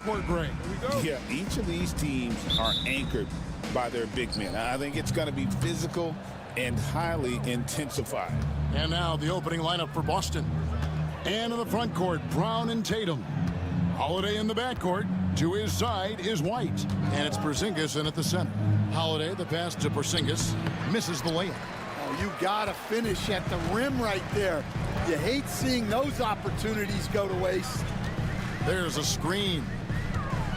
Court break. Yeah, each of these teams are anchored by their big men. I think it's going to be physical and highly intensified. And now the opening lineup for Boston. And in the front court, Brown and Tatum. Holiday in the backcourt. To his side is White. And it's Porzingis in at the center. Holiday, the pass to Porzingis, misses the layup. Oh, you gotta finish at the rim right there. You hate seeing those opportunities go to waste. There's a screen.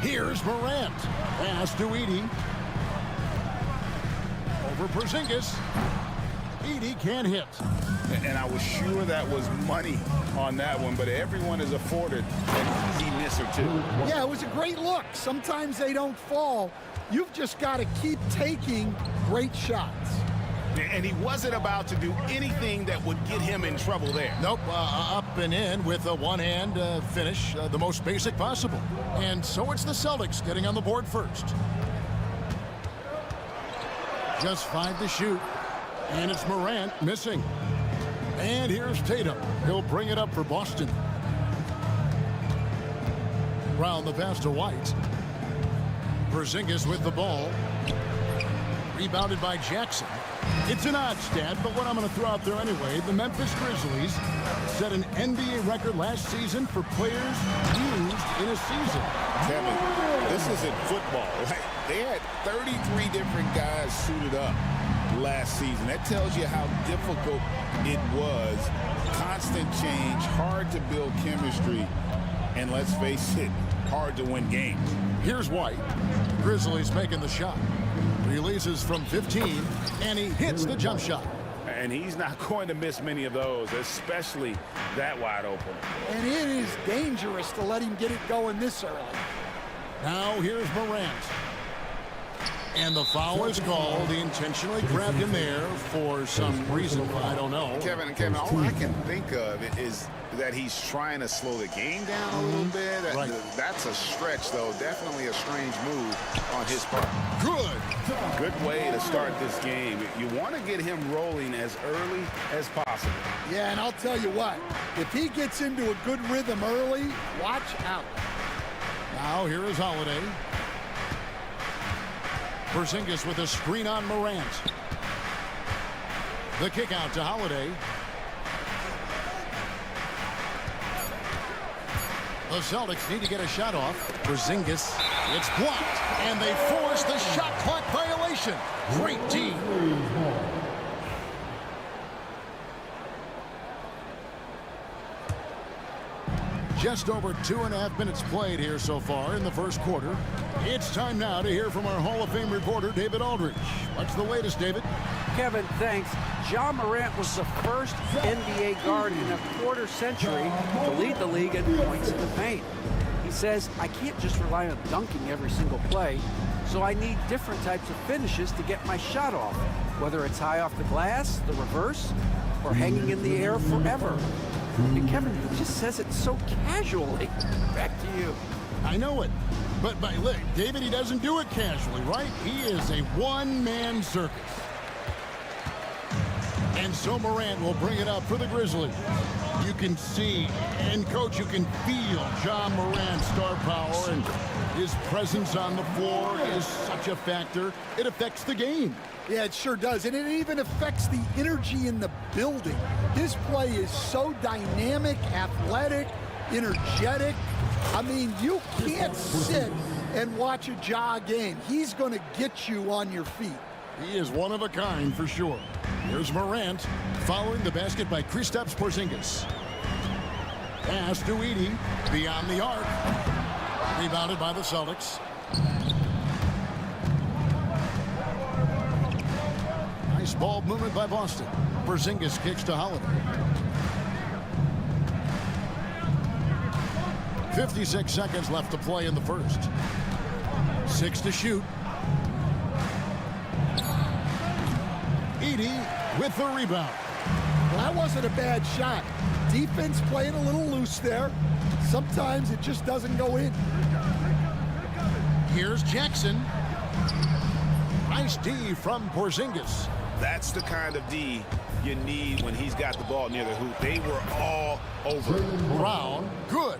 Here's Morant. Pass to Edey. Over Porzingis. Edey can't hit. And I was sure that was money on that one, but everyone is afforded an easy miss or two. Yeah, it was a great look. Sometimes they don't fall. You've just got to keep taking great shots. And he wasn't about to do anything that would get him in trouble there. Nope, up and in with a one-hand finish, the most basic possible. And so it's the Celtics getting on the board first. Just 5 to shoot. And it's Morant missing. And here's Tatum. He'll bring it up for Boston. Brown the pass to White. Porzingis with the ball. Rebounded by Jackson. It's an odd stat, but what I'm going to throw out there anyway, the Memphis Grizzlies set an NBA record last season for players used in a season. Kevin, this isn't football. They had 33 different guys suited up last season. That tells you how difficult it was. Constant change, hard to build chemistry, and let's face it, hard to win games. Here's White. Grizzlies making the shot. Releases from 15, and he hits the jump shot. And he's not going to miss many of those, especially that wide open. And it is dangerous to let him get it going this early. Now here's Morant. And the foul is called. He intentionally grabbed him there for some reason. I don't know. Kevin, all I can think of is that he's trying to slow the game down a little bit. Right. That's a stretch, though. Definitely a strange move on his part. Good way to start this game. You want to get him rolling as early as possible. Yeah, and I'll tell you what, if he gets into a good rhythm early, watch out. Now here is Holiday. Porzingis with a screen on Morant. The kick out to Holiday. The Celtics need to get a shot off. Porzingis. It's blocked, and they force the shot clock violation. Great D. Just over 2.5 minutes played here so far in the first quarter. It's time now to hear from our Hall of Fame reporter, David Aldridge. What's the latest, David? Kevin, thanks. Ja Morant was the first NBA guard in a quarter century to lead the league in points in the paint. He says, I can't just rely on dunking every single play, so I need different types of finishes to get my shot off, whether it's high off the glass, the reverse, or hanging in the air forever. And Kevin, he just says it so casually. Back to you. I know it. But look, David, he doesn't do it casually, right? He is a one-man circus. And so Morant will bring it up for the Grizzlies. You can see, and Coach, you can feel Ja Morant's star power, and his presence on the floor is such a factor. It affects the game. Yeah, it sure does. And it even affects the energy in the building. His play is so dynamic, athletic, energetic. I mean, you can't sit and watch a Ja game. He's going to get you on your feet. He is one of a kind for sure. Here's Morant following the basket by Kristaps Porzingis. Pass to Edey beyond the arc. Rebounded by the Celtics. Nice ball movement by Boston. Porzingis kicks to Holiday. 56 seconds left to play in the first. 6 to shoot. Edey with the rebound. Well, that wasn't a bad shot. Defense playing a little loose there. Sometimes it just doesn't go in. Here's Jackson. Nice D from Porzingis. That's the kind of D you need when he's got the ball near the hoop. They were all over it. Brown, good.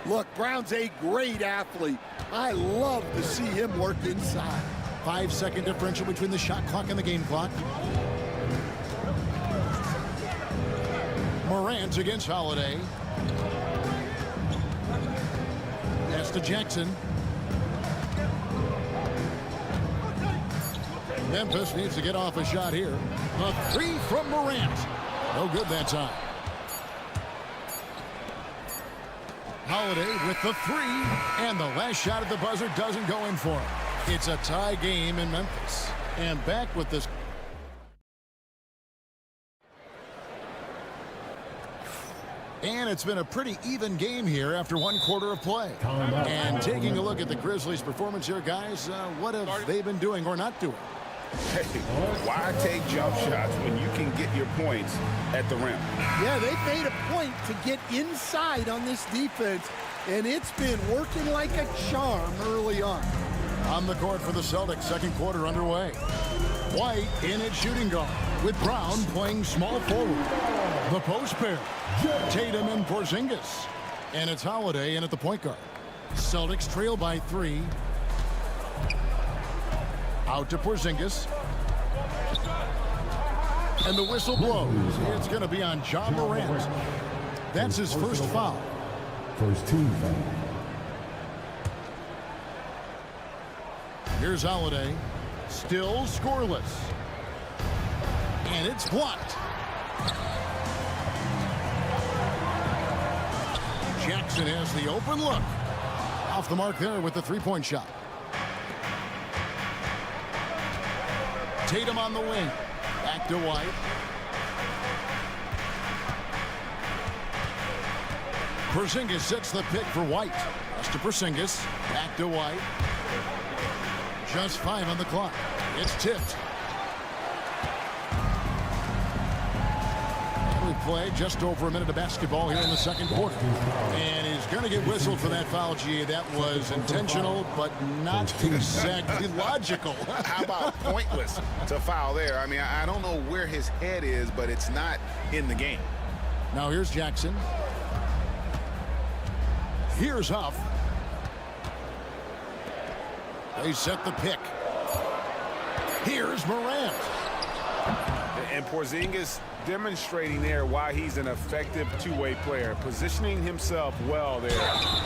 Look, Brown's a great athlete. I love to see him work inside. 5-second differential between the shot clock and the game clock. Morant against Holiday. Pass to Jackson. Memphis needs to get off a shot here. A three from Morant. No good that time. Holiday with the three, and the last shot at the buzzer doesn't go in for him. It's a tie game in Memphis. And back with this. And it's been a pretty even game here after one quarter of play. And taking a look at the Grizzlies' performance here, guys, what have they been doing or not doing? Hey, why take jump shots when you can get your points at the rim? Yeah, they've made a point to get inside on this defense, and it's been working like a charm early on. On the court for the Celtics, second quarter underway. White in at shooting guard, with Brown playing small forward. The post pair, Tatum and Porzingis. And it's Holiday in at the point guard. Celtics trail by 3. Out to Porzingis. And the whistle blows. It's going to be on Ja Morant. That's his first foul. First team foul. Here's Holiday. Still scoreless. And it's blocked. Jackson has the open look. Off the mark there with the three-point shot. Tatum on the wing. Back to White. Porzingis sets the pick for White. Pass to Porzingis. Back to White. Just 5 on the clock. It's tipped. We play just over a minute of basketball here in the second quarter. And he's going to get whistled for that foul, G. That was intentional, but not exactly logical. How about pointless to foul there? I mean, I don't know where his head is, but it's not in the game. Now here's Jackson. Here's Huff. They set the pick. Here's Morant. And Porzingis demonstrating there why he's an effective two-way player, positioning himself well there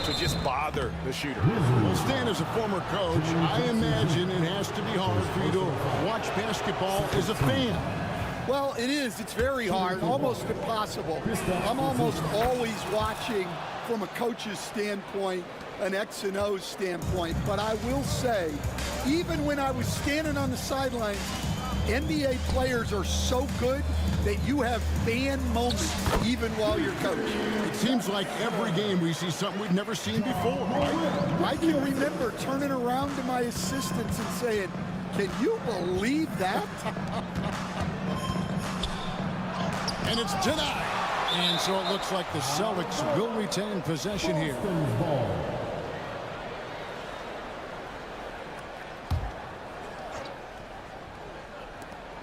to just bother the shooter. Well, Stan, as a former coach, I imagine it has to be hard for you to watch basketball as a fan. Well, it is. It's very hard, almost impossible. I'm almost always watching from a coach's standpoint, an X and O standpoint. But I will say, even when I was standing on the sidelines, NBA players are so good that you have fan moments even while you're coaching. It seems like every game we see something we've never seen before. I can remember turning around to my assistants and saying, can you believe that? And it's denied. And so it looks like the Celtics will retain possession here.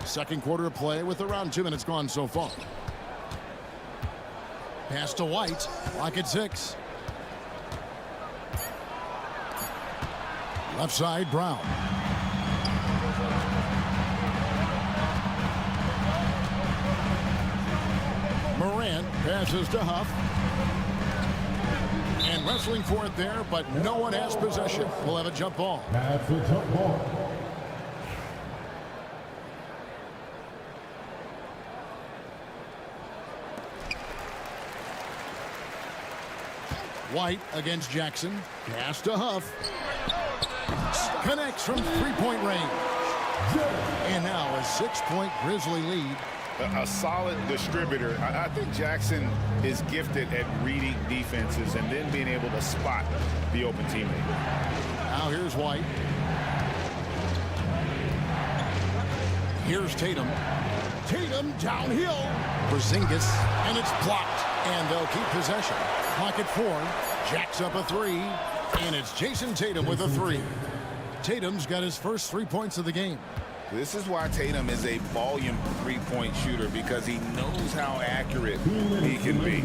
Second quarter of play with around 2 minutes gone so far. Pass to White. Clock at 6. Left side, Brown. Morant passes to Huff. And wrestling for it there, but no one has possession. We'll have a jump ball. That's a jump ball. White against Jackson. Pass to Huff. Connects from three-point range. And now a 6-point Grizzly lead. A solid distributor. I think Jackson is gifted at reading defenses and then being able to spot the open teammate. Now here's White. Here's Tatum. Tatum downhill. Porzingis, and it's blocked. And they'll keep possession. Clock at 4. Jacks up a 3. And it's Jason Tatum with a 3. Tatum's got his first 3 points of the game. This is why Tatum is a volume three-point shooter, because he knows how accurate he can be.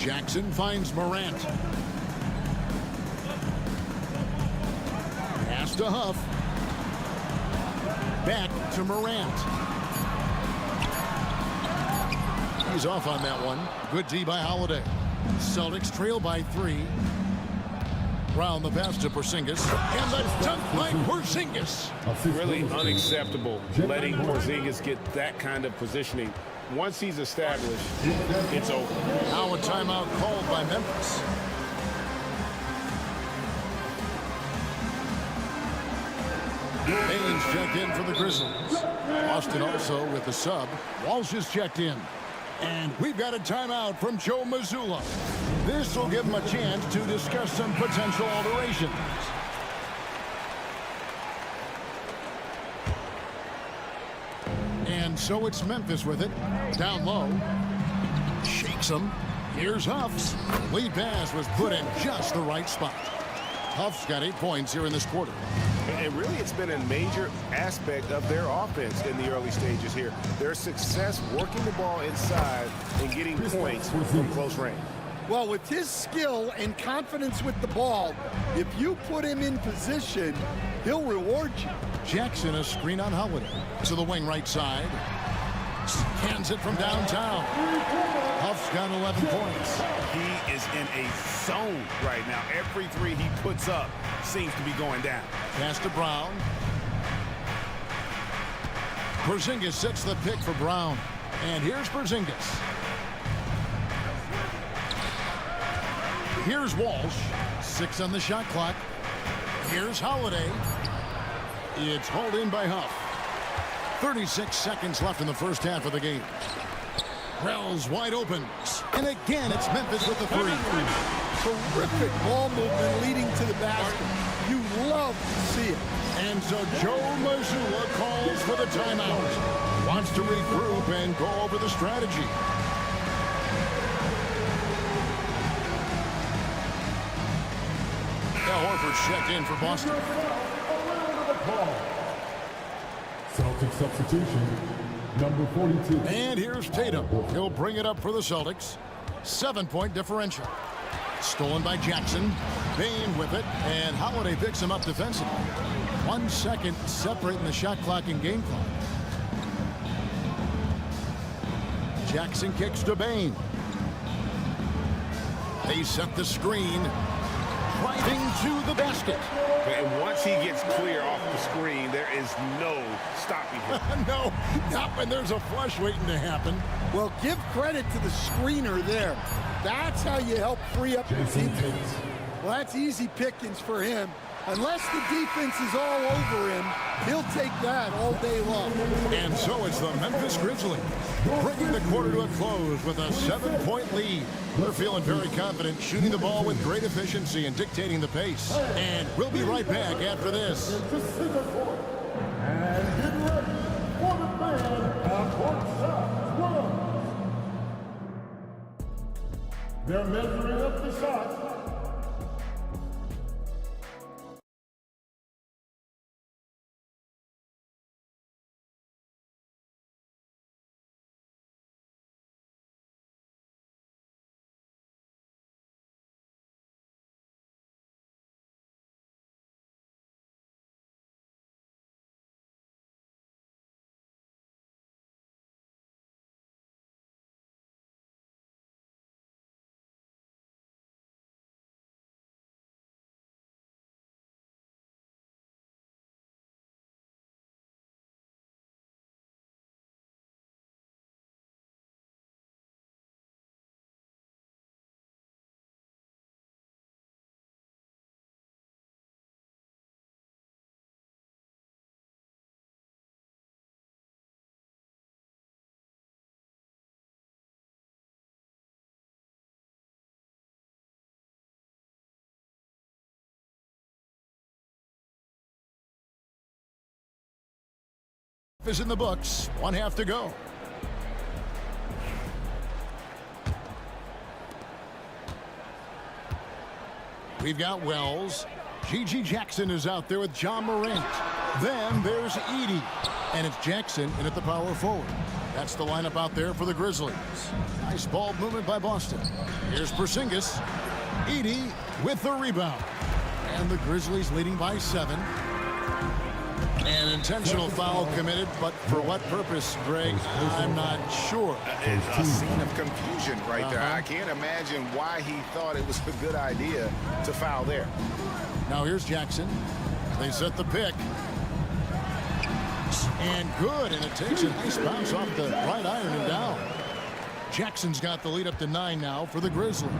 Jackson finds Morant. Pass to Huff. Back to Morant. He's off on that one. Good D by Holiday. Celtics trail by 3. Round the pass to Porzingis. And the dunk by Porzingis. Really unacceptable letting Porzingis get that kind of positioning. Once he's established, it's over. Now a timeout called by Memphis. Baines checked in for the Grizzlies. Austin also with the sub. Walsh is checked in. And we've got a timeout from Joe Mazzulla. This will give him a chance to discuss some potential alterations. And so it's Memphis with it. Down low. Shakes him. Here's Huff. Lead pass was put in just the right spot. Huff's got 8 points here in this quarter. And really, it's been a major aspect of their offense in the early stages here. Their success working the ball inside and getting points from close range. Well, with his skill and confidence with the ball, if you put him in position, he'll reward you. Jackson a screen on Holiday. To the wing right side. Hands it from downtown. Huff's got 11 points. He is in a zone right now. Every three he puts up seems to be going down. Pass to Brown. Porzingis sets the pick for Brown. And here's Porzingis. Here's Walsh. 6 on the shot clock. Here's Holiday. It's hauled in by Huff. 36 seconds left in the first half of the game. Wells wide open. And again, it's Memphis with the 3. Terrific ball movement leading to the basket. You love to see it. And so Joe Mazzulla calls for the timeout. Wants to regroup and go over the strategy. Al Horford checked in for Boston. Celtic substitution, number 42. And here's Tatum. He'll bring it up for the Celtics. 7-point differential. Stolen by Jackson. Bain with it. And Holiday picks him up defensively. 1 second separating the shot clock and game clock. Jackson kicks to Bain. They set the screen. Driving to the basket. And once he gets clear off the screen, there is no stopping him. No, not when there's a flush waiting to happen. Well, give credit to the screener there. That's how you help free up your team. Well, that's easy pickings for him. Unless the defense is all over him, he'll take that all day long. And so it's the Memphis Grizzlies bringing the quarter to a close with a 7-point lead. They're feeling very confident, shooting the ball with great efficiency and dictating the pace. And we'll be right back after this. And get ready for the man at court shot. They're measuring up the shots. Is in the books. 1 half to go. We've got Wells. G.G. Jackson is out there with John Morant. Then there's Edey. And it's Jackson in at the power forward. That's the lineup out there for the Grizzlies. Nice ball movement by Boston. Here's Porzingis. Edey with the rebound. And the Grizzlies leading by 7. An intentional foul committed, but for what purpose, Greg, I'm not sure. A scene of confusion right there. I can't imagine why he thought it was a good idea to foul there. Now here's Jackson. They set the pick. And good, and it takes a nice bounce off the right iron and down. Jackson's got the lead up to 9 now for the Grizzlies.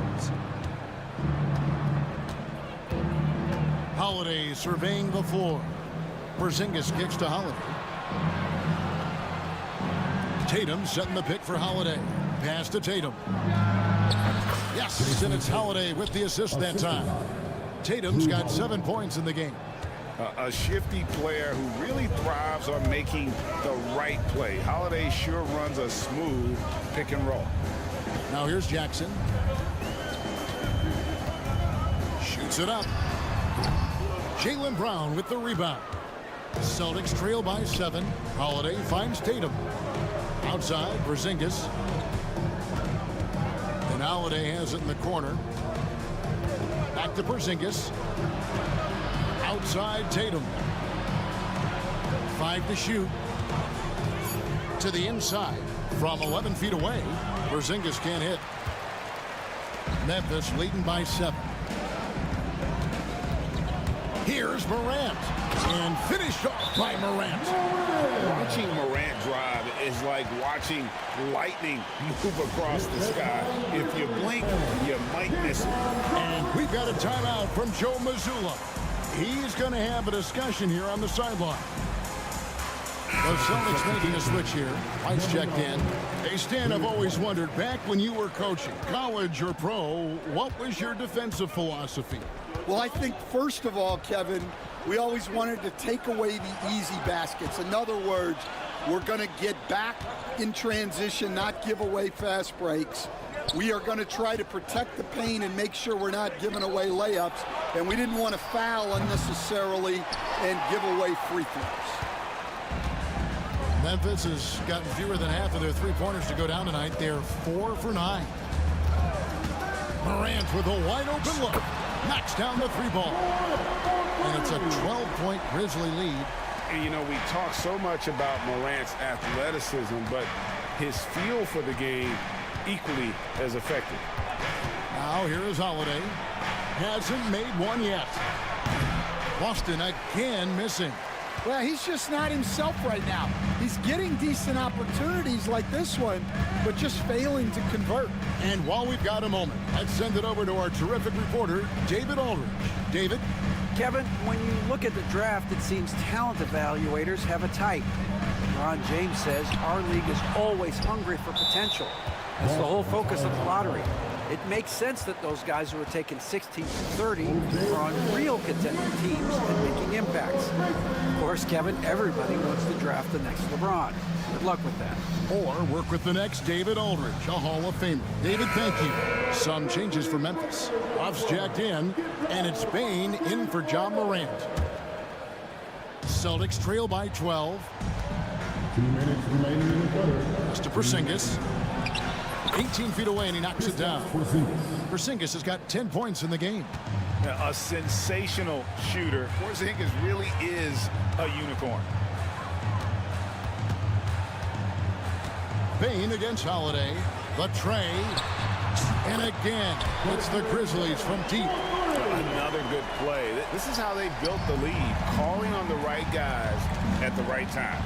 Holiday surveying the floor. Porzingis kicks to Holiday. Tatum setting the pick for Holiday. Pass to Tatum. Yes, and it's Holiday with the assist that time. Tatum's got 7 points in the game. A shifty player who really thrives on making the right play. Holiday sure runs a smooth pick and roll. Now here's Jackson. Shoots it up. Jaylen Brown with the rebound. Celtics trail by 7. Holiday finds Tatum. Outside, Porzingis. And Holiday has it in the corner. Back to Porzingis. Outside, Tatum. 5 to shoot. To the inside. From 11 feet away, Porzingis can't hit. Memphis leading by 7. Here's Morant. And finished off by Morant. Watching Morant drive is like watching lightning move across the sky. If you blink, you might miss it. And we've got a timeout from Joe Mazzulla. He's going to have a discussion here on the sideline. The Celtics making a switch here. Lights checked in. Hey, Stan, I've always wondered, back when you were coaching, college or pro, what was your defensive philosophy? Well, I think, first of all, Kevin, we always wanted to take away the easy baskets. In other words, we're going to get back in transition, not give away fast breaks. We are going to try to protect the paint and make sure we're not giving away layups. And we didn't want to foul unnecessarily and give away free throws. Memphis has gotten fewer than half of their three-pointers to go down tonight. They're 4 for 9. Morant with a wide-open look. Knocks down the 3-ball. And it's a 12-point Grizzly lead. And, you know, we talk so much about Morant's athleticism, but his feel for the game equally as effective. Now here is Holiday. Hasn't made one yet. Boston again missing. Well, he's just not himself right now. He's getting decent opportunities like this one, but just failing to convert. And while we've got a moment, let's send it over to our terrific reporter, David Aldridge. David? Kevin, when you look at the draft, it seems talent evaluators have a type. Ron James says our league is always hungry for potential. It's the whole focus of the lottery. It makes sense that those guys who are taken 16 to 30 are on real contending teams and making impacts. Of course, Kevin, everybody wants to draft the next LeBron. Good luck with that. Or work with the next David Aldridge, a Hall of Famer. David, thank you. Some changes for Memphis. Buffs jacked in, and it's Bane in for John Morant. Celtics trail by 12. 2 minutes remaining in the quarter. That's to Porzingis. 18 feet away, and he knocks it down. Porzingis has got 10 points in the game. A sensational shooter. Porzingis really is a unicorn. Bane against Holiday. The tray. And again, it's the Grizzlies from deep. Another good play. This is how they built the lead, calling on the right guys at the right time.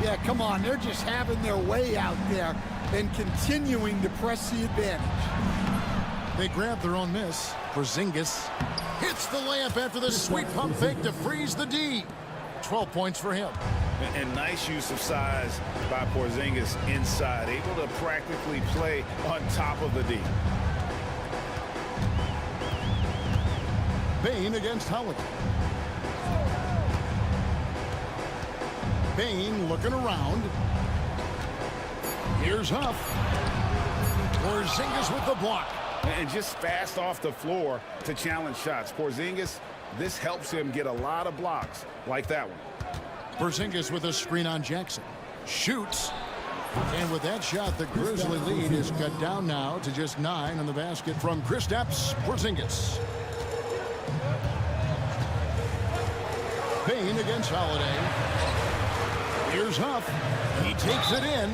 Yeah, come on. They're just having their way out there and continuing to press the advantage. They grab their own miss. Porzingis hits the layup after the sweet pump fake to freeze the D. 12 points for him. And nice use of size by Porzingis inside, able to practically play on top of the D. Bane against Holiday. Bane looking around. Here's Huff. Porzingis with the block. And just fast off the floor to challenge shots. Porzingis, this helps him get a lot of blocks like that one. Porzingis with a screen on Jackson. Shoots. And with that shot, the Grizzly lead is cut down now to just 9 on the basket from Kristaps Porzingis. Payne against Holiday. Here's Huff. He takes it in,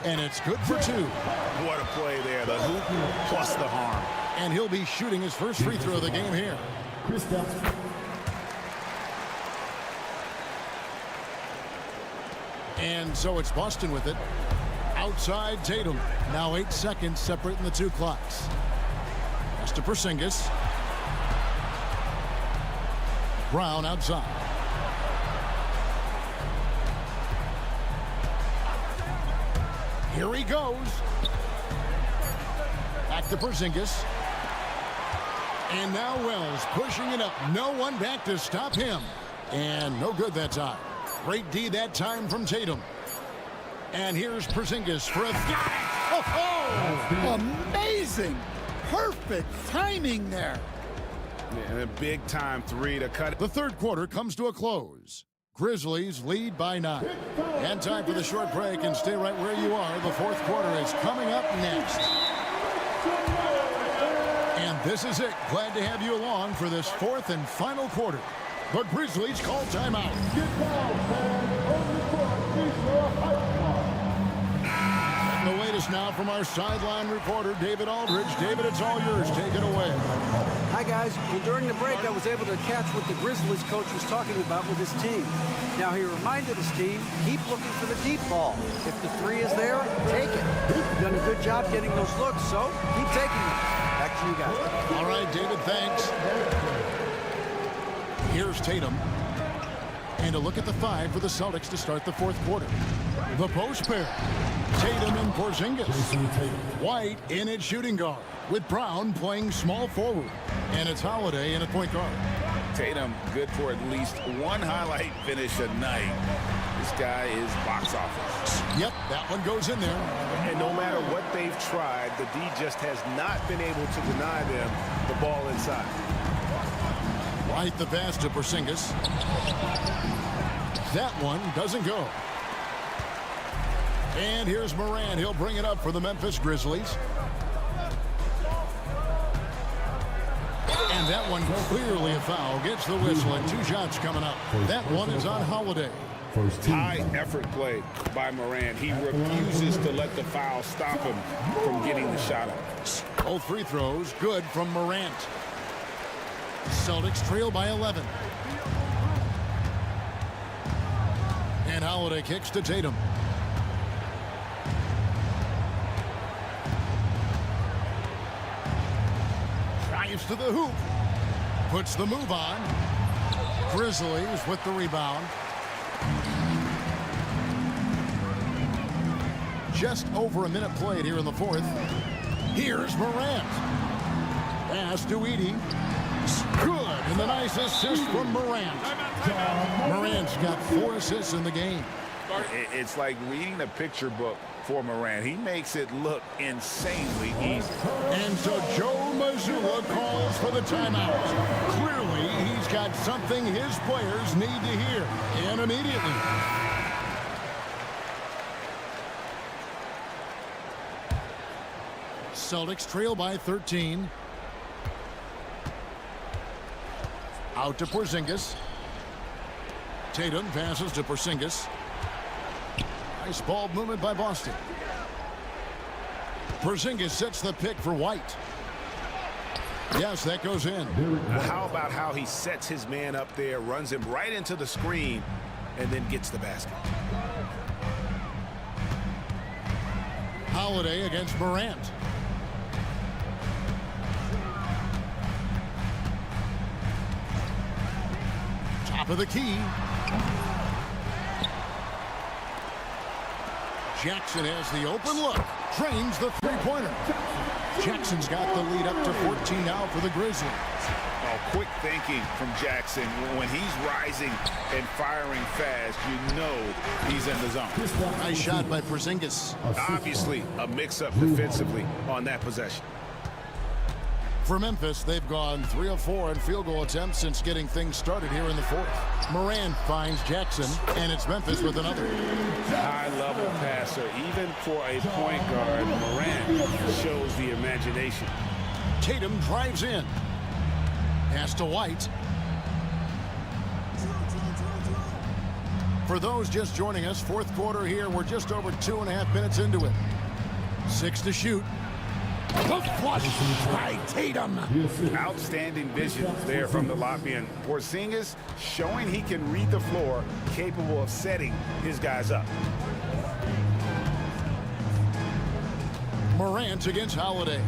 and it's good for 2. What a play there. The hoop plus the harm. And he'll be shooting his first free throw of the game here. And so it's Boston with it. Outside Tatum. Now 8 seconds separating the 2 clocks. Pass to Porzingis. Brown outside. Here he goes. Back to Porzingis. And now Wells pushing it up. No one back to stop him. And no good that time. Great D that time from Tatum. And here's Porzingis for a... Oh, amazing. Perfect timing there. And a big-time 3 to cut it. The third quarter comes to a close. Grizzlies lead by 9. And time for the short break, and stay right where you are. The fourth quarter is coming up next. And this is it. Glad to have you along for this fourth and final quarter. The Grizzlies call timeout. And the latest now from our sideline reporter, David Aldridge. David, it's all yours. Take it away. Hi, guys. Well, during the break, I was able to catch what the Grizzlies coach was talking about with his team. Now, he reminded his team, keep looking for the deep ball. If the 3 is there, take it. You've done a good job getting those looks, so keep taking them. Back to you guys. All right, David, thanks. Here's Tatum. And a look at the 5 for the Celtics to start the fourth quarter. The post pair. Tatum and Porzingis. White in at shooting guard, with Brown playing small forward. And it's Holiday in at point guard. Tatum good for at least 1 highlight finish a night. This guy is box office. Yep, that one goes in there. And no matter what they've tried, the D just has not been able to deny them the ball inside. Right, the pass to Porzingis. That one doesn't go. And here's Morant. He'll bring it up for the Memphis Grizzlies. And that one clearly a foul. Gets the whistle, and 2 shots coming up. That one is on Holiday. High effort play by Morant. He refuses to let the foul stop him from getting the shot up. Both free throws good from Morant. Celtics trail by 11. And Holiday kicks to Tatum. Drives to the hoop. Puts the move on. Grizzlies with the rebound. Just over a minute played here in the fourth. Here's Morant. Pass to Edey. Good, and the nice assist from Morant. Morant's got 4 assists in the game. It's like reading a picture book for Morant. He makes it look insanely easy. And so Joe Mazzulla calls for the timeout. Clearly, he's got something his players need to hear, and immediately. Celtics trail by 13. Out to Porzingis. Tatum passes to Porzingis. Nice ball movement by Boston. Porzingis sets the pick for White. Yes, that goes in. How about how he sets his man up there, runs him right into the screen, and then gets the basket. Holiday against Morant. Top of the key. Jackson has the open look. Drains the three-pointer. Jackson's got the lead up to 14 now for the Grizzlies. Oh, quick thinking from Jackson. When he's rising and firing fast, you know he's in the zone. Nice shot by Porzingis. Obviously, a mix-up defensively on that possession. For Memphis, they've gone 3 of 4 in field goal attempts since getting things started here in the fourth. Morant finds Jackson, and it's Memphis with another. High-level passer, even for a point guard. Morant shows the imagination. Tatum drives in. Pass to White. For those just joining us, fourth quarter here, we're just over 2.5 minutes into it. 6 to shoot. The flush by Tatum. Outstanding vision there from the Latvian. Porzingis showing he can read the floor, capable of setting his guys up. Morant against Holiday.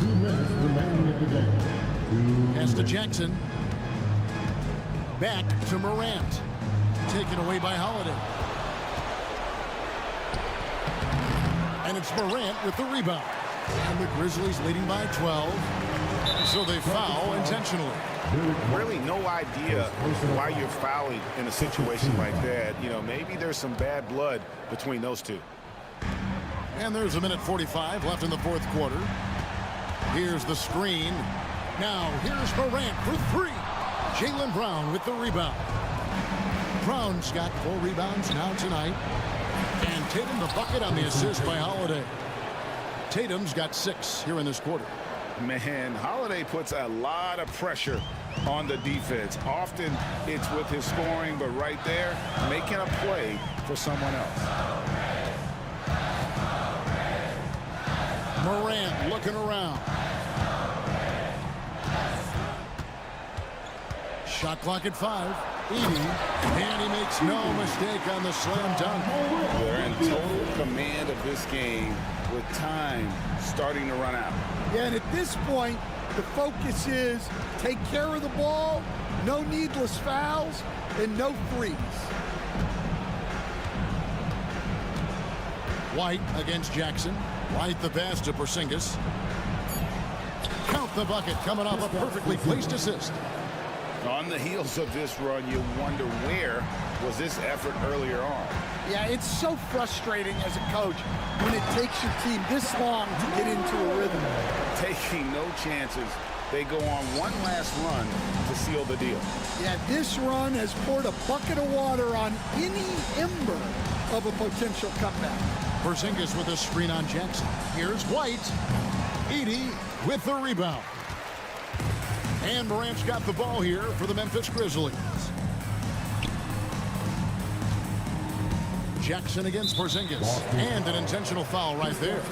2 minutes remaining in the game. Pass to Jackson. Back to Morant. Taken away by Holiday. And it's Morant with the rebound. And the Grizzlies leading by 12. So they foul intentionally. Really no idea why you're fouling in a situation like that. You know, maybe there's some bad blood between those two. And there's a minute 45 left in the fourth quarter. Here's the screen. Now here's Morant for 3. Jaylen Brown with the rebound. Brown's got 4 rebounds now tonight. And Tatum the bucket on the assist by Holiday. Tatum's got 6 here in this quarter. Man, Holiday puts a lot of pressure on the defense. Often it's with his scoring, but right there, making a play for someone else. Morant looking around. Shot clock at 5. And he makes no mistake on the slam dunk. They're in total command of this game with time starting to run out. Yeah, and at this point, the focus is take care of the ball, no needless fouls, and no threes. White against Jackson. White the pass to Porzingis. Count the bucket coming off a perfectly placed assist. On the heels of this run, you wonder where was this effort earlier on. Yeah, it's so frustrating as a coach when it takes your team this long to get into a rhythm. Taking no chances, they go on one last run to seal the deal. Yeah, this run has poured a bucket of water on any ember of a potential comeback. Porzingis with a screen on Jackson. Here's White. Edey with the rebound. And Morant's got the ball here for the Memphis Grizzlies. Jackson against Porzingis. And an intentional foul right there.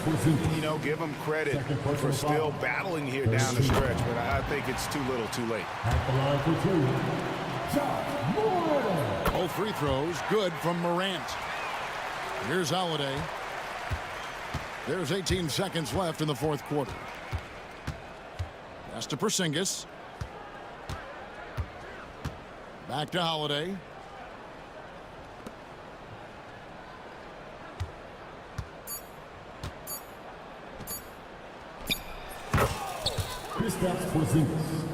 You know, give him credit for still battling here down the stretch, but I think it's too little too late. At the line for 2. Both free throws good from Morant. Here's Holiday. There's 18 seconds left in the fourth quarter. Pass to Porzingis. Back to Holiday. Kristaps Porzingis.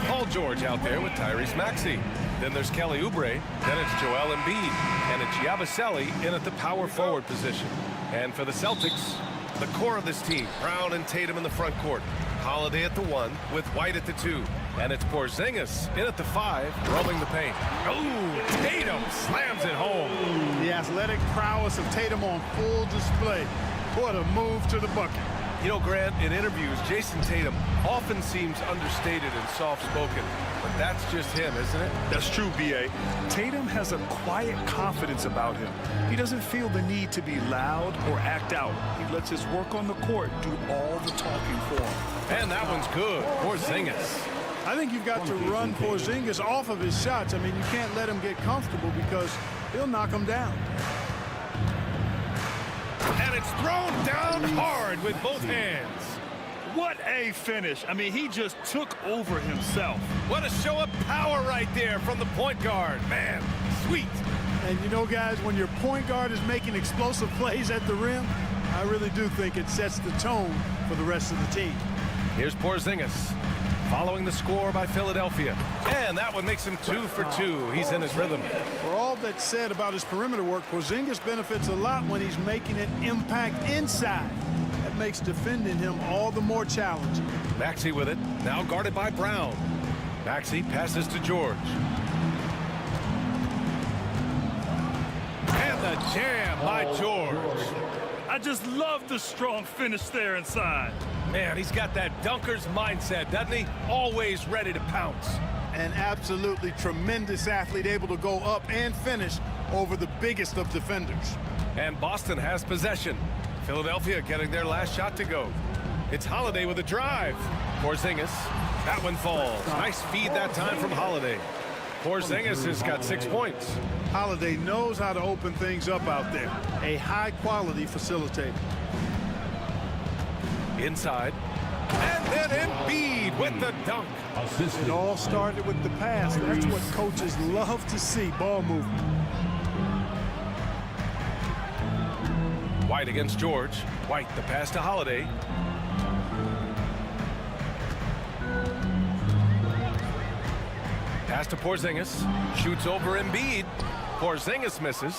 Paul George out there with Tyrese Maxey. Then there's Kelly Oubre. Then it's Joel Embiid. And it's Yabusele in at the power forward position. And for the Celtics, the core of this team, Brown and Tatum in the front court. Holiday at the 1 with White at the 2. And it's Porzingis in at the 5, roaming the paint. Oh, Tatum slams it home. The athletic prowess of Tatum on full display. What a move to the bucket. You know, Grant, in interviews, Jason Tatum often seems understated and soft-spoken. But that's just him, isn't it? That's true, B.A. Tatum has a quiet confidence about him. He doesn't feel the need to be loud or act out. He lets his work on the court do all the talking for him. And that one's good. Porzingis. I think you've got to run Porzingis off of his shots. I mean, you can't let him get comfortable because he'll knock him down. And it's thrown down hard with both hands. What a finish. I mean, he just took over himself. What a show of power right there from the point guard. Man, sweet. And you know, guys, when your point guard is making explosive plays at the rim, I really do think it sets the tone for the rest of the team. Here's Porzingis, following the score by Philadelphia. And that one makes him 2 for 2. He's in his rhythm. For all that's said about his perimeter work, Porzingis benefits a lot when he's making an impact inside. That makes defending him all the more challenging. Maxey with it, now guarded by Brown. Maxey passes to George. And the jam by George. I just love the strong finish there inside. Man, he's got that dunker's mindset, doesn't he? Always ready to pounce. An absolutely tremendous athlete, able to go up and finish over the biggest of defenders. And Boston has possession. Philadelphia getting their last shot to go. It's Holiday with a drive. Porzingis, that one falls. Nice feed that time from Holiday. Porzingis has got 6 points. Holiday knows how to open things up out there. A high-quality facilitator. Inside. And then Embiid with the dunk. It all started with the pass. That's what coaches love to see, ball movement. White against George. White, the pass to Holiday. Pass to Porzingis. Shoots over Embiid. Porzingis misses.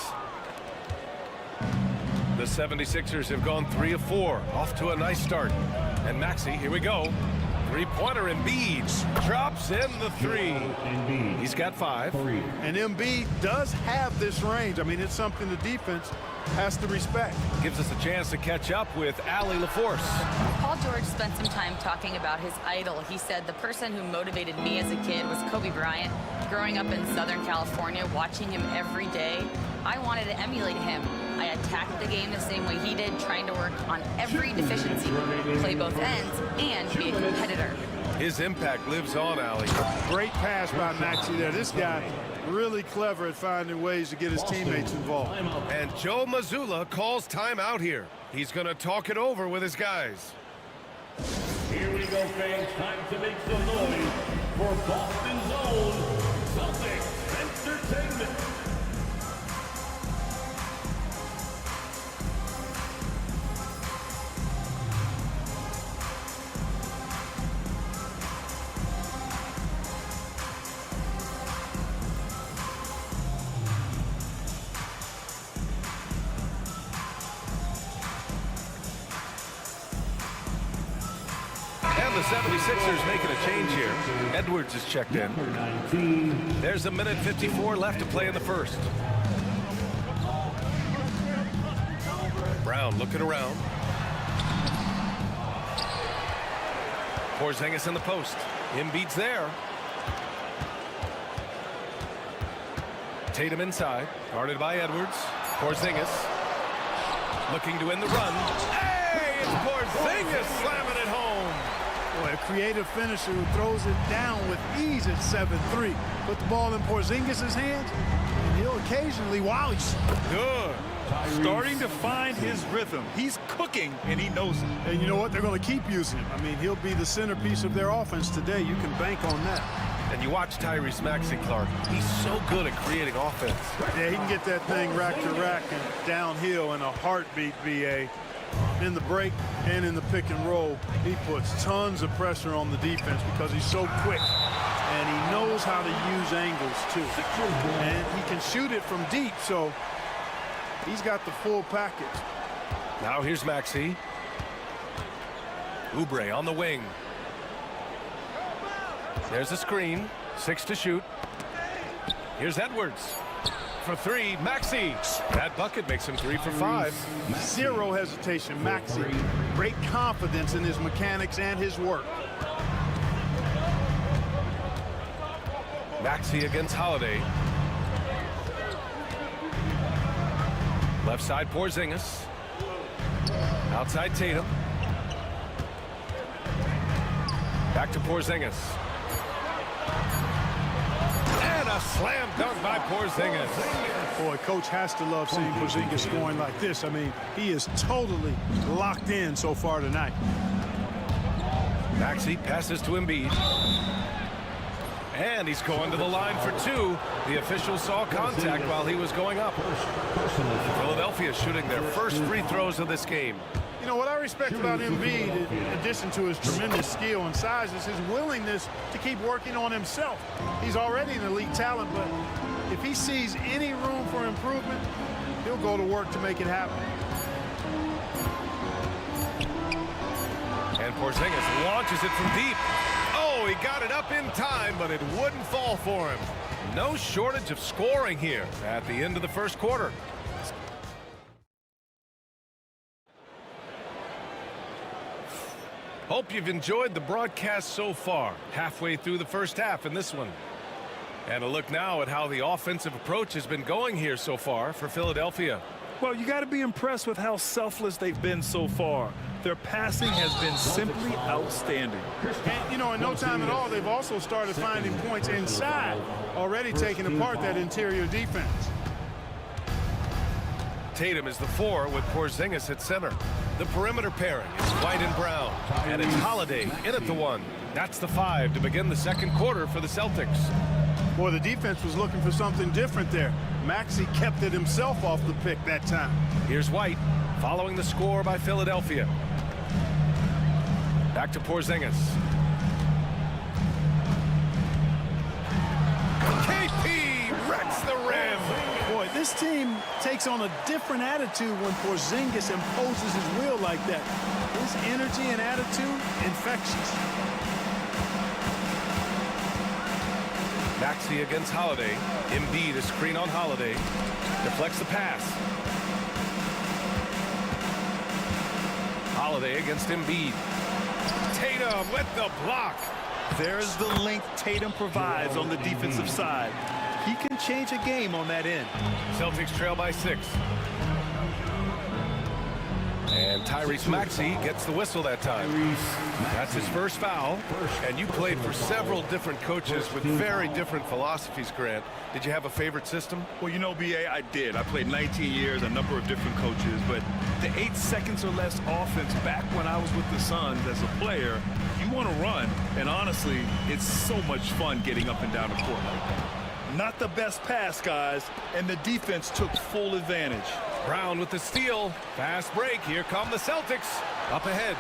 The 76ers have gone 3 of 4. Off to a nice start. And Maxey, here we go. Three-pointer Embiid drops in the 3. He's got 5. And Embiid does have this range. I mean, it's something the defense has to respect. Gives us a chance to catch up with Allie LaForce. Paul George spent some time talking about his idol. He said, the person who motivated me as a kid was Kobe Bryant. Growing up in Southern California, watching him every day, I wanted to emulate him. I attacked the game the same way he did, trying to work on every deficiency, play both ends, and be a competitor. His impact lives on, Allie. Great pass by Maxey there. This guy really clever at finding ways to get his teammates involved. And Joe Mazzulla calls timeout here. He's going to talk it over with his guys. Here we go, fans. Time to make some noise for Boston's own Celtics Entertainment. The 76ers making a change here. Edwards is checked in. There's a minute 54 left to play in the first. Brown looking around. Porzingis in the post. Embiid's there. Tatum inside, guarded by Edwards. Porzingis looking to end the run. Hey, it's Porzingis slamming it home. Boy, a creative finisher who throws it down with ease at 7-3. Put the ball in Porzingis' hands, and he'll occasionally, wow, he's good. Starting to find his rhythm. He's cooking, and he knows it. And you know what? They're going to keep using him. I mean, he'll be the centerpiece of their offense today. You can bank on that. And you watch Tyrese Maxey, Clark. He's so good at creating offense. Yeah, he can get that thing rack to rack and downhill in a heartbeat, BA. in the break and in the pick and roll. He puts tons of pressure on the defense because he's so quick. And he knows how to use angles, too. And he can shoot it from deep, so he's got the full package. Now here's Maxey. Oubre on the wing. There's a screen. 6 to shoot. Here's Edwards. For 3, Maxey. That bucket makes him 3 for 5. Zero hesitation, Maxey. Great confidence in his mechanics and his work. Maxey against Holiday. Left side Porzingis. Outside Tatum. Back to Porzingis. And a slam dunk by Porzingis. Boy, coach has to love seeing Porzingis scoring like this. I mean, he is totally locked in so far tonight. Maxey passes to Embiid. And he's going to the line for 2. The official saw contact while he was going up. Philadelphia shooting their first free throws of this game. You know, what I respect about Embiid, in addition to his tremendous skill and size, is his willingness to keep working on himself. He's already an elite talent, but if he sees any room for improvement, he'll go to work to make it happen. And Porzingis launches it from deep. Oh, he got it up in time, but it wouldn't fall for him. No shortage of scoring here at the end of the first quarter. Hope you've enjoyed the broadcast so far. Halfway through the first half in this one. And a look now at how the offensive approach has been going here so far for Philadelphia. Well, you got to be impressed with how selfless they've been so far. Their passing has been simply outstanding. And, you know, in no time at all, they've also started finding points inside, already taking apart that interior defense. Tatum is the 4 with Porzingis at center. The perimeter pairing is White and Brown. And it's Holiday in at the 1. That's the 5 to begin the second quarter for the Celtics. Boy, the defense was looking for something different there. Maxey kept it himself off the pick that time. Here's White following the score by Philadelphia. Back to Porzingis. KP wrecks the rim. Boy, this team takes on a different attitude when Porzingis imposes his will like that. His energy and attitude, infectious. Maxey against Holiday. Embiid, a screen on Holiday. Deflects the pass. Holiday against Embiid. Tatum with the block. There's the length Tatum provides on the defensive side. He can change a game on that end. Celtics trail by 6. And Tyrese Maxey gets the whistle that time. That's his first foul. And you played for several different coaches with very different philosophies, Grant. Did you have a favorite system? Well, you know, B.A., I did. I played 19 years, a number of different coaches. But the 8 seconds or less offense back when I was with the Suns as a player, you want to run. And honestly, it's so much fun getting up and down the court like that. Not the best pass, guys, and the defense took full advantage. Brown with the steal. Fast break. Here come the Celtics. Up ahead.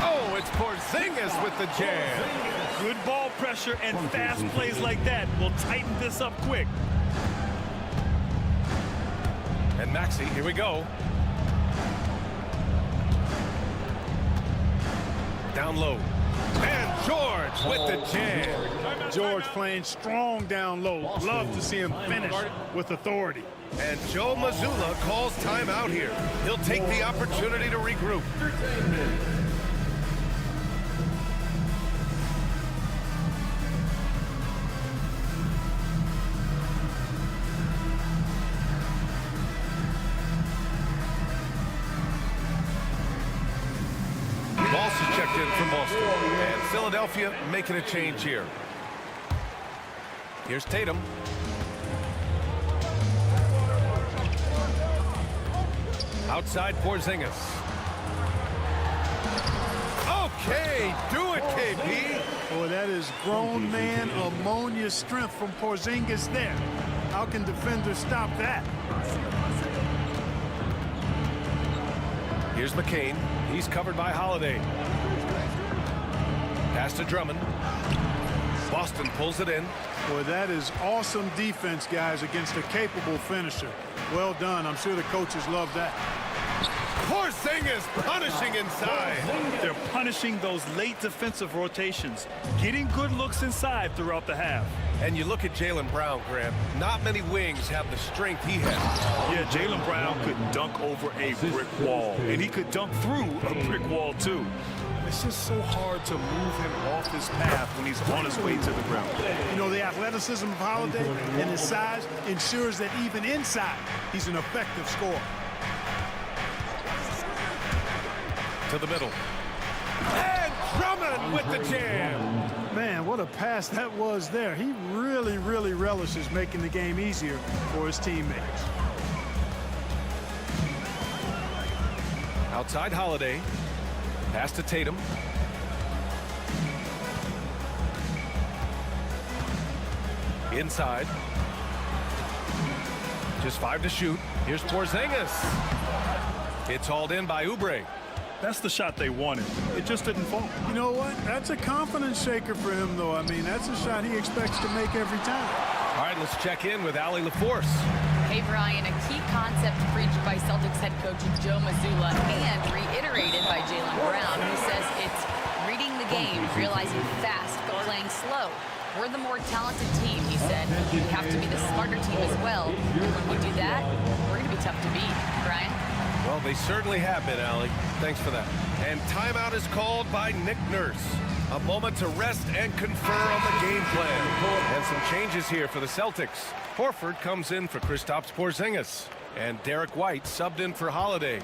Oh, it's Porzingis with the jam. Good ball pressure and fast plays like that will tighten this up quick. And Maxey, here we go. Down low. And George with the jam. George playing strong down low. Love to see him finish with authority. And Joe Mazzulla calls timeout here. He'll take the opportunity to regroup. Boston checked in from Boston. And Philadelphia making a change here. Here's Tatum. Outside Porzingis. Okay, do it, KP. Boy, that is grown man ammonia strength from Porzingis there. How can defenders stop that? Here's McCain. He's covered by Holiday. Pass to Drummond. Boston pulls it in. Boy, that is awesome defense, guys, against a capable finisher. Well done. I'm sure the coaches love that. Porzingis punishing inside. They're punishing those late defensive rotations, getting good looks inside throughout the half. And you look at Jaylen Brown, Grant. Not many wings have the strength he has. Yeah, Jaylen Brown could dunk over a brick wall, and he could dunk through a brick wall, too. It's just so hard to move him off his path when he's on his way to the ground. You know, the athleticism of Holiday and his size ensures that even inside, he's an effective scorer. To the middle. And Drummond with the jam. Man, what a pass that was there. He really, really relishes making the game easier for his teammates. Outside Holiday. Pass to Tatum. Inside. Just 5 to shoot. Here's Porzingis. It's hauled in by Oubre. That's the shot they wanted. It just didn't fall. You know what? That's a confidence shaker for him, though. I mean, that's a shot he expects to make every time. All right, let's check in with Allie LaForce. Hey, Brian, a key concept preached by Celtics head coach Joe Mazzulla and reiterated by Jaylen Brown, who says it's reading the game, realizing fast, but playing slow. We're the more talented team, he said. We have to be the smarter team as well. When we do that, we're going to be tough to beat. Brian? Well, they certainly have been, Allie. Thanks for that. And timeout is called by Nick Nurse. A moment to rest and confer on the game plan. And some changes here for the Celtics. Horford comes in for Kristaps Porzingis. And Derek White subbed in for Holiday.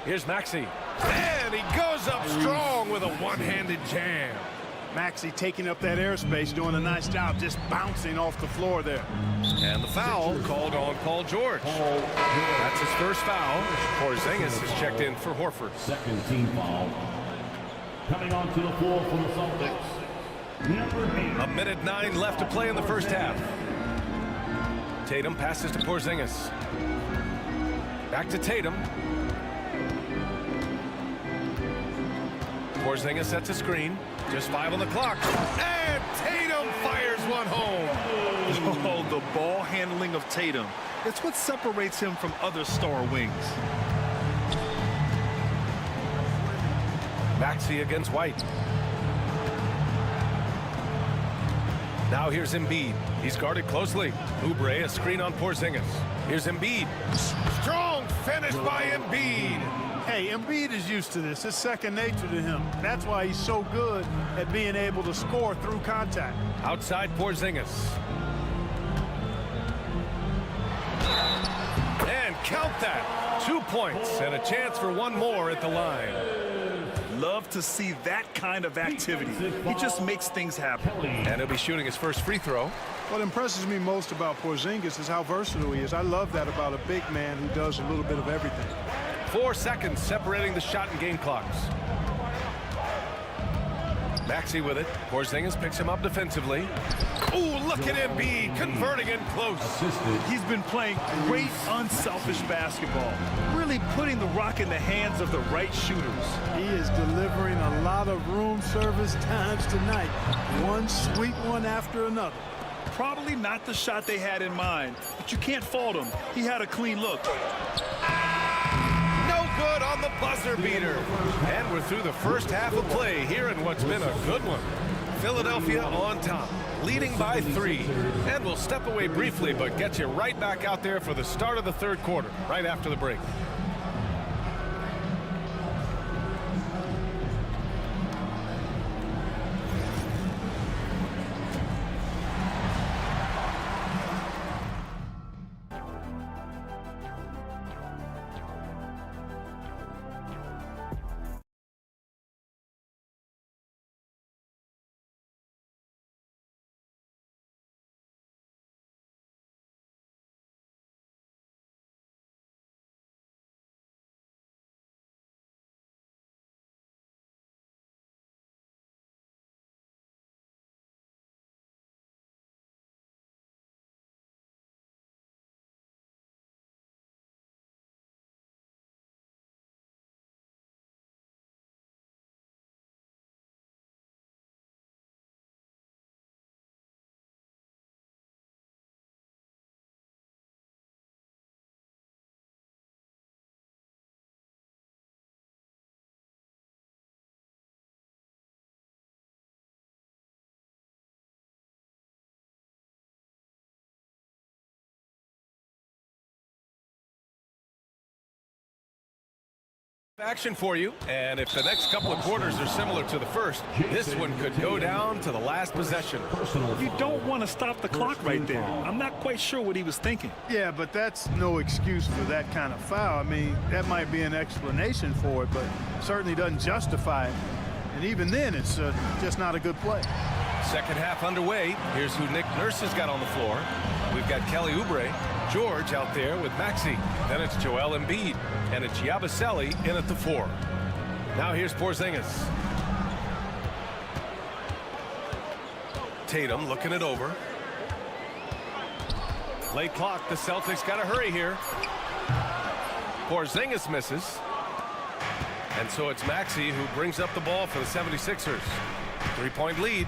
Here's Maxey. And he goes up strong with a one-handed jam. Maxey taking up that airspace, doing a nice job just bouncing off the floor there. And the foul called on Paul George. That's his first foul. Porzingis is checked in for Horford. Second team foul. Coming onto the floor for the Celtics. A minute 9 left to play in the first half. Tatum passes to Porzingis. Back to Tatum. Porzingis sets a screen. Just 5 on the clock. And Tatum fires one home. Oh, the ball handling of Tatum. It's what separates him from other star wings. Maxey against White. Now here's Embiid. He's guarded closely. Oubre, a screen on Porzingis. Here's Embiid. Strong finish by Embiid. Hey, Embiid is used to this. It's second nature to him. That's why he's so good at being able to score through contact. Outside Porzingis. And count that. 2 points and a chance for one more at the line. Love to see that kind of activity. He just makes things happen. And he'll be shooting his first free throw. What impresses me most about Porzingis is how versatile he is. I love that about a big man who does a little bit of everything. 4 seconds separating the shot and game clocks. Maxey with it. Porzingis picks him up defensively. Ooh, look at Embiid converting in close. He's been playing great, unselfish basketball. Really putting the rock in the hands of the right shooters. He is delivering a lot of room service times tonight. One sweet one after another. Probably not the shot they had in mind, but you can't fault him. He had a clean look. Good on the buzzer beater. And we're through the first half of play here in what's been a good one. Philadelphia on top, leading by 3. And we'll step away briefly, but get you right back out there for the start of the third quarter, right after the break. Action for you, and if the next couple of quarters are similar to the first, this one could go down to the last possession. You don't want to stop the clock right there. I'm not quite sure what he was thinking. Yeah, but that's no excuse for that kind of foul. I mean, that might be an explanation for it, but certainly doesn't justify it. And even then, it's just not a good play. Second half underway. Here's who Nick Nurse has got on the floor. We've got Kelly Oubre, George out there with Maxey. Then it's Joel Embiid, and it's Yabusele in at the 4. Now here's Porzingis. Tatum looking it over. Late clock, the Celtics got to hurry here. Porzingis misses. And so it's Maxey who brings up the ball for the 76ers. 3-point lead.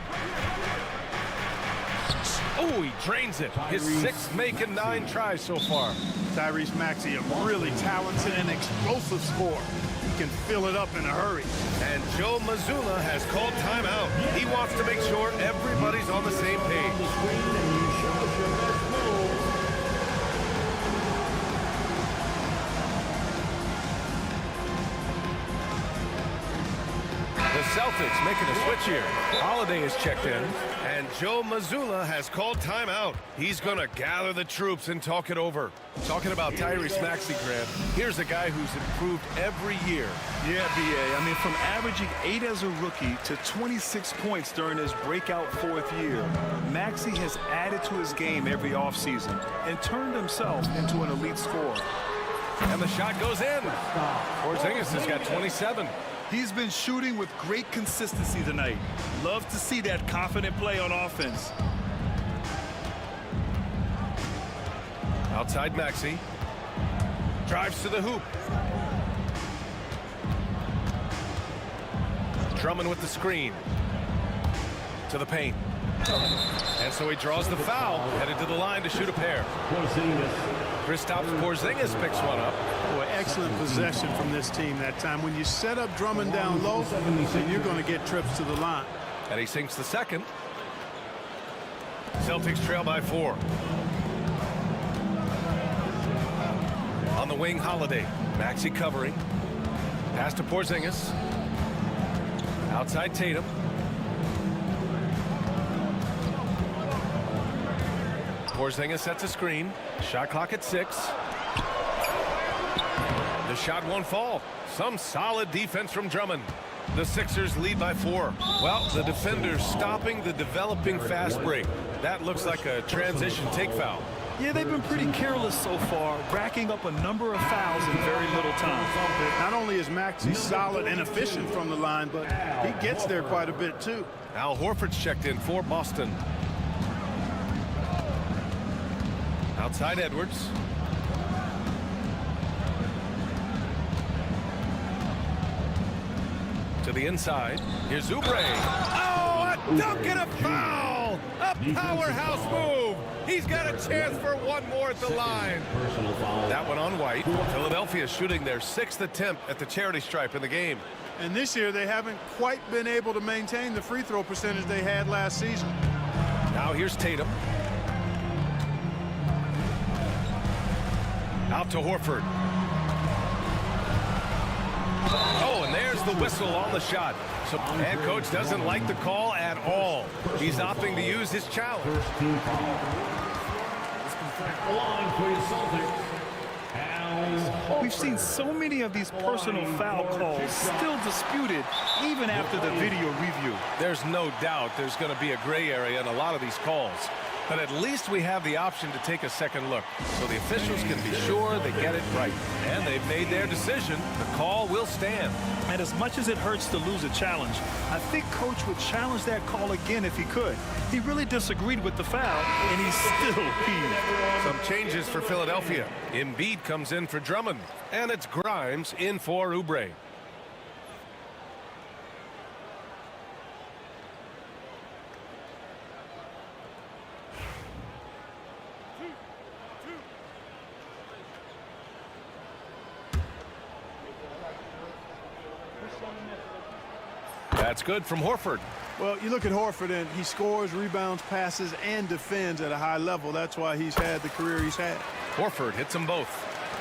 Oh, he drains it. His sixth make and 9 tries so far. Tyrese Maxey, a really talented and explosive scorer. He can fill it up in a hurry. And Joe Mazzulla has called timeout. He wants to make sure everybody's on the same page. The Celtics making a switch here. Holiday is checked in, and Joe Mazzulla has called timeout. He's going to gather the troops and talk it over. Talking about Tyrese Maxey, Grant, here's a guy who's improved every year. Yeah, B.A. I mean, from averaging 8 as a rookie to 26 points during his breakout 4th year, Maxey has added to his game every offseason and turned himself into an elite scorer. And the shot goes in. Porzingis has got 27. He's been shooting with great consistency tonight. Love to see that confident play on offense. Outside Maxey. Drives to the hoop. Drummond with the screen. To the paint. And so he draws the foul, headed to the line to shoot a pair. Kristaps Porzingis picks one up. Boy, excellent possession from this team that time. When you set up Drummond down low, then you're going to get trips to the line. And he sinks the second. Celtics trail by 4. On the wing, Holiday. Maxey covering. Pass to Porzingis. Outside Tatum. Porzingis sets a screen. Shot clock at 6. The shot won't fall. Some solid defense from Drummond. The Sixers lead by 4. Well, the defenders stopping the developing fast break. That looks like a transition take foul. Yeah, they've been pretty careless so far, racking up a number of fouls in very little time. Not only is Maxey solid and efficient from the line, but he gets there quite a bit too. Al Horford's checked in for Boston. Outside Edwards. To the inside. Here's Oubre. Oh, a dunk and a foul! A powerhouse move! He's got a chance for one more at the line. That one on White. Philadelphia shooting their 6th attempt at the charity stripe in the game. And this year they haven't quite been able to maintain the free throw percentage they had last season. Now here's Tatum. Out to Horford. Oh, and there's the whistle on the shot. So head coach doesn't like the call at all. He's opting to use his challenge. We've seen so many of these personal foul calls still disputed even after the video review. There's no doubt there's going to be a gray area in a lot of these calls. But at least we have the option to take a second look, so the officials can be sure they get it right. And they've made their decision. The call will stand. And as much as it hurts to lose a challenge, I think Coach would challenge that call again if he could. He really disagreed with the foul, and he's still peeved. Some changes for Philadelphia. Embiid comes in for Drummond, and it's Grimes in for Oubre. That's good from Horford. Well, you look at Horford, and he scores, rebounds, passes, and defends at a high level. That's why he's had the career he's had. Horford hits them both.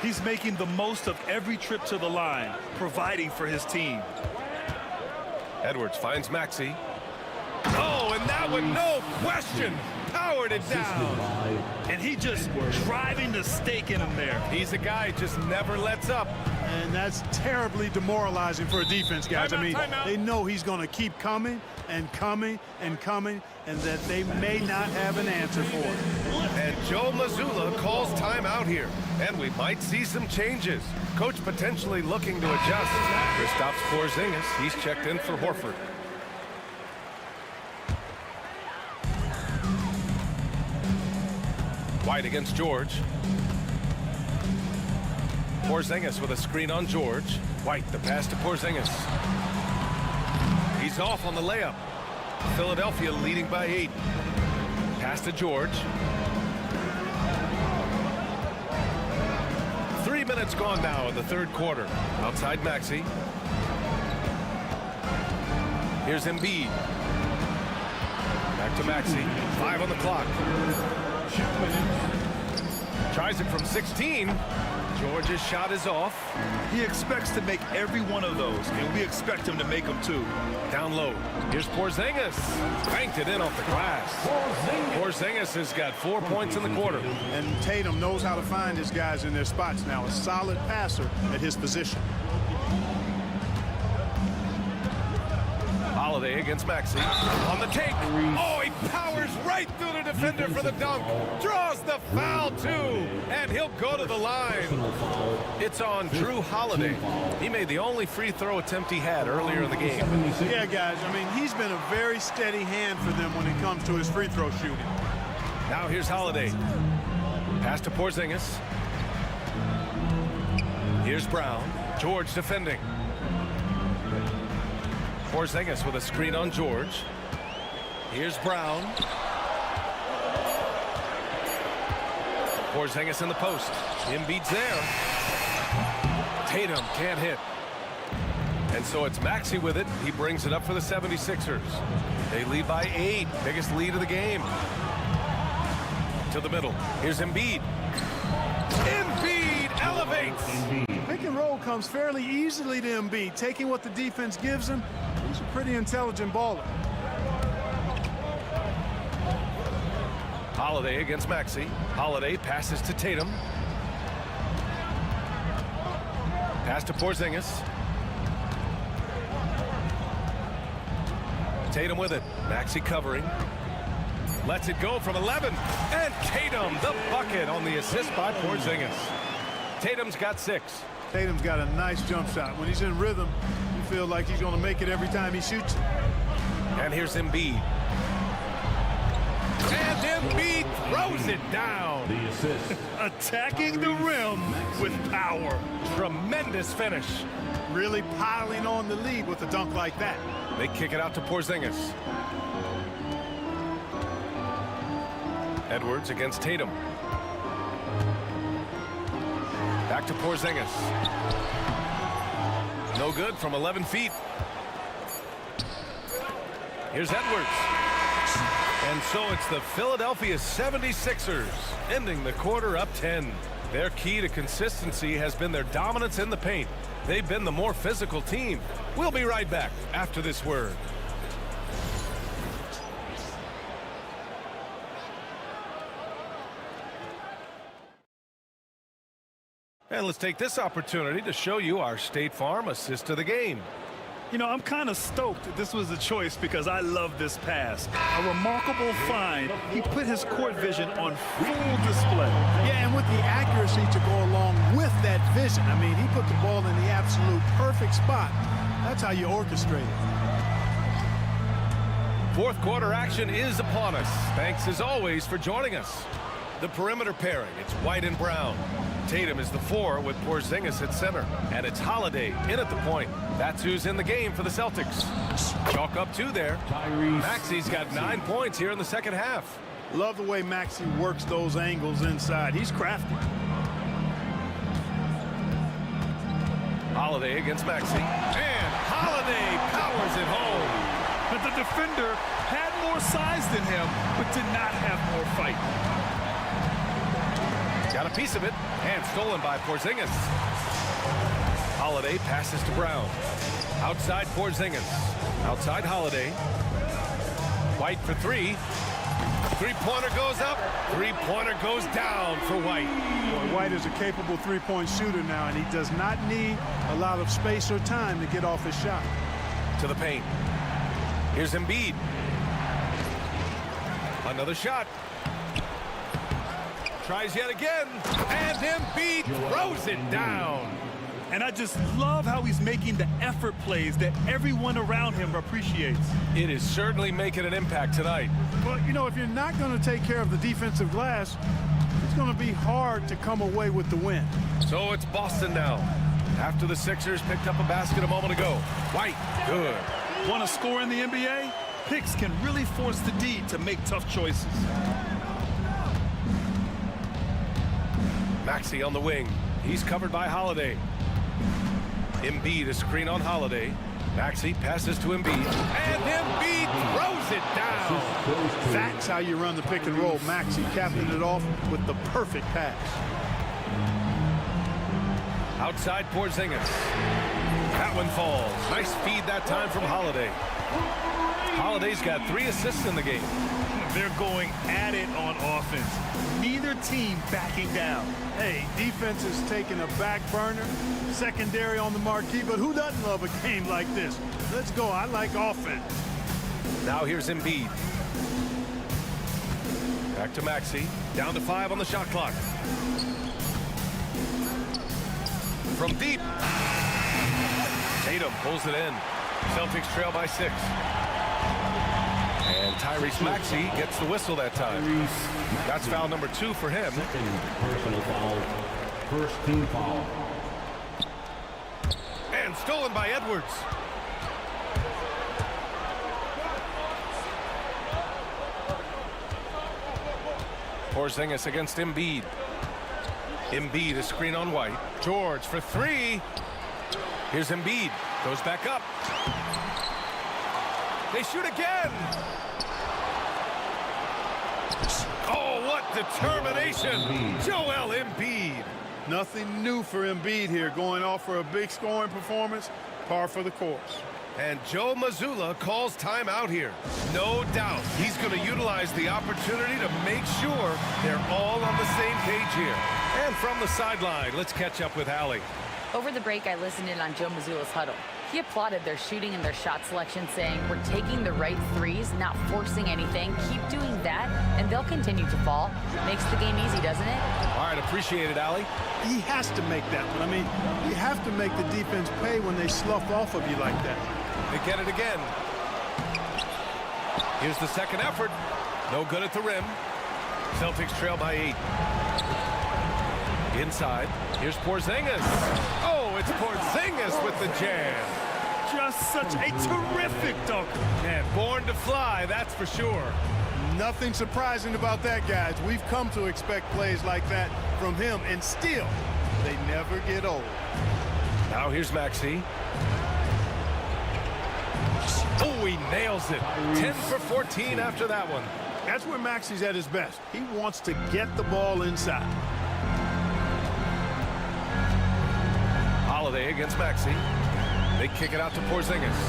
He's making the most of every trip to the line, providing for his team. Edwards finds Maxey. Oh, and that one, no question, powered it down. And he just driving the stake in him there. He's a guy who just never lets up. And that's terribly demoralizing for a defense, guys. I mean, they know he's going to keep coming and coming and coming, and that they may not have an answer for it. And Joe Mazzulla calls timeout here. And we might see some changes. Coach potentially looking to adjust. Kristaps Porzingis, he's checked in for Horford. White against George. Porzingis with a screen on George. White, the pass to Porzingis. He's off on the layup. Philadelphia leading by 8. Pass to George. 3 minutes gone now in the third quarter. Outside Maxey. Here's Embiid. Back to Maxey. 5 on the clock. Tries it from 16. George's shot is off. He expects to make every one of those, and we expect him to make them too. Down low. Here's Porzingis. Banked it in off the glass. Porzingis has got 4 points in the quarter. And Tatum knows how to find his guys in their spots now. A solid passer at his position. Holiday against Maxey. On the take. Oh, he powers right through the defender for the dunk. Draws the foul, too. And he'll go to the line. It's on Drew Holiday. He made the only free throw attempt he had earlier in the game. Yeah, guys, I mean, he's been a very steady hand for them when it comes to his free throw shooting. Now here's Holiday. Pass to Porzingis. Here's Brown. George defending. Porzingis with a screen on George. Here's Brown. Porzingis in the post. Embiid's there. Tatum can't hit. And so it's Maxey with it. He brings it up for the 76ers. They lead by 8. Biggest lead of the game. To the middle. Here's Embiid. Embiid elevates. Pick and roll comes fairly easily to Embiid, taking what the defense gives him. He's a pretty intelligent baller. Holiday against Maxey. Holiday passes to Tatum. Pass to Porzingis. Tatum with it. Maxey covering. Lets it go from 11. And Tatum, the bucket on the assist by Porzingis. Tatum's got 6. Tatum's got a nice jump shot. When he's in rhythm, you feel like he's going to make it every time he shoots it. And here's Embiid. And Embiid throws it down. The assist. Attacking the rim with power. Tremendous finish. Really piling on the lead with a dunk like that. They kick it out to Porzingis. Edwards against Tatum. Back to Porzingis. No good from 11 feet. Here's Edwards. And so it's the Philadelphia 76ers ending the quarter up 10. Their key to consistency has been their dominance in the paint. They've been the more physical team. We'll be right back after this word. And let's take this opportunity to show you our State Farm assist of the game. You know, I'm kind of stoked that this was a choice because I love this pass. A remarkable find. He put his court vision on full display. Yeah, and with the accuracy to go along with that vision. I mean, he put the ball in the absolute perfect spot. That's how you orchestrate it. Fourth quarter action is upon us. Thanks as always for joining us. The perimeter pairing, it's White and Brown. Tatum is the 4 with Porzingis at center. And it's Holiday in at the point. That's who's in the game for the Celtics. Chalk up 2 there. Maxey's got 9 points here in the second half. Love the way Maxey works those angles inside. He's crafty. Holiday against Maxey. And Holiday powers it home. But the defender had more size than him, but did not have more fight. Got a piece of it, and stolen by Porzingis. Holiday passes to Brown. Outside Porzingis. Outside Holiday. White for three. Three-pointer goes up. Three-pointer goes down for White. Boy, White is a capable three-point shooter now, and he does not need a lot of space or time to get off his shot. To the paint. Here's Embiid. Another shot. Tries yet again. And Embiid throws it down. And I just love how he's making the effort plays that everyone around him appreciates. It is certainly making an impact tonight. Well, you know, if you're not going to take care of the defensive glass, it's going to be hard to come away with the win. So it's Boston now. After the Sixers picked up a basket a moment ago. White, good. Want to score in the NBA? Picks can really force the D to make tough choices. Maxey on the wing. He's covered by Holiday. Embiid a screen on Holiday. Maxey passes to Embiid. And Embiid throws it down. That's how you run the pick and roll. Maxey capping it off with the perfect pass. Outside Porzingis. That one falls. Nice feed that time from Holiday. Holiday's got 3 assists in the game. They're going at it on offense. Neither team backing down. Hey, defense is taking a back burner, secondary on the marquee, but who doesn't love a game like this? Let's go. I like offense. Now here's Embiid. Back to Maxey. Down to 5 on the shot clock. From deep. Tatum pulls it in. Celtics trail by 6. And Tyrese Maxey gets the whistle that time. That's foul number 2 for him. Personal foul. First team foul. And stolen by Edwards. Porzingis against Embiid. Embiid a screen on White. George for 3. Here's Embiid. Goes back up. They shoot again. Oh, what determination. Joel Embiid. Nothing new for Embiid here, going off for a big scoring performance, par for the course. And Joe Mazzulla calls timeout here. No doubt he's going to utilize the opportunity to make sure they're all on the same page here. And from the sideline, let's catch up with Allie. Over the break, I listened in on Joe Mazzulla's huddle. He applauded their shooting and their shot selection, saying, "We're taking the right threes, not forcing anything. Keep doing that, and they'll continue to fall." Makes the game easy, doesn't it? All right, appreciate it, Allie. He has to make that one. I mean, you have to make the defense pay when they slough off of you like that. They get it again. Here's the second effort. No good at the rim. Celtics trail by 8. Inside. Here's Porzingis. Oh, it's Porzingis with the jam. Just such a terrific dunk. And born to fly, that's for sure. Nothing surprising about that, guys. We've come to expect plays like that from him, and still, they never get old. Now here's Maxey. Oh, he nails it. 10 for 14 after that one. That's where Maxey's at his best. He wants to get the ball inside. Holiday against Maxey. They kick it out to Porzingis.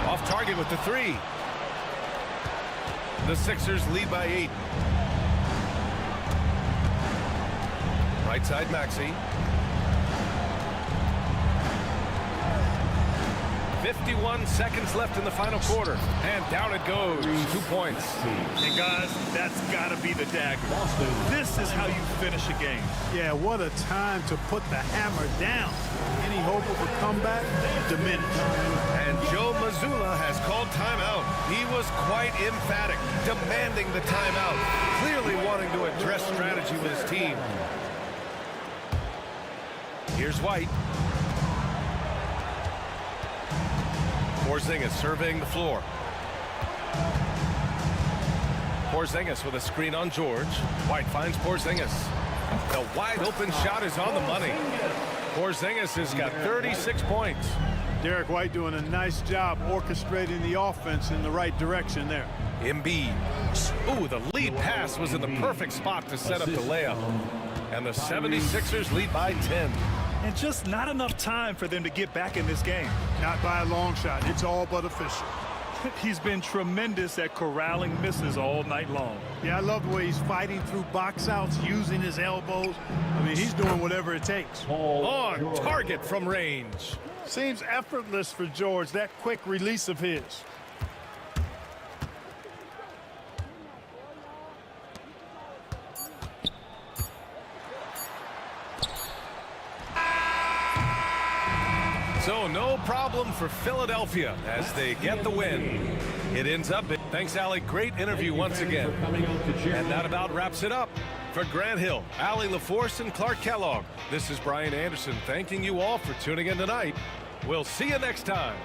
Off target with the 3. The Sixers lead by 8. Right side Maxey. 51 seconds left in the final quarter. And down it goes. 2 points. And guys, that's got to be the dagger. This is how you finish a game. Yeah, what a time to put the hammer down. Any hope of a comeback? Diminished. And Joe Mazzulla has called timeout. He was quite emphatic, demanding the timeout, clearly wanting to address strategy with his team. Here's White. Porzingis surveying the floor. Porzingis with a screen on George. White finds Porzingis. The wide open shot is on the money. Porzingis has got 36 points. Derek White doing a nice job orchestrating the offense in the right direction there. Embiid. Ooh, the lead pass was in the perfect spot to set up the layup. And the 76ers lead by 10. And just not enough time for them to get back in this game. Not by a long shot. It's all but official. He's been tremendous at corralling misses all night long. Yeah, I love the way he's fighting through box outs, using his elbows. I mean, he's doing whatever it takes. On target from range. Seems effortless for George, that quick release of his. So no problem for Philadelphia as they get the win. It ends up. Thanks, Allie. Great interview once again. And that about wraps it up. For Grant Hill, Allie LaForce, and Clark Kellogg, this is Brian Anderson thanking you all for tuning in tonight. We'll see you next time.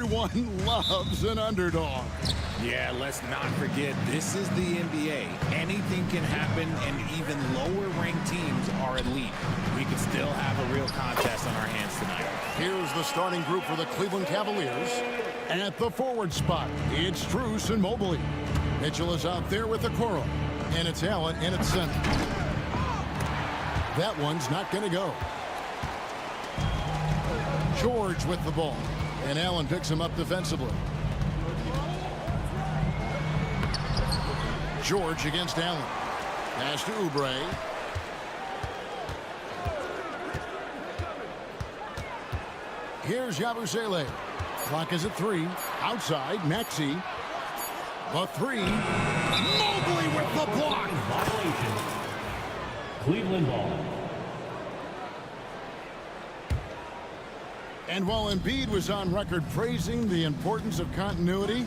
Everyone loves an underdog. Yeah, let's not forget, this is the NBA. Anything can happen, and even lower-ranked teams are elite. We could still have a real contest on our hands tonight. Here's the starting group for the Cleveland Cavaliers. At the forward spot, it's Strus and Mobley. Mitchell is out there with Okoro, and it's Allen in its center. That one's not going to go. George with the ball, and Allen picks him up defensively. George against Allen. Pass to Oubre. Here's Yabusele. Clock is at 3. Outside, Maxey. The 3. Mobley with the block. Violation. Cleveland ball. And while Embiid was on record praising the importance of continuity,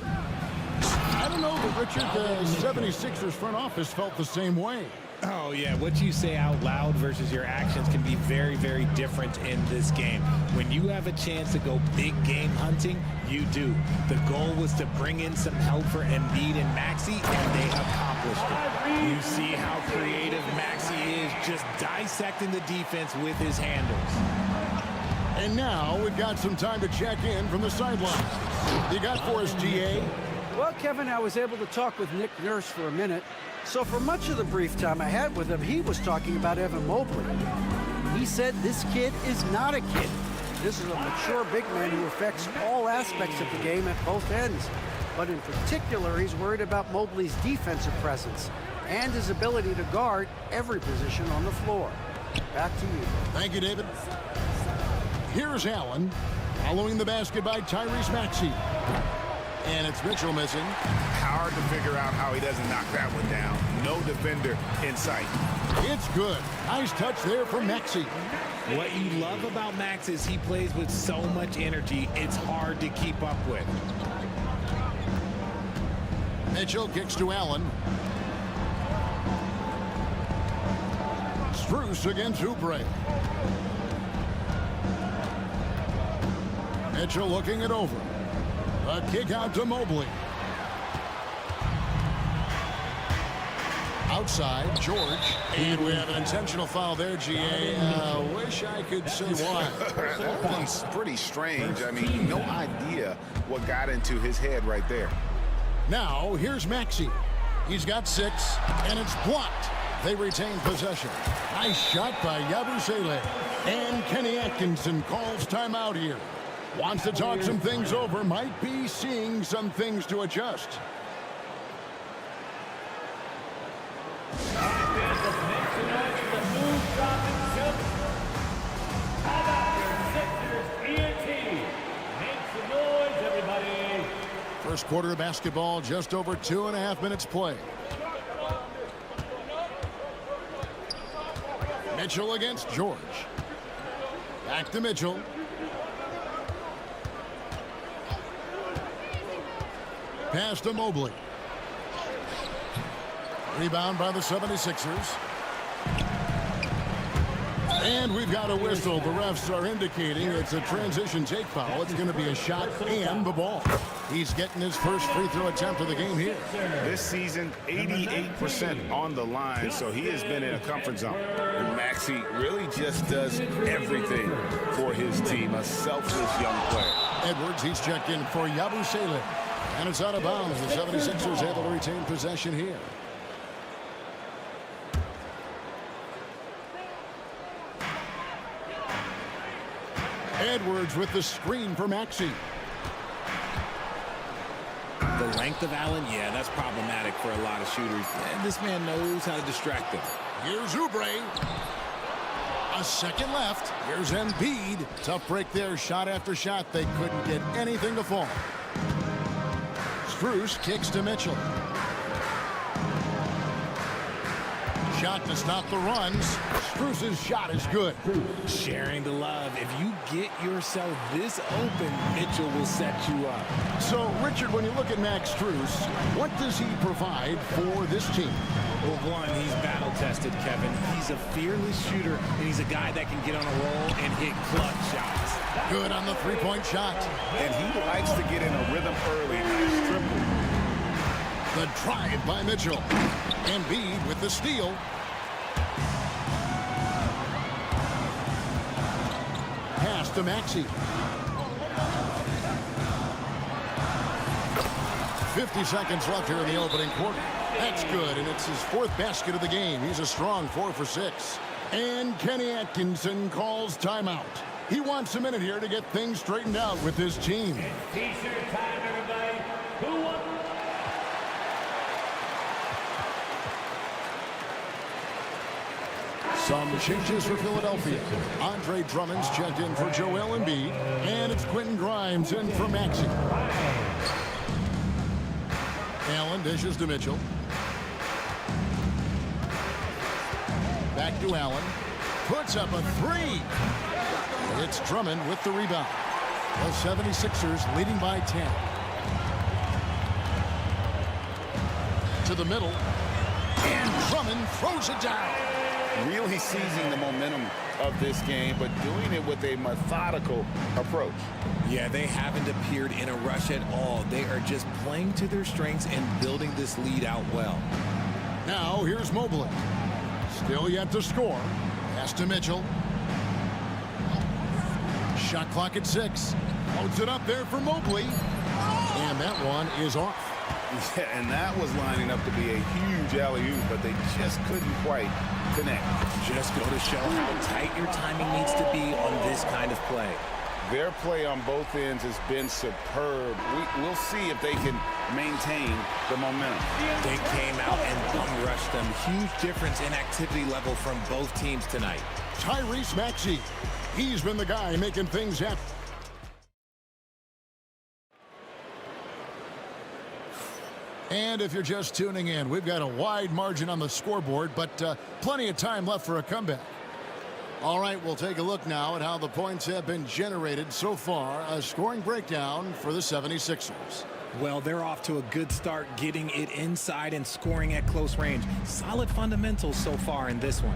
I don't know that, Richard, the 76ers front office felt the same way. Oh, yeah, what you say out loud versus your actions can be very, very different in this game. When you have a chance to go big game hunting, you do. The goal was to bring in some help for Embiid and Maxey, and they accomplished it. You see how creative Maxey is, just dissecting the defense with his handles. And now we've got some time to check in from the sidelines. You got for us, GA? Well, Kevin, I was able to talk with Nick Nurse for a minute. So for much of the brief time I had with him, he was talking about Evan Mobley. He said this kid is not a kid. This is a mature big man who affects all aspects of the game at both ends. But in particular, he's worried about Mobley's defensive presence and his ability to guard every position on the floor. Back to you. Thank you, David. Here's Allen, following the basket by Tyrese Maxey. And it's Mitchell missing. Hard to figure out how he doesn't knock that one down. No defender in sight. It's good. Nice touch there from Maxey. What you love about Max is he plays with so much energy, it's hard to keep up with. Mitchell kicks to Allen. Strus against Oubre. Mitchell looking it over. A kick out to Mobley. Outside, George. And we have an intentional foul there, GA. Wish I could say why. That one's pretty strange. I mean, no idea what got into his head right there. Now, here's Maxey. He's got 6, and it's blocked. They retain possession. Nice shot by Yabusele. And Kenny Atkinson calls timeout here. Wants to talk some things over, might be seeing some things to adjust. First quarter of basketball, just over 2.5 minutes play. Mitchell against George. Back to Mitchell. Pass to Mobley. Rebound by the 76ers. And we've got a whistle. The refs are indicating it's a transition take foul. It's going to be a shot and the ball. He's getting his first free throw attempt of the game here. This season, 88% on the line, so he has been in a comfort zone. And Maxey really just does everything for his team. A selfless young player. Edwards, he's checked in for Yabusele. And it's out of bounds. The 76ers able to retain possession here. Edwards with the screen for Maxey. The length of Allen, yeah, that's problematic for a lot of shooters. And this man knows how to distract them. Here's Oubre. A second left. Here's Embiid. Tough break there. Shot after shot. They couldn't get anything to fall. Strus kicks to Mitchell. Shot to stop the runs. Strus's shot is good. Sharing the love. If you get yourself this open, Mitchell will set you up. So, Richard, when you look at Max Strus, what does he provide for this team? Well, one, he's battle-tested, Kevin. He's a fearless shooter, and he's a guy that can get on a roll and hit clutch shots. Good on the three-point shot. And he likes to get in a rhythm early. Nice triple. The drive by Mitchell. Embiid with the steal. Pass to Maxey. 50 seconds left here in the opening quarter. That's good, and it's his fourth basket of the game. He's a strong 4 for 6. And Kenny Atkinson calls timeout. He wants a minute here to get things straightened out with his team. T-shirt time, everybody. Who won? Some changes for Philadelphia. Andre Drummond's checked in for Joel Embiid, and it's Quentin Grimes in for Maxey. Allen dishes to Mitchell. Back to Allen. Puts up a three. It's Drummond with the rebound. The 76ers leading by 10. To the middle. And Drummond throws it down. Really seizing the momentum of this game, but doing it with a methodical approach. Yeah, they haven't appeared in a rush at all. They are just playing to their strengths and building this lead out well. Now here's Mobley. Still yet to score. Pass to Mitchell. Shot clock at 6. Loads it up there for Mobley. And that one is off. Yeah, and that was lining up to be a huge alley-oop, but they just couldn't quite connect. Just go to show how tight your timing needs to be on this kind of play. Their play on both ends has been superb. We'll see if they can maintain the momentum. They came out and bum-rushed them. Huge difference in activity level from both teams tonight. Tyrese Maxey. He's been the guy making things happen. And if you're just tuning in, we've got a wide margin on the scoreboard, but plenty of time left for a comeback. All right, we'll take a look now at how the points have been generated so far. A scoring breakdown for the 76ers. Well, they're off to a good start, getting it inside and scoring at close range. Solid fundamentals so far in this one.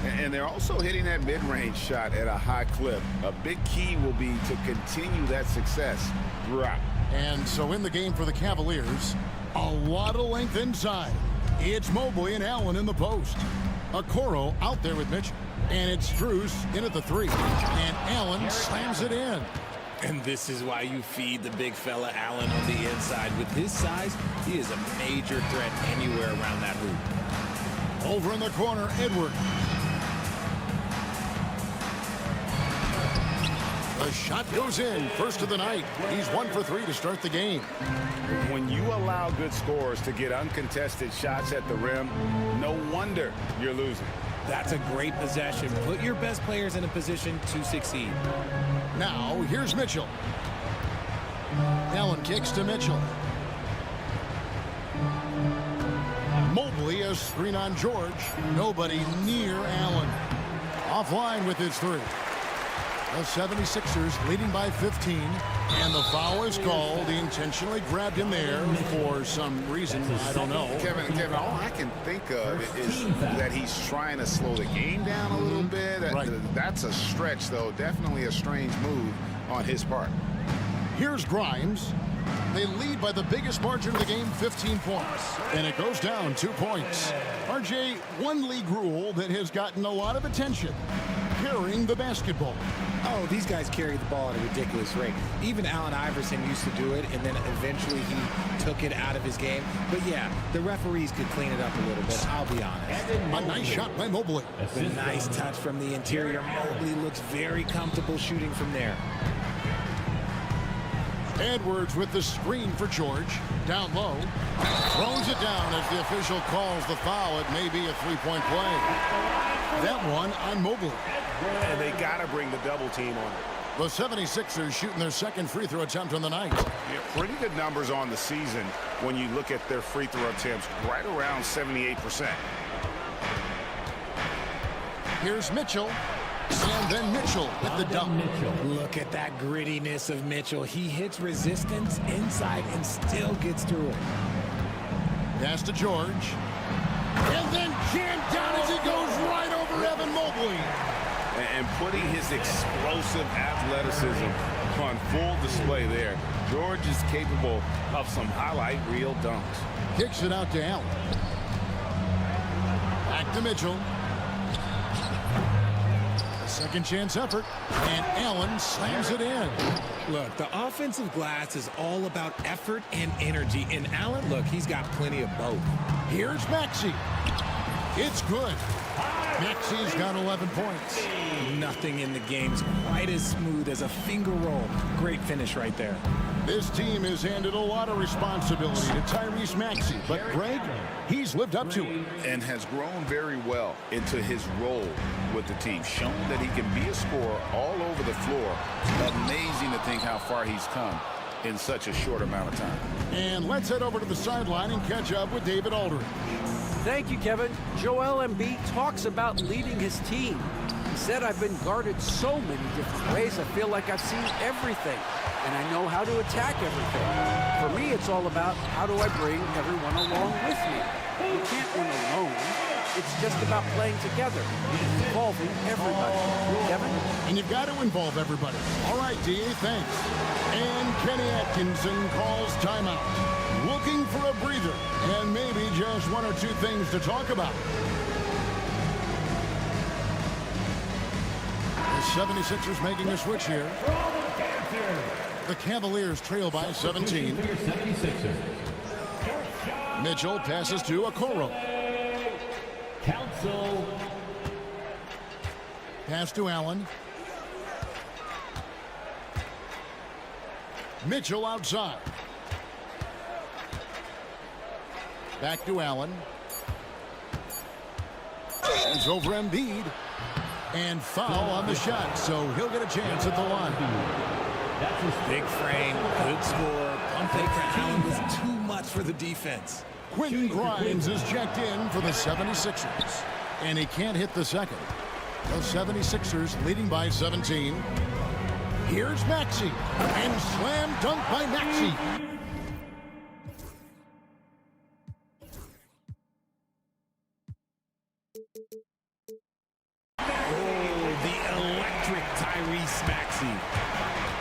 And they're also hitting that mid-range shot at a high clip. A big key will be to continue that success throughout. And so in the game for the Cavaliers, a lot of length inside. It's Mobley and Allen in the post. Okoro out there with Mitchell. And it's Strus in at the 3. And Allen slams it in. And this is why you feed the big fella Allen on the inside. With his size, he is a major threat anywhere around that hoop. Over in the corner, Edward. The shot goes in. First of the night. He's 1 for 3 to start the game. When you allow good scorers to get uncontested shots at the rim, no wonder you're losing. That's a great possession. Put your best players in a position to succeed. Now, here's Mitchell. Allen kicks to Mitchell. Mobley, a screen on George. Nobody near Allen. Offline with his 3. The 76ers leading by 15, and the foul is called. He intentionally grabbed him there for some reason. I don't know. Kevin, all I can think of is that he's trying to slow the game down a little bit. Right. That's a stretch, though. Definitely a strange move on his part. Here's Grimes. They lead by the biggest margin of the game, 15 points. And it goes down 2 points. RJ, one league rule that has gotten a lot of attention. Carrying the basketball. Oh, these guys carry the ball at a ridiculous rate. Even Allen Iverson used to do it, and then eventually he took it out of his game. But yeah, the referees could clean it up a little bit, I'll be honest. A nice shot by Mobley. A nice touch from the interior. Mobley looks very comfortable shooting from there. Edwards with the screen for George. Down low. Throws it down as the official calls the foul. It may be a three-point play. That one on Mobley. And they got to bring the double team on it. The 76ers shooting their second free throw attempt on the night. Yeah, pretty good numbers on the season when you look at their free throw attempts, right around 78%. Here's Mitchell. And then Mitchell with the dunk. Look at that grittiness of Mitchell. He hits resistance inside and still gets through it. Pass to George. And then jammed down as he goes right over Evan Mobley. And putting his explosive athleticism on full display there. George is capable of some highlight reel dunks. Kicks it out to Allen. Back to Mitchell. A second chance effort, and Allen slams it in. Look, the offensive glass is all about effort and energy. And Allen, look, he's got plenty of both. Here's Maxey. It's good. Maxey's got 11 points. Nothing in the game's quite as smooth as a finger roll. Great finish right there. This team has handed a lot of responsibility to Tyrese Maxey, but Greg, he's lived up to it. And has grown very well into his role with the team. Shown that he can be a scorer all over the floor. Amazing to think how far he's come in such a short amount of time. And let's head over to the sideline and catch up with David Aldridge. Thank you, Kevin. Joel Embiid talks about leading his team. He said, I've been guarded so many different ways. I feel like I've seen everything, and I know how to attack everything. For me, it's all about how do I bring everyone along with me. You can't win alone. It's just about playing together, involving everybody. Kevin? And you've got to involve everybody. All right, D.A., thanks. And Kenny Atkinson calls timeout. Looking for a breather, and maybe just one or two things to talk about. The 76ers making a switch here. The Cavaliers trail by 17. Mitchell passes to Okoro. Pass to Allen. Mitchell outside. Back to Allen. It's over Embiid. And foul on the shot, so he'll get a chance at the line. Big frame, good score. Pump fake for Allen was too much for the defense. Quentin Grimes is checked in for the 76ers. And he can't hit the second. The 76ers leading by 17. Here's Maxey. And slam dunk by Maxey. Tyrese Maxey.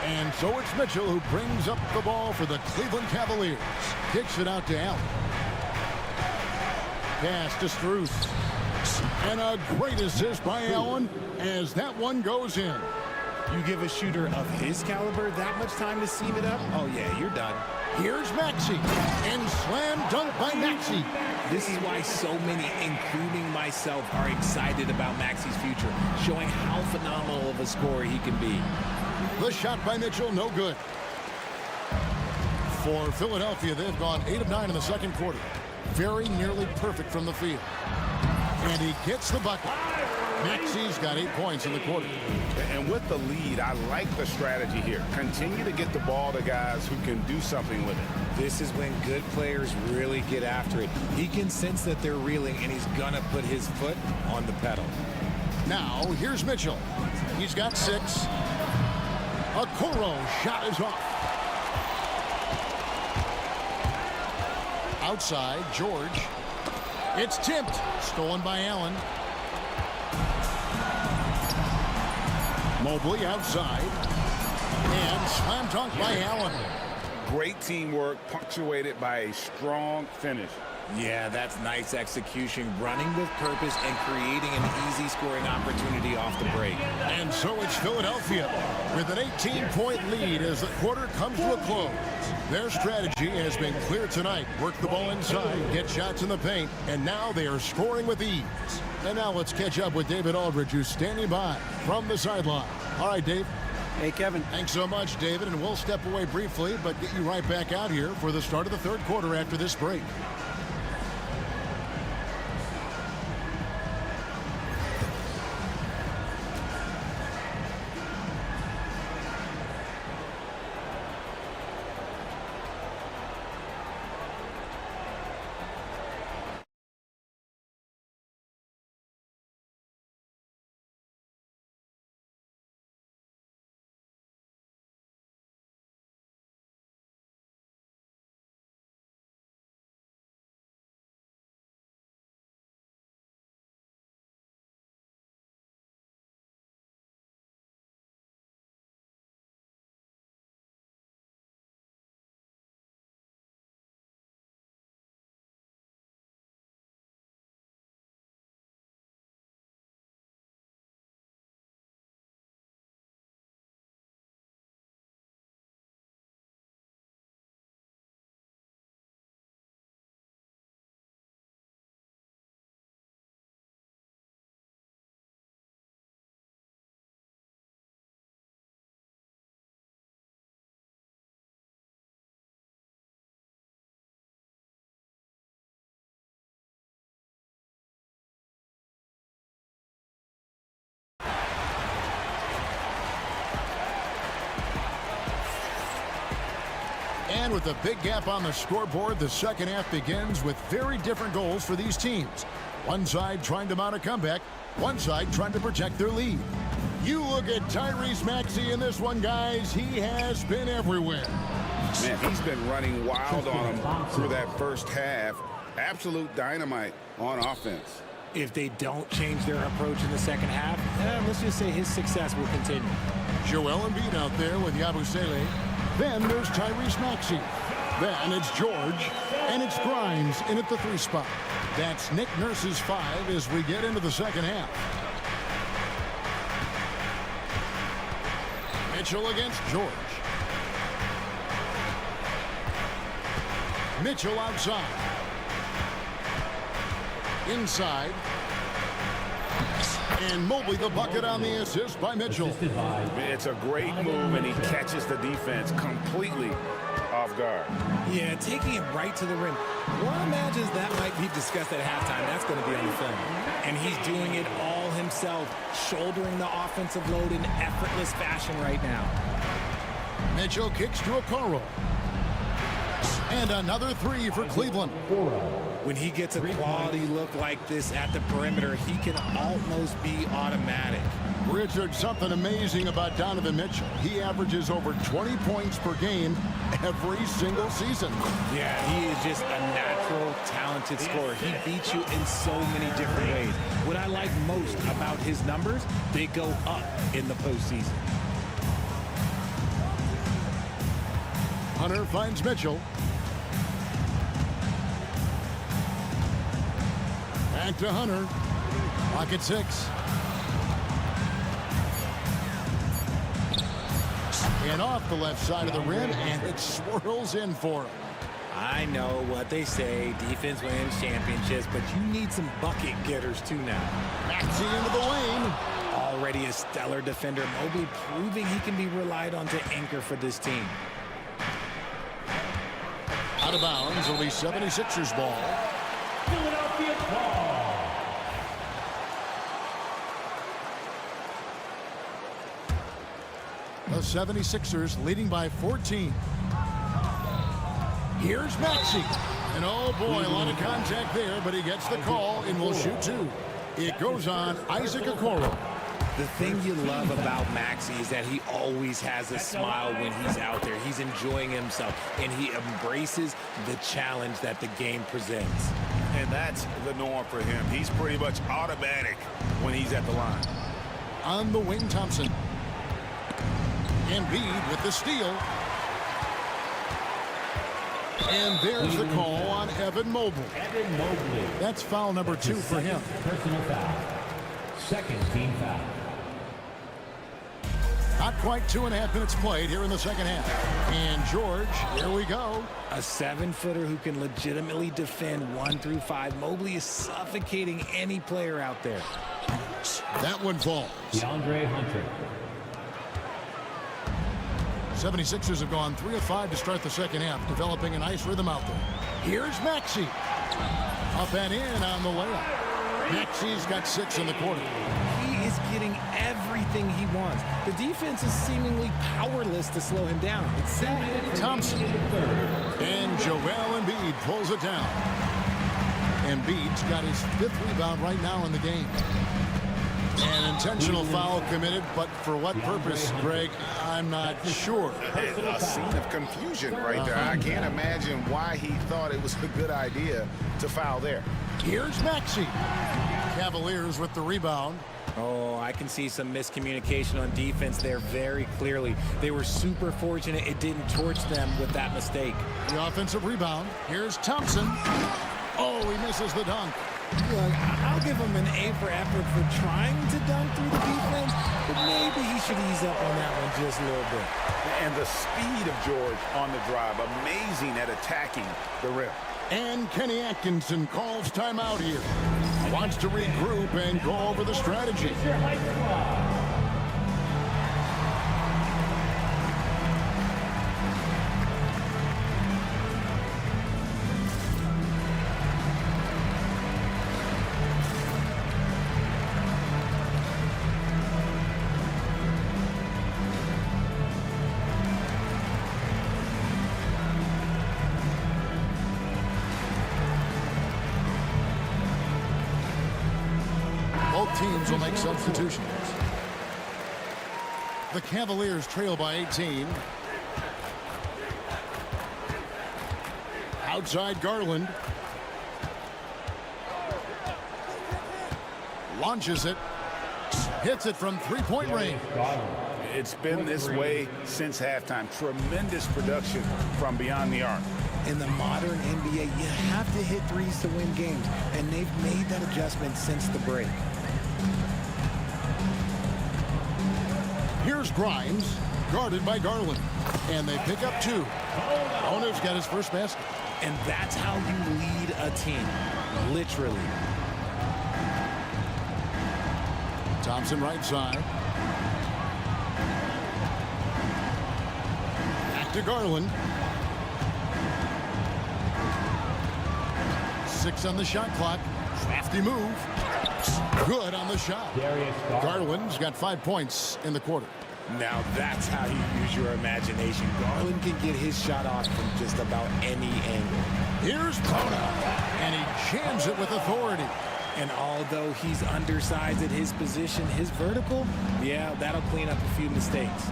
And so it's Mitchell who brings up the ball for the Cleveland Cavaliers. Kicks it out to Allen. Pass to Struth. And a great assist by Allen as that one goes in. You give a shooter of his caliber that much time to seam it up? Oh, yeah, you're done. Here's Maxey. And slam dunk by Maxey. This is why so many, including myself, are excited about Maxey's future, showing how phenomenal of a scorer he can be. The shot by Mitchell, no good. For Philadelphia, they've gone 8 of 9 in the second quarter. Very nearly perfect from the field. And he gets the bucket. Maxey's got 8 points in the quarter. And with the lead, I like the strategy here. Continue to get the ball to guys who can do something with it. This is when good players really get after it. He can sense that they're reeling, and he's gonna put his foot on the pedal. Now, here's Mitchell. He's got 6. Okoro shot is off. Outside, George. It's tipped. Stolen by Allen. Mobley outside. And slam dunk by Allen. Great teamwork punctuated by a strong finish. Yeah, that's nice execution, running with purpose and creating an easy scoring opportunity off the break. And so it's Philadelphia with an 18-point lead as the quarter comes to a close. Their strategy has been clear tonight. Work the ball inside, get shots in the paint, and now they are scoring with ease. And now let's catch up with David Aldridge, who's standing by from the sideline. All right, Dave. Hey, Kevin. Thanks so much, David, and we'll step away briefly, but get you right back out here for the start of the third quarter after this break. And with a big gap on the scoreboard, the second half begins with very different goals for these teams. One side trying to mount a comeback, one side trying to protect their lead. You look at Tyrese Maxey in this one, guys. He has been everywhere. Man, he's been running wild on him through that first half. Absolute dynamite on offense. If they don't change their approach in the second half, let's just say his success will continue. Joel Embiid out there with Yabusele. Then there's Tyrese Maxey. Then it's George, and it's Grimes in at the 3 spot. That's Nick Nurse's 5 as we get into the second half. Mitchell against George. Mitchell outside. Inside. And Mobley the bucket on the assist by Mitchell. It's a great move, and he catches the defense completely off guard. Yeah, taking it right to the rim. One imagines that might be discussed at halftime. That's going to be on the film. And he's doing it all himself, shouldering the offensive load in effortless fashion right now. Mitchell kicks to Okoro. And another 3 for Cleveland. When he gets a quality look like this at the perimeter, he can almost be automatic. Richard, something amazing about Donovan Mitchell. He averages over 20 points per game every single season. Yeah, he is just a natural, talented scorer. He beats you in so many different ways. What I like most about his numbers, they go up in the postseason. Hunter finds Mitchell. Back to Hunter. Pocket 6. And off the left side of the rim, and it swirls in for him. I know what they say, defense wins championships, but you need some bucket getters too now. Maxey into the lane. Already a stellar defender, Mobley proving he can be relied on to anchor for this team. Out of bounds, it'll be 76ers ball. Philadelphia ball. The 76ers leading by 14. Here's Maxey. And oh boy, a lot of contact there, but he gets the call and will shoot 2. It goes on Isaac Okoro. The thing you love about Maxey is that he always has a smile when he's out there. He's enjoying himself, and he embraces the challenge that the game presents. And that's the norm for him. He's pretty much automatic when he's at the line. On the wing, Thompson. Embiid with the steal. And there's the call on Evan Mobley. Evan Mobley. That's foul number 2 for him. Personal foul. Second team foul. Not quite 2.5 minutes played here in the second half. And George, here we go. A 7-footer who can legitimately defend 1 through 5. Mobley is suffocating any player out there. That one falls. DeAndre Hunter. 76ers have gone 3 of 5 to start the second half, developing a nice rhythm out there. Here's Maxey. Up and in on the layup. Maxey's got 6 in the quarter. He is getting everything he wants. The defense is seemingly powerless to slow him down. It's sad. Thompson. And Joel Embiid pulls it down. Embiid's got his 5th rebound right now in the game. An intentional foul committed, but for what purpose, Greg, I'm not sure. A scene of confusion right there. I can't imagine why he thought it was a good idea to foul there. Here's Maxey. Cavaliers with the rebound. Oh, I can see some miscommunication on defense there very clearly. They were super fortunate it didn't torch them with that mistake. The offensive rebound. Here's Thompson. Oh, he misses the dunk. Look, I'll give him an A for effort for trying to dunk through the defense, but maybe he should ease up on that one just a little bit. And the speed of George on the drive, amazing at attacking the rim. And Kenny Atkinson calls timeout here. Wants to regroup and go over the strategy. Both teams will make substitutions. The Cavaliers trail by 18. Outside Garland. Launches it. Hits it from three-point range. It's been this way since halftime. Tremendous production from beyond the arc. In the modern NBA, you have to hit threes to win games, and they've made that adjustment since the break. Here's Grimes, guarded by Garland. And they pick up two. Owner's got his first basket. And that's how you lead a team, literally. Thompson right side. Back to Garland. 6 on the shot clock. Crafty move. Good on the shot. Garland's got 5 points in the quarter. Now that's how you use your imagination. Garland can get his shot off from just about any angle. Here's Kona, and he jams it with authority. And although he's undersized at his position, his vertical, yeah, that'll clean up a few mistakes.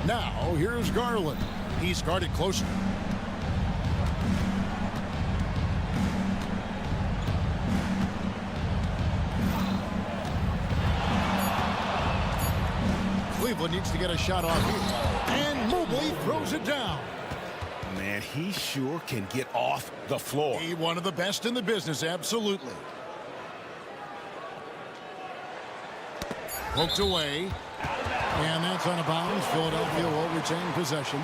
Now, here's Garland. He's guarded closer. Cleveland needs to get a shot off here. And Mobley throws it down. Man, he sure can get off the floor. He one of the best in the business, absolutely. Poked away. And that's out of bounds. Philadelphia will retain possession.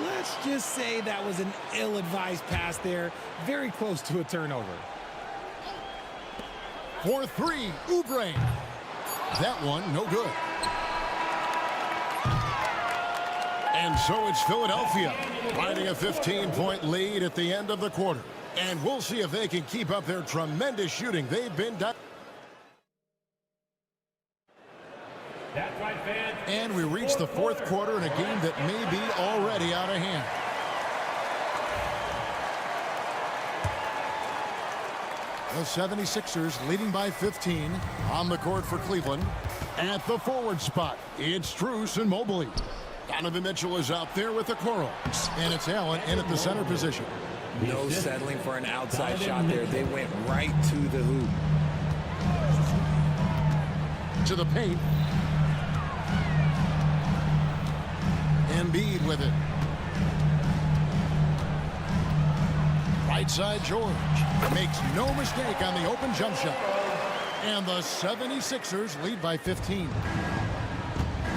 Let's just say that was an ill-advised pass there. Very close to a turnover. For three, Oubre. That one, no good. And so it's Philadelphia riding a 15-point lead at the end of the quarter. And we'll see if they can keep up their tremendous shooting. They've been done. That's right, fans. And we reach the fourth quarter in a game that may be already out of hand. The 76ers leading by 15 on the court for Cleveland. At the forward spot, it's Strus and Mobley. Donovan Mitchell is out there with the quarrel. And it's Allen in at the center position. No settling for an outside shot there. They went right to the hoop. To the paint. Embiid with it. Right side George. Makes no mistake on the open jump shot. And the 76ers lead by 15.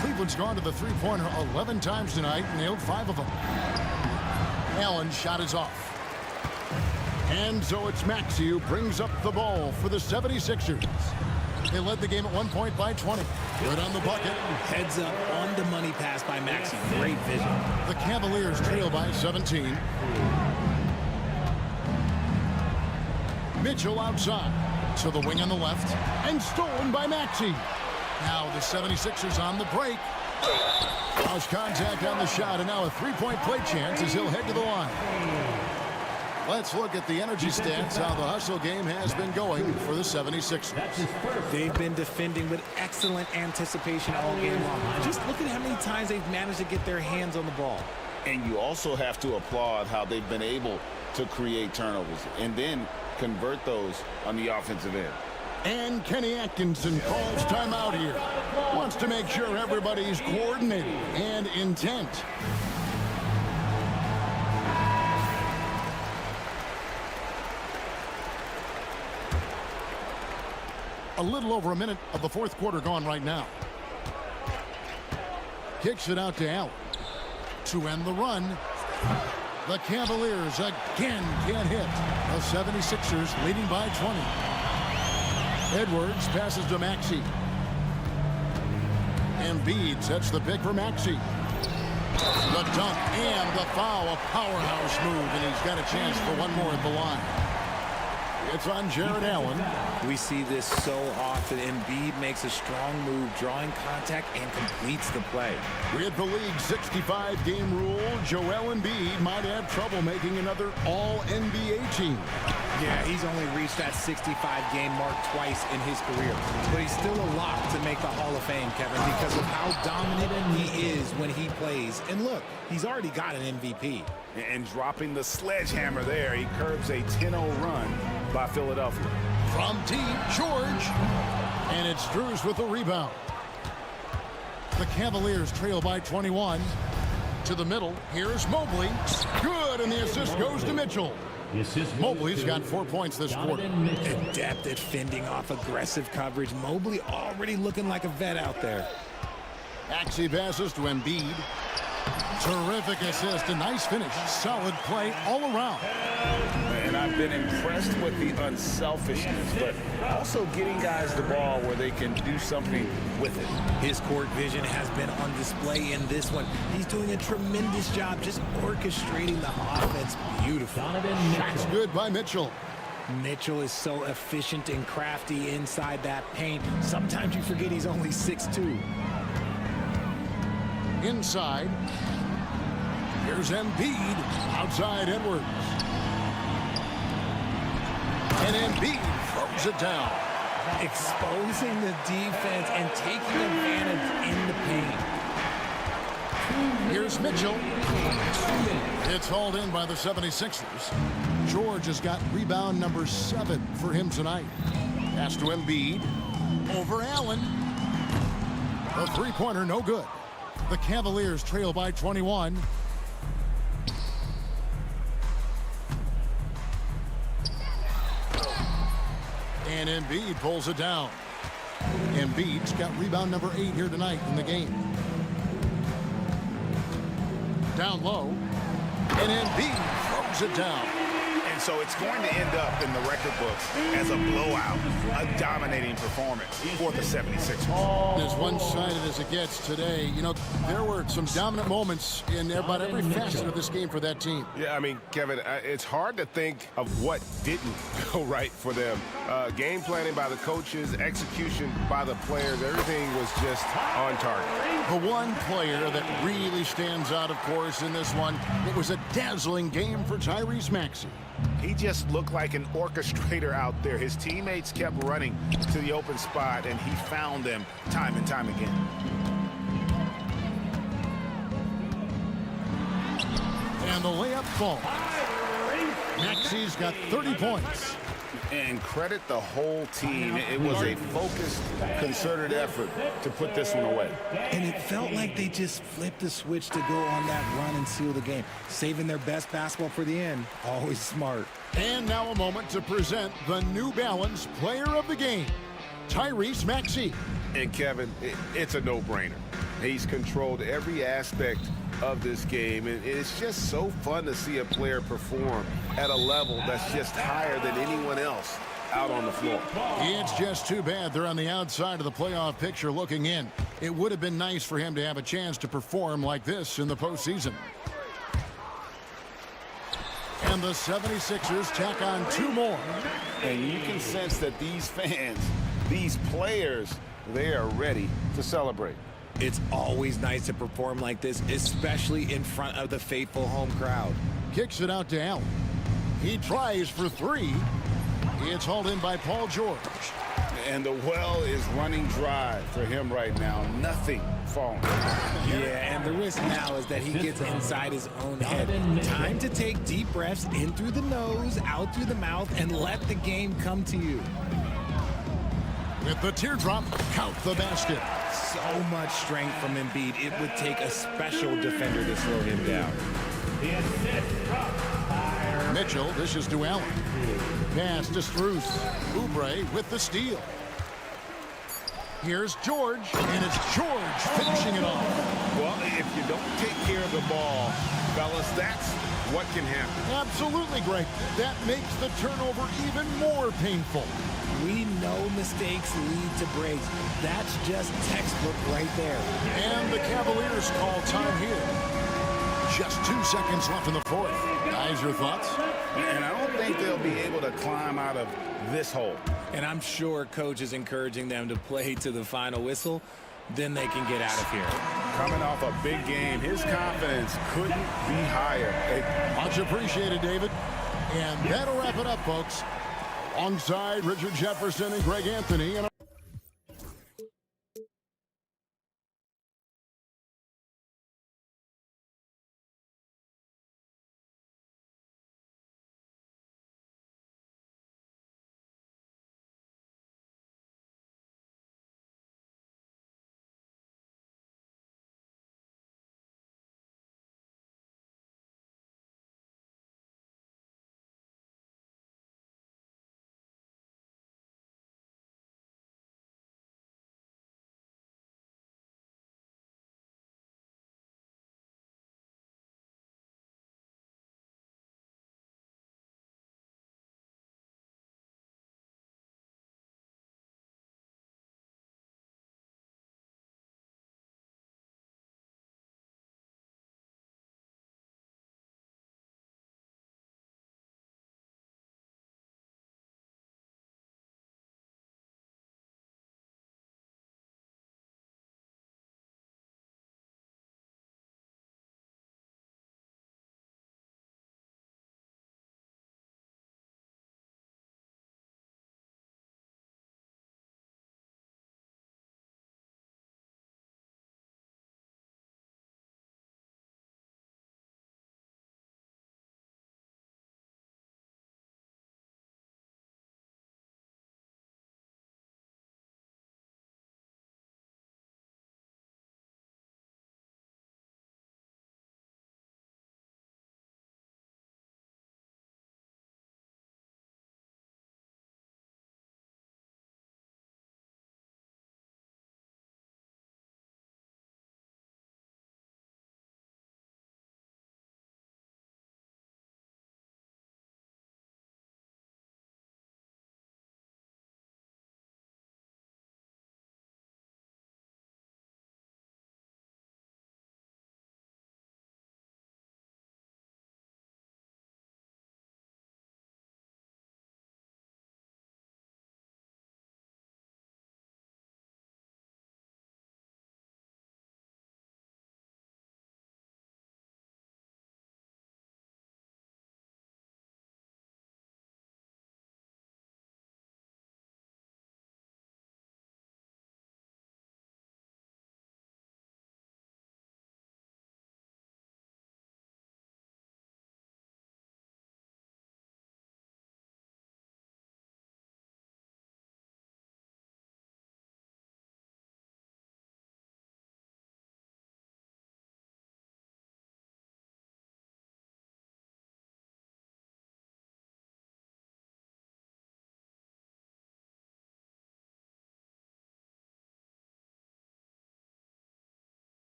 Cleveland's gone to the three-pointer 11 times tonight, nailed 5 of them. Allen's shot is off. And so it's Maxey who brings up the ball for the 76ers. They led the game at 1 point by 20. Good on the bucket. Heads up on the money pass by Maxey. Great vision. The Cavaliers trail by 17. Mitchell outside. To the wing on the left. And stolen by Maxey. Now the 76ers on the break. Lost contact on the shot, and now a three-point play chance as he'll head to the line. Let's look at the energy stats, how the hustle game has been going for the 76ers. They've been defending with excellent anticipation all game long. Just look at how many times they've managed to get their hands on the ball. And you also have to applaud how they've been able to create turnovers and then convert those on the offensive end. And Kenny Atkinson calls timeout here. Wants to make sure everybody's coordinated and intent. A little over a minute of the fourth quarter gone right now. Kicks it out to Allen. To end the run. The Cavaliers again can't hit. The 76ers leading by 20. Edwards passes to Maxey. Embiid sets the pick for Maxey. The dunk and the foul, a powerhouse move, and he's got a chance for one more at the line. It's on Jared Allen. We see this so often. Embiid makes a strong move, drawing contact, and completes the play. With the league's 65-game rule, Joel Embiid might have trouble making another All-NBA team. Yeah, he's only reached that 65-game mark twice in his career. But he's still a lock to make the Hall of Fame, Kevin, because of how dominant he is when he plays. And look, he's already got an MVP. And dropping the sledgehammer there, he curbs a 10-0 run by Philadelphia. From deep, George. And it's Drews with the rebound. The Cavaliers trail by 21. To the middle, here's Mobley. Good, and the assist goes to Mitchell. Mobley's got 4 points this quarter. Adept at fending off aggressive coverage. Mobley already looking like a vet out there. Maxey passes to Embiid. Terrific assist, a nice finish. Solid play all around. And I've been impressed with the unselfishness, but also getting guys the ball where they can do something with it. His court vision has been on display in this one. He's doing a tremendous job just orchestrating the offense beautifully. Shots good by Mitchell. Mitchell is so efficient and crafty inside that paint. Sometimes you forget he's only 6'2". Inside. Here's Embiid. Outside Edwards. And Embiid throws it down. Exposing the defense and taking advantage in the paint. Here's Mitchell. It's hauled in by the 76ers. George has got rebound number 7 for him tonight. Pass to Embiid. Over Allen. The three-pointer no good. The Cavaliers trail by 21. And Embiid pulls it down. Embiid's got rebound number 8 here tonight in the game. Down low. And Embiid throws it down. And so it's going to end up in the record books as a blowout, a dominating performance for the 76ers. As one-sided as it gets today, you know, there were some dominant moments in about every facet of this game for that team. Yeah, I mean, Kevin, it's hard to think of what didn't go right for them. Game planning by the coaches, execution by the players, everything was just on target. The one player that really stands out, of course, in this one, it was a dazzling game for Tyrese Maxey. He just looked like an orchestrator out there. His teammates kept running to the open spot, and he found them time and time again. And the layup falls. Maxey's got 30 points. And credit the whole team. It was a focused, concerted effort to put this one away. And it felt like they just flipped the switch to go on that run and seal the game. Saving their best basketball for the end. Always smart. And now a moment to present the New Balance Player of the Game, Tyrese Maxey. And Kevin, it's a no-brainer. He's controlled every aspect of this game, and it's just so fun to see a player perform at a level that's just higher than anyone else out on the floor. It's just too bad they're on the outside of the playoff picture looking in. It would have been nice for him to have a chance to perform like this in the postseason. And the 76ers tack on 2 more. And you can sense that these fans, these players, they are ready to celebrate. It's always nice to perform like this, especially in front of the faithful home crowd. Kicks it out to Allen. He tries for 3. It's hauled in by Paul George. And the well is running dry for him right now. Nothing falling. Yeah, and the risk now is that he gets inside his own head. Time to take deep breaths in through the nose, out through the mouth, and let the game come to you. With the teardrop, count the basket. So much strength from Embiid. It would take a special defender to slow him down. Mitchell dishes to Allen. Pass to Strus. Oubre with the steal. Here's George, and it's George finishing it off. Well, if you don't take care of the ball, fellas, that's what can happen. Absolutely, Greg. That makes the turnover even more painful. We know mistakes lead to breaks. That's just textbook right there. And the Cavaliers call time here. Just 2 seconds left in the fourth. Guys, your thoughts? And I don't think they'll be able to climb out of this hole. And I'm sure coach is encouraging them to play to the final whistle. Then they can get out of here. Coming off a big game, his confidence couldn't be higher. Much appreciated, David. And that'll wrap it up, folks. Alongside Richard Jefferson and Greg Anthony. And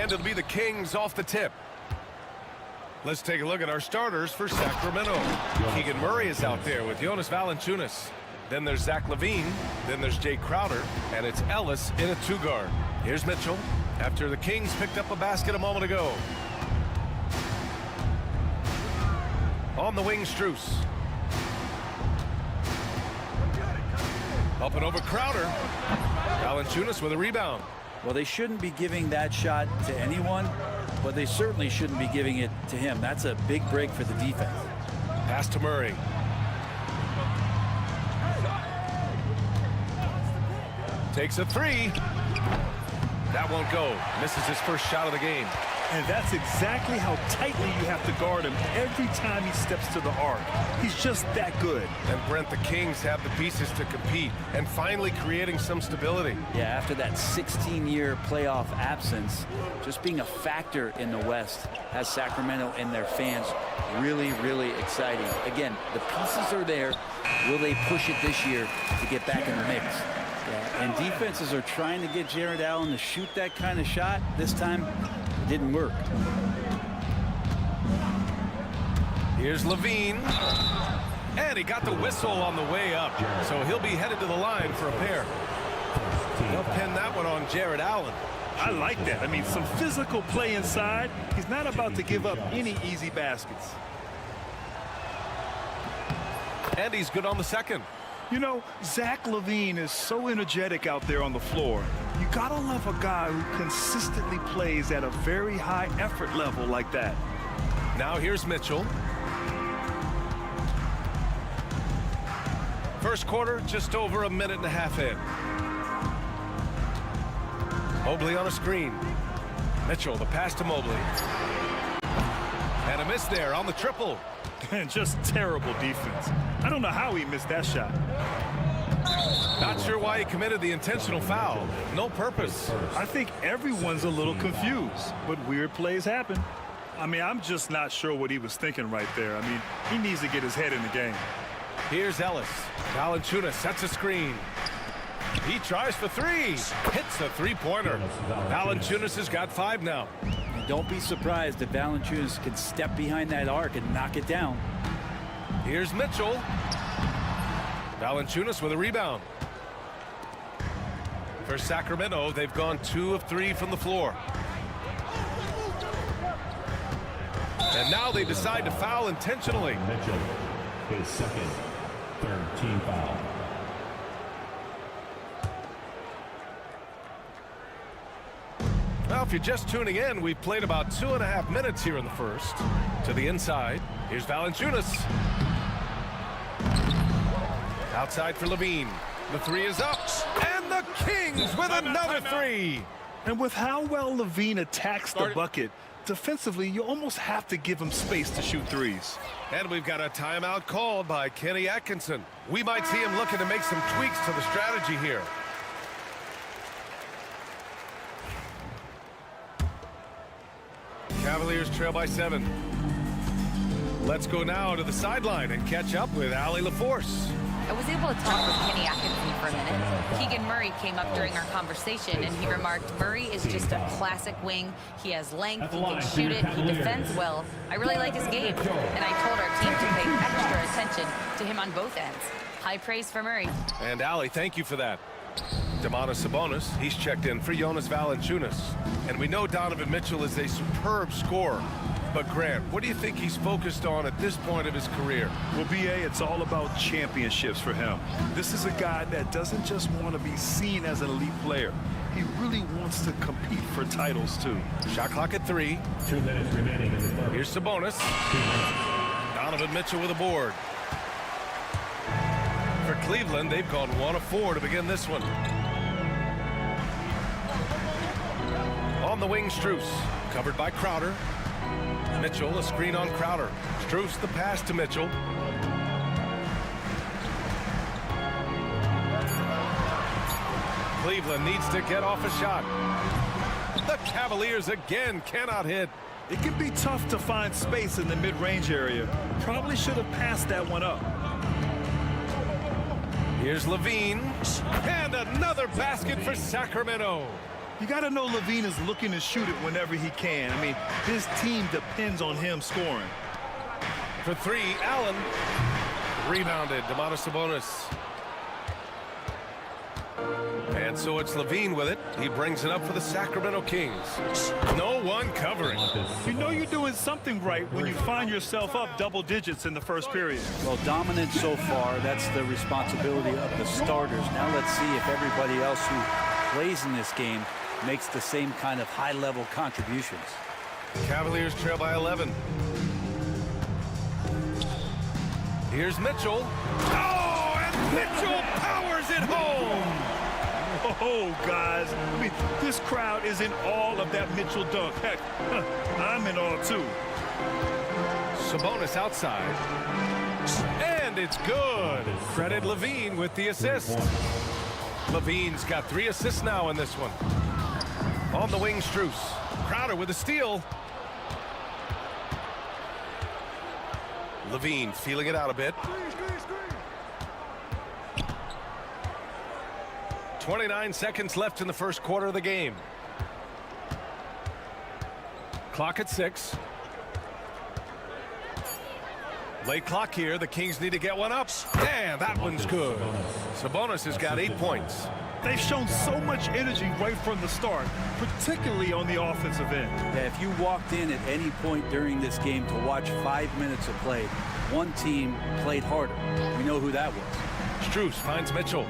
And it'll be the Kings off the tip. Let's take a look at our starters for Sacramento. Keegan Murray is out there with Jonas Valanciunas. Then there's Zach LaVine. Then there's Jay Crowder. And it's Ellis in a two-guard. Here's Mitchell after the Kings picked up a basket a moment ago. On the wing, Strus. Up and over Crowder. Valanciunas with a rebound. Well, they shouldn't be giving that shot to anyone, but they certainly shouldn't be giving it to him. That's a big break for the defense. Pass to Murray. Takes a three. That won't go. Misses his first shot of the game. And that's exactly how tightly you have to guard him every time he steps to the arc. He's just that good. And Brent, the Kings have the pieces to compete and finally creating some stability. Yeah, after that 16-year playoff absence, just being a factor in the West has Sacramento and their fans really, really exciting. Again, the pieces are there. Will they push it this year to get back in the mix? Yeah, and defenses are trying to get Jared Allen to shoot that kind of shot. This time, it didn't work. Here's Levine. And he got the whistle on the way up. So he'll be headed to the line for a pair. They'll pin that one on Jared Allen. I like that. I mean, some physical play inside. He's not about to give up any easy baskets. And he's good on the second. You know, Zach LaVine is so energetic out there on the floor. You gotta love a guy who consistently plays at a very high effort level like that. Now here's Mitchell. First quarter, just over a minute and a half in. Mobley on a screen. Mitchell, the pass to Mobley. And a miss there on the triple. And just terrible defense. I don't know how he missed that shot. Not sure why he committed the intentional foul. No purpose. I think everyone's a little confused, but weird plays happen. I mean, I'm just not sure what he was thinking right there. I mean, he needs to get his head in the game. Here's Ellis. Valanciunas sets a screen. He tries for three. Hits a three-pointer. Valanciunas has got 5 now. Don't be surprised if Valanciunas can step behind that arc and knock it down. Here's Mitchell. Valanciunas with a rebound. For Sacramento, they've gone 2 of 3 from the floor. And now they decide to foul intentionally. Mitchell, his second, third team foul. Well, if you're just tuning in, we've played about 2.5 minutes here in the first. To the inside, here's Valanciunas. Outside for Levine. The 3 is up. And the Kings with another 3. And with how well Levine attacks the bucket, defensively, you almost have to give him space to shoot threes. And we've got a timeout called by Kenny Atkinson. We might see him looking to make some tweaks to the strategy here. Cavaliers trail by 7. Let's go now to the sideline and catch up with Allie LaForce. I was able to talk with Kenny Atkinson for a minute. Keegan Murray came up during our conversation, and he remarked, Murray is just a classic wing. He has length, he can shoot it, he defends well. I really like his game, and I told our team to pay extra attention to him on both ends. High praise for Murray. And Allie, thank you for that. Domantas Sabonis, he's checked in for Jonas Valanciunas. And we know Donovan Mitchell is a superb scorer. But Grant, what do you think he's focused on at this point of his career? Well, B.A., it's all about championships for him. This is a guy that doesn't just want to be seen as an elite player. He really wants to compete for titles, too. Shot clock at 3. 2 minutes remaining in the third. Here's Sabonis. Donovan Mitchell with a board. For Cleveland, they've gone 1 of 4 to begin this one. On the wing, Strus. Covered by Crowder. Mitchell, a screen on Crowder. Strus, the pass to Mitchell. Cleveland needs to get off a shot. The Cavaliers again cannot hit. It can be tough to find space in the mid-range area. Probably should have passed that one up. Here's Levine. And another basket for Sacramento. You got to know Levine is looking to shoot it whenever he can. I mean, his team depends on him scoring. For 3, Allen. Rebounded, Domantas Sabonis. And so it's Levine with it. He brings it up for the Sacramento Kings. No one covering. You know you're doing something right when you find yourself up double digits in the first period. Well, dominant so far. That's the responsibility of the starters. Now let's see if everybody else who plays in this game makes the same kind of high-level contributions. Cavaliers trail by 11. Here's Mitchell. Oh, and Mitchell powers it home. Oh, guys, I mean, this crowd is in awe of that Mitchell dunk. Heck, I'm in awe, too. Sabonis outside. And it's good. Credit Levine with the assist. Levine's got 3 assists now in this one. On the wing, Strus. Crowder with a steal. Levine feeling it out a bit. 29 seconds left in the first quarter of the game. Clock at 6. Late clock here. The Kings need to get one up. And that one's good. Sabonis has got 8 points. They've shown so much energy right from the start, particularly on the offensive end. Yeah, if you walked in at any point during this game to watch 5 minutes of play, one team played harder. We know who that was. Strus finds Mitchell.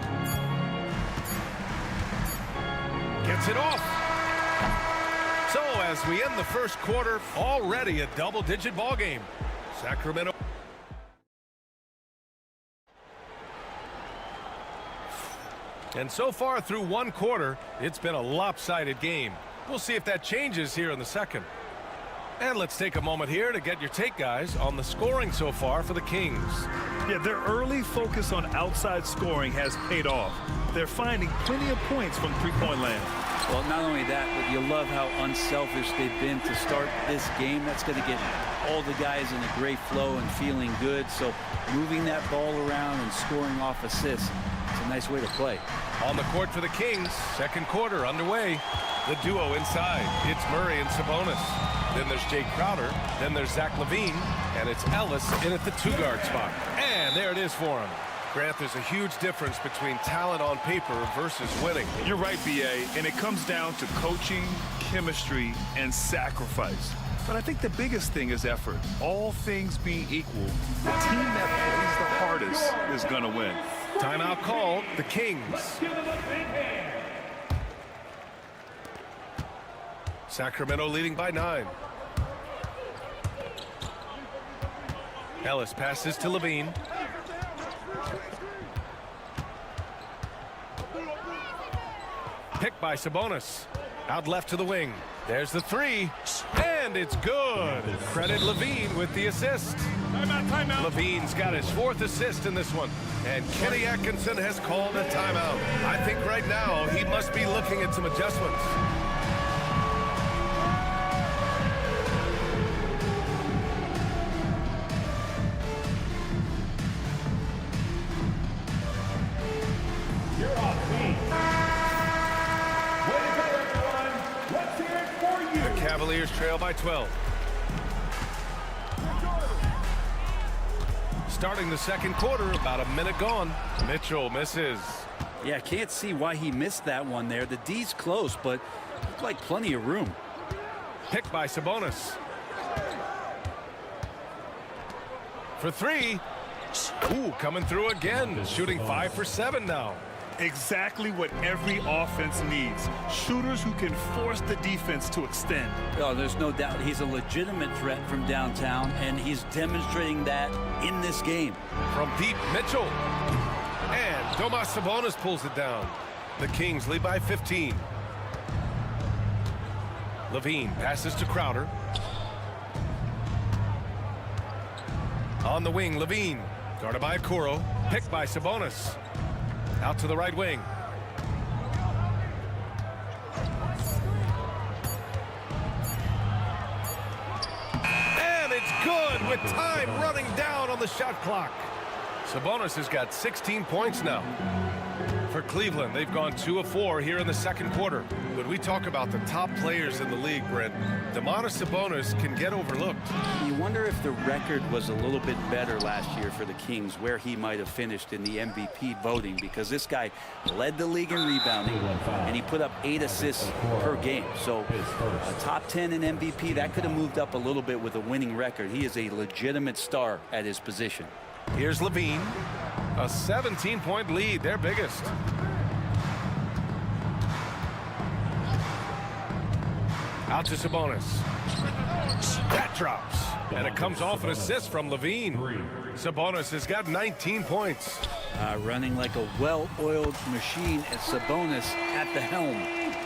Gets it off. So as we end the first quarter, already a double-digit ball game. Sacramento. And so far through one quarter, it's been a lopsided game. We'll see if that changes here in the second. And let's take a moment here to get your take, guys, on the scoring so far for the Kings. Yeah, their early focus on outside scoring has paid off. They're finding plenty of points from three-point land. Well, not only that, but you love how unselfish they've been to start this game. That's going to get all the guys in a great flow and feeling good. So moving that ball around and scoring off assists, it's a nice way to play. On the court for the Kings, second quarter underway. The duo inside. It's Murray and Sabonis. Then there's Jay Crowder. Then there's Zach LaVine. And it's Ellis in at the 2-guard spot. And there it is for him. Grant, there's a huge difference between talent on paper versus winning. You're right, B.A., and it comes down to coaching, chemistry, and sacrifice. But I think the biggest thing is effort. All things being equal, the team that plays the hardest is going to win. Timeout called. The Kings. Sacramento leading by 9. Ellis passes to Levine. Picked by Sabonis. Out left to the wing. There's the 3. And it's good. Credit Levine with the assist. Timeout, timeout. Levine's got his 4th assist in this one. And Kenny Atkinson has called a timeout. I think right now he must be looking at some adjustments. You're off beat. Way to go, everyone. Let's hear it for you. The Cavaliers trail by 12. Starting the second quarter, about a minute gone. Mitchell misses. Yeah, can't see why he missed that one there. The D's close, but looked like plenty of room. Picked by Sabonis. For 3. Ooh, coming through again. Shooting 5 for 7 now. Exactly what every offense needs. Shooters who can force the defense to extend. Oh, there's no doubt he's a legitimate threat from downtown, and he's demonstrating that in this game. From deep, Mitchell. And Domas Sabonis pulls it down. The Kings lead by 15. Levine passes to Crowder. On the wing, Levine. Guarded by Okoro. Picked by Sabonis. Out to the right wing. And it's good with time running down on the shot clock. Sabonis has got 16 points now. For Cleveland, they've gone 2 of 4 here in the second quarter. When we talk about the top players in the league, Brent, Domantas Sabonis can get overlooked. You wonder if the record was a little bit better last year for the Kings, where he might have finished in the MVP voting, because this guy led the league in rebounding, and he put up 8 assists per game. So a top 10 in MVP, that could have moved up a little bit with a winning record. He is a legitimate star at his position. Here's Levine. A 17-point lead, their biggest. Out to Sabonis. That drops. And it comes off an assist from Levine. Sabonis has got 19 points. Running like a well-oiled machine, and Sabonis at the helm.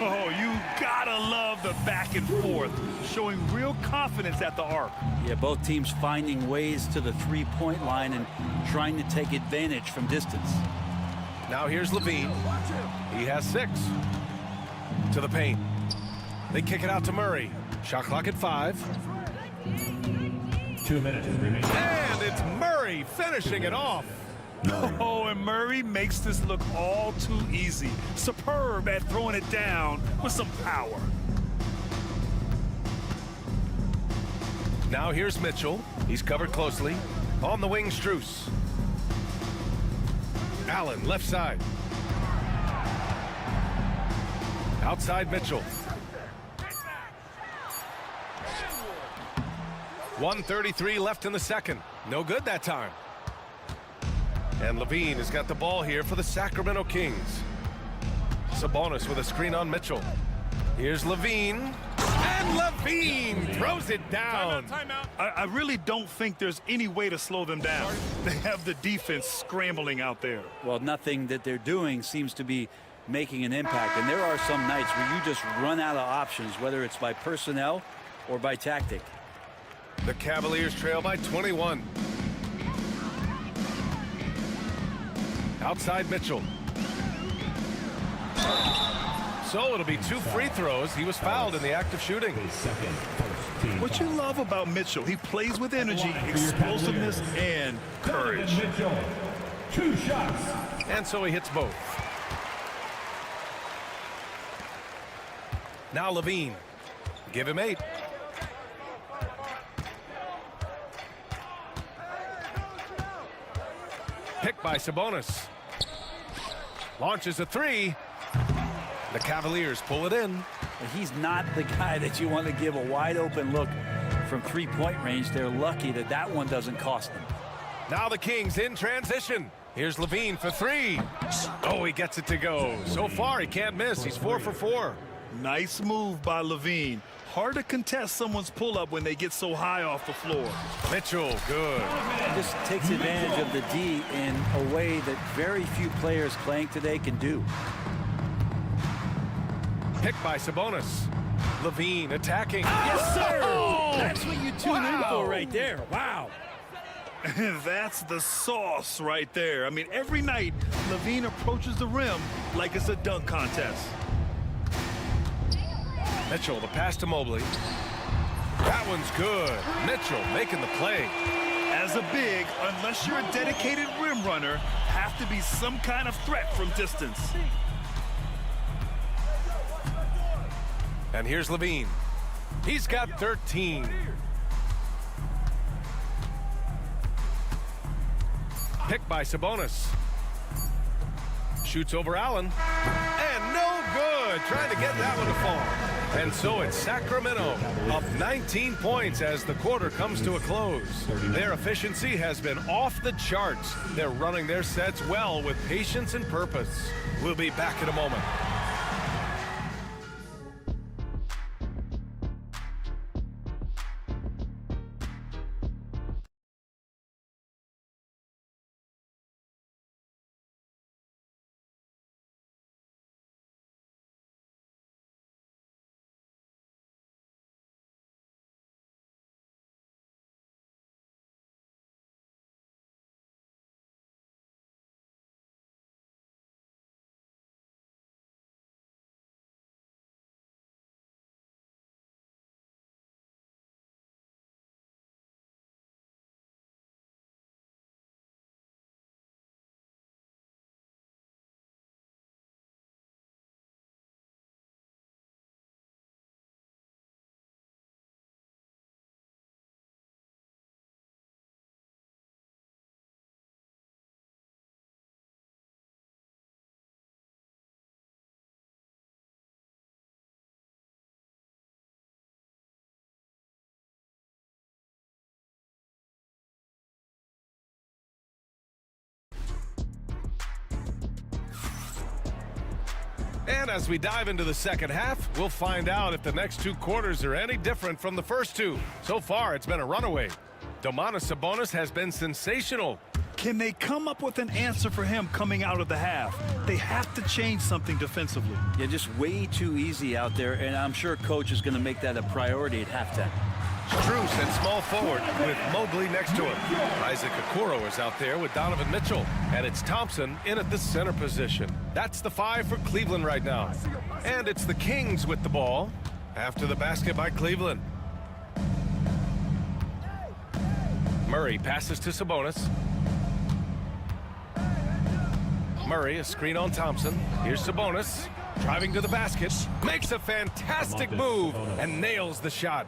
Oh, you gotta love the back and forth, showing real confidence at the arc. Yeah, both teams finding ways to the three-point line and trying to take advantage from distance. Now here's Levine. He has 6. To the paint. They kick it out to Murray. Shot clock at 5. 2 minutes remaining. And it's Murray finishing it off. Oh, and Murray makes this look all too easy. Superb at throwing it down with some power. Now here's Mitchell. He's covered closely. On the wing, Strus. Allen, left side. Outside Mitchell. 1:33 left in the second. No good that time. And Levine has got the ball here for the Sacramento Kings. Sabonis with a screen on Mitchell. Here's Levine. And Levine throws it down. Timeout. I really don't think there's any way to slow them down. They have the defense scrambling out there. Well, nothing that they're doing seems to be making an impact. And there are some nights where you just run out of options, whether it's by personnel or by tactic. The Cavaliers trail by 21. Outside Mitchell. So it'll be 2 free throws. He was fouled in the act of shooting. What you love about Mitchell, he plays with energy, explosiveness, and courage. Mitchell, 2 shots. And so he hits both. Now Levine. Give him 8. Picked by Sabonis. Launches a 3. The Cavaliers pull it in. He's not the guy that you want to give a wide open look from three-point range. They're lucky that that one doesn't cost them. Now the Kings in transition. Here's Levine for 3. Oh, he gets it to go. So far, he can't miss. He's 4 for 4. Nice move by Levine. Hard to contest someone's pull-up when they get so high off the floor. Mitchell, good. Just takes advantage of the D in a way that very few players playing today can do. Picked by Sabonis. Levine attacking. Yes, sir! Oh! That's what you tune in for right there. Wow. That's the sauce right there. I mean, every night, Levine approaches the rim like it's a dunk contest. Mitchell, the pass to Mobley. That one's good. Mitchell making the play. As a big, unless you're a dedicated rim runner, have to be some kind of threat from distance. And here's Levine. He's got 13. Picked by Sabonis. Shoots over Allen. And no good. Trying to get that one to fall. And so it's Sacramento up 19 points as the quarter comes to a close. Their efficiency has been off the charts. They're running their sets well with patience and purpose. We'll be back in a moment. And as we dive into the second half, we'll find out if the next two quarters are any different from the first two. So far, it's been a runaway. Domantas Sabonis has been sensational. Can they come up with an answer for him coming out of the half? They have to change something defensively. Yeah, just way too easy out there, and I'm sure coach is going to make that a priority at halftime. Strus at small forward with Mobley next to him. Isaac Okoro is out there with Donovan Mitchell. And it's Thompson in at the center position. That's the 5 for Cleveland right now. And it's the Kings with the ball after the basket by Cleveland. Murray passes to Sabonis. Murray, a screen on Thompson. Here's Sabonis, driving to the basket, makes a fantastic move and nails the shot.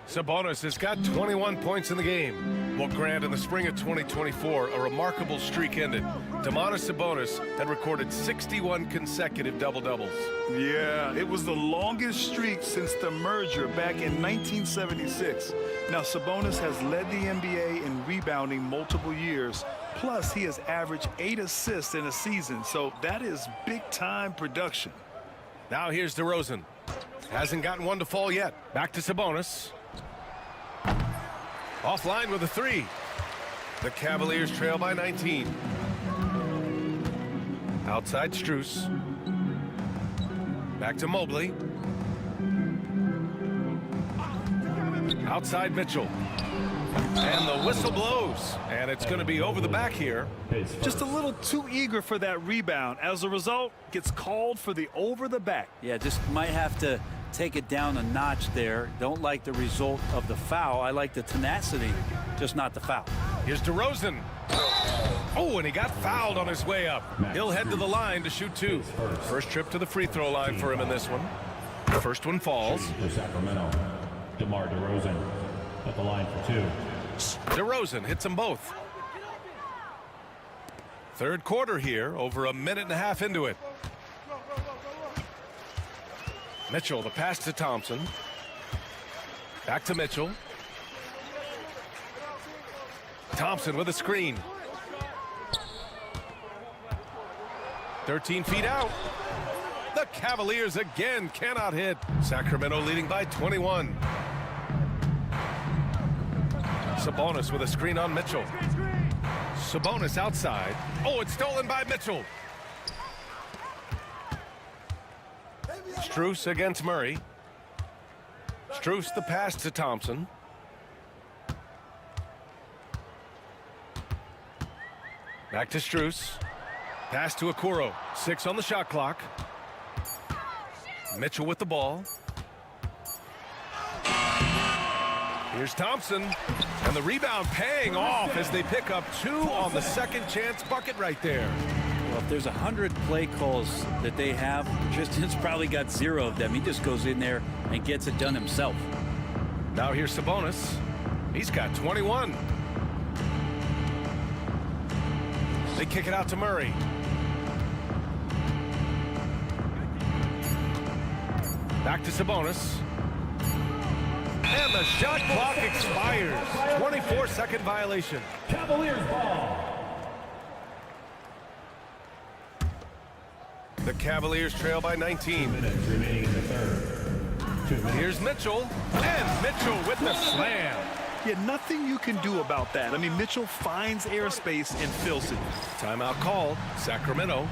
Sabonis has got 21 points in the game. Well, Grant, in the spring of 2024, a remarkable streak ended. Domantas Sabonis had recorded 61 consecutive double-doubles. Yeah, it was the longest streak since the merger back in 1976. Now, Sabonis has led the NBA in rebounding multiple years. Plus, he has averaged 8 assists in a season, so that is big-time production. Now here's DeRozan. Hasn't gotten one to fall yet. Back to Sabonis. Offline with a 3. The Cavaliers trail by 19. Outside Strus. Back to Mobley. Outside Mitchell. And the whistle blows. And it's going to be over the back here. Just a little too eager for that rebound. As a result, gets called for the over the back. Yeah, just might have to take it down a notch there. Don't like the result of the foul. I like the tenacity, just not the foul. Here's DeRozan. Oh, and he got fouled on his way up. He'll head to the line to shoot 2. First trip to the free throw line for him in this one. The first one falls. For Sacramento, DeMar DeRozan at the line for 2. DeRozan hits them both. Third quarter here, over a minute and a half into it. Mitchell, the pass to Thompson. Back to Mitchell. Thompson with a screen. 13 feet out. The Cavaliers again cannot hit. Sacramento leading by 21. Sabonis with a screen on Mitchell. Sabonis outside. Oh, it's stolen by Mitchell. Strus against Murray. Strus the pass to Thompson. Back to Strus. Pass to Okoro. 6 on the shot clock. Mitchell with the ball. Here's Thompson. And the rebound paying off as they pick up 2 on the second chance bucket right there. Well, if there's 100 play calls that they have, Tristan's probably got 0 of them. He just goes in there and gets it done himself. Now here's Sabonis. He's got 21. They kick it out to Murray. Back to Sabonis. And the shot clock expires. 24-second violation. Cavaliers ball. The Cavaliers trail by 19. Minutes remaining in the third. 2 minutes. Here's Mitchell. And Mitchell with the slam. Yeah, nothing you can do about that. I mean, Mitchell finds airspace and fills it. Timeout called. Sacramento.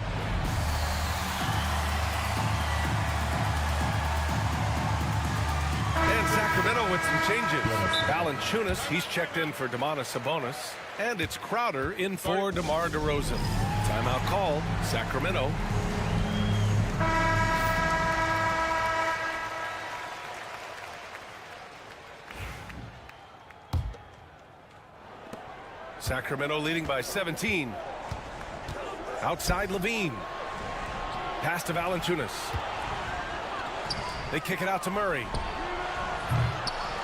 And Sacramento with some changes. Valanciunas, he's checked in for Domantas Sabonis. And it's Crowder in for DeMar DeRozan. Timeout called. Sacramento. Sacramento leading by 17. Outside Levine. Pass to Valanciunas. They kick it out to Murray.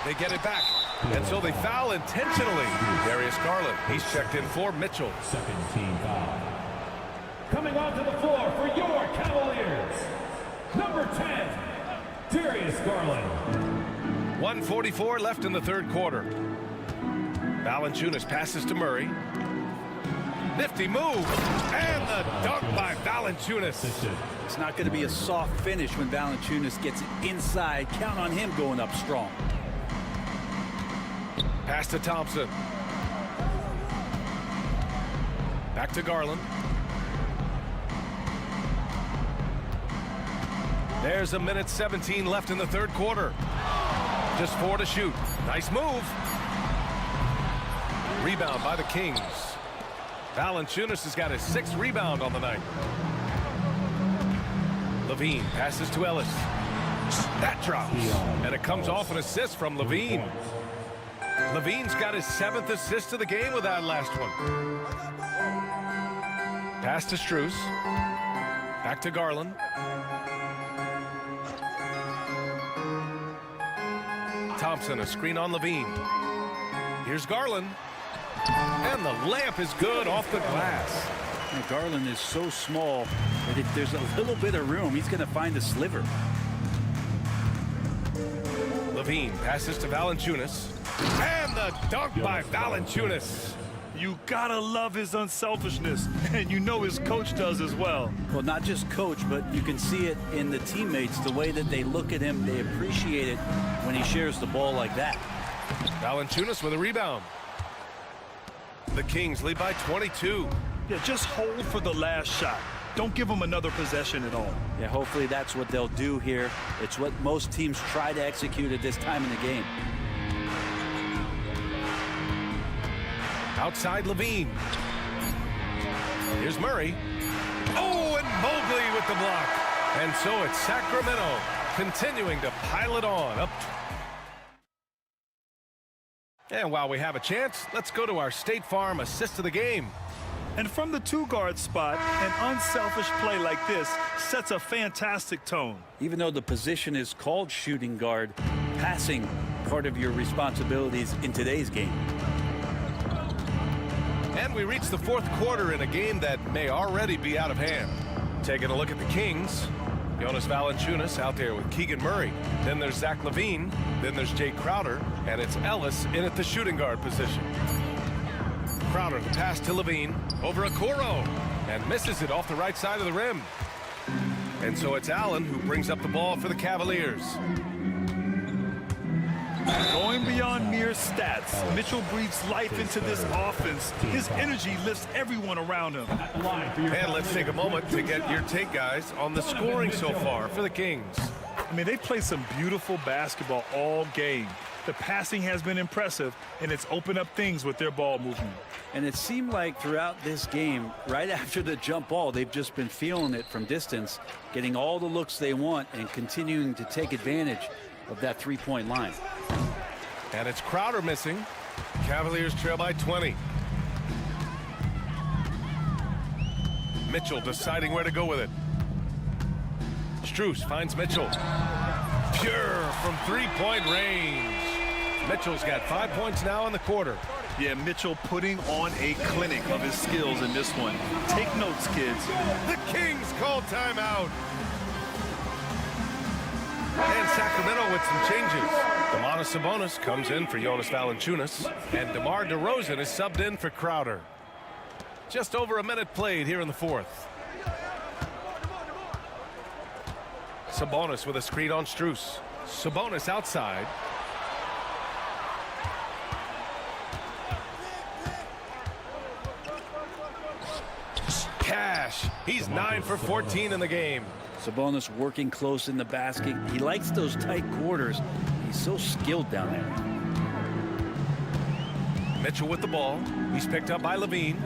They get it back. And so they foul intentionally. Darius Garland, he's checked in for Mitchell. Second team foul. Coming onto the floor for your Cavaliers, number 10, Darius Garland. 1:44 left in the third quarter. Valanciunas passes to Murray. Nifty move. And the dunk by Valanciunas. It's not going to be a soft finish when Valanciunas gets it inside. Count on him going up strong. Pass to Thompson. Back to Garland. There's 1:17 left in the third quarter. Just 4 to shoot. Nice move. Rebound by the Kings. Valanciunas has got his 6th rebound on the night. Levine passes to Ellis. That drops. And it comes off an assist from Levine. Levine's got his 7th assist of the game with that last one. Pass to Strus. Back to Garland. Thompson, a screen on Levine. Here's Garland. And the layup is good off the glass. And Garland is so small that if there's a little bit of room, he's going to find a sliver. Levine passes to Valanciunas. And the dunk by Valanciunas. You gotta love his unselfishness, and you know his coach does as well. Well, not just coach, but you can see it in the teammates, the way that they look at him. They appreciate it when he shares the ball like that. Valanciunas with a rebound. The Kings lead by 22. Yeah, just hold for the last shot. Don't give them another possession at all. Yeah, hopefully that's what they'll do here. It's what most teams try to execute at this time in the game. Outside Levine. Here's Murray. Oh, and Mobley with the block. And so it's Sacramento continuing to pile it on. Up. And while we have a chance, let's go to our State Farm assist of the game. And from the 2-guard spot, an unselfish play like this sets a fantastic tone. Even though the position is called shooting guard, passing part of your responsibilities in today's game. And we reach the fourth quarter in a game that may already be out of hand. Taking a look at the Kings. Jonas Valanciunas out there with Keegan Murray. Then there's Zach LaVine. Then there's Jay Crowder. And it's Ellis in at the shooting guard position. Crowder, the pass to LaVine. Over Okoro. And misses it off the right side of the rim. And so it's Allen who brings up the ball for the Cavaliers. Going beyond mere stats, Mitchell breathes life into this offense. His energy lifts everyone around him. And let's take a moment to get your take, guys, on the scoring so far for the Kings. I mean, they played some beautiful basketball all game. The passing has been impressive, and it's opened up things with their ball movement. And it seemed like throughout this game, right after the jump ball, they've just been feeling it from distance, getting all the looks they want and continuing to take advantage of that three-point line. And it's Crowder missing. Cavaliers trail by 20. Mitchell deciding where to go with it. Strus finds Mitchell. Pure from three-point range. Mitchell's got 5 points now in the quarter. Yeah, Mitchell putting on a clinic of his skills in this one. Take notes, kids. The Kings call timeout. And Sacramento with some changes. Domantas Sabonis comes in for Jonas Valanciunas. And DeMar DeRozan is subbed in for Crowder. Just over a minute played here in the fourth. Sabonis with a screen on Strus. Sabonis outside. Cash. He's 9 for 14 in the game. Sabonis working close in the basket. He likes those tight quarters. He's so skilled down there. Mitchell with the ball. He's picked up by Levine.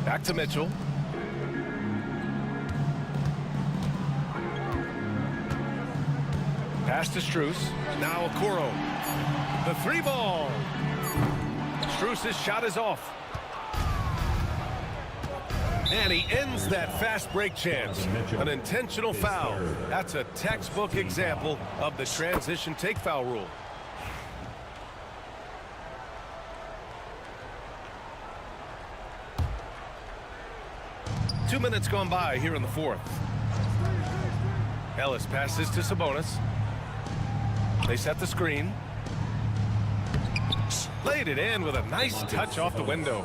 Back to Mitchell. Pass to Strus. Now Okoro. The three ball. Strus' shot is off. And he ends that fast break chance. An intentional foul. That's a textbook example of the transition take foul rule. Two minutes gone by here in the fourth. Ellis passes to Sabonis. They set the screen. Laid it in with a nice touch off the window.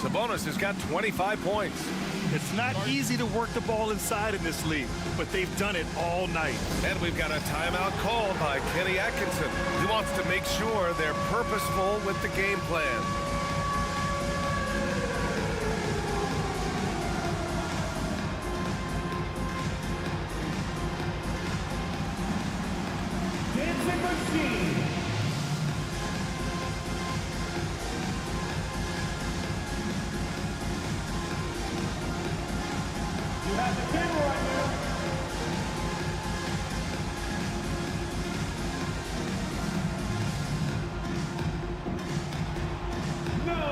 Sabonis has got 25 points. It's not easy to work the ball inside in this league, but they've done it all night. And we've got a timeout called by Kenny Atkinson. He wants to make sure they're purposeful with the game plan. Dancing machine. You have the camera right now. No!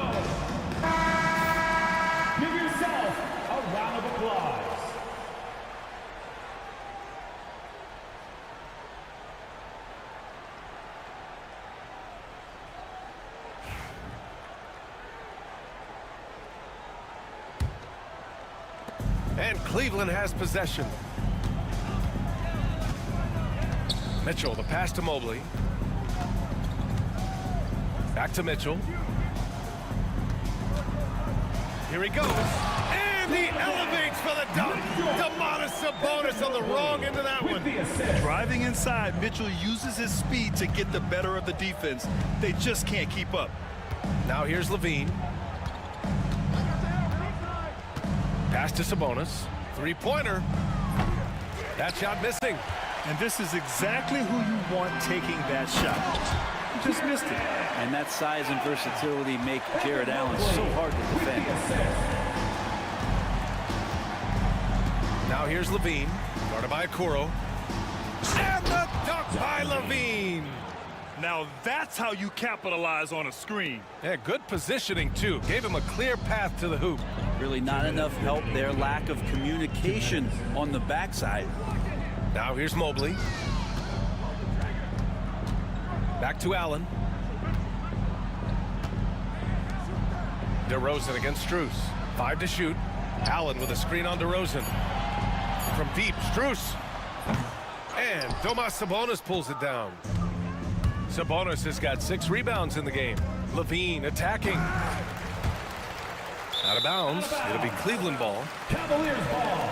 Give yourself a round of applause. And Cleveland has possession. Mitchell, the pass to Mobley. Back to Mitchell. Here he goes. And he elevates for the dunk. Domantas Sabonis on the wrong end of that one. Driving inside, Mitchell uses his speed to get the better of the defense. They just can't keep up. Now here's Levine. Pass to Sabonis. Three-pointer. That shot missing. And this is exactly who you want taking that shot. He just missed it. And that size and versatility make Jared Allen so hard to defend. Now here's Levine. Guarded by Okoro. And the dunk by Levine. Now that's how you capitalize on a screen. Yeah, good positioning, too. Gave him a clear path to the hoop. Really not enough help there. Lack of communication on the backside. Now here's Mobley. Back to Allen. DeRozan against Strus. 5 to shoot. Allen with a screen on DeRozan. From deep, Strus. And Domas Sabonis pulls it down. Sabonis has got 6 rebounds in the game. Levine attacking. Out of bounds. It'll be Cleveland ball. Cavaliers ball.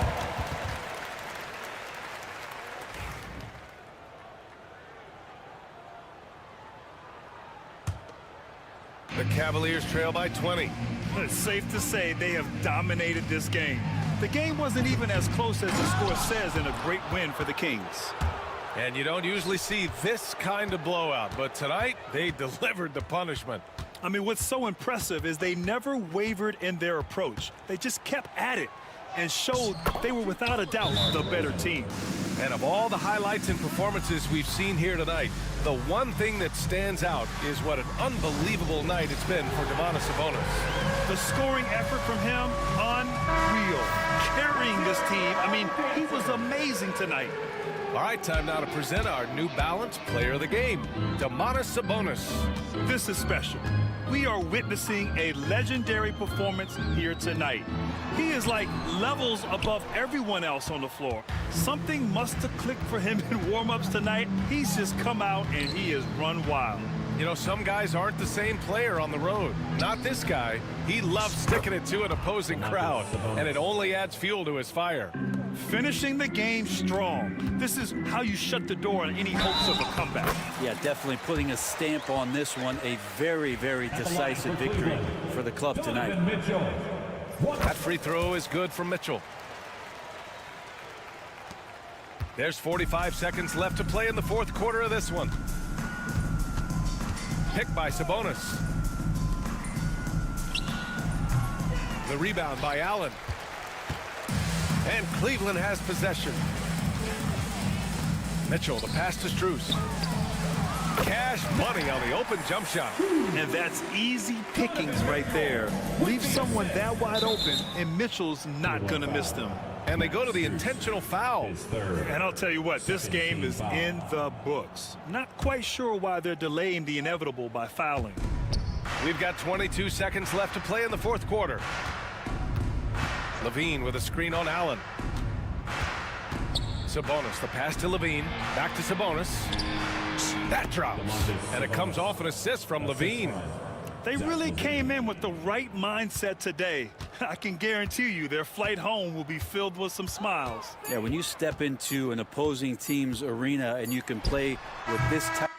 The Cavaliers trail by 20. It's safe to say they have dominated this game. The game wasn't even as close as the score says in a great win for the Kings. And you don't usually see this kind of blowout, but tonight they delivered the punishment. I mean, what's so impressive is they never wavered in their approach. They just kept at it and showed they were without a doubt the better team. And of all the highlights and performances we've seen here tonight, the one thing that stands out is what an unbelievable night it's been for Domantas Sabonis. The scoring effort from him, unreal. Carrying this team, I mean, he was amazing tonight. All right, time now to present our New Balance Player of the Game, Domantas Sabonis. This is special. We are witnessing a legendary performance here tonight. He is like levels above everyone else on the floor. Something must have clicked for him in warm-ups tonight. He's just come out and he has run wild. You know, some guys aren't the same player on the road. Not this guy. He loves sticking it to an opposing crowd, and it only adds fuel to his fire. Finishing the game strong. This is how you shut the door on any hopes of a comeback. Yeah, definitely putting a stamp on this one. A very, very decisive victory for the club tonight. That free throw is good from Mitchell. There's 45 seconds left to play in the fourth quarter of this one. Picked by Sabonis. The rebound by Allen. And Cleveland has possession. Mitchell, the pass to Strus. Cash money on the open jump shot. And that's easy pickings right there. Leave someone that wide open, and Mitchell's not going to miss them. And they go to the intentional foul. And I'll tell you what, this game is in the books. Not quite sure why they're delaying the inevitable by fouling. We've got 22 seconds left to play in the fourth quarter. Levine with a screen on Allen. Sabonis, the pass to Levine. Back to Sabonis. works. That drops. And it comes off an assist from Levine. They really came in with the right mindset today. I can guarantee you their flight home will be filled with some smiles. Yeah, when you step into an opposing team's arena and you can play with this type.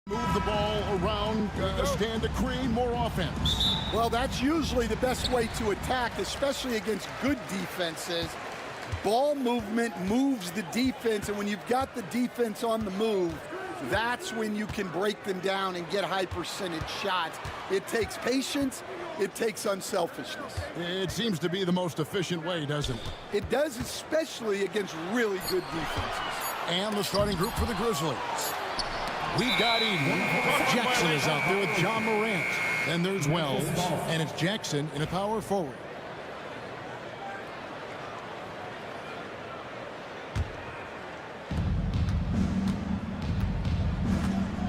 Move the ball around, stand a cream, more offense. Well, that's usually the best way to attack, especially against good defenses. Ball movement moves the defense, and when you've got the defense on the move, That's when you can break them down and get high percentage shots. It takes patience. It takes unselfishness. It seems to be the most efficient way, doesn't it? It does, especially against really good defenses. And the starting group for the Grizzlies. We've got Eden. Jackson is out there with John Morant. Then there's Wells, and it's Jackson in a power forward.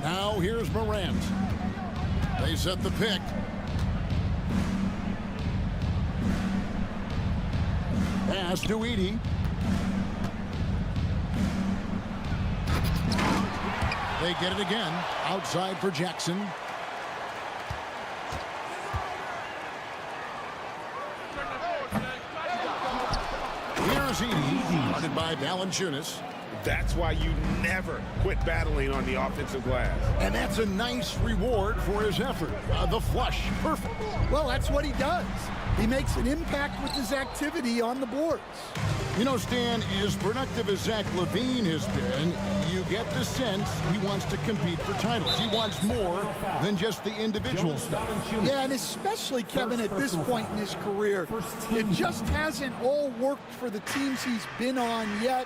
Now here's Morant. They set the pick. Pass to Edie. They get it again. Outside for Jackson. Here's Edie, guarded by Valanciunas. That's why you never quit battling on the offensive glass. And that's a nice reward for his effort. The flush, perfect. Well, that's what he does. He makes an impact with his activity on the boards. You know, Stan, as productive as Zach LaVine has been, you get the sense he wants to compete for titles. He wants more than just the individual stuff. Yeah, and especially, Kevin, at this point in his career, it just hasn't all worked for the teams he's been on yet,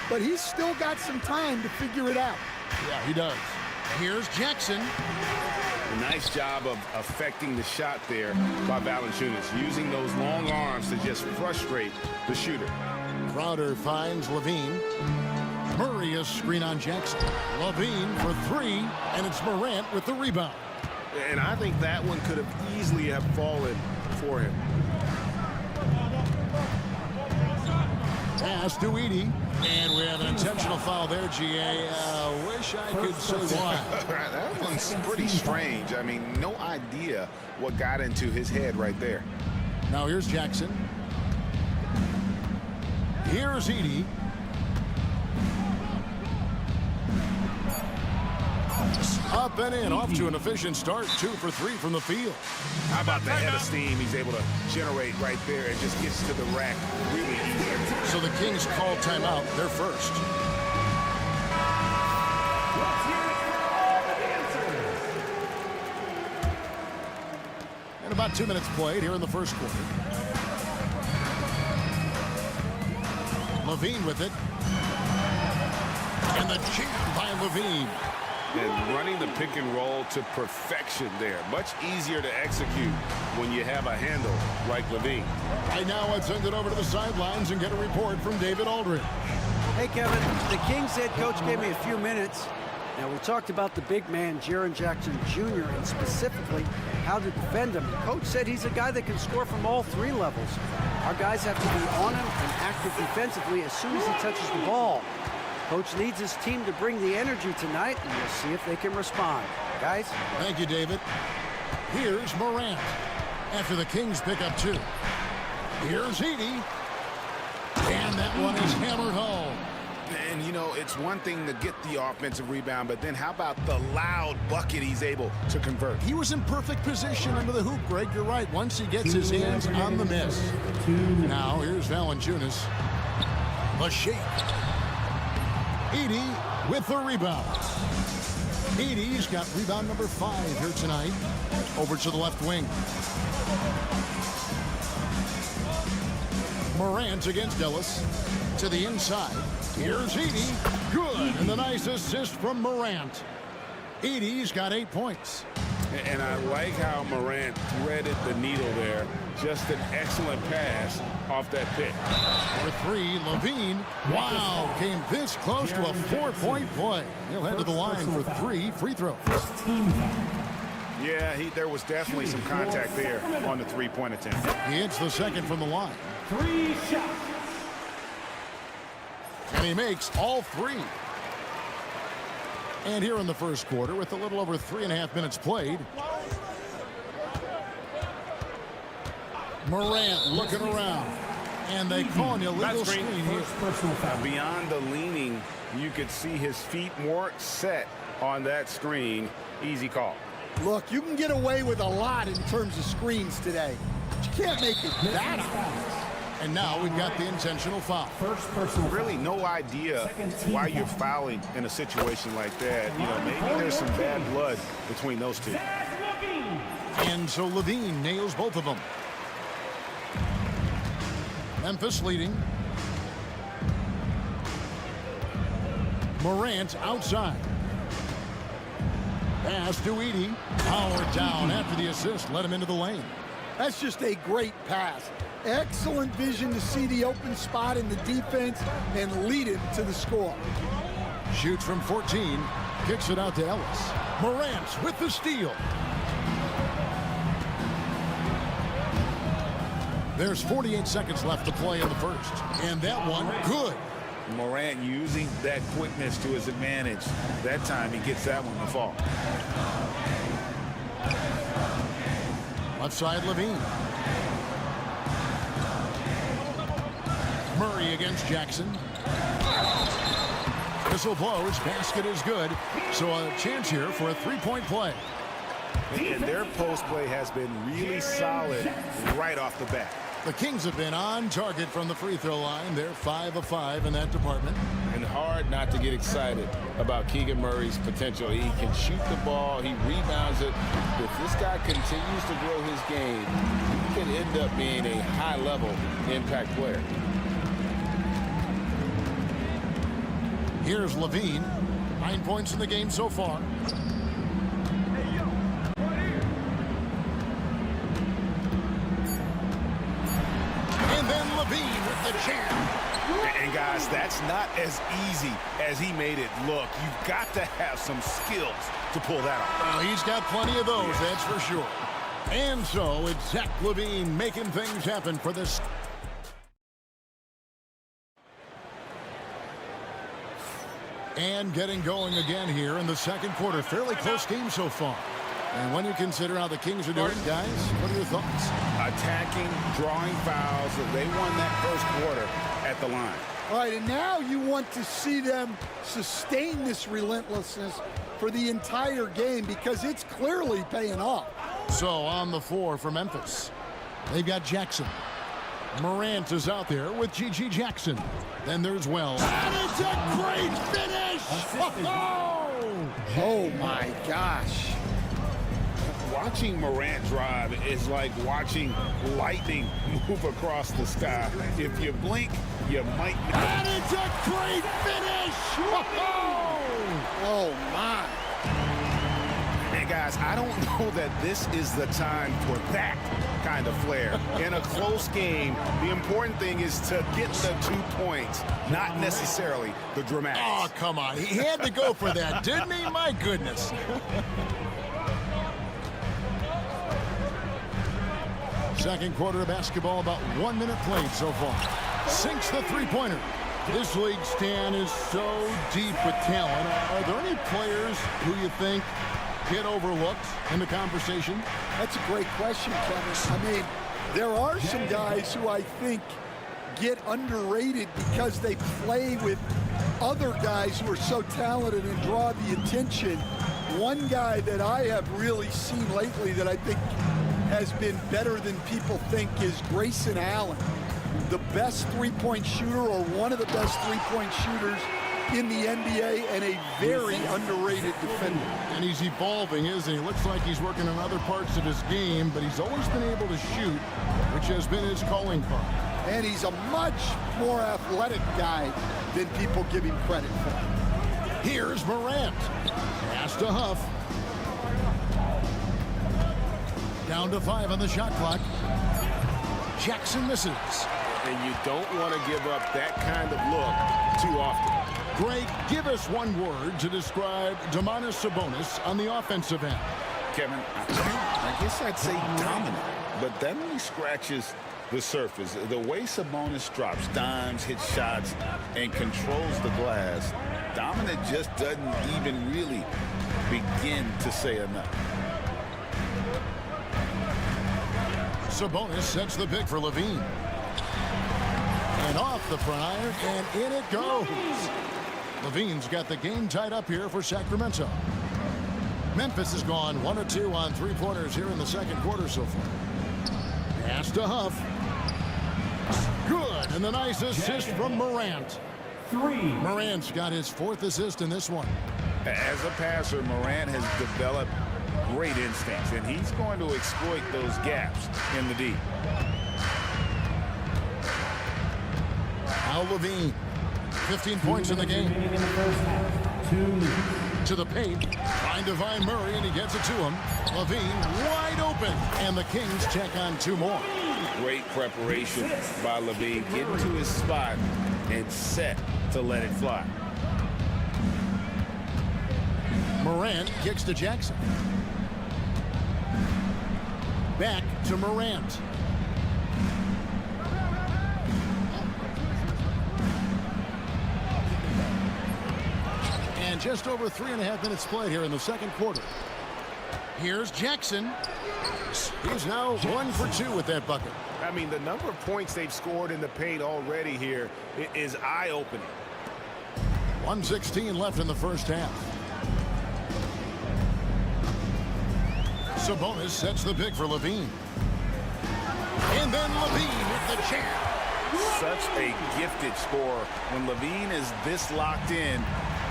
but he's still got some time to figure it out. Yeah, he does. Here's Jackson. A nice job of affecting the shot there by Valanciunas, using those long arms to just frustrate the shooter. Crowder finds Levine. Murray a screen on Jackson. Levine for three, and it's Morant with the rebound. And I think that one could have easily have fallen for him. Pass to Edie. And we have an intentional foul there, GA. Wish I could say why. That one's pretty strange. I mean, no idea what got into his head right there. Now here's Jackson. Here's Edie. Up and in, off to an efficient start. 2 for 3 from the field. How about the head of steam he's able to generate right there and just gets to the rack really easy. So the Kings call timeout. They're first. And about 2 minutes played here in the first quarter. Levine with it. And the jam by Levine. And running the pick and roll to perfection there. Much easier to execute when you have a handle like Levine. Right now, let's send it over to the sidelines and get a report from David Aldridge. Hey, Kevin, the Kings head coach gave me a few minutes. Now, we talked about the big man, Jaren Jackson Jr., and specifically how to defend him. The coach said he's a guy that can score from all 3 levels. Our guys have to be on him and active defensively as soon as he touches the ball. Coach needs his team to bring the energy tonight, and we'll see if they can respond. Guys? Thank you, David. Here's Morant after the Kings pick up 2. Here's Edie. And that one is hammered home. And, you know, it's one thing to get the offensive rebound, but then how about the loud bucket he's able to convert? He was in perfect position under the hoop, Greg. You're right. Once he gets his hands on the miss. Now, here's Valanciunas. The shake. Edie with the rebound. Edie's got rebound number 5 here tonight. Over to the left wing. Morant against Ellis. To the inside. Here's Edie. Good. And the nice assist from Morant. Edie's got 8 points. And I like how Morant threaded the needle there. Just an excellent pass off that pick. For 3, Levine. Wow, came this close to a 4-point play. He'll head to the line for 3 free throws. Yeah, there was definitely some contact there on the 3-point attempt. He hits the second from the line. 3 shots. And he makes all 3. And here in the first quarter, with a little over 3.5 minutes played, Morant looking around. And they call an illegal screen here. Beyond the leaning, you could see his feet more set on that screen. Easy call. Look, you can get away with a lot in terms of screens today. But you can't make it that obvious. And now we've got the intentional foul. Really no idea why you're fouling in a situation like that. You know, maybe there's some bad blood between those two. And so Levine nails both of them. Memphis leading. Morant outside. Pass to Edey. Powered down after the assist. Let him into the lane. That's just a great pass. Excellent vision to see the open spot in the defense and lead it to the score. Shoots from 14. Kicks it out to Ellis. Morant with the steal. There's 48 seconds left to play in the first. And that one, good. Morant using that quickness to his advantage. That time he gets that one to fall. Left side, Levine. Murray against Jackson. Whistle blows. Basket is good. So a chance here for a three-point play. And their post play has been really solid right off the bat. The Kings have been on target from the free throw line. They're 5 of 5 in that department. And hard not to get excited about Keegan Murray's potential. He can shoot the ball. He rebounds it. If this guy continues to grow his game, he could end up being a high-level impact player. Here's Levine. 9 points in the game so far. And then Levine with the jam. And guys, that's not as easy as he made it look. You've got to have some skills to pull that off. Well, he's got plenty of those, that's for sure. And so it's Zach Levine making things happen for this. And getting going again here in the second quarter. Fairly close game so far. And when you consider how the Kings are doing, guys, what are your thoughts? Attacking, drawing fouls. They won that first quarter at the line. All right, and now you want to see them sustain this relentlessness for the entire game because it's clearly paying off. So on the floor for Memphis, they've got Jackson. Morant is out there with G.G. Jackson. Then there's Wells. And it's a great finish! Oh my gosh. Watching Morant drive is like watching lightning move across the sky. If you blink, you might miss. And it's a great finish! Oh my. And guys, I don't know that this is the time for that kind of flair. In a close game, the important thing is to get the 2 points, not necessarily the dramatics. Oh, come on. He had to go for that, didn't he? My goodness. Second quarter of basketball, about 1 minute played so far. Sinks the three-pointer. This league, Stan, is so deep with talent. Are there any players who you think get overlooked in the conversation? That's a great question, Kevin. I mean, there are some guys who I think get underrated because they play with other guys who are so talented and draw the attention. One guy that I have really seen lately that I think has been better than people think is Grayson Allen, the best three-point shooter or one of the best three-point shooters in the NBA and a very underrated defender. And he's evolving, isn't he? Looks like he's working on other parts of his game, but he's always been able to shoot, which has been his calling card. And he's a much more athletic guy than people give him credit for. Here's Morant. Pass to Huff. Down to 5 on the shot clock. Jackson misses. And you don't want to give up that kind of look too often. Greg, give us one word to describe Domantas Sabonis on the offensive end. Kevin, I guess I'd say dominant, but that only scratches the surface. The way Sabonis drops dimes, hits shots, and controls the glass, dominant just doesn't even really begin to say enough. Sabonis sets the pick for Levine. And off the front iron, and in it goes. Levine's got the game tied up here for Sacramento. Memphis has gone 1 of 2 on three-pointers here in the second quarter so far. Pass to Huff. Good, and the nice assist from Morant. 3. Morant's got his 4th assist in this one. As a passer, Morant has developed great instincts, and he's going to exploit those gaps in the D. Al Levine, 15 points in the game. In the first half. 2 leads. To the paint, trying to find Murray, and he gets it to him. Levine wide open, and the Kings check on 2 more. Great preparation by Levine, getting to his spot and set to let it fly. Morant kicks to Jackson. Back to Morant. And just over 3.5 minutes played here in the second quarter. Here's Jackson. He's now 1 for 2 with that bucket. I mean, the number of points they've scored in the paint already here is eye-opening. 1:16 left in the first half. Sabonis sets the pick for Levine. And then Levine with the jam. Such a gifted scorer. When Levine is this locked in,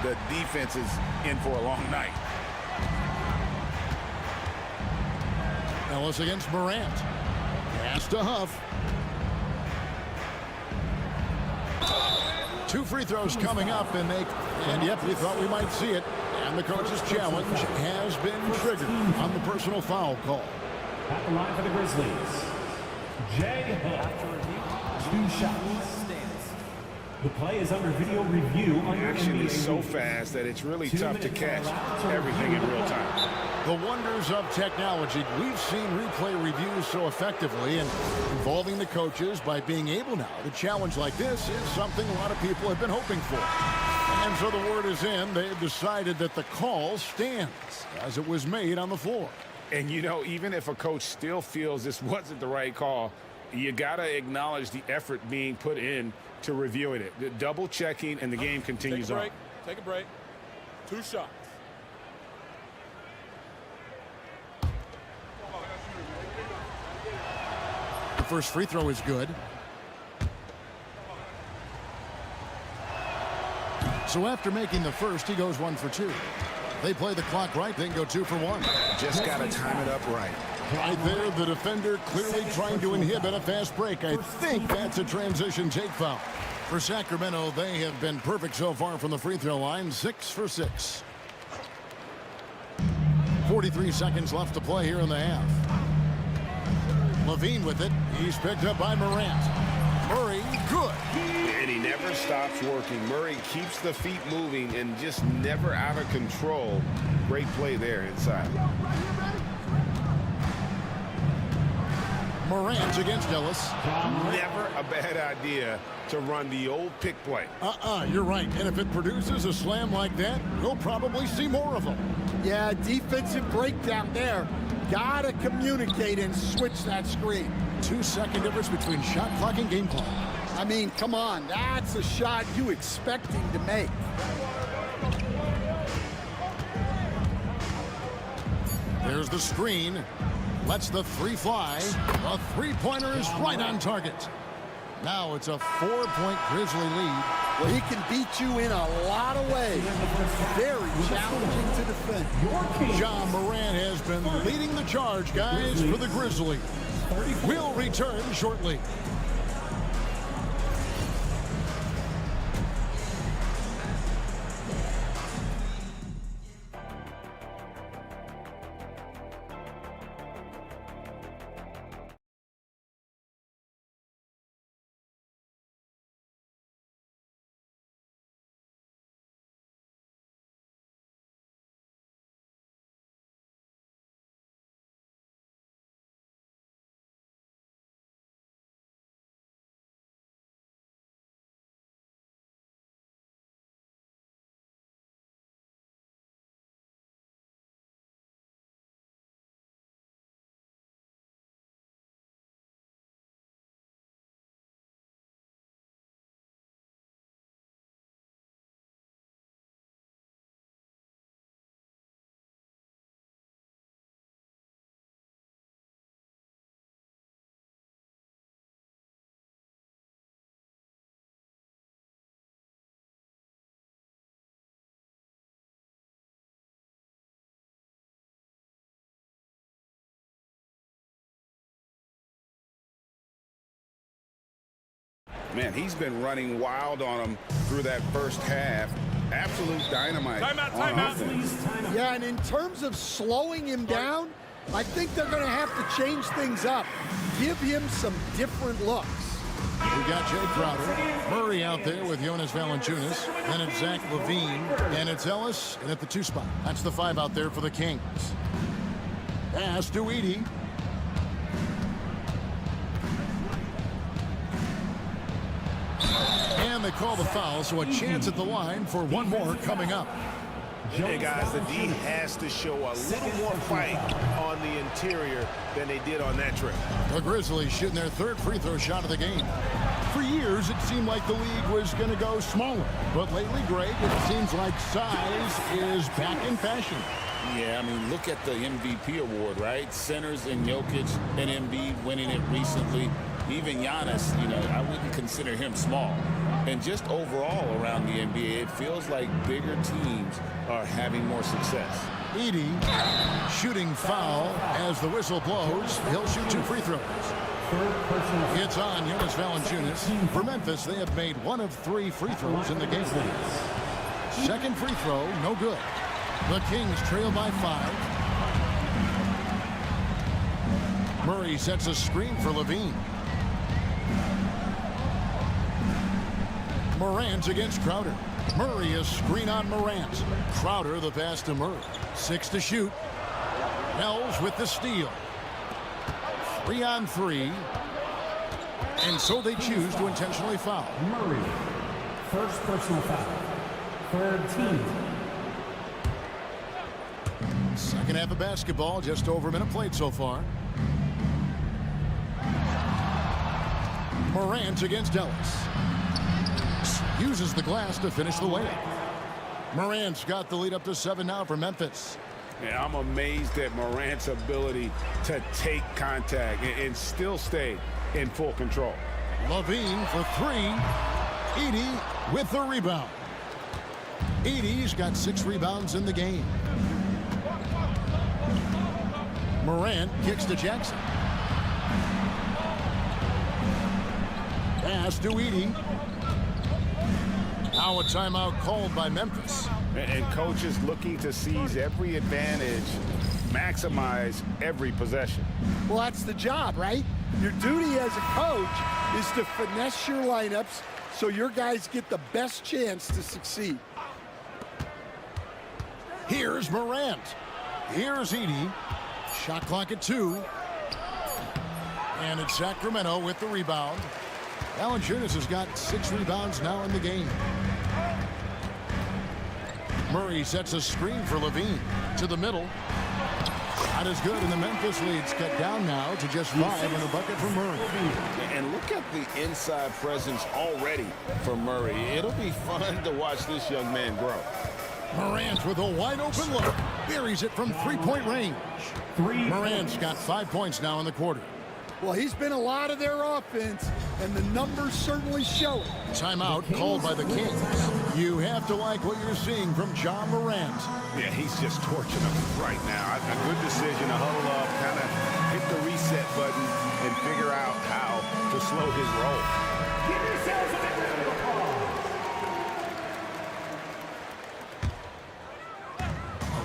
the defense is in for a long night. Ellis against Morant. Pass to Huff. 2 free throws coming up, and yep, we thought we might see it. And the coach's challenge has been triggered on the personal foul call. At the line for the Grizzlies, Jay Huff. 2 shots. The play is under video review. The action is so fast that it's really tough to catch everything in real time. The wonders of technology. We've seen replay reviews so effectively, and involving the coaches by being able now to challenge like this is something a lot of people have been hoping for. And so the word is in. They've decided that the call stands as it was made on the floor. And, you know, even if a coach still feels this wasn't the right call, you got to acknowledge the effort being put in to reviewing it. The double checking, and the game continues on. Take a break. 2 shots. The first free throw is good. So after making the first, he goes 1 for 2. They play the clock right, then go 2 for 1. Just got to time it up right. Right there, the defender clearly trying to inhibit a fast break. I think that's a transition take foul. For Sacramento, they have been perfect so far from the free throw line, 6 for 6. 43 seconds left to play here in the half. Levine with it. He's picked up by Morant. Murray, good. And he never stops working. Murray keeps the feet moving and just never out of control. Great play there inside. Morant against Ellis. Never a bad idea to run the old pick play. You're right. And if it produces a slam like that, we'll probably see more of them. Yeah, defensive breakdown there. Gotta communicate and switch that screen. 2-second difference between shot clock and game clock. I mean, come on. That's a shot you expect him to make. There's the screen. Lets the 3 fly. The 3-pointer is right on target. Now it's a 4-point Grizzly lead. Well, he can beat you in a lot of ways. Very challenging to defend. John Morant has been leading the charge, guys, for the Grizzlies. We'll return shortly. Man, he's been running wild on him through that first half. Absolute dynamite. Timeout. Yeah, and in terms of slowing him down, I think they're going to have to change things up. Give him some different looks. We got Jay Crowder. Murray out there with Jonas Valanciunas. Then it's Zach LaVine. And it's Ellis. And at the 2 spot. That's the 5 out there for the Kings. Pass to Edey. And they call the foul, so a chance at the line for one more coming up. Hey, guys, the D has to show a little more fight on the interior than they did on that trip. The Grizzlies shooting their 3rd free throw shot of the game. For years, it seemed like the league was going to go smaller. But lately, Greg, it seems like size is back in fashion. Yeah, I mean, look at the MVP award, right? Centers and Jokic and Embiid winning it recently. Even Giannis, you know, I wouldn't consider him small. And just overall around the NBA, it feels like bigger teams are having more success. Edey shooting foul as the whistle blows. He'll shoot 2 free throws. It's on Jonas Valanciunas. For Memphis, they have made 1 of 3 free throws in the game. 2nd free throw, no good. The Kings trail by 5. Murray sets a screen for LaVine. Morant against Crowder. Murray a screen on Morant. Crowder the pass to Murray. 6 to shoot. Hells with the steal. 3 on 3. And so they choose to intentionally foul. Murray, first personal foul. 3rd team. Second half of basketball, just over a minute played so far. Morant against Ellis. Uses the glass to finish the layup. Morant's got the lead up to 7 now for Memphis. Yeah, I'm amazed at Morant's ability to take contact and still stay in full control. LaVine for 3. Edey with the rebound. Edey's got 6 rebounds in the game. Morant kicks to Jackson. Pass to Edey. Now a timeout called by Memphis. And coaches looking to seize every advantage, maximize every possession. Well, that's the job, right? Your duty as a coach is to finesse your lineups so your guys get the best chance to succeed. Here's Morant. Here's Edey. Shot clock at 2. And it's Sacramento with the rebound. Valanciunas has got 6 rebounds now in the game. Murray sets a screen for LaVine to the middle. Shot is good, and the Memphis lead's cut down now to just 5 and a bucket for Murray. And look at the inside presence already for Murray. It'll be fun to watch this young man grow. Morant with a wide open look. Buries it from 3-point range. Morant's got 5 points now in the quarter. Well, he's been a lot of their offense, and the numbers certainly show it. Timeout called by the Kings. You have to like what you're seeing from John Morant. Yeah, he's just torching them right now. A good decision to huddle up, kind of hit the reset button, and figure out how to slow his roll. Give yourselves a big round of applause.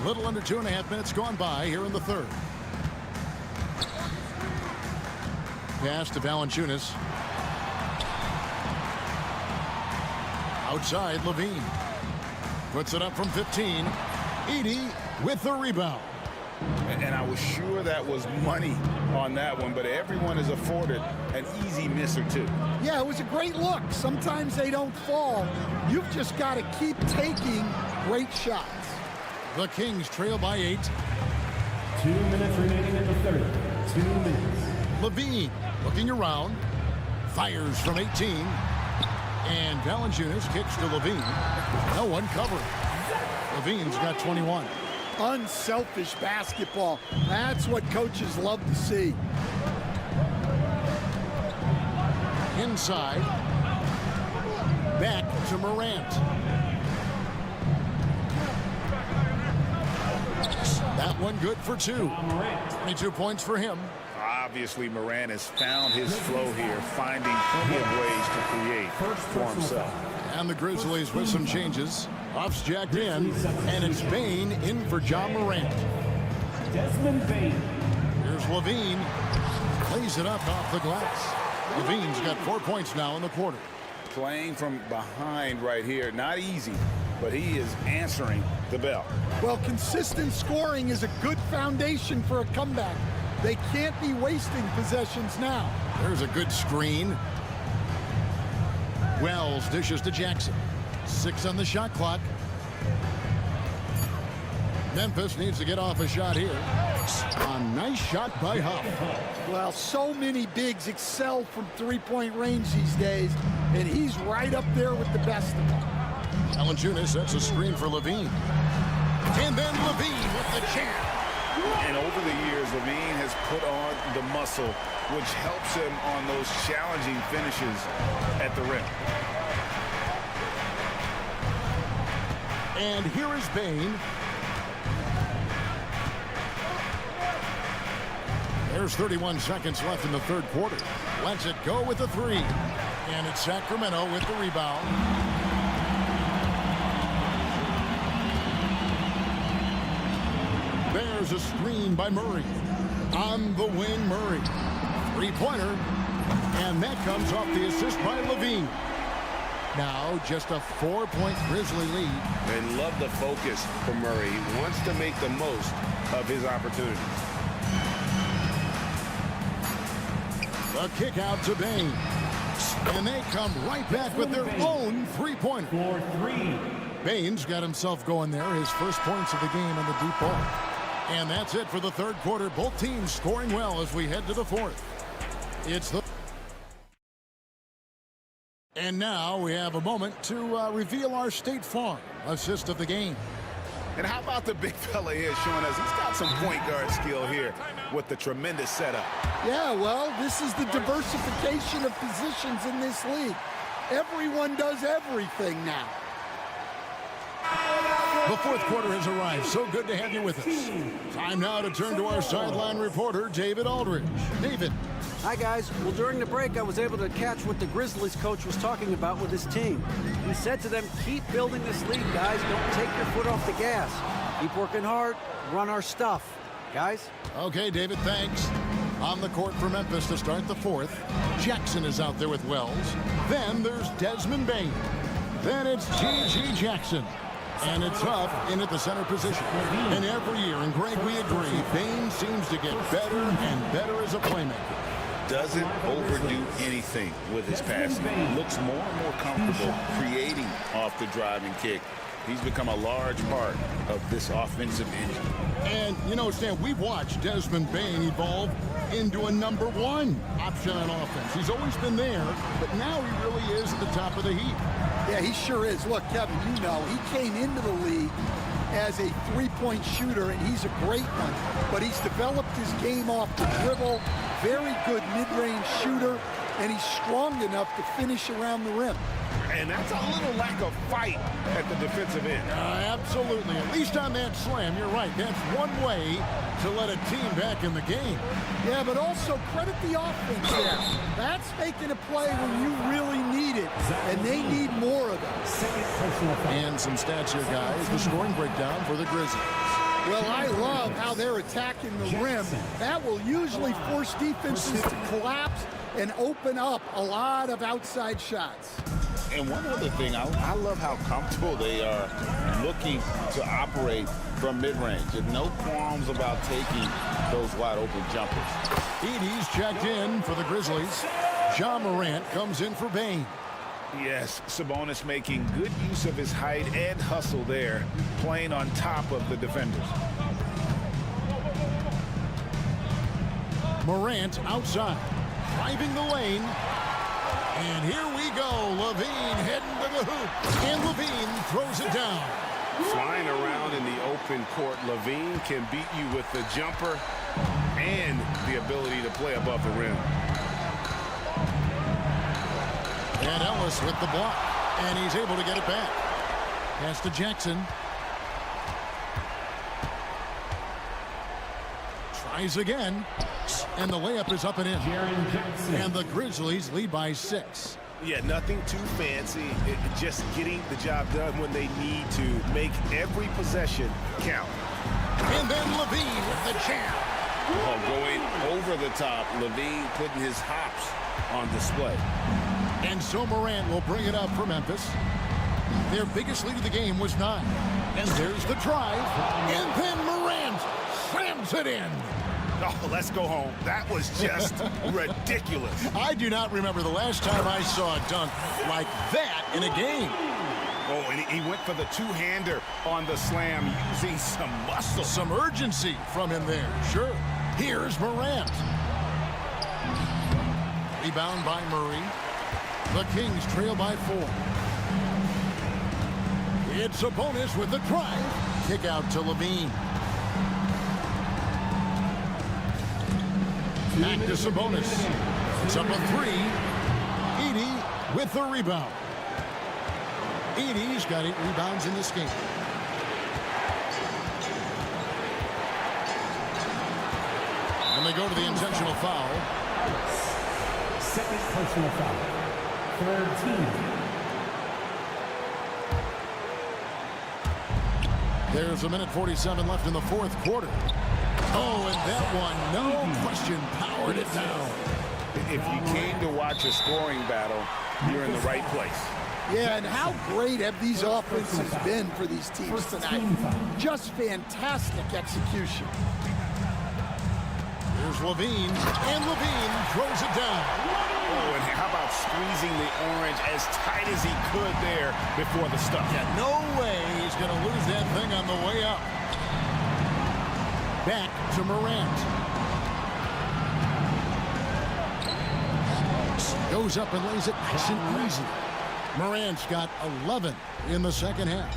A little under 2.5 minutes gone by here in the 3rd. Pass to Valanciunas. Outside, LaVine. Puts it up from 15. Edey with the rebound. And I was sure that was money on that one, but everyone is afforded an easy miss or 2. Yeah, it was a great look. Sometimes they don't fall. You've just got to keep taking great shots. The Kings trail by 8. 2 minutes remaining in the 3rd. 2 minutes. LaVine looking around. Fires from 18. And Valanciunas kicks to LaVine. No one covering. LaVine's got 21. Unselfish basketball. That's what coaches love to see. Inside. Back to Morant. That one good for 2. 22 points for him. Obviously, Morant has found his flow here, finding plenty of ways to create for himself. And the Grizzlies with some changes. Off's jacked in, and it's Bane in for John Morant. Desmond Bane. Here's Levine. Plays it up off the glass. Levine's got 4 points now in the quarter. Playing from behind right here, not easy, but he is answering the bell. Well, consistent scoring is a good foundation for a comeback. They can't be wasting possessions now. There's a good screen. Wells dishes to Jackson. 6 on the shot clock. Memphis needs to get off a shot here. A nice shot by Huff. Well, so many bigs excel from three-point range these days, and he's right up there with the best of them. Valanciunas sets a screen for Levine. And then Levine with the jam. And over the years, Levine has put on the muscle, which helps him on those challenging finishes at the rim. And here is Bane. There's 31 seconds left in the third quarter. Lets it go with the 3. And it's Sacramento with the rebound. There's a screen by Murray. On the wing, Murray. 3-pointer. And that comes off the assist by Levine. Now just a 4-point Grizzly lead. And love the focus from Murray. He wants to make the most of his opportunities. The kick out to Bane. And they come right back with their own 3-pointer. For 3. Bane's got himself going there. His first points of the game on the deep ball. And that's it for the third quarter. Both teams scoring well as we head to the fourth. It's the... And now we have a moment to reveal our State Farm assist of the game. And how about the big fella here showing us he's got some point guard skill here with the tremendous setup. Yeah, well, this is the diversification of positions in this league. Everyone does everything now. The fourth quarter has arrived. So good to have you with us. Time now to turn to our sideline reporter, David Aldridge. David. Hi, guys. Well, during the break, I was able to catch what the Grizzlies coach was talking about with his team. He said to them, keep building this lead, guys. Don't take your foot off the gas. Keep working hard. Run our stuff. Guys? Okay, David, thanks. On the court for Memphis to start the fourth. Jackson is out there with Wells. Then there's Desmond Bane. Then it's G.G. Jackson. And it's Huff in at the center position. And every year, and Greg, we agree, Bane seems to get better and better as a playmaker. Doesn't overdo anything with his passing. Looks more and more comfortable creating off the driving kick. He's become a large part of this offensive engine. And, you know, Stan, we've watched Desmond Bane evolve into a #1 option on offense. He's always been there, but now he really is at the top of the heap. Yeah, he sure is. Look, Kevin, you know, he came into the league as a three-point shooter, and he's a great one. But he's developed his game off the dribble, very good mid-range shooter, and he's strong enough to finish around the rim. And that's a little lack of fight at the defensive end. Absolutely. At least on that slam, you're right. That's one way to let a team back in the game. Yeah, but also credit the offense there. That's making a play when you really need it, and they need more of it. And some stats here, guys. The scoring breakdown for the Grizzlies. Well, I love how they're attacking the rim. That will usually force defenses to collapse and open up a lot of outside shots. And one other thing, I love how comfortable they are looking to operate from mid-range. And no qualms about taking those wide-open jumpers. Edey's checked in for the Grizzlies. John Morant comes in for Bane. Yes, Sabonis making good use of his height and hustle there, playing on top of the defenders. Morant outside, driving the lane. And here we go. Levine heading to the hoop. And Levine throws it down. Flying around in the open court, Levine can beat you with the jumper and the ability to play above the rim. And Ellis with the block. And he's able to get it back. Pass to Jackson. Tries again. And the layup is up and in. And the Grizzlies lead by 6. Yeah, nothing too fancy. Just getting the job done when they need to. Make every possession count. And then Levine with the jam. Oh, going over the top. Levine putting his hops on display. And so Morant will bring it up for Memphis. Their biggest lead of the game was 9. And there's the drive. And then Morant slams it in. Oh, let's go home. That was just ridiculous. I do not remember the last time I saw a dunk like that in a game. Oh, and he went for the two-hander on the slam, using some muscle. Some urgency from him there, sure. Here's Morant. Rebound by Murray. The Kings trail by 4. It's a bonus with the drive. Kick out to Levine. Back to Sabonis. It's up a 3. Edey with the rebound. Edey's got 8 rebounds in this game. And they go to the intentional foul. Second personal foul. Third team. There's a minute 47 left in the 4th quarter. Oh, and that one, no question, powered it down. If you came to watch a scoring battle, you're in the right place. Yeah, and how great have these offenses been for these teams tonight? Just fantastic execution. Here's Levine, and Levine throws it down. Oh, and how about squeezing the orange as tight as he could there before the stuff? Yeah, no way he's going to lose that thing on the way up. Back to Morant. Goes up and lays it nice and easy. Morant's got 11 in the second half.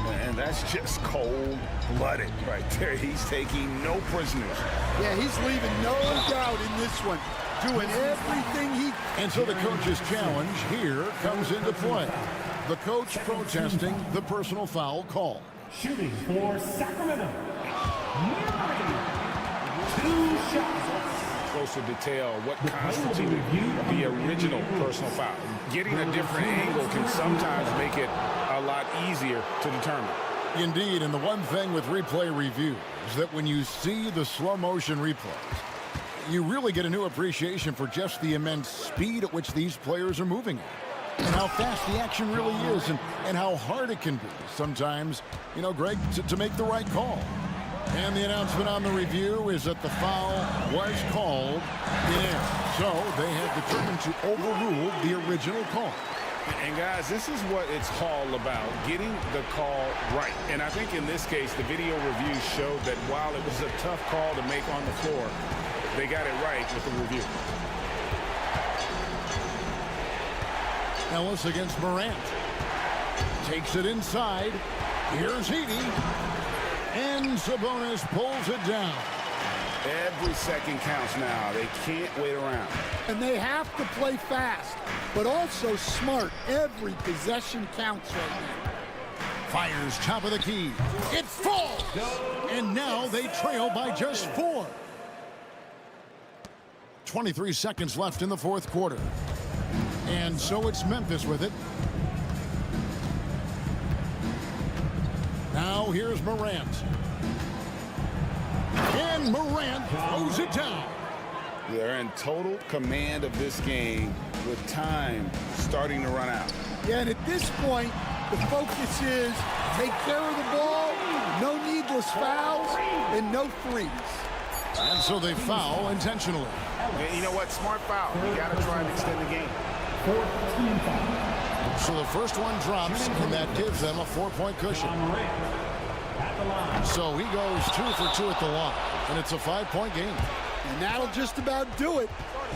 And that's just cold-blooded right there. He's taking no prisoners. Yeah, he's leaving no doubt in this one. Doing everything he... And so the coach's challenge here comes into play. The coach protesting the personal foul call. Shooting for Sacramento. Murray. 2 shots. Closer detail what constituted the original personal foul. Getting a different angle can sometimes make it a lot easier to determine. Indeed, and the one thing with replay review is that when you see the slow motion replays, you really get a new appreciation for just the immense speed at which these players are moving at. And how fast the action really is, and how hard it can be sometimes, you know, Greg, to make the right call. And the announcement on the review is that the foul was called in. So they have determined to overrule the original call. And guys, this is what it's all about, getting the call right. And I think in this case, the video review showed that while it was a tough call to make on the floor, they got it right with the review. Ellis against Morant. Takes it inside. Here's Edey. And Sabonis pulls it down. Every second counts now. They can't wait around. And they have to play fast, but also smart. Every possession counts right now. Fires top of the key. It falls! And now they trail by just 4. 23 seconds left in the 4th quarter. And so it's Memphis with it. Now here's Morant. And Morant throws it down. They're in total command of this game with time starting to run out. Yeah, and at this point, the focus is take care of the ball, no needless fouls, and no threes. And so they foul intentionally. And you know what? Smart foul. You got to try and extend the game. 14 foul. So the first one drops, and that gives them a 4-point cushion. So he goes 2 for 2 at the line, and it's a 5-point game. And that'll just about do it.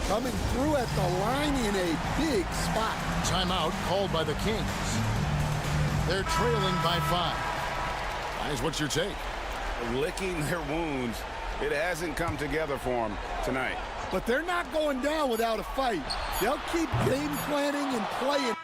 Coming through at the line in a big spot. Timeout called by the Kings. They're trailing by 5. Guys, what's your take? Licking their wounds. It hasn't come together for them tonight. But they're not going down without a fight. They'll keep game planning and playing.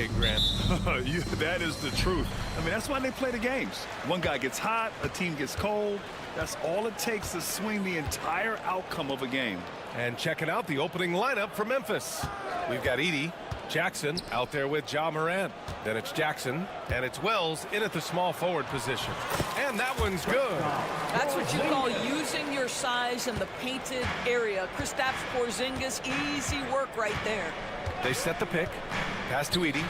game, Grant. That is the truth. I mean, that's why they play the games. One guy gets hot, a team gets cold. That's all it takes to swing the entire outcome of a game. And checking out the opening lineup for Memphis. We've got Edey, Jackson out there with Ja Morant. Then it's Jackson, and it's Wells in at the small forward position. And that one's good. That's what you call using your size in the painted area. Kristaps Porzingis, easy work right there. They set the pick. Pass to Edey.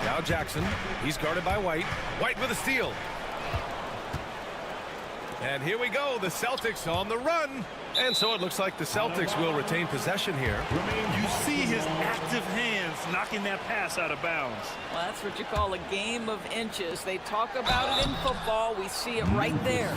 Now Jackson. He's guarded by White. White with a steal. And here we go. The Celtics on the run. And so it looks like the Celtics will retain possession here. You see his active hands knocking that pass out of bounds. Well, that's what you call a game of inches. They talk about it in football. We see it right there.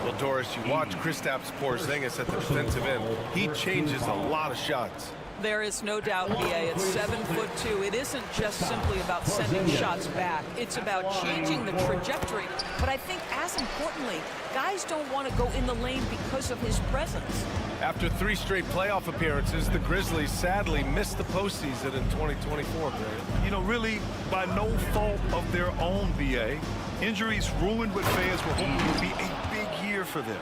Well, Doris, you watch Kristaps Porzingis at the defensive end. He changes a lot of shots. There is no doubt, B.A. It's 7'2". It isn't just simply about sending shots back. It's about changing the trajectory. But I think, as importantly, guys don't want to go in the lane because of his presence. After 3 straight playoff appearances, the Grizzlies sadly missed the postseason in 2024, Grant. You know, really, by no fault of their own, B.A. Injuries ruined what fans were hoping would be a big year for them.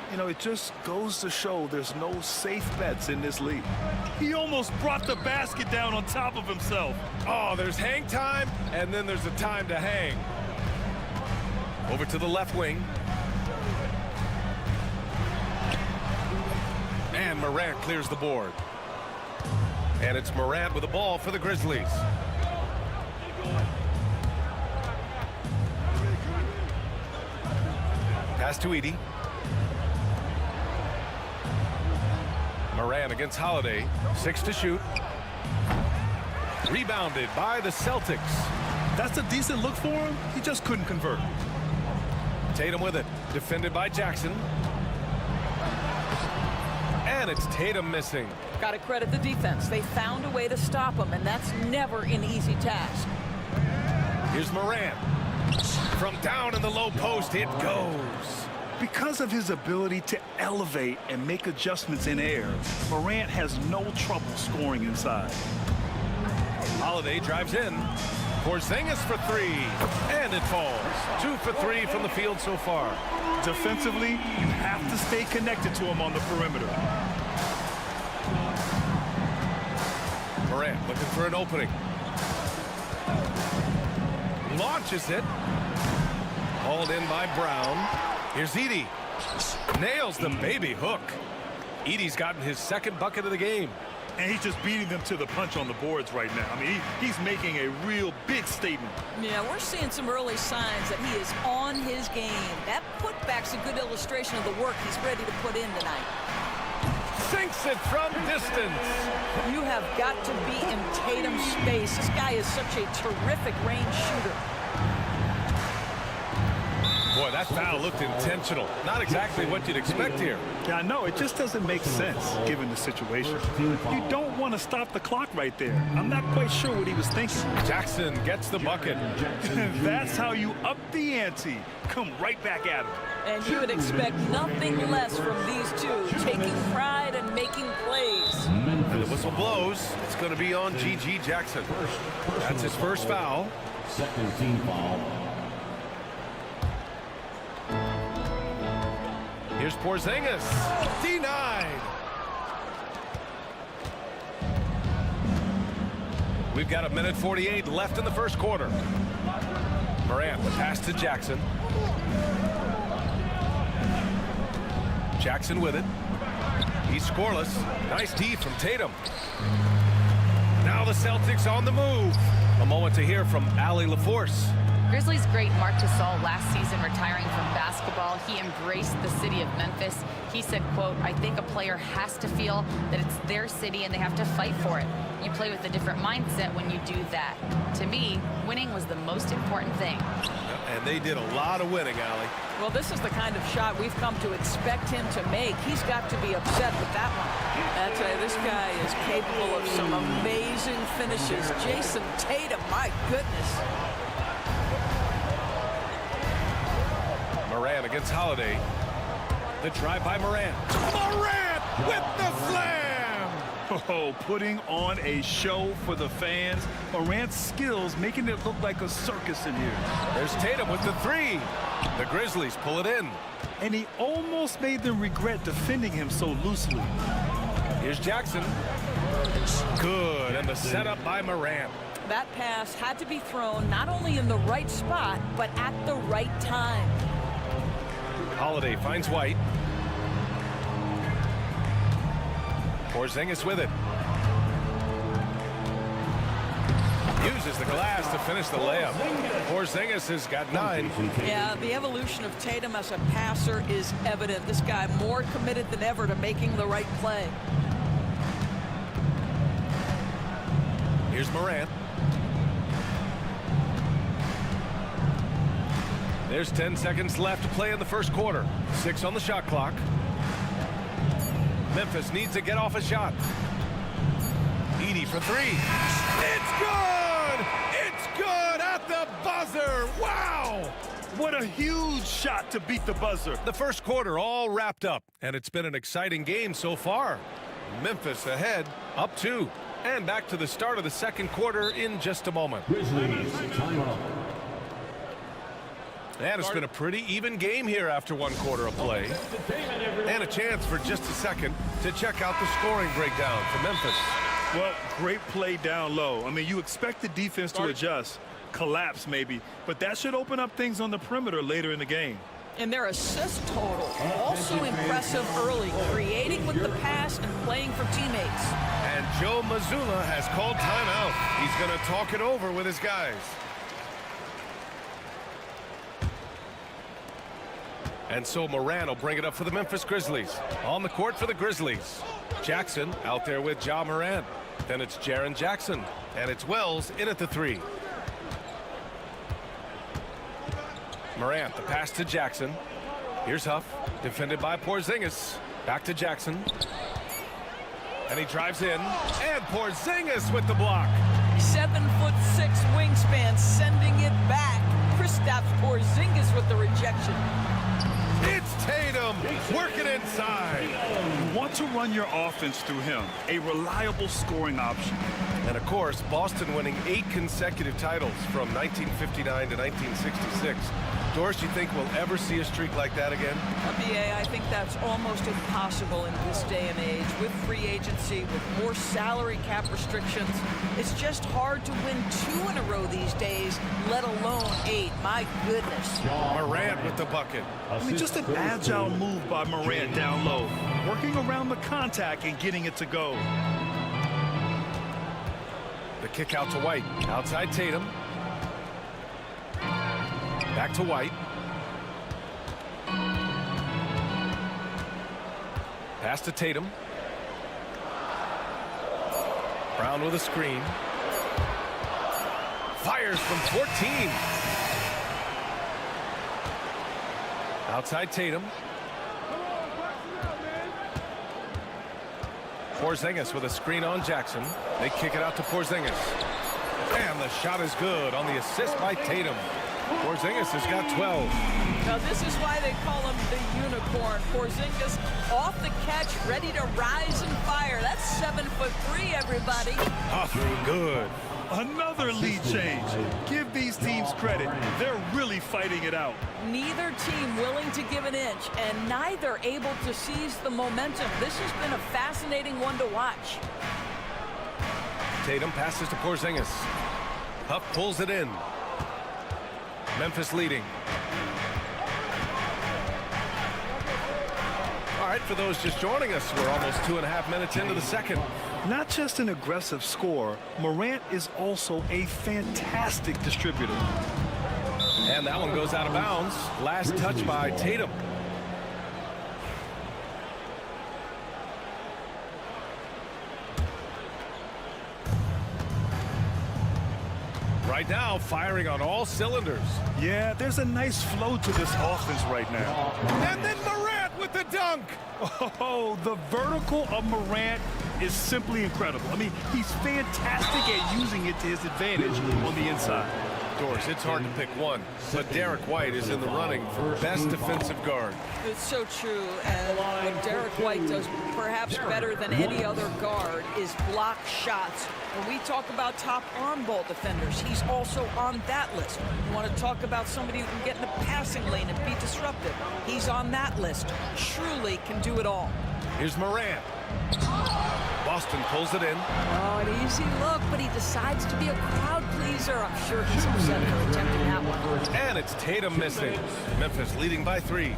You know, it just goes to show there's no safe bets in this league. He almost brought the basket down on top of himself. Oh, there's hang time, and then there's a time to hang. Over to the left wing. And Morant clears the board. And it's Morant with the ball for the Grizzlies. Pass to Edey. Morant against Holiday. 6 to shoot. Rebounded by the Celtics. That's a decent look for him. He just couldn't convert. Tatum with it. Defended by Jackson. And it's Tatum missing. Got to credit the defense. They found a way to stop him, and that's never an easy task. Here's Morant. From down in the low post, it goes. Because of his ability to elevate and make adjustments in air, Morant has no trouble scoring inside. Holiday drives in. Porzingis for 3. And it falls. 2 for 3 from the field so far. Defensively, you have to stay connected to him on the perimeter. Morant looking for an opening. Launches it. Hauled in by Brown. Here's Edey. Nails the baby hook. Edey's gotten his 2nd bucket of the game. And he's just beating them to the punch on the boards right now. I mean, he's making a real big statement. Yeah, we're seeing some early signs that he is on his game. That putback's a good illustration of the work he's ready to put in tonight. Sinks it from distance. You have got to be in Tatum's space. This guy is such a terrific range shooter. Boy, that foul looked intentional. Not exactly what you'd expect here. Yeah, I know. It just doesn't make sense, given the situation. You don't want to stop the clock right there. I'm not quite sure what he was thinking. Jackson gets the bucket. That's how you up the ante. Come right back at him. And you would expect nothing less from these two, taking pride and making plays. And the whistle blows. It's going to be on G.G. Jackson. That's his first foul. 2nd team foul. Here's Porzingis. Denied. We've got 1:48 left in the first quarter. Morant, the pass to Jackson. Jackson with it. He's scoreless. Nice D from Tatum. Now the Celtics on the move. A moment to hear from Allie LaForce. Grizzlies great Marc Gasol last season retiring from basketball, he embraced the city of Memphis. He said, quote, "I think a player has to feel that it's their city and they have to fight for it. You play with a different mindset when you do that. To me, winning was the most important thing." And they did a lot of winning, Allie. Well, this is the kind of shot we've come to expect him to make. He's got to be upset with that one. I tell you, this guy is capable of some amazing finishes. Jason Tatum, my goodness. Morant against Holiday. The drive by Morant. Morant with the slam! Oh, putting on a show for the fans. Morant's skills making it look like a circus in here. There's Tatum with the three. The Grizzlies pull it in. And he almost made them regret defending him so loosely. Here's Jackson. Good, and the setup by Morant. That pass had to be thrown not only in the right spot, but at the right time. Holiday finds White. Porzingis with it. Uses the glass to finish the layup. Porzingis has got 9. Yeah, the evolution of Tatum as a passer is evident. This guy more committed than ever to making the right play. Here's Morant. There's 10 seconds left to play in the first quarter. 6 on the shot clock. Memphis needs to get off a shot. Edey for 3. It's good! It's good at the buzzer! Wow! What a huge shot to beat the buzzer. The first quarter all wrapped up, and it's been an exciting game so far. Memphis ahead, up 2. And back to the start of the second quarter in just a moment. And it's been a pretty even game here after one quarter of play. And a chance for just a second to check out the scoring breakdown for Memphis. Well, great play down low. I mean, you expect the defense to adjust, collapse maybe, but that should open up things on the perimeter later in the game. And their assist total, also impressive early, creating with the pass and playing for teammates. And Joe Mazzulla has called timeout. He's going to talk it over with his guys. And so Morant will bring it up for the Memphis Grizzlies. On the court for the Grizzlies. Jackson out there with Ja Morant. Then it's Jaren Jackson. And it's Wells in at the 3. Morant, the pass to Jackson. Here's Huff, defended by Porzingis. Back to Jackson. And he drives in. And Porzingis with the block. 7'6" wingspan, sending it back. Kristaps Porzingis with the rejection. It's Tatum working inside. You want to run your offense through him, a reliable scoring option. And of course, Boston winning 8 consecutive titles from 1959 to 1966. Doris, you think we'll ever see a streak like that again? BA, I think that's almost impossible in this day and age. With free agency, with more salary cap restrictions, it's just hard to win 2 in a row these days, let alone 8. My goodness. Morant with the bucket. I mean, just an agile move by Morant down low, working around the contact and getting it to go. The kick out to White. Outside Tatum. Back to White. Pass to Tatum. Brown with a screen. Fires from 14. Outside Tatum. Porzingis with a screen on Jackson. They kick it out to Porzingis. And the shot is good on the assist by Tatum. Porzingis has got 12. Now this is why they call him the unicorn. Porzingis off the catch, ready to rise and fire. That's 7'3", everybody. Good. Another lead change. Give these teams credit. They're really fighting it out. Neither team willing to give an inch, and neither able to seize the momentum. This has been a fascinating one to watch. Tatum passes to Porzingis. Huff pulls it in. Memphis leading. All right, for those just joining us, we're almost 2.5 minutes into the second. Not just an aggressive scorer, Morant is also a fantastic distributor. And that one goes out of bounds. Last touch by Tatum. Right now, firing on all cylinders. Yeah, there's a nice flow to this offense right now. And then Morant with the dunk. Oh, the vertical of Morant is simply incredible. I mean, he's fantastic at using it to his advantage on the inside. outdoors, it's hard to pick one. But Derek White is in the running for best defensive guard. It's so true, and what Derek White does perhaps better than any other guard is block shots. When we talk about top arm ball defenders, he's also on that list. You want to talk about somebody who can get in the passing lane and be disruptive, he's on that list. Truly can do it all. Here's Morant. Boston pulls it in. Oh, an easy look, but he decides to be a crowd pleaser. I'm sure he's upset for attempting that one. And it's Tatum missing. Memphis leading by 3.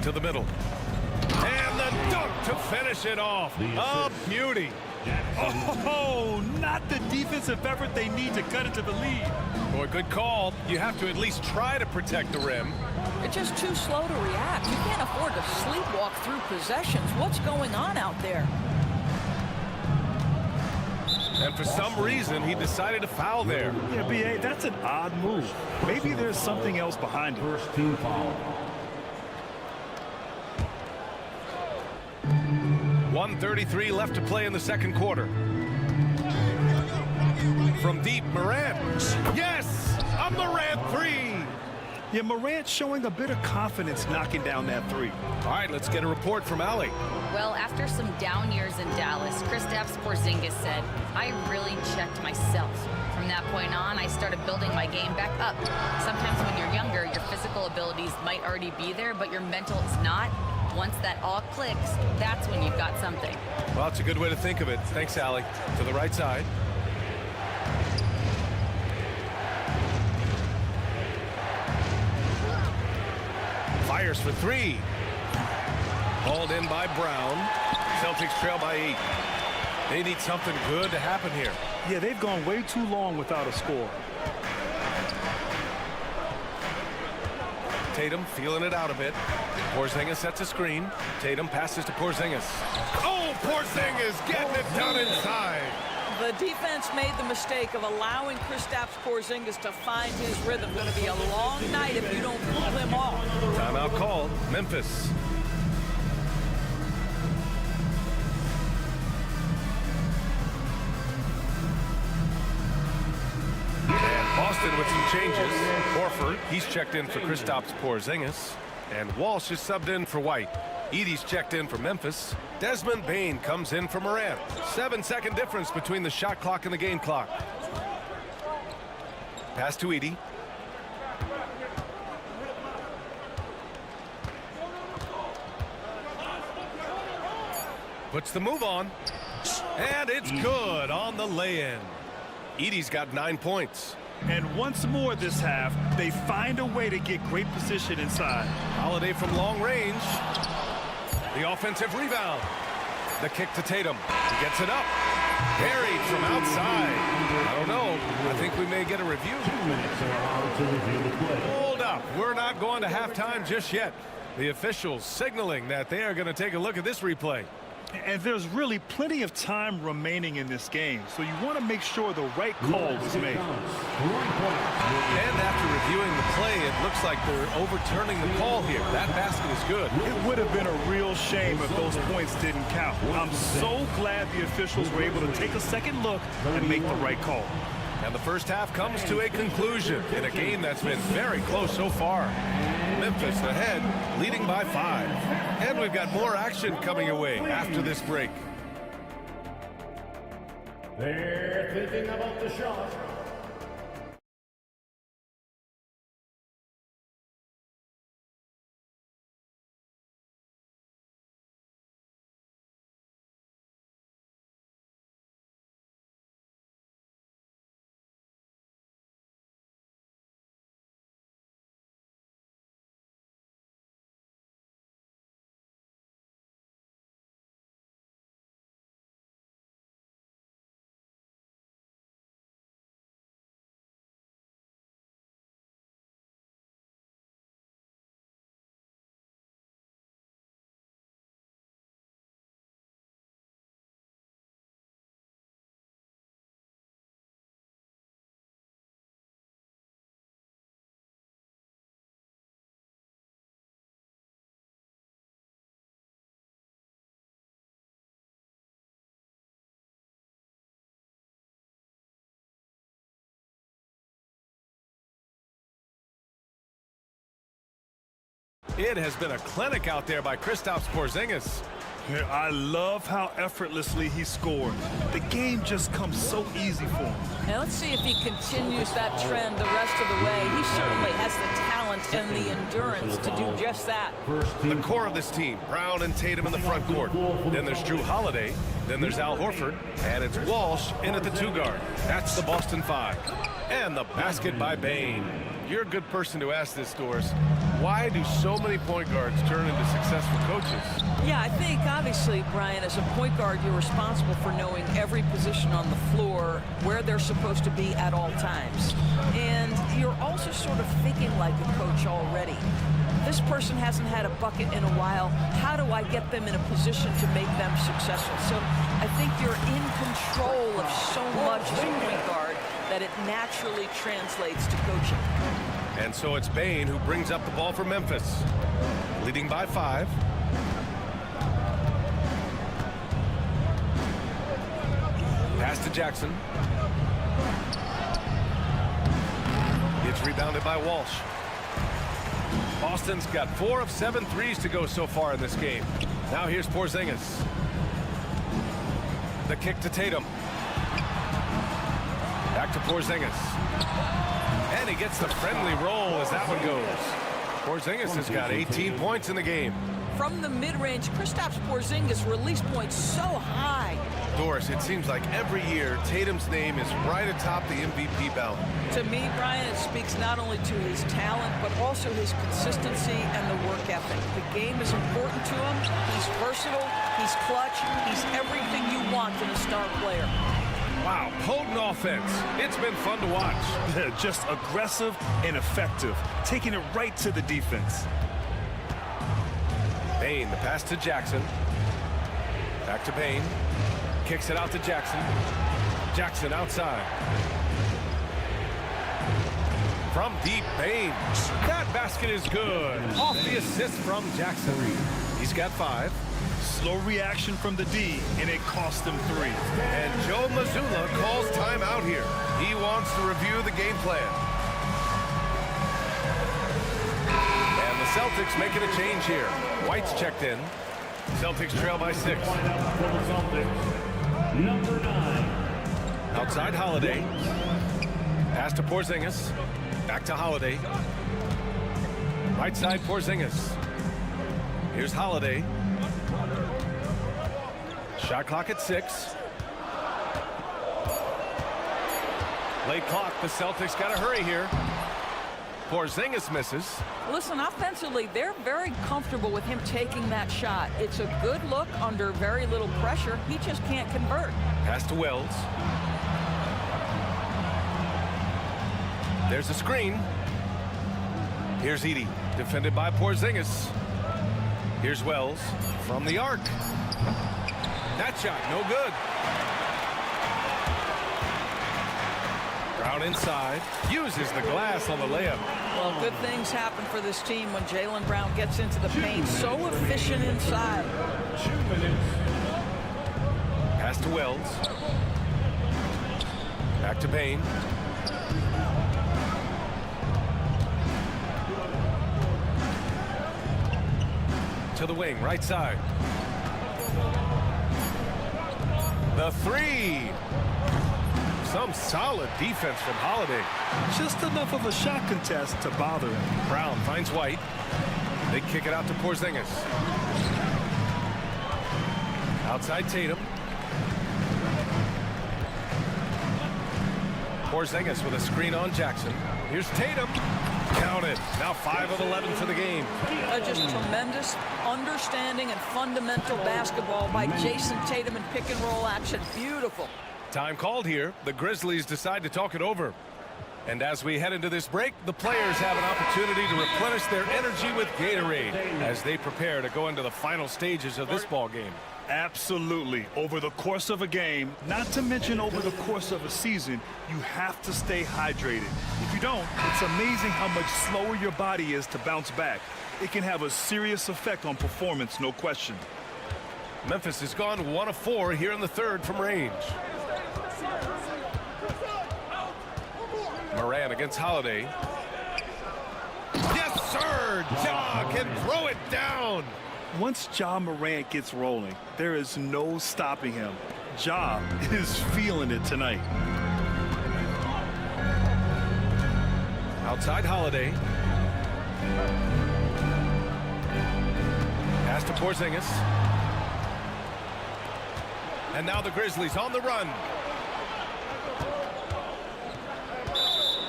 To the middle. And the dunk to finish it off. A beauty. Oh, not the defensive effort they need to cut into the lead. Boy, good call. You have to at least try to protect the rim. They're just too slow to react. You can't afford to sleepwalk through possessions. What's going on out there? And for some reason, he decided to foul there. Yeah, B.A., that's an odd move. Maybe there's something else behind it. First team foul. 1:33 left to play in the second quarter. From deep, Morant. Yes! A Morant 3! Yeah, Morant showing a bit of confidence knocking down that 3. All right, let's get a report from Allie. Well, after some down years in Dallas, Kristaps Porzingis said, I really checked myself. From that point on, I started building my game back up. Sometimes when you're younger, your physical abilities might already be there, but your mental is not. Once that all clicks, that's when you've got something. Well, it's a good way to think of it. Thanks, Allie. To the right side. Fires for 3. Hauled in by Brown. Celtics trail by 8. They need something good to happen here. Yeah, they've gone way too long without a score. Tatum feeling it out a bit. Porzingis sets a screen. Tatum passes to Porzingis. Oh, Porzingis getting it done inside. The defense made the mistake of allowing Kristaps Porzingis to find his rhythm. Going to be a long night if you don't pull him off. Timeout called. Memphis. And Boston with some changes. Horford, he's checked in for Kristaps Porzingis. And Walsh is subbed in for White. Edey's checked in for Memphis. Desmond Bane comes in for Morant. 7-second difference between the shot clock and the game clock. Pass to Edey. Puts the move on. And it's good on the lay-in. Edey's got 9 points. And once more this half, they find a way to get great position inside. Holiday from long range. The offensive rebound. The kick to Tatum. He gets it up. Buried from outside. I don't know. I think we may get a review. 2 minutes are allowed to review the play. Hold up. We're not going to halftime just yet. The officials signaling that they are going to take a look at this replay. And there's really plenty of time remaining in this game, so you want to make sure the right call was made. And after reviewing the play, it looks like they're overturning the call here. That basket is good. It would have been a real shame if those points didn't count. I'm so glad the officials were able to take a second look and make the right call. And the first half comes to a conclusion in a game that's been very close so far. Memphis ahead, leading by 5. And we've got more action coming your way after this break. They're thinking about the shot. It has been a clinic out there by Kristaps Porzingis. I love how effortlessly he scored. The game just comes so easy for him. Now let's see if he continues that trend the rest of the way. He certainly has the talent and the endurance to do just that. The core of this team, Brown and Tatum in the front court. Then there's Drew Holiday. Then there's Al Horford. And it's Walsh in at the 2 guard. That's the Boston 5. And the basket by Bane. You're a good person to ask this, Doris. Why do so many point guards turn into successful coaches? Yeah, I think obviously, Brian, as a point guard, you're responsible for knowing every position on the floor, where they're supposed to be at all times. And you're also sort of thinking like a coach already. This person hasn't had a bucket in a while. How do I get them in a position to make them successful? So I think you're in control of so much as a point guard that it naturally translates to coaching. And so it's Bane who brings up the ball for Memphis, leading by 5. Pass to Jackson. It's rebounded by Walsh. Boston's got 4 of 7 threes to go so far in this game. Now here's Porzingis. The kick to Tatum. Back to Porzingis. And he gets the friendly roll as that one goes. Porzingis has got 18 points in the game. From the mid-range, Kristaps Porzingis release points so high. Doris, it seems like every year Tatum's name is right atop the MVP ballot. To me, Brian, it speaks not only to his talent, but also his consistency and the work ethic. The game is important to him. He's versatile, he's clutch, he's everything you want in a star player. Wow, potent offense. It's been fun to watch. Just aggressive and effective, taking it right to the defense. Bane, the pass to Jackson. Back to Bane. Kicks it out to Jackson. Jackson outside. From deep, Bane. That basket is good. Off the assist from Jackson. He's got 5. Slow reaction from the D, and it cost him 3. And Joe Mazzulla calls timeout here. He wants to review the game plan. And the Celtics making a change here. White's checked in. Celtics trail by 6. Number 9. Outside Holiday. Pass to Porzingis. Back to Holiday. Right side Porzingis. Here's Holiday. Shot clock at 6. Late clock. The Celtics got to hurry here. Porzingis misses. Listen, offensively, they're very comfortable with him taking that shot. It's a good look under very little pressure. He just can't convert. Pass to Wells. There's a screen. Here's Edey, defended by Porzingis. Here's Wells from the arc. That shot, no good. Brown inside, uses the glass on the layup. Well, good things happen for this team when Jaylen Brown gets into the paint. So efficient inside. Pass to Wells. Back to Bane. To the wing, right side. The 3. Some solid defense from Holiday. Just enough of a shot contest to bother him. Brown finds White. They kick it out to Porzingis. Outside Tatum. Porzingis with a screen on Jackson. Here's Tatum. Counted. Now 5 of 11 for the game. Just tremendous understanding and fundamental basketball by Jason Tatum in pick and roll action. Beautiful. Time called here. The Grizzlies decide to talk it over. And as we head into this break, the players have an opportunity to replenish their energy with Gatorade as they prepare to go into the final stages of this ball game. Absolutely. Over the course of a game, not to mention over the course of a season, you have to stay hydrated. If you don't, it's amazing how much slower your body is to bounce back. It can have a serious effect on performance, no question. Memphis has gone 1 of 4 here in the third from range. Moran against Holiday. Yes, sir! Ja can throw it down. Once Ja Morant gets rolling, there is no stopping him. Ja is feeling it tonight. Outside Holiday. Pass to Porzingis. And now the Grizzlies on the run.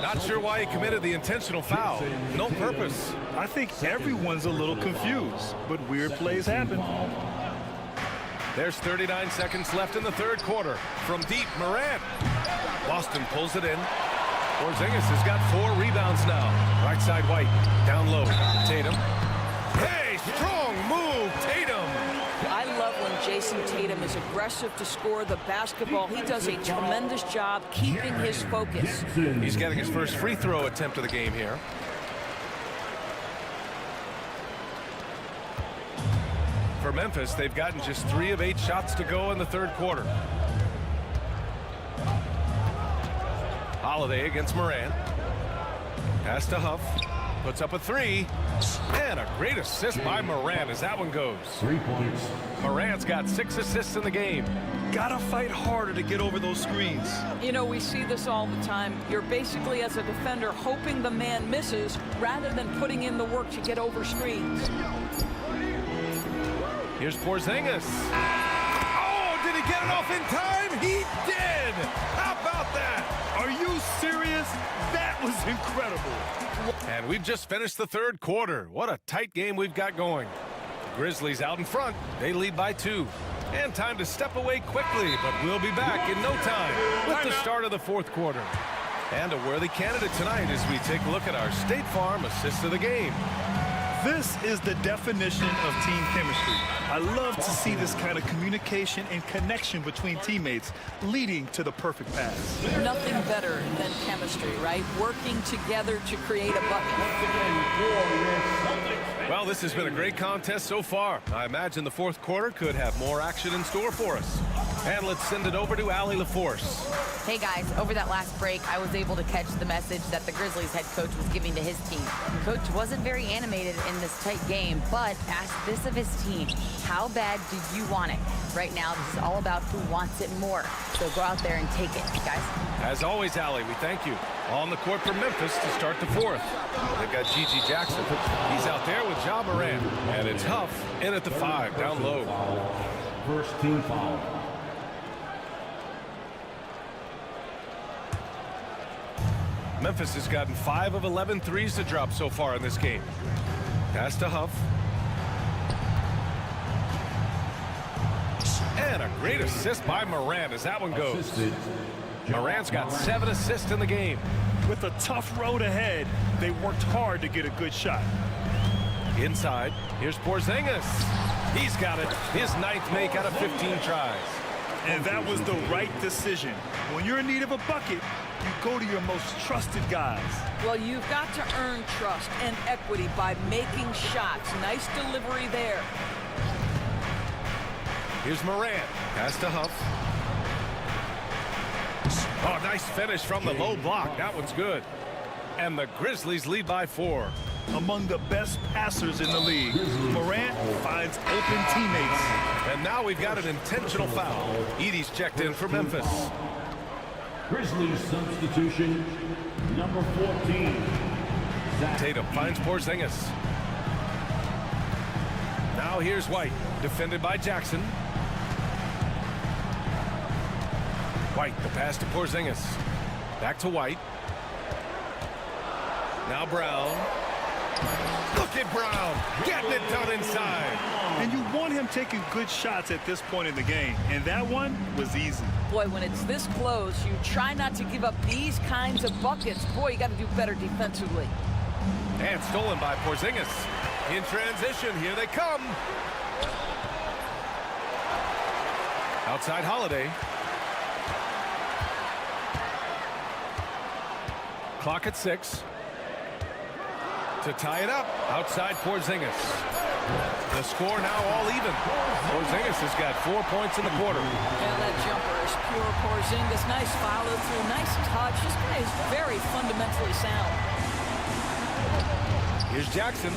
Not sure why he committed the intentional foul. No purpose. I think everyone's a little confused, but weird plays happen. There's 39 seconds left in the third quarter. From deep, Morant. Boston pulls it in. Porzingis has got 4 rebounds now. Right side White. Down low. Tatum. Hey, strong move, Tatum. I love when Jason Tatum is aggressive to score the basketball. He does a tremendous job keeping his focus. He's getting his first free throw attempt of the game here. For Memphis, they've gotten just 3 of 8 shots to go in the third quarter. Holiday against Morant. Pass to Huff. Puts up a 3. And a great assist by Morant as that one goes. 3 points. Morant's got 6 assists in the game. Gotta fight harder to get over those screens. You know, we see this all the time. You're basically, as a defender, hoping the man misses rather than putting in the work to get over screens. Here's Porzingis. Oh, did he get it off in time? He did! How about that? Are you serious? That was incredible. And we've just finished the third quarter. What a tight game we've got going. Grizzlies out in front. They lead by 2. And time to step away quickly, but we'll be back in no time with the start of the fourth quarter. And a worthy candidate tonight as we take a look at our State Farm assist of the game. This is the definition of team chemistry. I love to see this kind of communication and connection between teammates leading to the perfect pass. Nothing better than chemistry, right? Working together to create a bucket. Well, this has been a great contest so far. I imagine the fourth quarter could have more action in store for us. And let's send it over to Allie LaForce. Hey guys, over that last break, I was able to catch the message that the Grizzlies head coach was giving to his team. Coach wasn't very animated in this tight game, but asked this of his team: how bad do you want it? Right now, this is all about who wants it more. So go out there and take it, guys. As always, Allie, we thank you. On the court for Memphis to start the fourth. They've got Gigi Jackson. He's out there with Ja Morant. And it's Huff in at the 5, down low. First team foul. Memphis has gotten 5 of 11 threes to drop so far in this game. Pass to Huff. And a great assist by Morant as that one goes. Morant's got 7 assists in the game. With a tough road ahead, they worked hard to get a good shot. Inside, here's Porzingis. He's got it. His 9th make out of 15 tries. And that was the right decision. When you're in need of a bucket, you go to your most trusted guys. Well, you've got to earn trust and equity by making shots. Nice delivery there. Here's Morant. Pass to Huff. Oh, nice finish from the low block. That one's good. And the Grizzlies lead by 4. Among the best passers in the league, Morant finds open teammates. And now we've got an intentional foul. Edie's checked in for Memphis. Grizzlies substitution, number 14. Tatum finds Porzingis. Now here's White, defended by Jackson. White, the pass to Porzingis. Back to White. Now Brown. Look at Brown, getting it done inside. And you want him taking good shots at this point in the game, and that one was easy. Boy, when it's this close, you try not to give up these kinds of buckets. Boy, you got to do better defensively. And stolen by Porzingis. In transition, here they come. Outside Holiday. Clock at 6. To tie it up, outside Porzingis. The score now all even. Porzingis has got 4 points in the quarter. Yeah, that jumper is pure Porzingis. Nice follow through, nice touch. This guy is very fundamentally sound. Here's Jackson.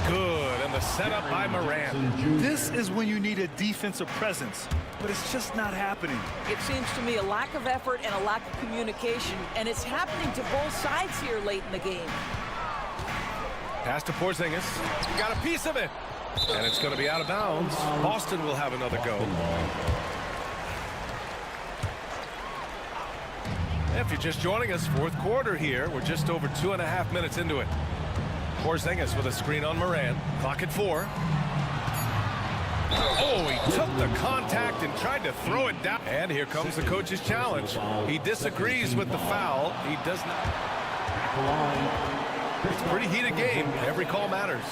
Good, and the setup by Moran. This is when you need a defensive presence, but it's just not happening. It seems to me a lack of effort and a lack of communication, and it's happening to both sides here late in the game. Pass to Porzingis. Got a piece of it. And it's going to be out of bounds. Boston will have another go. If you're just joining us, fourth quarter here. We're just over 2.5 minutes into it. Porzingis with a screen on Moran. Clock at 4. Oh, he took the contact and tried to throw it down. And here comes the coach's challenge. He disagrees with the foul. He does not. It's a pretty heated game. Every call matters.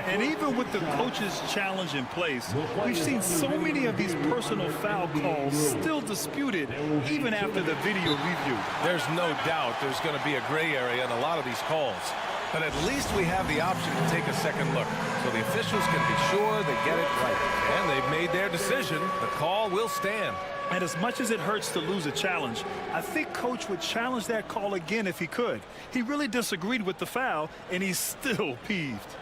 And even with the coach's challenge in place, we've seen so many of these personal foul calls still disputed even after the video review. There's no doubt there's going to be a gray area in a lot of these calls. But at least we have the option to take a second look. So the officials can be sure they get it right. And they've made their decision. The call will stand. And as much as it hurts to lose a challenge, I think Coach would challenge that call again if he could. He really disagreed with the foul, and he's still peeved.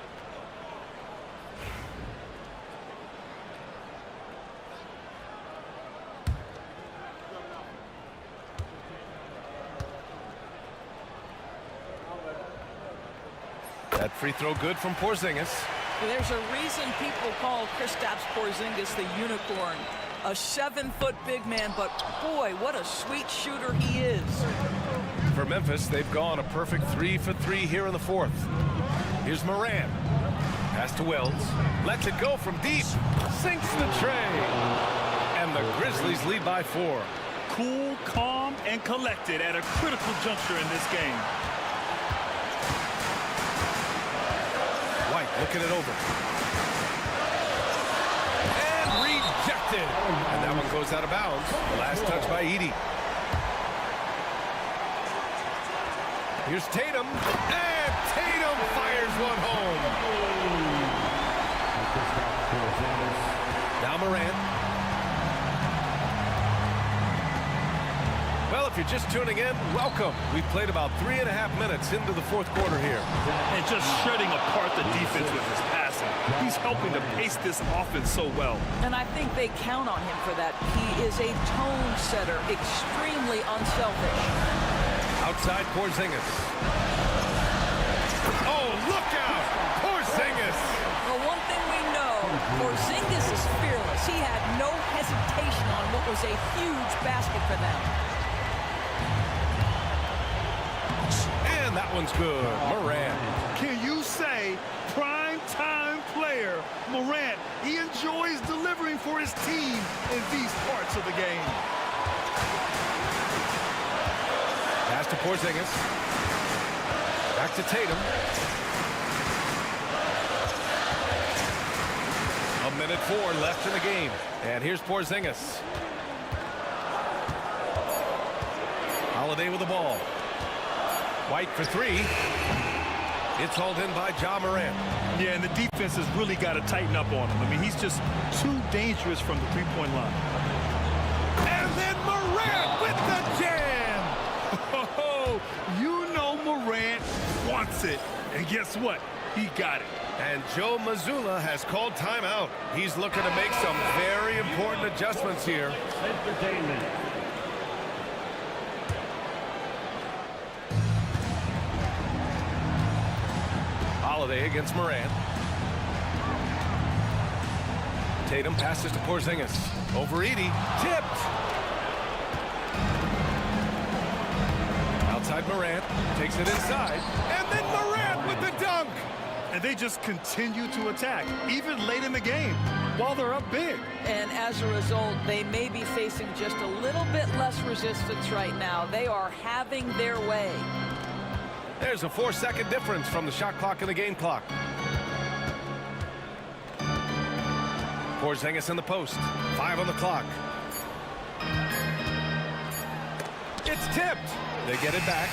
That free throw good from Porzingis. There's a reason people call Kristaps Porzingis the unicorn. A 7-foot big man, but boy, what a sweet shooter he is. For Memphis, they've gone a perfect 3 for 3 here in the fourth. Here's Moran. Pass to Wells. Lets it go from deep. Sinks the tray. And the Grizzlies lead by 4. Cool, calm, and collected at a critical juncture in this game. White looking it over. And rejected. And that one goes out of bounds. The last touch by Edey. Here's Tatum. And Tatum fires one home. Now Moran. Well, if you're just tuning in, welcome. We've played about 3.5 minutes into the fourth quarter here. And just shredding apart the defense with his passing. He's helping to pace this offense so well. And I think they count on him for that. He is a tone setter, extremely unselfish. Outside Porzingis. Oh, look out! Porzingis! Well, one thing we know, Porzingis is fearless. He had no hesitation on what was a huge basket for them. And that one's good. Moran. Can you say prime-time player Morant? He enjoys delivering for his team in these parts of the game. Pass to Porzingis. Back to Tatum. A minute 4 left in the game. And here's Porzingis. Holiday with the ball. White for 3. It's hauled in by Ja Morant. Yeah, and the defense has really got to tighten up on him. I mean, he's just too dangerous from the three-point line. And then Morant with the jam! Oh, you know Morant wants it. And guess what? He got it. And Joe Mazzulla has called timeout. He's looking to make some very important adjustments here. Entertainment. Holiday against Moran. Tatum passes to Porzingis. Over Edey. Tipped. Outside Moran. Takes it inside. And then Moran with the dunk. And they just continue to attack, even late in the game, while they're up big. And as a result, they may be facing just a little bit less resistance right now. They are having their way. There's a 4-second difference from the shot clock and the game clock. Porzingis in the post. 5 on the clock. It's tipped. They get it back.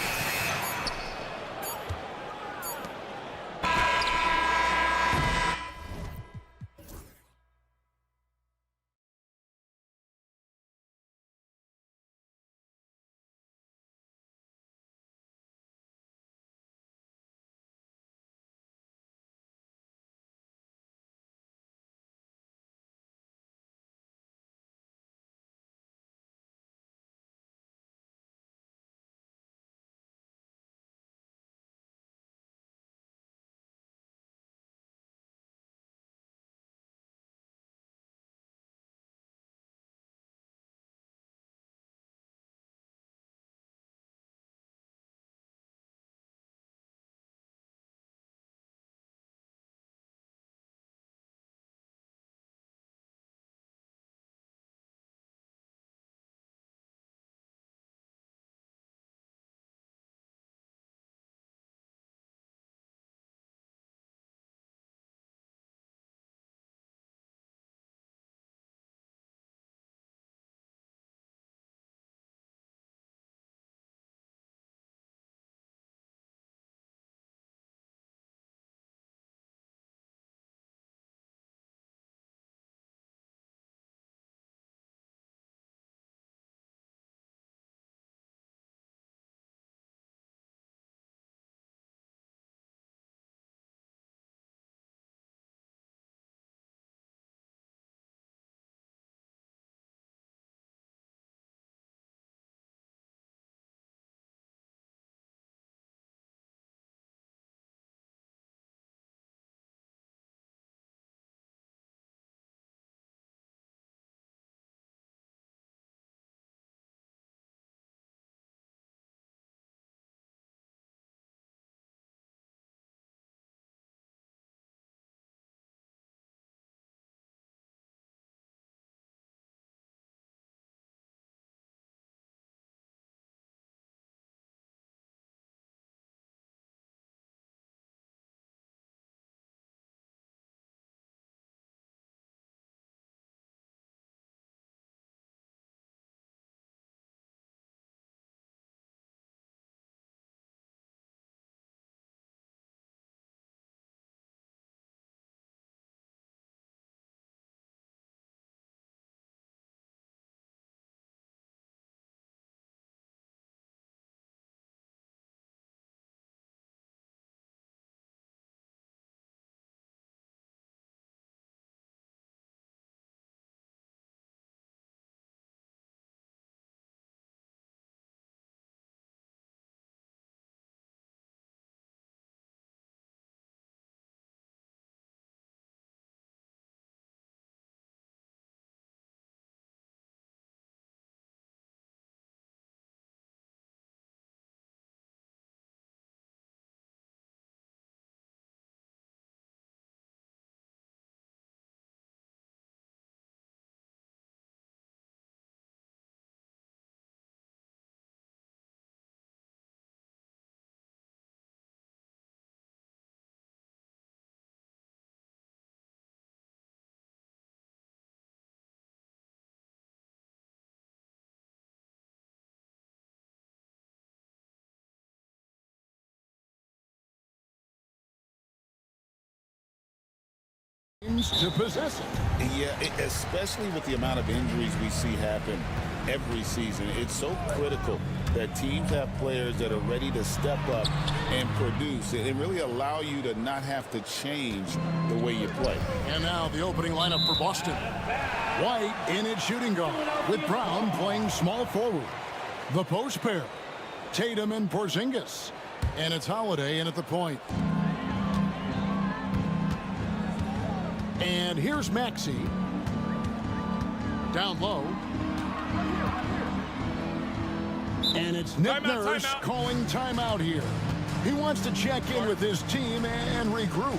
To possess it. Yeah, especially with the amount of injuries we see happen every season. It's so critical that teams have players that are ready to step up and produce and really allow you to not have to change the way you play. And now the opening lineup for Boston. White in at shooting guard, with Brown playing small forward. The post pair, Tatum and Porzingis. And it's Holiday in at the point. And here's Maxey. Down low. And it's Nick Nurse calling timeout here. He wants to check in with his team and regroup.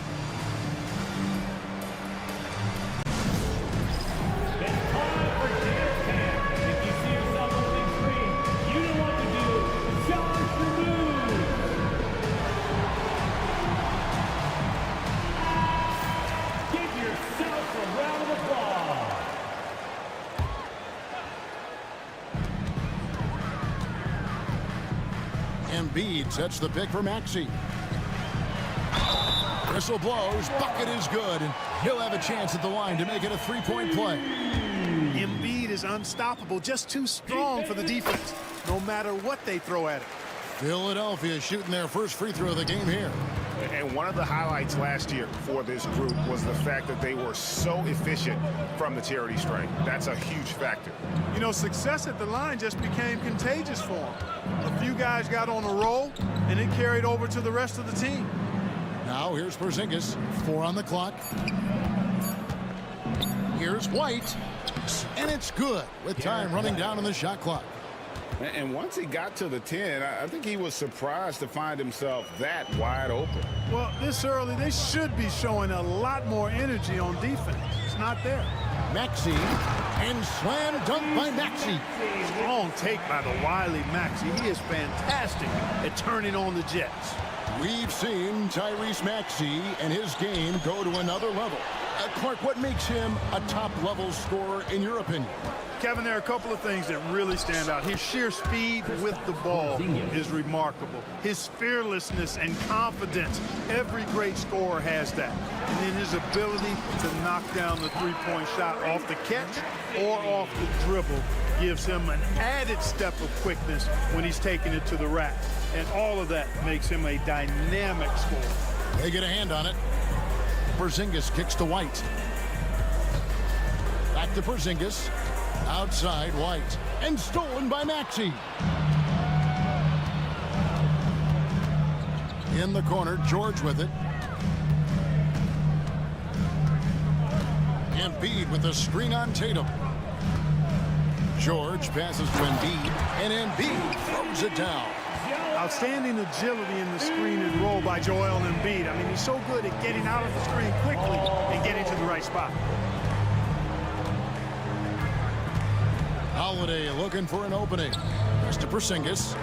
Embiid sets the pick for Maxey. Whistle blows, bucket is good, and he'll have a chance at the line to make it a three-point play. Embiid is unstoppable, just too strong for the defense, no matter what they throw at it. Philadelphia shooting their first free throw of the game here. And one of the highlights last year for this group was the fact that they were so efficient from the charity stripe. That's a huge factor. You know, success at the line just became contagious for them. A few guys got on a roll, and it carried over to the rest of the team. Now here's Porzingis, 4 on the clock. Here's White, and it's good with time running down on the shot clock. And once he got to the 10, I think he was surprised to find himself that wide open. Well, this early, they should be showing a lot more energy on defense. It's not there. Maxey, and slam dunk by Maxey. Strong take by the wily Maxey. He is fantastic at turning on the Jets. We've seen Tyrese Maxey and his game go to another level. Clark, what makes him a top-level scorer in your opinion? Kevin, there are a couple of things that really stand out. His sheer speed with the ball is remarkable. His fearlessness and confidence, every great scorer has that. And then his ability to knock down the three-point shot off the catch or off the dribble gives him an added step of quickness when he's taking it to the rack. And all of that makes him a dynamic scorer. They get a hand on it. Porzingis kicks to White. Back to Porzingis. Outside White. And stolen by Maxey. In the corner, George with it. Embiid with a screen on Tatum. George passes to Embiid, and Embiid throws it down. Outstanding agility in the screen and roll by Joel Embiid. I mean, he's so good at getting out of the screen quickly and getting to the right spot. Holiday looking for an opening. Pass to Porzingis.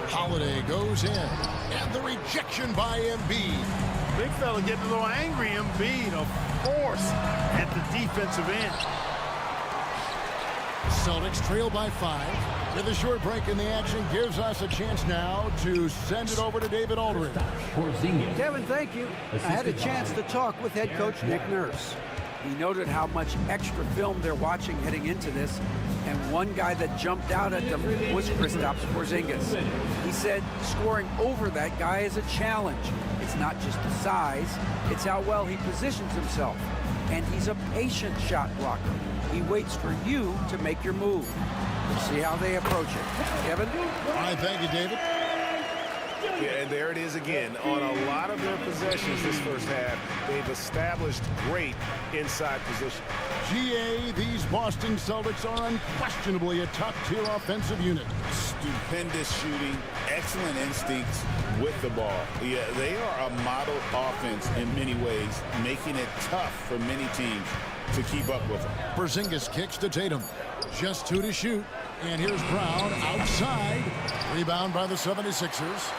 Holiday goes in, and the rejection by Embiid. Big fella getting a little angry. Embiid, a force at the defensive end. Celtics trail by 5. With a short break in the action gives us a chance now to send it over to David Aldridge. Kevin, thank you. I had a chance to talk with head coach Nick Nurse. He noted how much extra film they're watching heading into this, and one guy that jumped out at them was Kristaps Porzingis. He said scoring over that guy is a challenge. It's not just the size, it's how well he positions himself. And he's a patient shot blocker. He waits for you to make your move. We'll see how they approach it. Kevin? All right, thank you, David. Yeah, and there it is again. On a lot of their possessions this first half, they've established great inside position. GA, these Boston Celtics are unquestionably a top-tier offensive unit. Stupendous shooting, excellent instincts with the ball. Yeah, they are a model offense in many ways, making it tough for many teams to keep up with them. Porzingis kicks to Tatum. Just 2 to shoot. And here's Brown outside. Rebound by the 76ers.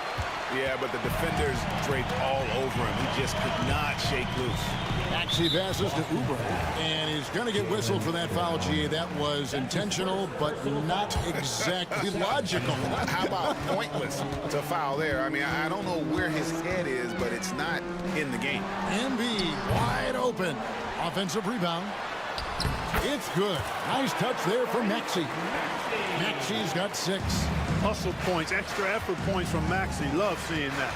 Yeah, but the defenders draped all over him. He just could not shake loose. Maxey passes to Oubre, and he's going to get whistled for that foul, GA. That was intentional, but not exactly logical. How about pointless to foul there? I mean, I don't know where his head is, but it's not in the game. Embiid wide open. Offensive rebound. It's good. Nice touch there from Maxey. Maxey's got 6. Hustle points, extra effort points from Maxey. Love seeing that.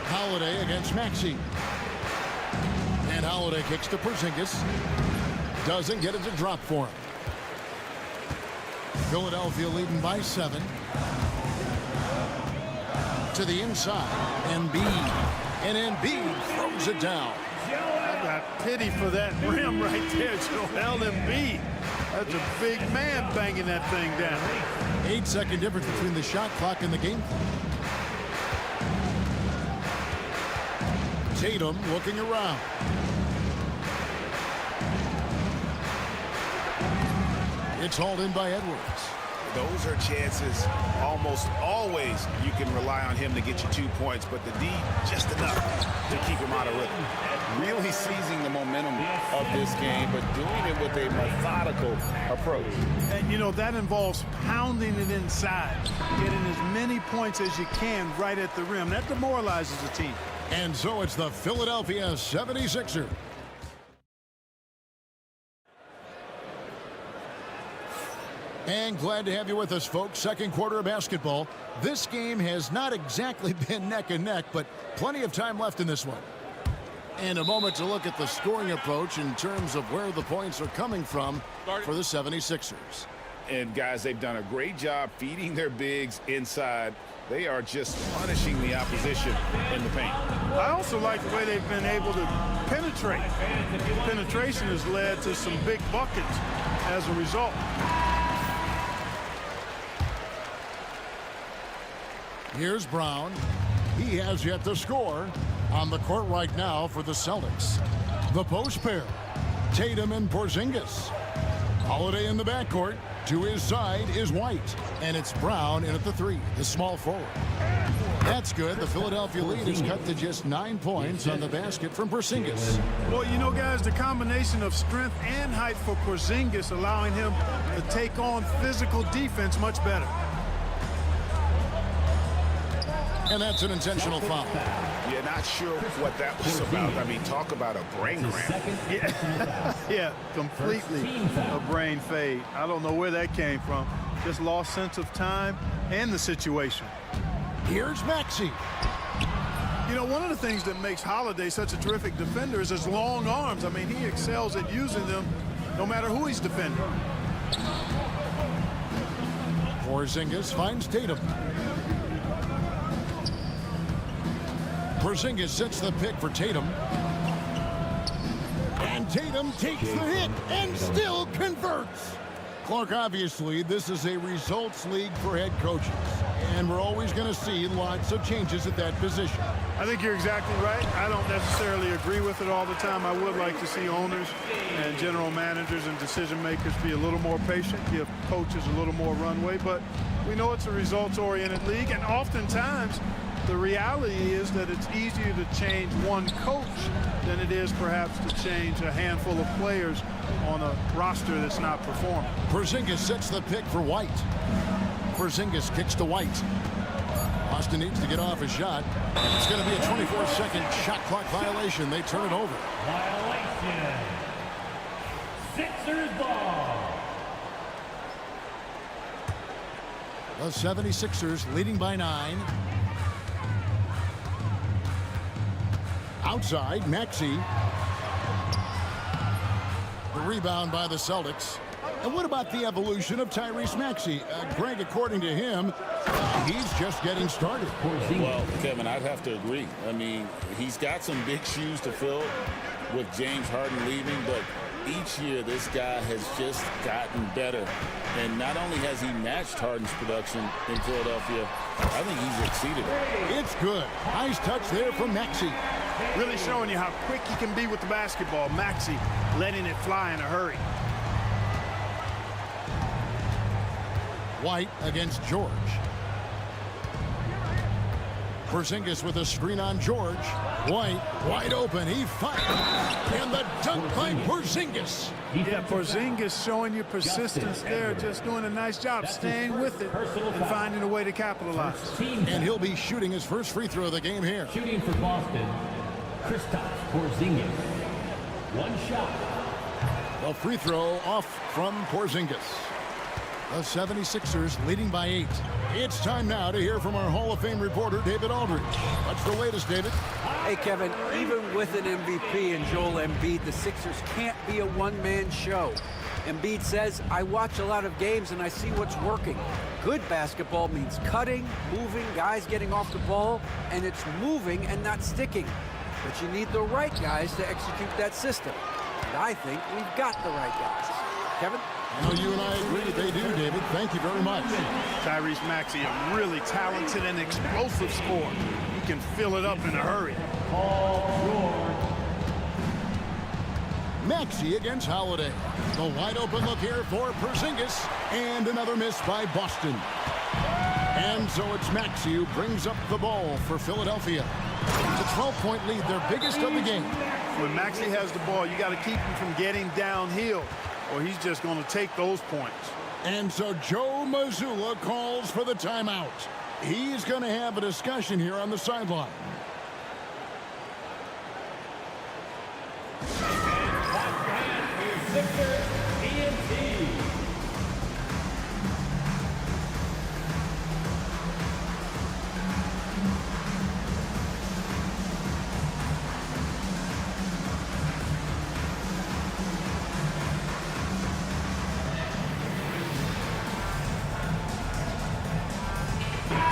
Holiday against Maxey. And Holiday kicks to Porzingis. Doesn't get it to drop for him. Philadelphia leading by 7. To the inside. Embiid. And Embiid throws it down. I got pity for that rim right there, Joel Embiid. That's a big man banging that thing down. 8-second difference between the shot clock and the game clock. Tatum looking around. It's hauled in by Edwards. Those are chances almost always you can rely on him to get you 2 points, but the D just enough to keep him out of rhythm. Really seizing the momentum of this game, but doing it with a methodical approach. And, you know, that involves pounding it inside, getting as many points as you can right at the rim. That demoralizes the team. And so it's the Philadelphia 76ers. And glad to have you with us, folks. Second quarter of basketball. This game has not exactly been neck and neck, but plenty of time left in this one. And a moment to look at the scoring approach in terms of where the points are coming from for the 76ers. And guys, they've done a great job feeding their bigs inside. They are just punishing the opposition in the paint. I also like the way they've been able to penetrate. Penetration has led to some big buckets as a result. Here's Brown. He has yet to score on the court right now for the Celtics. The post pair, Tatum and Porzingis. Holiday in the backcourt. To his side is White. And it's Brown in at the 3, the small forward. That's good. The Philadelphia lead is cut to just 9 points on the basket from Porzingis. Well, you know, guys, the combination of strength and height for Porzingis allowing him to take on physical defense much better. And that's an intentional foul. Yeah, not sure what that was about. I mean, talk about a brain cramp. Yeah, completely a brain fade. I don't know where that came from. Just lost sense of time and the situation. Here's Maxey. You know, one of the things that makes Holiday such a terrific defender is his long arms. I mean, he excels at using them no matter who he's defending. Porzingis finds Tatum. Porzingis sets the pick for Tatum. And Tatum takes the hit and still converts. Clark, obviously, this is a results league for head coaches. And we're always going to see lots of changes at that position. I think you're exactly right. I don't necessarily agree with it all the time. I would like to see owners and general managers and decision makers be a little more patient, give coaches a little more runway. But we know it's a results-oriented league, and oftentimes the reality is that it's easier to change one coach than it is perhaps to change a handful of players on a roster that's not performing. Porzingis sets the pick for White. Porzingis kicks to White. Austin needs to get off a shot. It's going to be a 24-second shot clock violation. They turn it over. Violation. Sixers ball. The 76ers leading by 9. Outside, Maxey. The rebound by the Celtics. And what about the evolution of Tyrese Maxey? Greg, according to him, he's just getting started. Well, Kevin, I'd have to agree. I mean, he's got some big shoes to fill with James Harden leaving, but each year this guy has just gotten better. And not only has he matched Harden's production in Philadelphia, I think he's exceeded it. It's good. Nice touch there from Maxey. Really showing you how quick he can be with the basketball. Maxey letting it fly in a hurry. White against George. Porzingis with a screen on George. White wide open. He fights. And the dunk by Porzingis. Yeah, Porzingis showing you persistence there, just doing a nice job staying with it and finding a way to capitalize. And he'll be shooting his first free throw of the game here. Shooting for Boston, Kristaps Porzingis. One shot. A free throw off from Porzingis. The 76ers leading by 8. It's time now to hear from our Hall of Fame reporter, David Aldridge. What's the latest, David? Hey, Kevin, even with an MVP and Joel Embiid, the Sixers can't be a one-man show. Embiid says, I watch a lot of games and I see what's working. Good basketball means cutting, moving, guys getting off the ball, and it's moving and not sticking. But you need the right guys to execute that system. And I think we've got the right guys. Kevin? I know you and I agree that they do, David. Thank you very much. Tyrese Maxey, a really talented and explosive scorer. He can fill it up in a hurry. Maxey against Holiday. The wide open look here for Porzingis. And another miss by Boston. And so it's Maxey who brings up the ball for Philadelphia. It's a 12-point lead, their biggest of the game. When Maxey has the ball, you got to keep him from getting downhill, or he's just going to take those points. And so Joe Mazzulla calls for the timeout. He's going to have a discussion here on the sideline.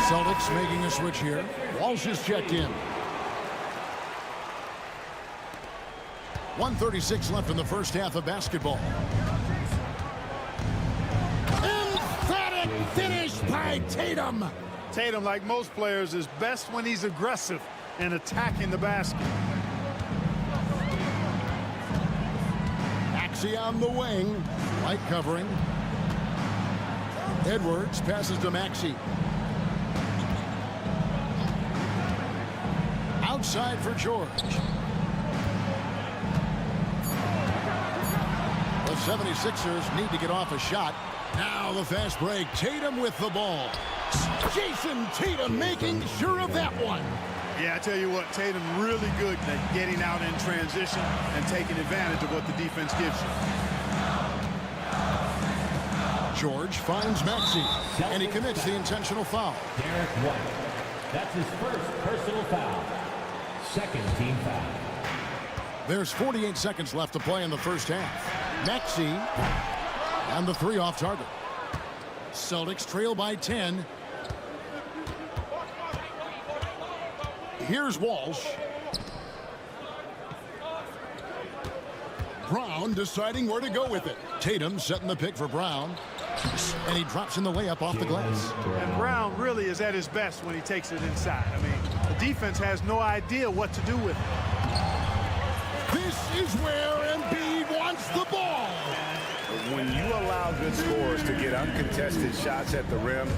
Celtics making a switch here. Walsh is checked in. 1:36 left in the first half of basketball. Emphatic finish by Tatum. Tatum, like most players, is best when he's aggressive and attacking the basket. Maxey on the wing. Light covering. Edwards passes to Maxey. Outside for George. The 76ers need to get off a shot. Now the fast break. Tatum with the ball. Jason Tatum making sure of that one. Yeah, I tell you what, Tatum really good at getting out in transition and taking advantage of what the defense gives you. George finds Maxey, and he commits the intentional foul. Derek White. That's his first personal foul. Second team foul. There's 48 seconds left to play in the first half. Maxey and the three off target. Celtics trail by 10. Here's Walsh. Brown deciding where to go with it. Tatum setting the pick for Brown. And he drops in the layup off the glass. And Brown really is at his best when he takes it inside. I mean, the defense has no idea what to do with it. This is where Embiid wants the ball. When you allow good scorers to get uncontested shots at the rim,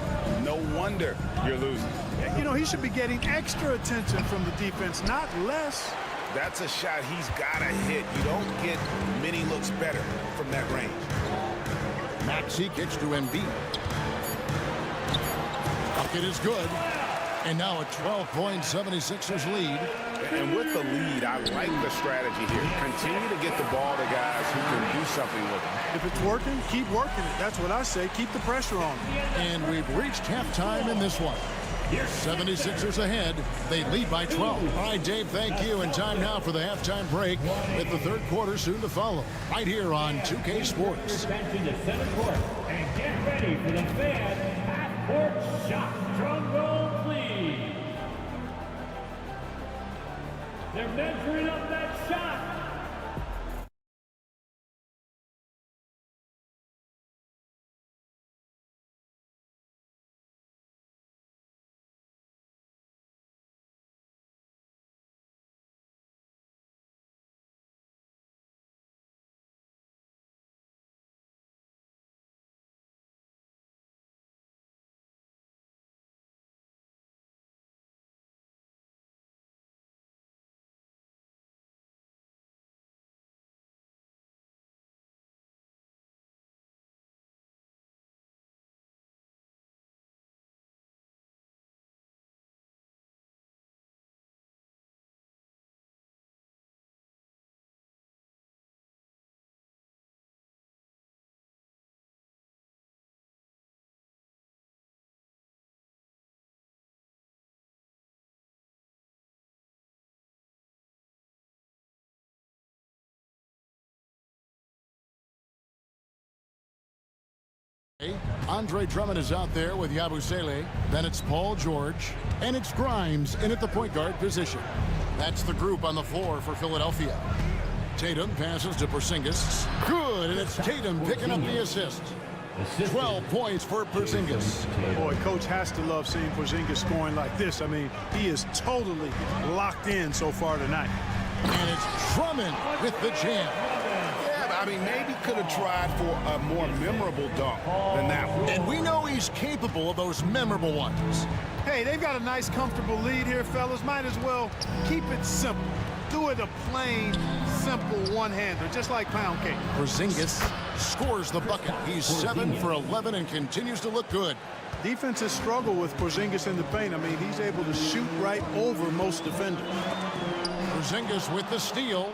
no wonder you're losing. You know, he should be getting extra attention from the defense, not less. That's a shot he's got to hit. You don't get many looks better from that range. Maxey kicks to Embiid. Bucket is good. And now a 12-point 76ers lead. And with the lead, I like the strategy here. Continue to get the ball to guys who can do something with it. If it's working, keep working it. That's what I say. Keep the pressure on. And we've reached halftime in this one. 76ers ahead. They lead by 12. All right, Dave, thank you. And time now for the halftime break with the third quarter soon to follow. Right here on 2K Sports. Back to the center court. And get ready for the fan half-court shot. Drum roll, please. They're measuring up that shot. Andre Drummond is out there with Yabusele. Then it's Paul George. And it's Grimes in at the point guard position. That's the group on the floor for Philadelphia. Tatum passes to Porzingis. Good, and it's Tatum picking up the assist. 12 points for Porzingis. Boy, coach has to love seeing Porzingis scoring like this. I mean, he is totally locked in so far tonight. And it's Drummond with the jam. Yeah, but I mean, maybe could have tried for a more memorable dunk than that one. And we know he's capable of those memorable ones. Hey, they've got a nice, comfortable lead here, fellas. Might as well keep it simple. Do it a plain, simple one-hander, just like pound cake. Porzingis scores the bucket. He's 7 for 11 and continues to look good. Defenses struggle with Porzingis in the paint. I mean, he's able to shoot right over most defenders. Porzingis with the steal.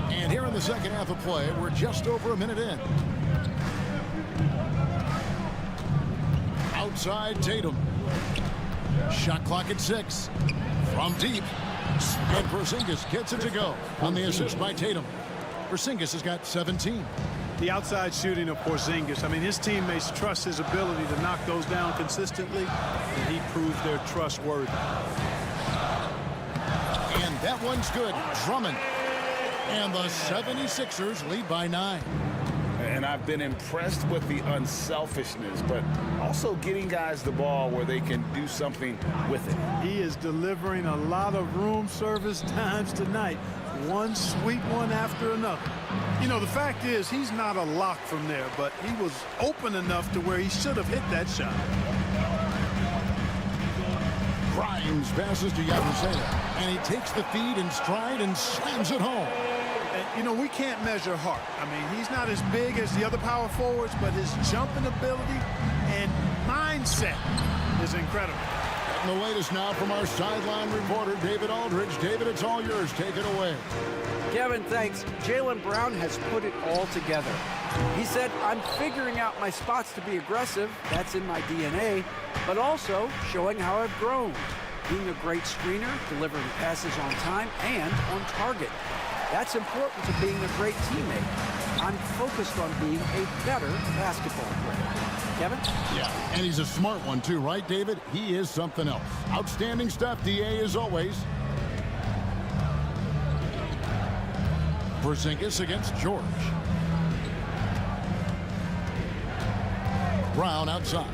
And here in the second half of play, we're just over a minute in. Outside Tatum. Shot clock at 6. From deep. And Porzingis gets it to go on the assist by Tatum. Porzingis has got 17. The outside shooting of Porzingis. I mean, his teammates trust his ability to knock those down consistently, and he proved they're trustworthy. And that one's good. Drummond. And the 76ers lead by 9. And I've been impressed with the unselfishness, but also getting guys the ball where they can do something with it. He is delivering a lot of room service times tonight. One sweet one after another. You know, the fact is, he's not a lock from there, but he was open enough to where he should have hit that shot. Grimes passes to Yabusele, and he takes the feed in stride and slams it home. You know, we can't measure heart. I mean, he's not as big as the other power forwards, but his jumping ability and mindset is incredible. And the latest now from our sideline reporter, David Aldridge. David, it's all yours. Take it away. Kevin, thanks. Jaylen Brown has put it all together. He said, I'm figuring out my spots to be aggressive. That's in my DNA. But also showing how I've grown. Being a great screener, delivering passes on time and on target. That's important to being a great teammate. I'm focused on being a better basketball player. Kevin? Yeah, and he's a smart one too, right, David? He is something else. Outstanding stuff, DA, as always. Porzingis against George. Brown outside.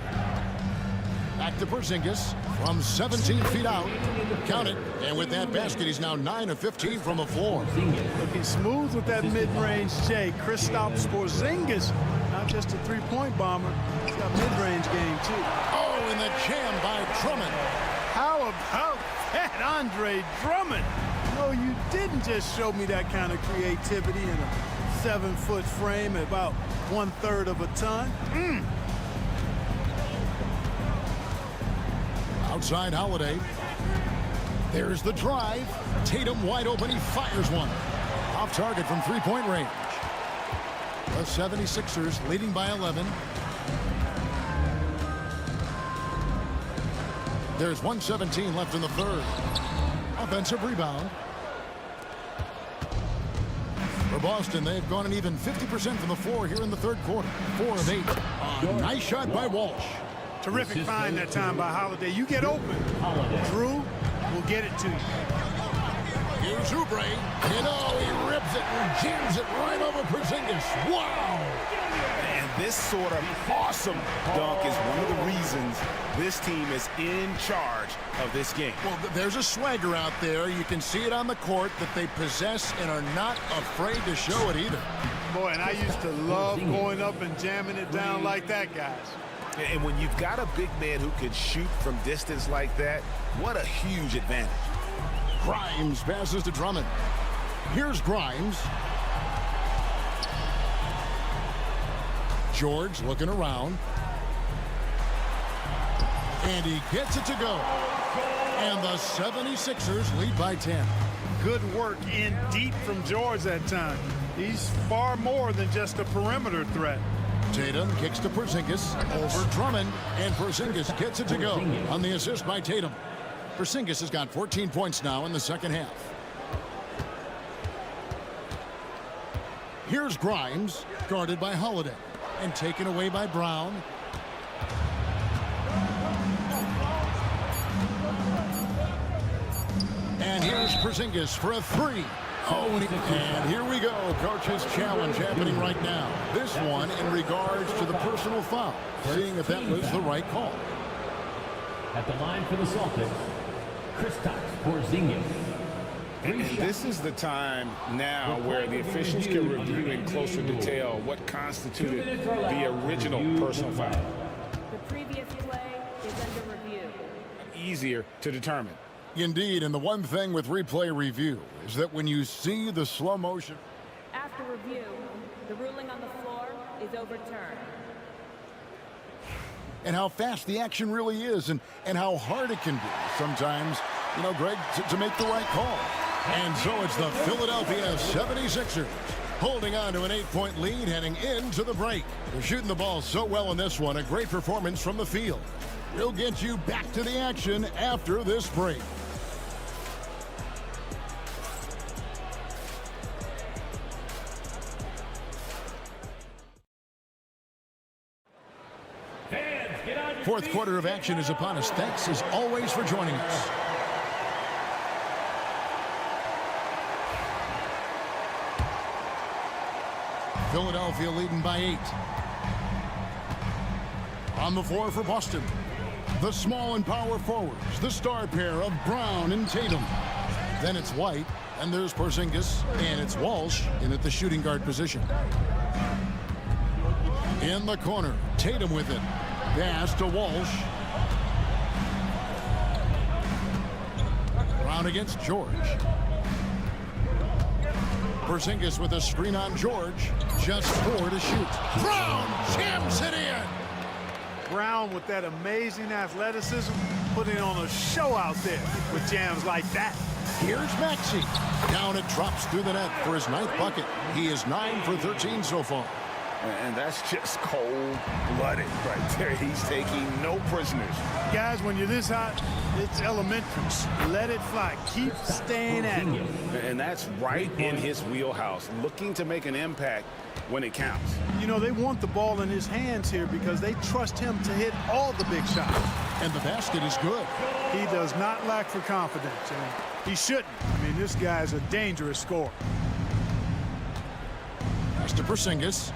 Back to Porzingis from 17 feet out. Count it. And with that basket, he's now 9 of 15 from the floor. Looking smooth with that mid-range J. Kristaps Porzingis, not just a three-point bomber. He's got mid-range game, too. Oh, and the jam by Drummond. How about that, Andre Drummond? No, you didn't just show me that kind of creativity in a 7-foot frame at about 1/3 of a ton. Outside Holiday. There's the drive. Tatum wide open. He fires one. Off target from three-point range. The 76ers leading by 11. There's 1:17 left in the third. Offensive rebound. For Boston, they've gone an even 50% from the floor here in the third quarter. 4 of 8. Nice shot by Walsh. Terrific find that time by Holiday. You get open. Drew will get it to you. Here's Oubre. And oh, he rips it and jams it right over Porzingis. Wow! And this sort of awesome dunk is one of the reasons this team is in charge of this game. Well, there's a swagger out there. You can see it on the court that they possess and are not afraid to show it either. Boy, and I used to love going up and jamming it down like that, guys. And when you've got a big man who can shoot from distance like that, what a huge advantage. Grimes passes to Drummond. Here's Grimes. George looking around. And he gets it to go. And the 76ers lead by 10. Good work in deep from George that time. He's far more than just a perimeter threat. Tatum kicks to Porzingis over Drummond, and Porzingis gets it to go on the assist by Tatum. Porzingis has got 14 points now in the second half. Here's Grimes, guarded by Holiday, and taken away by Brown. And here's Porzingis for a three. Oh, and here we go. Coach's challenge happening right now. This one in regards to the personal foul, seeing if that was the right call. At the line for the Celtics, Kristaps Porzingis. And this is the time now where the officials can review in closer detail what constituted the original personal foul. The previous play is under review. Easier to determine. Indeed, and the one thing with replay review is that when you see the slow motion... After review, the ruling on the floor is overturned. And how fast the action really is and how hard it can be sometimes, you know, Greg, to make the right call. And so it's the Philadelphia 76ers holding on to an 8-point lead heading into the break. They're shooting the ball so well in this one. A great performance from the field. We'll get you back to the action after this break. Fourth quarter of action is upon us. Thanks as always for joining us. Philadelphia leading by 8. On the floor for Boston, the small and power forwards, the star pair of Brown and Tatum. Then it's White, and there's Porzingis, and it's Walsh in at the shooting guard position. In the corner, Tatum with it. Pass to Walsh. Brown against George. Porzingis with a screen on George. Just 4 to shoot. Brown jams it in. Brown with that amazing athleticism, putting on a show out there with jams like that. Here's Maxey. Down it drops through the net for his 9th bucket. He is 9 for 13 so far. And that's just cold-blooded right there. He's taking no prisoners. Guys, when you're this hot, it's elementary. Let it fly. Keep staying at it. And that's right in his wheelhouse, looking to make an impact when it counts. You know, they want the ball in his hands here because they trust him to hit all the big shots. And the basket is good. He does not lack for confidence, and he shouldn't. I mean, this guy's a dangerous scorer. Pass to Porzingis.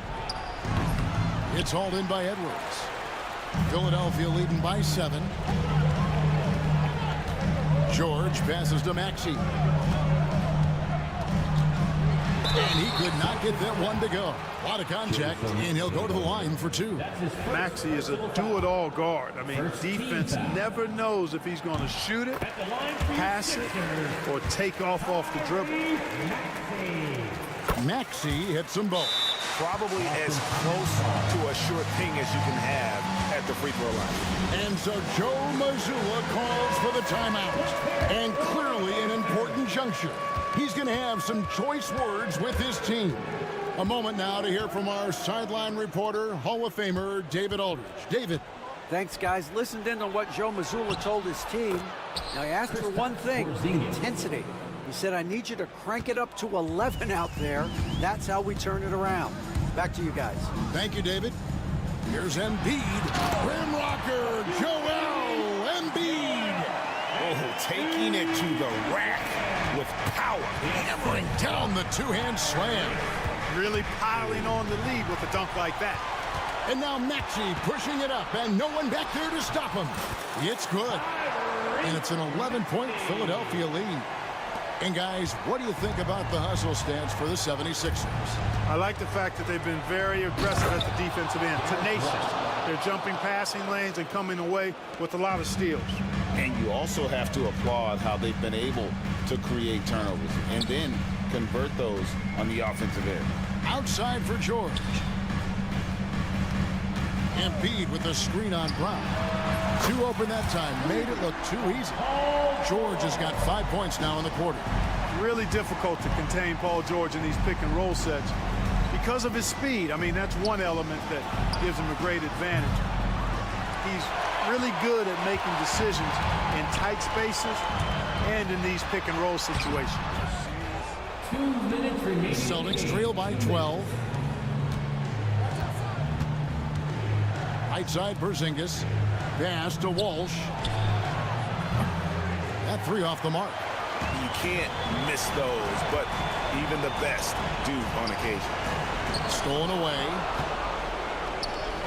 It's hauled in by Edwards. Philadelphia leading by 7. George passes to Maxey. And he could not get that one to go. A lot of contact, and he'll go to the line for 2. Maxey is a do-it-all guard. I mean, defense never knows if he's going to shoot it, pass it, or take off the dribble. Maxey hits them both. Probably as close to a sure thing as you can have at the free throw line. And so Joe Mazzulla calls for the timeout. And clearly an important juncture. He's going to have some choice words with his team. A moment now to hear from our sideline reporter, Hall of Famer David Aldridge. David. Thanks, guys. Listened in on what Joe Mazzulla told his team. Now, he asked for one thing, intensity. He said, I need you to crank it up to 11 out there. That's how we turn it around. Back to you guys. Thank you, David. Here's Embiid. Rim rocker, Joel Embiid. Oh, taking it to the rack with power. Hammering down the two-hand slam. Really piling on the lead with a dunk like that. And now Maxey pushing it up, and no one back there to stop him. It's good. And it's an 11-point Philadelphia lead. And guys, what do you think about the hustle stance for the 76ers? I like the fact that they've been very aggressive at the defensive end, tenacious. They're jumping passing lanes and coming away with a lot of steals. And you also have to applaud how they've been able to create turnovers and then convert those on the offensive end. Outside for George. Embiid with a screen on Brown. 2 open that time, made it look too easy. George has got 5 points now in the quarter. Really difficult to contain Paul George in these pick and roll sets because of his speed. I mean, that's one element that gives him a great advantage. He's really good at making decisions in tight spaces and in these pick and roll situations. 2 minutes remaining. Celtics trail by 12. Right side, Porzingis. Pass to Walsh. That three off the mark. You can't miss those, but even the best do on occasion. Stolen away.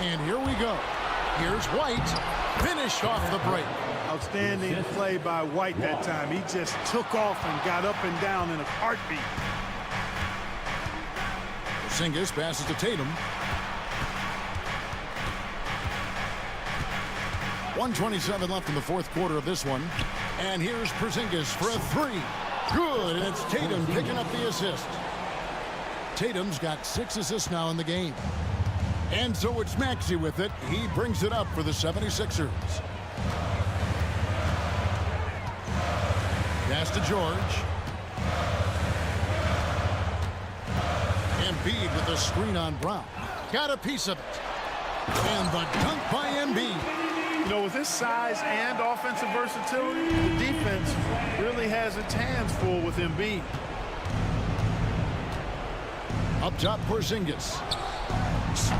And here we go. Here's White. Finish off the break. Outstanding play by White that time. He just took off and got up and down in a heartbeat. Porzingis passes to Tatum. 1:27 left in the fourth quarter of this one. And here's Porzingis for a three. Good, and it's Tatum picking up the assist. Tatum's got 6 assists now in the game. And so it's Maxey with it. He brings it up for the 76ers. Pass to George. Embiid with the screen on Brown. Got a piece of it. And the dunk by Embiid. You know, with his size and offensive versatility, the defense really has its hands full with Embiid. Up top, Porzingis.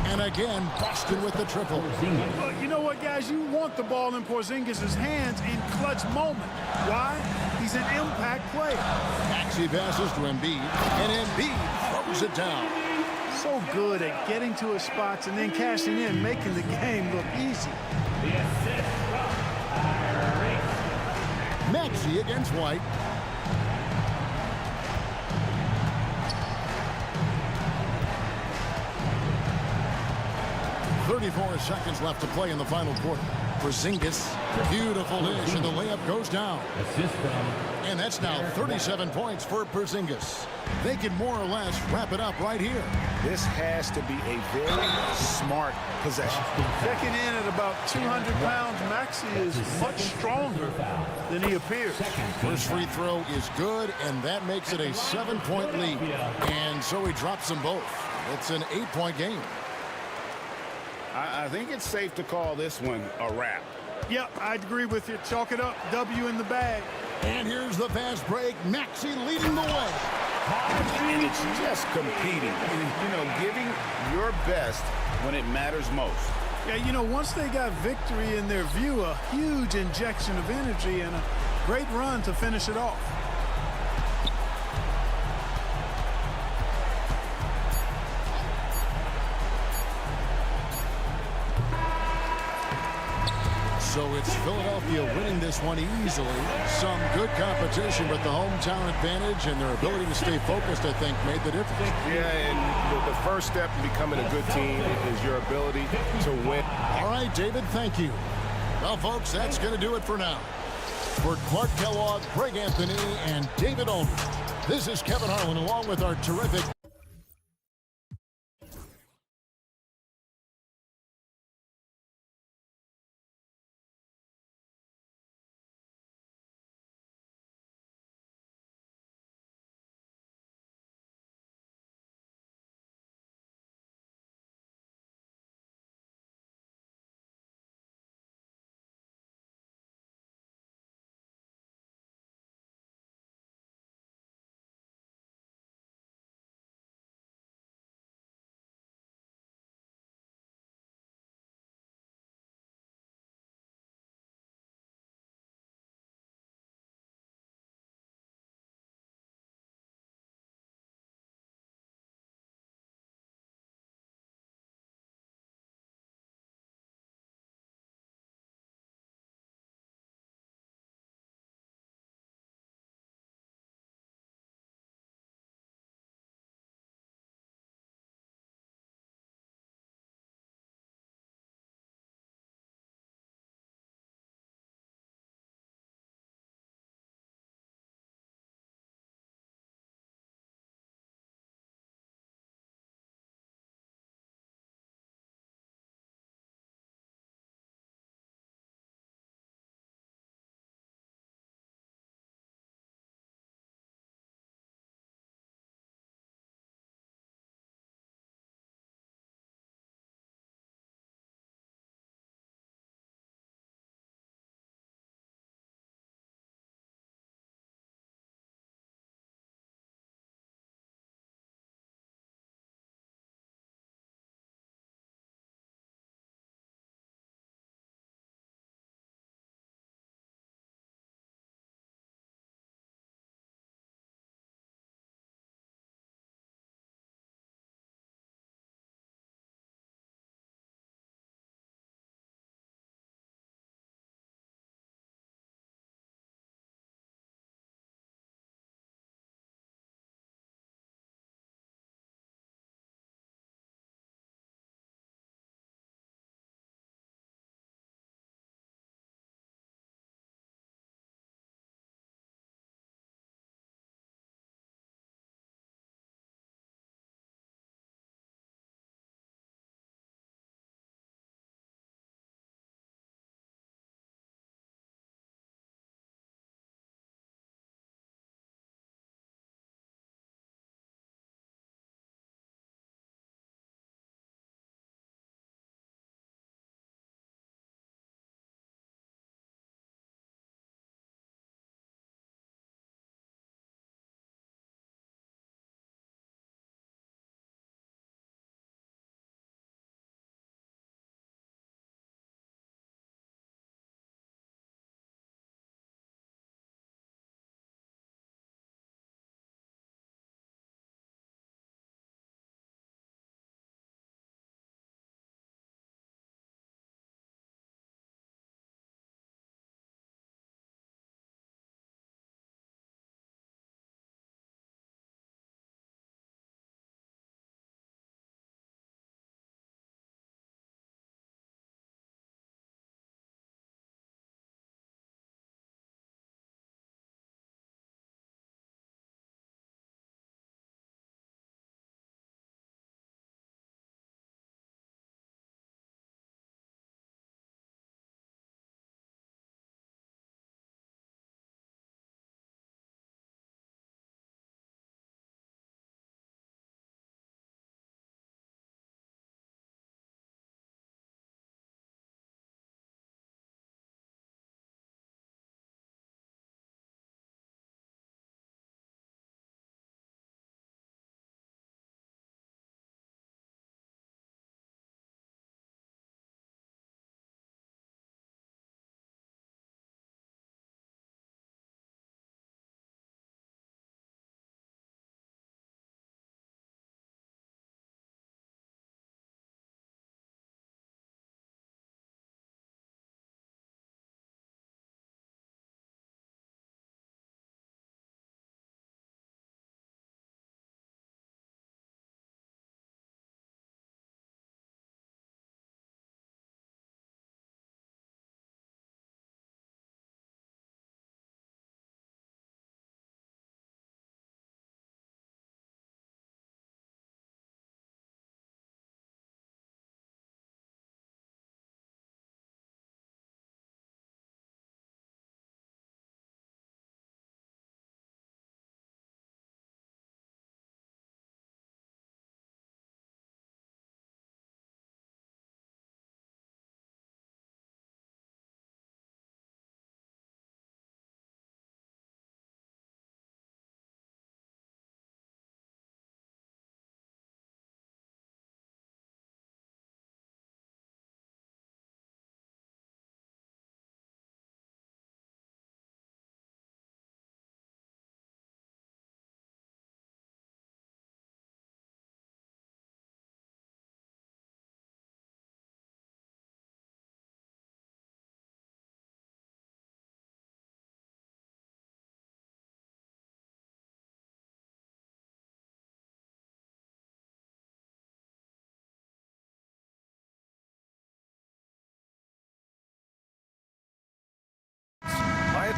And again, Boston with the triple. Well, you know what, guys? You want the ball in Porzingis' hands in clutch moment. Why? He's an impact player. Maxey passes to Embiid, and Embiid throws it down. So good at getting to his spots and then cashing in, making the game look easy. Maxey against White. .34 seconds left to play in the final quarter. Porzingis, beautiful dish, and the layup goes down. And that's now 37 points for Porzingis. They can more or less wrap it up right here. This has to be a very smart possession. Checking in at about 200 pounds, Maxey is much stronger than he appears. First free throw is good, and that makes it a 7-point lead. And so he drops them both. It's an 8-point game. I think it's safe to call this one a wrap. Yep, I'd agree with you. Chalk it up. W in the bag. And here's the fast break. Maxey leading the way. And it's just competing. You know, giving your best when it matters most. Yeah, you know, once they got victory in their view, a huge injection of energy and a great run to finish it off. So it's Philadelphia winning this one easily. Some good competition, but the hometown advantage and their ability to stay focused, I think, made the difference. Yeah, and the first step in becoming a good team is your ability to win. All right, David, thank you. Well, folks, that's going to do it for now. For Clark Kellogg, Greg Anthony, and David Aldridge, this is Kevin Harlan along with our terrific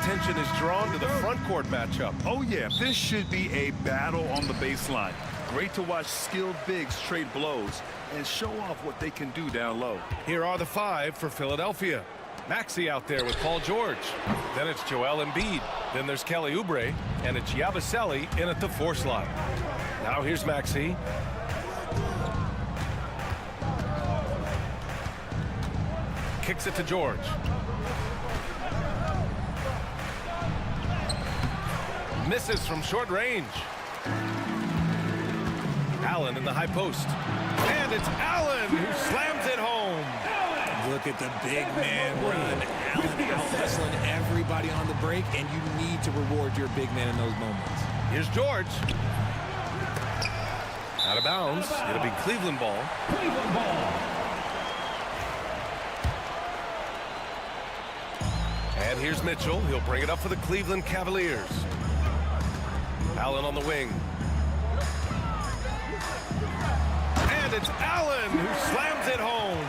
attention is drawn to the front court matchup. Oh, yeah, this should be a battle on the baseline. Great to watch skilled bigs trade blows and show off what they can do down low. Here are the 5 for Philadelphia. Maxey out there with Paul George. Then it's Joel Embiid. Then there's Kelly Oubre. And it's Yabusele in at the 4 slot. Now here's Maxey. Kicks it to George. Misses from short range. Allen in the high post. And it's Allen who slams it home. Look at the big man run. Allen out-hustling everybody on the break, and you need to reward your big man in those moments. Here's George. Out of bounds. It'll be Cleveland ball. Cleveland ball. And here's Mitchell. He'll bring it up for the Cleveland Cavaliers. Allen on the wing. And it's Allen who slams it home.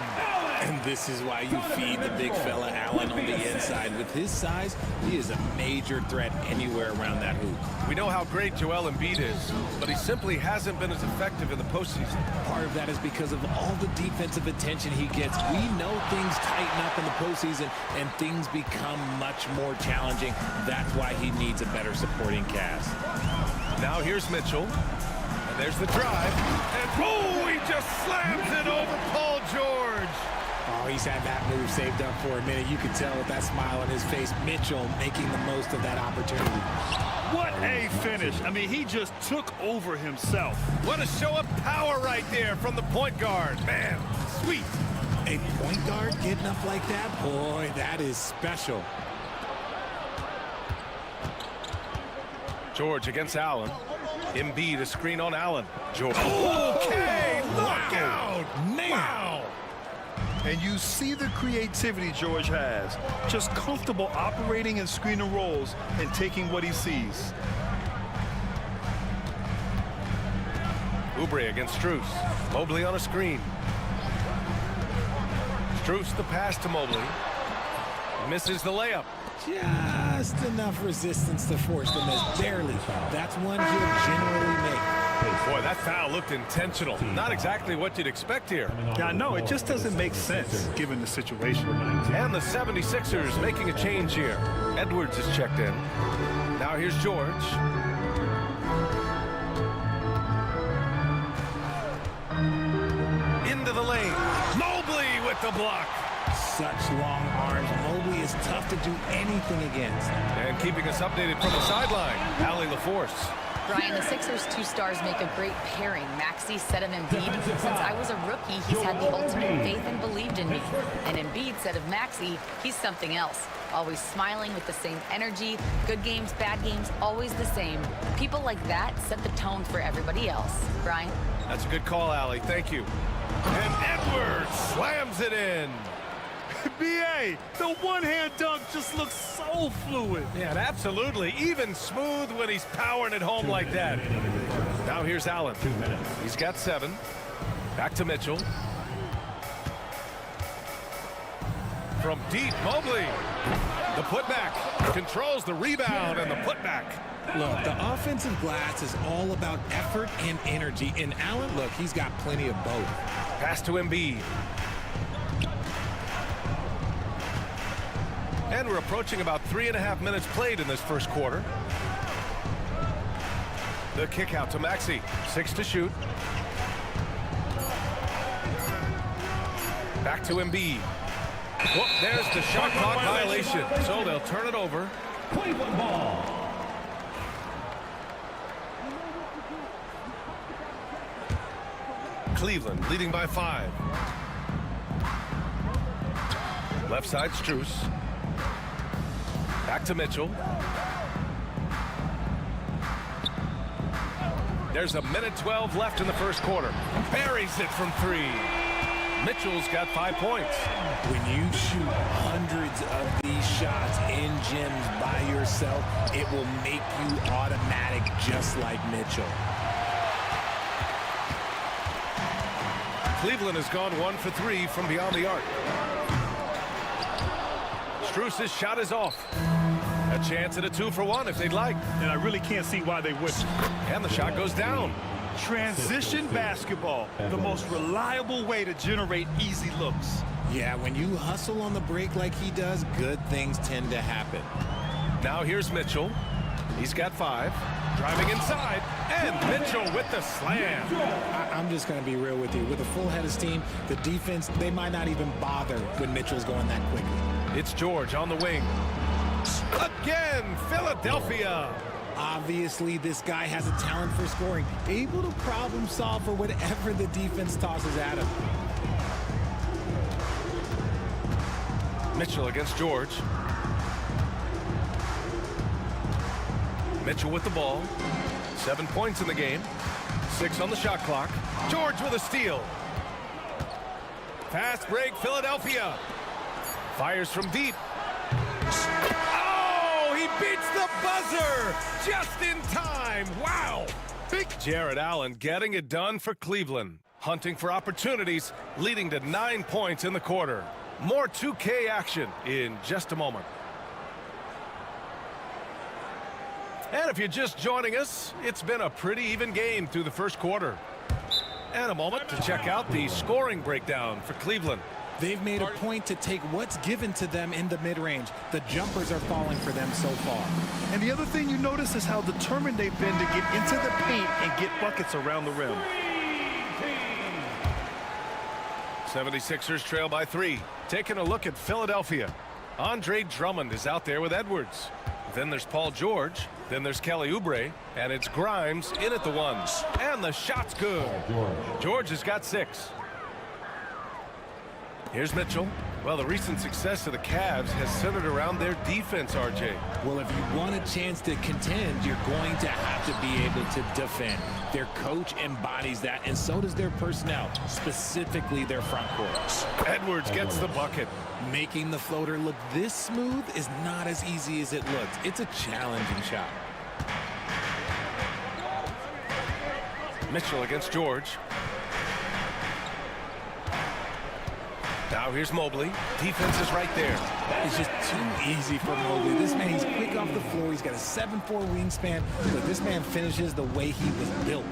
And this is why you feed the big fella Allen on the inside. With his size, he is a major threat anywhere around that hoop. We know how great Joel Embiid is, but he simply hasn't been as effective in the postseason. Part of that is because of all the defensive attention he gets. We know things tighten up in the postseason and things become much more challenging. That's why he needs a better supporting cast. Now here's Mitchell. And there's the drive. And oh, he just slams it over Paul George. Oh, he's had that move saved up for a minute. You can tell with that smile on his face. Mitchell making the most of that opportunity. What a finish. I mean, he just took over himself. What a show of power right there from the point guard. Man, sweet. A point guard getting up like that? Boy, that is special. George against Allen. Embiid, a screen on Allen. George. Okay, look out. Man. Wow. And you see the creativity George has. Just comfortable operating in screen and rolls and taking what he sees. Oubre against Strus. Mobley on a screen. Strus the pass to Mobley. Misses the layup. Just enough resistance to force the miss. Barely. That's one he'll generally make. Boy, that foul looked intentional. Not exactly what you'd expect here. Yeah, I know. It just doesn't make sense given the situation. And the 76ers making a change here. Edwards is checked in. Now here's George. Into the lane. Mobley with the block. Such long arms. Mobley is tough to do anything against. And keeping us updated from the sideline, Allie LaForce. Brian, the Sixers' 2 stars make a great pairing. Maxey said of Embiid, since I was a rookie, he's had the ultimate faith and believed in me. And Embiid said of Maxey, he's something else. Always smiling with the same energy. Good games, bad games, always the same. People like that set the tone for everybody else. Brian? That's a good call, Allie. Thank you. And Edwards slams it in. B.A., the one-hand dunk just looks so fluid. Yeah, absolutely. Even smooth when he's powering it home like that. Now here's Allen. He's got 7. Back to Mitchell. From deep, Mobley. The putback. Controls the rebound and the putback. Look, the offensive glass is all about effort and energy. And Allen, look, he's got plenty of both. Pass to Embiid. And we're approaching about 3.5 minutes played in this first quarter. The kick out to Maxey. 6 to shoot. Back to Embiid. Whoop, there's the shot clock violation. So they'll turn it over. Cleveland ball. Cleveland leading by 5. Left side, Strus. Back to Mitchell. There's a minute 12 left in the first quarter. Buries it from 3. Mitchell's got 5 points. When you shoot hundreds of these shots in gyms by yourself, it will make you automatic just like Mitchell. Cleveland has gone 1 for 3 from beyond the arc. Strus's shot is off. A chance at a 2-for-1 if they'd like. And I really can't see why they wouldn't. And the shot goes down. Transition basketball, the most reliable way to generate easy looks. Yeah, when you hustle on the break like he does, good things tend to happen. Now here's Mitchell. He's got 5. Driving inside, and Mitchell with the slam. I'm just going to be real with you. With a full head of steam, the defense, they might not even bother when Mitchell's going that quickly. It's George on the wing. Again, Philadelphia. Obviously, this guy has a talent for scoring, able to problem solve for whatever the defense tosses at him. Mitchell against George. Mitchell with the ball. 7 points in the game. 6 on the shot clock. George with a steal. Fast break, Philadelphia. Fires from deep. Oh, he beats the buzzer just in time. Wow. Big Jared Allen getting it done for Cleveland. Hunting for opportunities, leading to 9 points in the quarter. More 2K action in just a moment. And if you're just joining us, it's been a pretty even game through the first quarter. And a moment to check out the scoring breakdown for Cleveland. They've made a point to take what's given to them in the mid-range. The jumpers are falling for them so far. And the other thing you notice is how determined they've been to get into the paint and get buckets around the rim. 76ers trail by 3. Taking a look at Philadelphia. Andre Drummond is out there with Edwards. Then there's Paul George. Then there's Kelly Oubre. And it's Grimes in at the 1. And the shot's good. George has got 6. Here's Mitchell. Well, the recent success of the Cavs has centered around their defense, RJ. Well, if you want a chance to contend, you're going to have to be able to defend. Their coach embodies that, and so does their personnel, specifically their front court. Edwards gets the bucket. Making the floater look this smooth is not as easy as it looks. It's a challenging shot. Mitchell against George. Now here's Mobley. Defense is right there. That is just too easy for Mobley. This man, he's quick off the floor. He's got a 7'4" wingspan, but this man finishes the way he was built.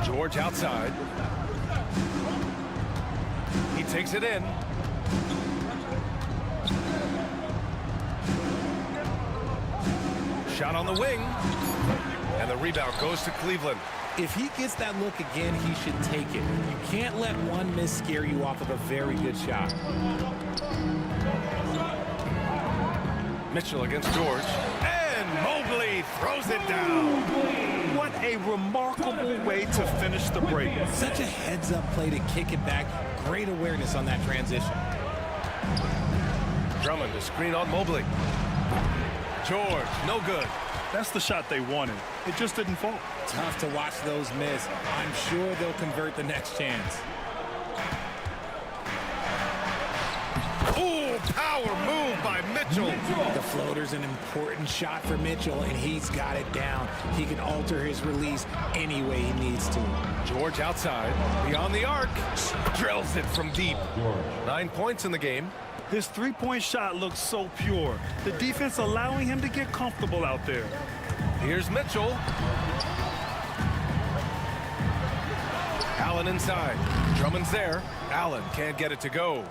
George outside. He takes it in. Shot on the wing. And the rebound goes to Cleveland. If he gets that look again, he should take it. You can't let one miss scare you off of a very good shot. Mitchell against George. And Mobley throws it down. What a remarkable way to finish the break. Such a heads-up play to kick it back. Great awareness on that transition. Drummond to screen on Mobley. George, no good. That's the shot they wanted. It just didn't fall. Tough to watch those miss. I'm sure they'll convert the next chance. Ooh, power move by Mitchell. The floater's an important shot for Mitchell, and he's got it down. He can alter his release any way he needs to. George outside, beyond the arc, drills it from deep. 9 points in the game. His three-point shot looks so pure. The defense allowing him to get comfortable out there. Here's Mitchell. Allen inside. Drummond's there. Allen can't get it to go.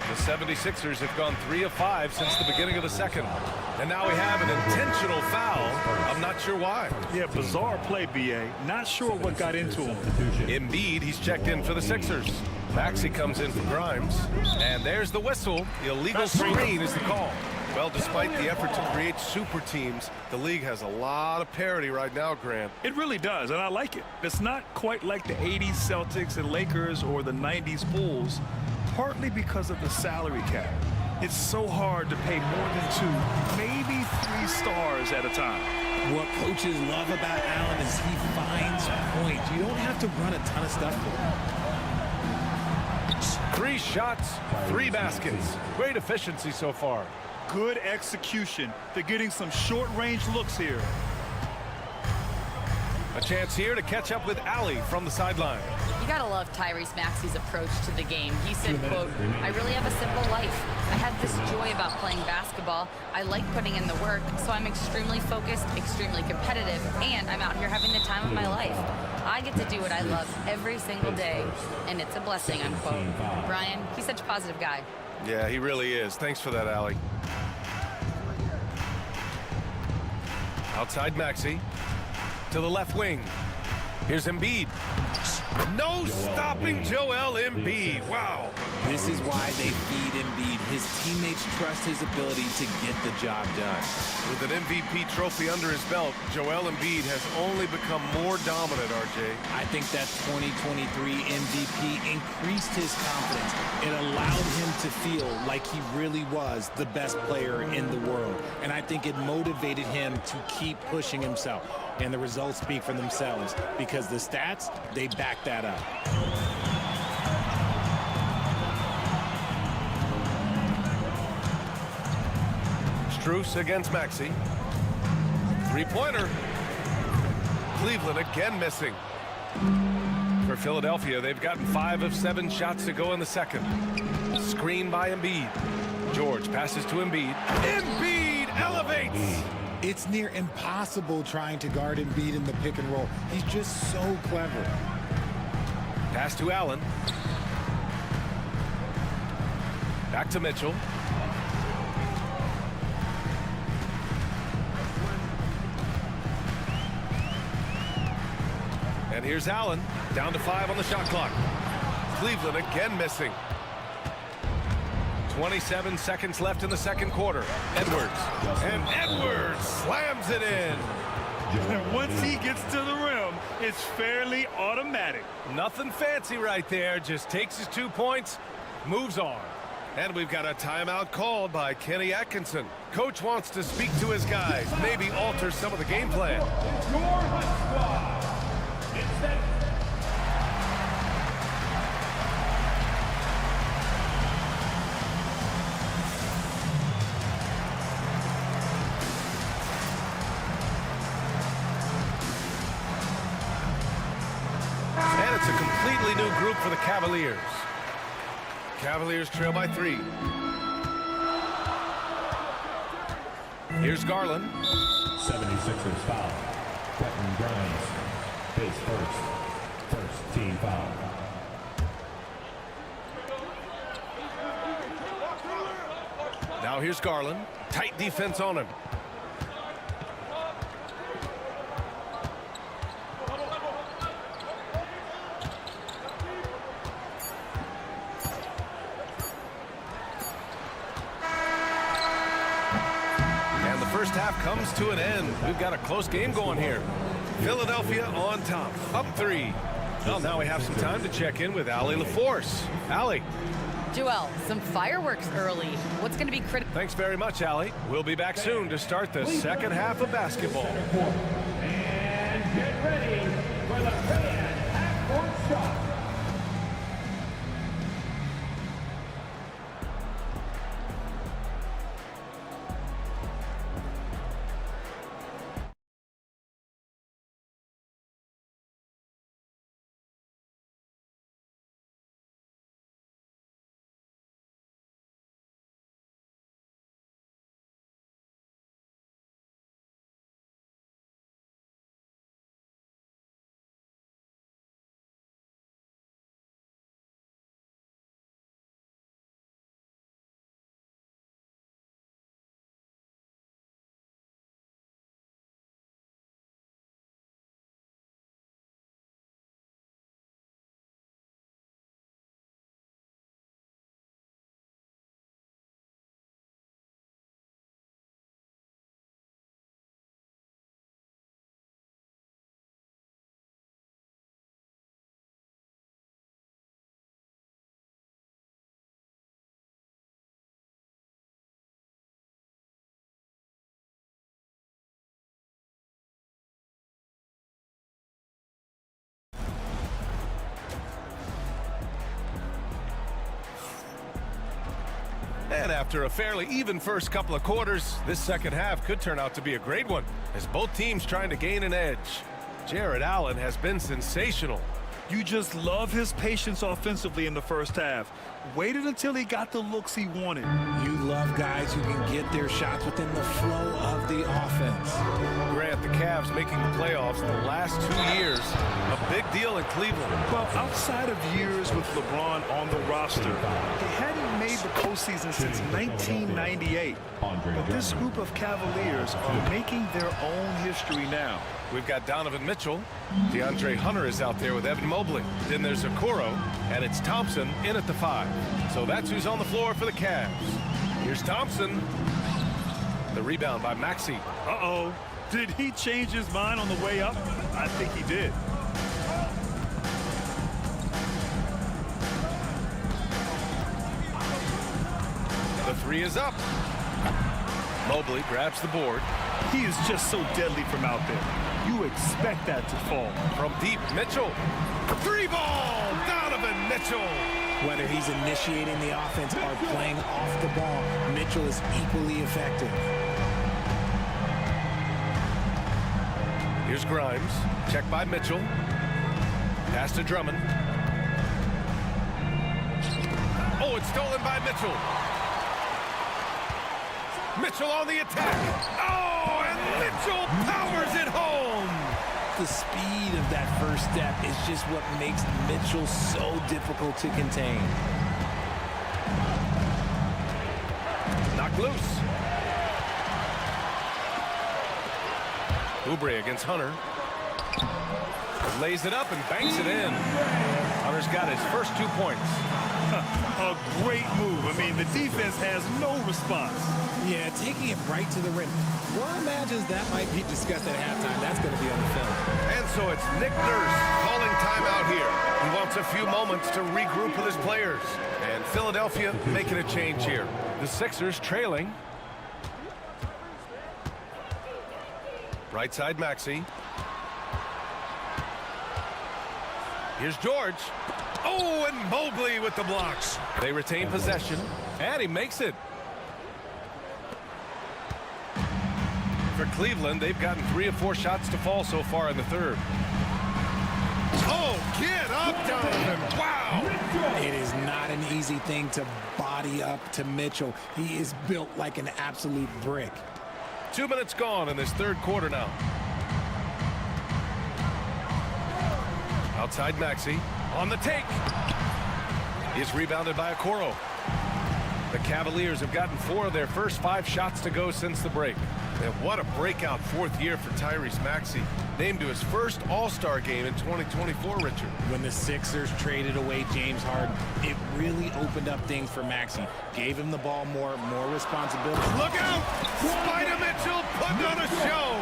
The 76ers have gone 3 of 5 since the beginning of the second. And now we have an intentional foul. I'm not sure why. Yeah, bizarre play, BA. Not sure what got into him. Embiid, he's checked in for the Sixers. Maxey comes in for Grimes. And there's the whistle. Illegal screen is the call. Well, despite the effort to create super teams, the league has a lot of parity right now, Grant. It really does, and I like it. It's not quite like the 80s Celtics and Lakers or the 90s Bulls, partly because of the salary cap. It's so hard to pay more than 2, maybe 3 stars at a time. What coaches love about Allen is he finds points. You don't have to run a ton of stuff for him. 3 shots, 3 baskets. Great efficiency so far. Good execution. They're getting some short-range looks here. A chance here to catch up with Ali from the sideline. You gotta love Tyrese Maxey's approach to the game. He said, quote, "I really have a simple life. I have this joy about playing basketball. I like putting in the work, so I'm extremely focused, extremely competitive, and I'm out here having the time of my life. I get to do what I love every single day, and it's a blessing," unquote. Brian, he's such a positive guy. Yeah, he really is. Thanks for that, Allie. Outside Maxey. To the left wing. Here's Embiid. No stopping Joel Embiid. Wow. This is why they feed Embiid. His teammates trust his ability to get the job done. With an MVP trophy under his belt, Joel Embiid has only become more dominant, RJ. I think that 2023 MVP increased his confidence. It allowed him to feel like he really was the best player in the world. And I think it motivated him to keep pushing himself. And the results speak for themselves because the stats, they back that up. Strus against Maxey. Three-pointer. Cleveland again missing. For Philadelphia, they've gotten 5 of 7 shots to go in the second. Screen by Embiid. George passes to Embiid. Embiid elevates! It's near impossible trying to guard Embiid in the pick and roll. He's just so clever. Pass to Allen. Back to Mitchell. And here's Allen, down to 5 on the shot clock. Cleveland again missing. 27 seconds left in the second quarter. Edwards. And Edwards slams it in. And once he gets to the rim, it's fairly automatic. Nothing fancy right there. Just takes his 2 points, moves on. And we've got a timeout called by Kenny Atkinson. Coach wants to speak to his guys, maybe alter some of the game plan. And it's a completely new group for the Cavaliers. Cavaliers trail by 3. Here's Garland. 76ers foul. Quentin Grimes. Face first. First team foul. Now here's Garland. Tight defense on him. First half comes to an end. We've got a close game going here. Philadelphia on top, up 3. Well, now we have some time to check in with Allie LaForce. Allie. Joel, some fireworks early. What's going to be critical? Thanks very much, Allie. We'll be back soon to start the second half of basketball. And get ready for the fan half-court shot. And after a fairly even first couple of quarters, this second half could turn out to be a great one, as both teams trying to gain an edge. Jared Allen has been sensational. You just love his patience offensively in the first half. Waited until he got the looks he wanted. You love guys who can get their shots within the flow of the offense. Grant, the Cavs making the playoffs the last 2 years. A big deal in Cleveland. Well, outside of years with LeBron on the roster, they hadn't made the postseason since 1998. But this group of Cavaliers are making their own history now. We've got Donovan Mitchell. DeAndre Hunter is out there with Evan Mobley. Then there's Okoro, and it's Thompson in at the 5. So that's who's on the floor for the Cavs. Here's Thompson. The rebound by Maxey. Uh-oh. Did he change his mind on the way up? I think he did. The 3 is up. Mobley grabs the board. He is just so deadly from out there. You expect that to fall. From deep, Mitchell. 3 ball, Donovan Mitchell. Whether he's initiating the offense or playing off the ball, Mitchell is equally effective. Here's Grimes. Check by Mitchell. Pass to Drummond. Oh, it's stolen by Mitchell. Mitchell on the attack. Oh, and Mitchell powers it home. The speed of that first step is just what makes Mitchell so difficult to contain. Knocked loose. Oubre against Hunter. Lays it up and banks it in. Hunter's got his first 2 points. A great move. I mean, the defense has no response. Yeah, taking it right to the rim. One imagines that might be discussed at halftime. That's going to be on the film. And so it's Nick Nurse calling timeout here. He wants a few moments to regroup with his players. And Philadelphia making a change here. The Sixers trailing. Right side, Maxey. Here's George. Oh, and Mobley with the blocks. They retain possession, and he makes it. For Cleveland, they've gotten 3 of 4 shots to fall so far in the third. Oh, get up, Donovan. Wow. It is not an easy thing to body up to Mitchell. He is built like an absolute brick. 2 minutes gone in this third quarter now. Outside Maxey. On the take. He's rebounded by Okoro. The Cavaliers have gotten 4 of their first 5 shots to go since the break. And what a breakout 4th year for Tyrese Maxey. Named to his first All-Star game in 2024, Richard. When the Sixers traded away James Harden, it really opened up things for Maxey. Gave him the ball more responsibility. Look out! Spider Mitchell putting on a show!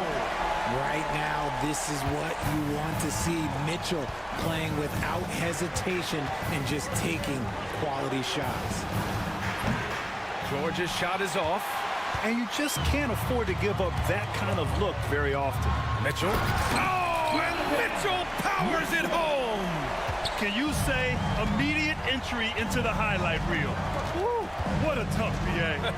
Right now, this is what you want to see. Mitchell playing without hesitation and just taking quality shots. George's shot is off. And you just can't afford to give up that kind of look very often. Mitchell. Oh, and Mitchell powers it home. Can you say immediate entry into the highlight reel? Woo, what a tough PA.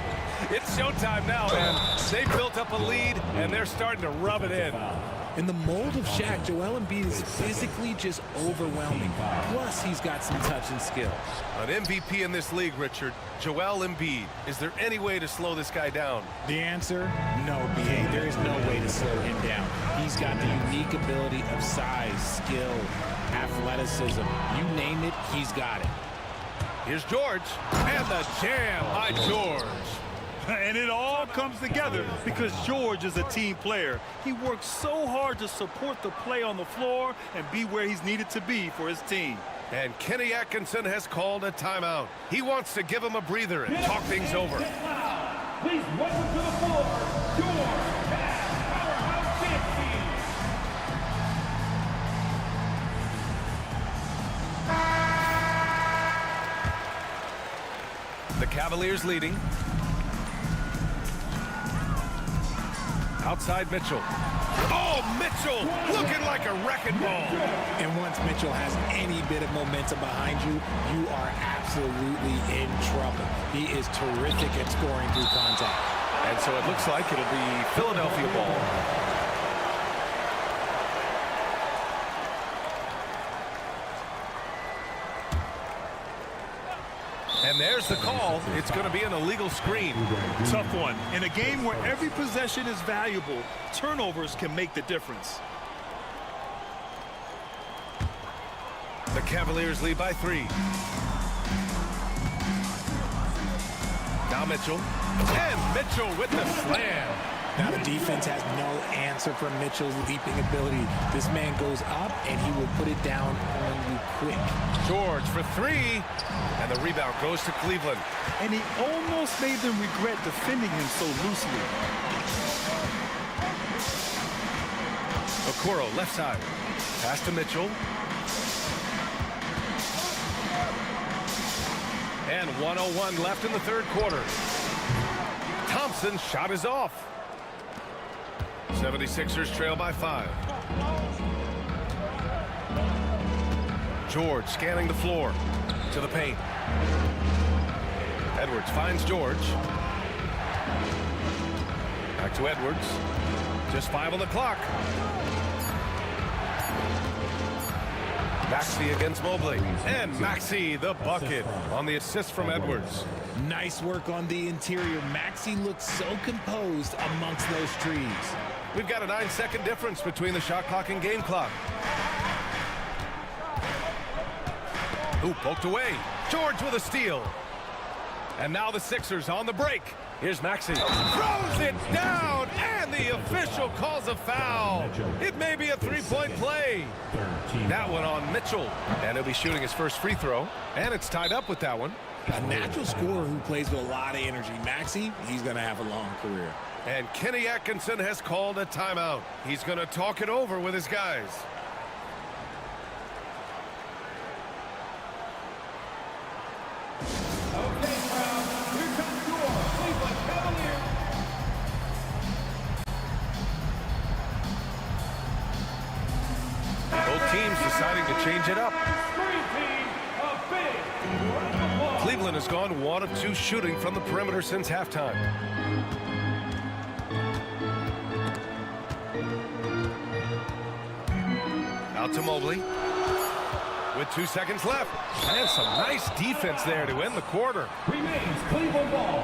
It's showtime now, man. They built up a lead, and they're starting to rub it in. In the mold of Shaq, Joel Embiid is physically just overwhelming. Plus, he's got some touch and skill. An MVP in this league, Richard. Joel Embiid. Is there any way to slow this guy down? The answer, no, B.A. There is no way to slow him down. He's got the unique ability of size, skill, athleticism. You name it, he's got it. Here's George. And the jam by George. And it all comes together because George is a team player. He works so hard to support the play on the floor and be where he's needed to be for his team. And Kenny Atkinson has called a timeout. He wants to give him a breather and talk things over. Please welcome to the floor, your Cavs powerhouse champion. The Cavaliers leading. Outside Mitchell. Oh, Mitchell looking like a wrecking ball. And once Mitchell has any bit of momentum behind you, you are absolutely in trouble. He is terrific at scoring through contact. And so it looks like it'll be Philadelphia ball. There's the call. It's going to be an illegal screen. Tough one. In a game where every possession is valuable, turnovers can make the difference. The Cavaliers lead by 3. Now Mitchell. And Mitchell with the slam. Now the defense has no answer for Mitchell's leaping ability. This man goes up, and he will put it down on you quick. George for 3. And the rebound goes to Cleveland. And he almost made them regret defending him so loosely. Okoro left side. Pass to Mitchell. And 1:01 left in the third quarter. Thompson's shot is off. 76ers trail by 5. George scanning the floor to the paint. Edwards finds George. Back to Edwards. Just 5 on the clock. Maxey against Mobley. And Maxey the bucket on the assist from Edwards. Nice work on the interior. Maxey looks so composed amongst those trees. We've got a 9-second difference between the shot clock and game clock. Ooh, poked away. George with a steal. And now the Sixers on the break. Here's Maxey. Throws it down, and the official calls a foul. It may be a 3-point play. That one on Mitchell. And he'll be shooting his first free throw. And it's tied up with that one. A natural scorer who plays with a lot of energy. Maxey, he's going to have a long career. And Kenny Atkinson has called a timeout. He's going to talk it over with his guys. Okay, crowd, here comes your Cleveland Cavaliers. Both teams deciding to change it up. Green team, a big round of applause. Cleveland has gone 1 of 2 shooting from the perimeter since halftime. Out to Mobley. With 2 seconds left. And some nice defense there to end the quarter. Remains Cleveland ball.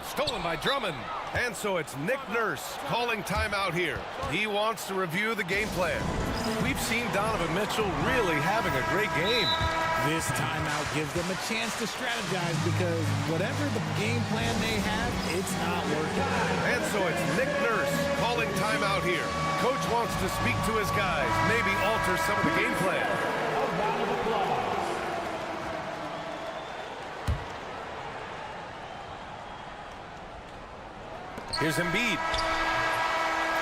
Stolen by Drummond. And so it's Nick Nurse calling timeout here. He wants to review the game plan. We've seen Donovan Mitchell really having a great game. This timeout gives them a chance to strategize because whatever the game plan they have, it's not working. And so it's Nick Nurse calling timeout here. Coach wants to speak to his guys, maybe alter some of the game plan. A round of applause. Here's Embiid.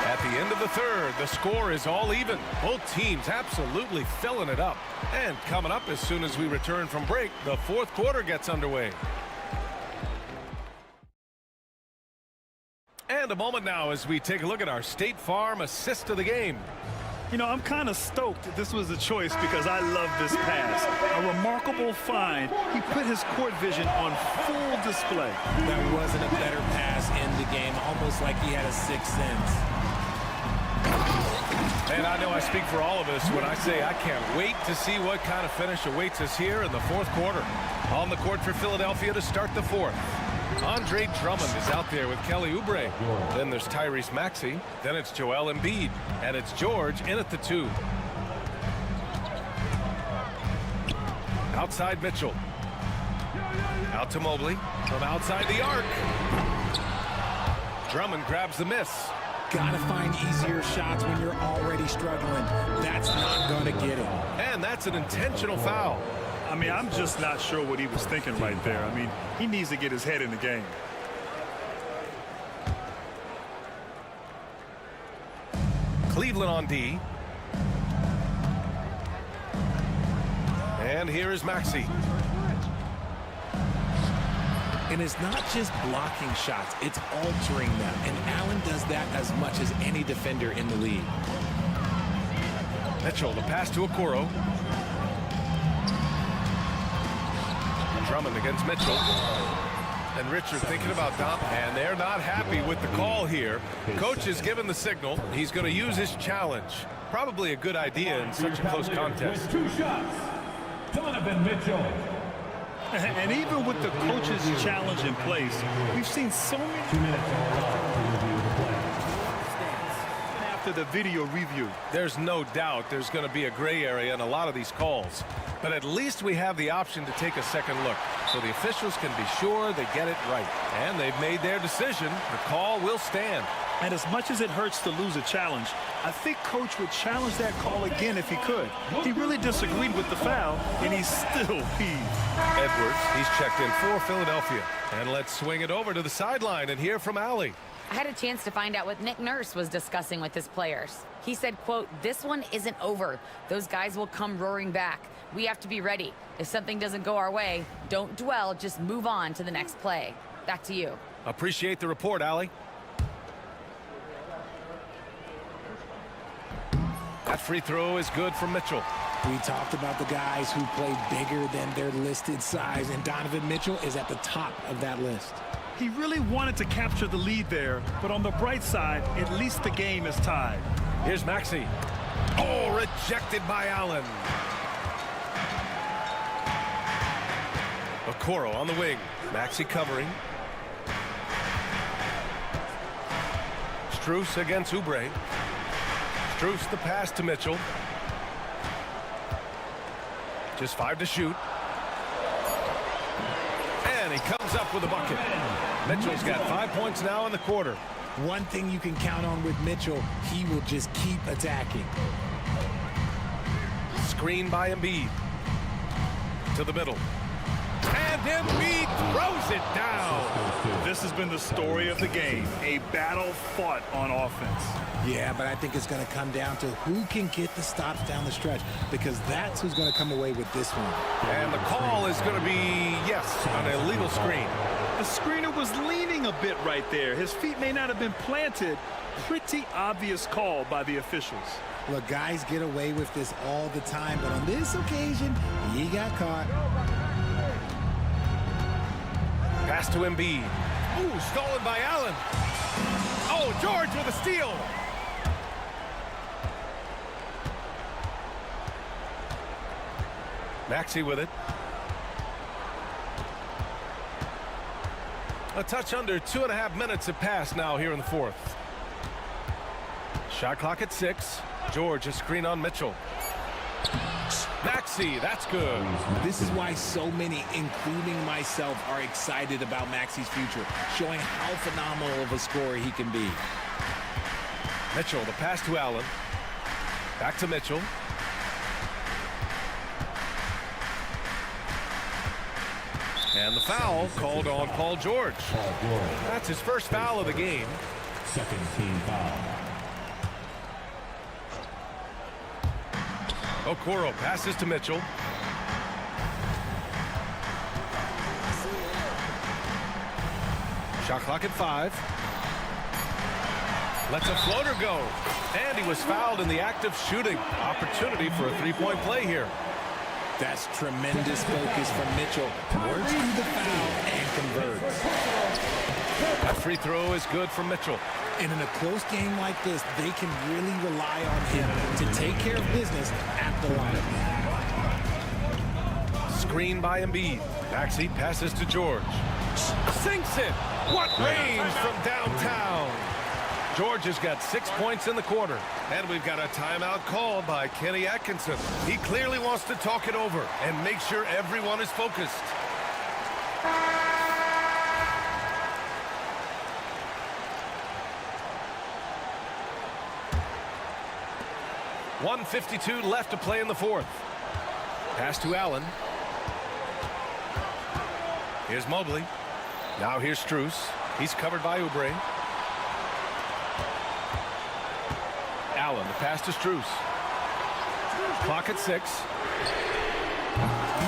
At the end of the third, the score is all even. Both teams absolutely filling it up. And coming up as soon as we return from break, the fourth quarter gets underway. And a moment now as we take a look at our State Farm assist of the game. You know, I'm kind of stoked this was a choice because I love this pass. A remarkable find. He put his court vision on full display. That wasn't a better pass in the game, almost like he had a sixth sense. And I know I speak for all of us when I say I can't wait to see what kind of finish awaits us here in the fourth quarter. On the court for Philadelphia to start the fourth. Andre Drummond is out there with Kelly Oubre. Then there's Tyrese Maxey. Then it's Joel Embiid. And it's George in at the 2. Outside Mitchell. Out to Mobley. From outside the arc. Drummond grabs the miss. Gotta find easier shots when you're already struggling. That's not gonna get him. And that's an intentional foul. I mean, I'm just not sure what he was thinking right there. I mean, he needs to get his head in the game. Cleveland on D. And here is Maxey. And it's not just blocking shots, it's altering them. And Allen does that as much as any defender in the league. Mitchell, the pass to Okoro. Drummond against Mitchell. And Richard thinking about Dom, and they're not happy with the call here. Coach is given the signal. He's going to use his challenge. Probably a good idea in such a close contest. 2 shots. Donovan Mitchell. And even with the coach's challenge in place, we've seen so many. 2 minutes after the video review. There's no doubt there's going to be a gray area in a lot of these calls. But at least we have the option to take a second look, so the officials can be sure they get it right. And they've made their decision. The call will stand. And as much as it hurts to lose a challenge, I think Coach would challenge that call again if he could. He really disagreed with the foul, and he's still peeved. Edwards, he's checked in for Philadelphia. And let's swing it over to the sideline and hear from Allie. I had a chance to find out what Nick Nurse was discussing with his players. He said, quote, "This one isn't over. Those guys will come roaring back. We have to be ready. If something doesn't go our way, don't dwell, just move on to the next play." Back to you. Appreciate the report, Allie. That free throw is good from Mitchell. We talked about the guys who play bigger than their listed size, and Donovan Mitchell is at the top of that list. He really wanted to capture the lead there, but on the bright side, at least the game is tied. Here's Maxey. Oh, rejected by Allen. Okoro on the wing. Maxey covering. Strus against Oubre. Strus the pass to Mitchell. Just 5 to shoot. And he comes up with a bucket. Mitchell's got 5 points now in the quarter. One thing you can count on with Mitchell, he will just keep attacking. Screen by Embiid. To the middle. And Embiid throws it down. This has been the story of the game. A battle fought on offense. Yeah, but I think it's going to come down to who can get the stops down the stretch, because that's who's going to come away with this one. And the call is going to be, yes, an illegal screen. The screener was leaning a bit right there. His feet may not have been planted. Pretty obvious call by the officials. Look, guys get away with this all the time, but on this occasion, he got caught. Pass to Embiid. Ooh, stolen by Allen. Oh, George with a steal. Maxey with it. A touch under 2.5 minutes have passed now here in the fourth. Shot clock at 6. George, a screen on Mitchell. Maxey, that's good. This is why so many, including myself, are excited about Maxey's future, showing how phenomenal of a scorer he can be. Mitchell, the pass to Allen. Back to Mitchell. And the foul called on Paul George. That's his first foul of the game. Second team foul. Okoro passes to Mitchell. Shot clock at 5. Lets a floater go. And he was fouled in the act of shooting. Opportunity for a 3-point play here. That's tremendous focus from Mitchell. Works through the foul and converts. That free throw is good from Mitchell. And in a close game like this, they can really rely on him to take care of business at the line. Screen by Embiid. Maxey passes to George. Sinks it. What range from downtown. George has got 6 points in the quarter. And we've got a timeout called by Kenny Atkinson. He clearly wants to talk it over and make sure everyone is focused. .152 left to play in the fourth. Pass to Allen. Here's Mobley. Now here's Strus. He's covered by Oubre. Allen, the pass to Strus. Clock at 6.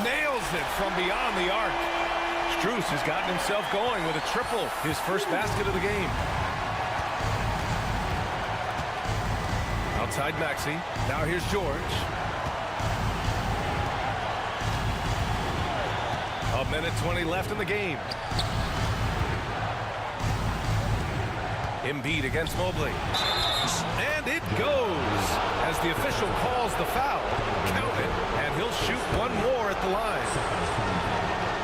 Nails it from beyond the arc. Strus has gotten himself going with a triple. His first basket of the game. Outside Maxey. Now here's George. A minute 20 left in the game. Embiid against Mobley. And it goes as the official calls the foul. Count it, and he'll shoot one more at the line.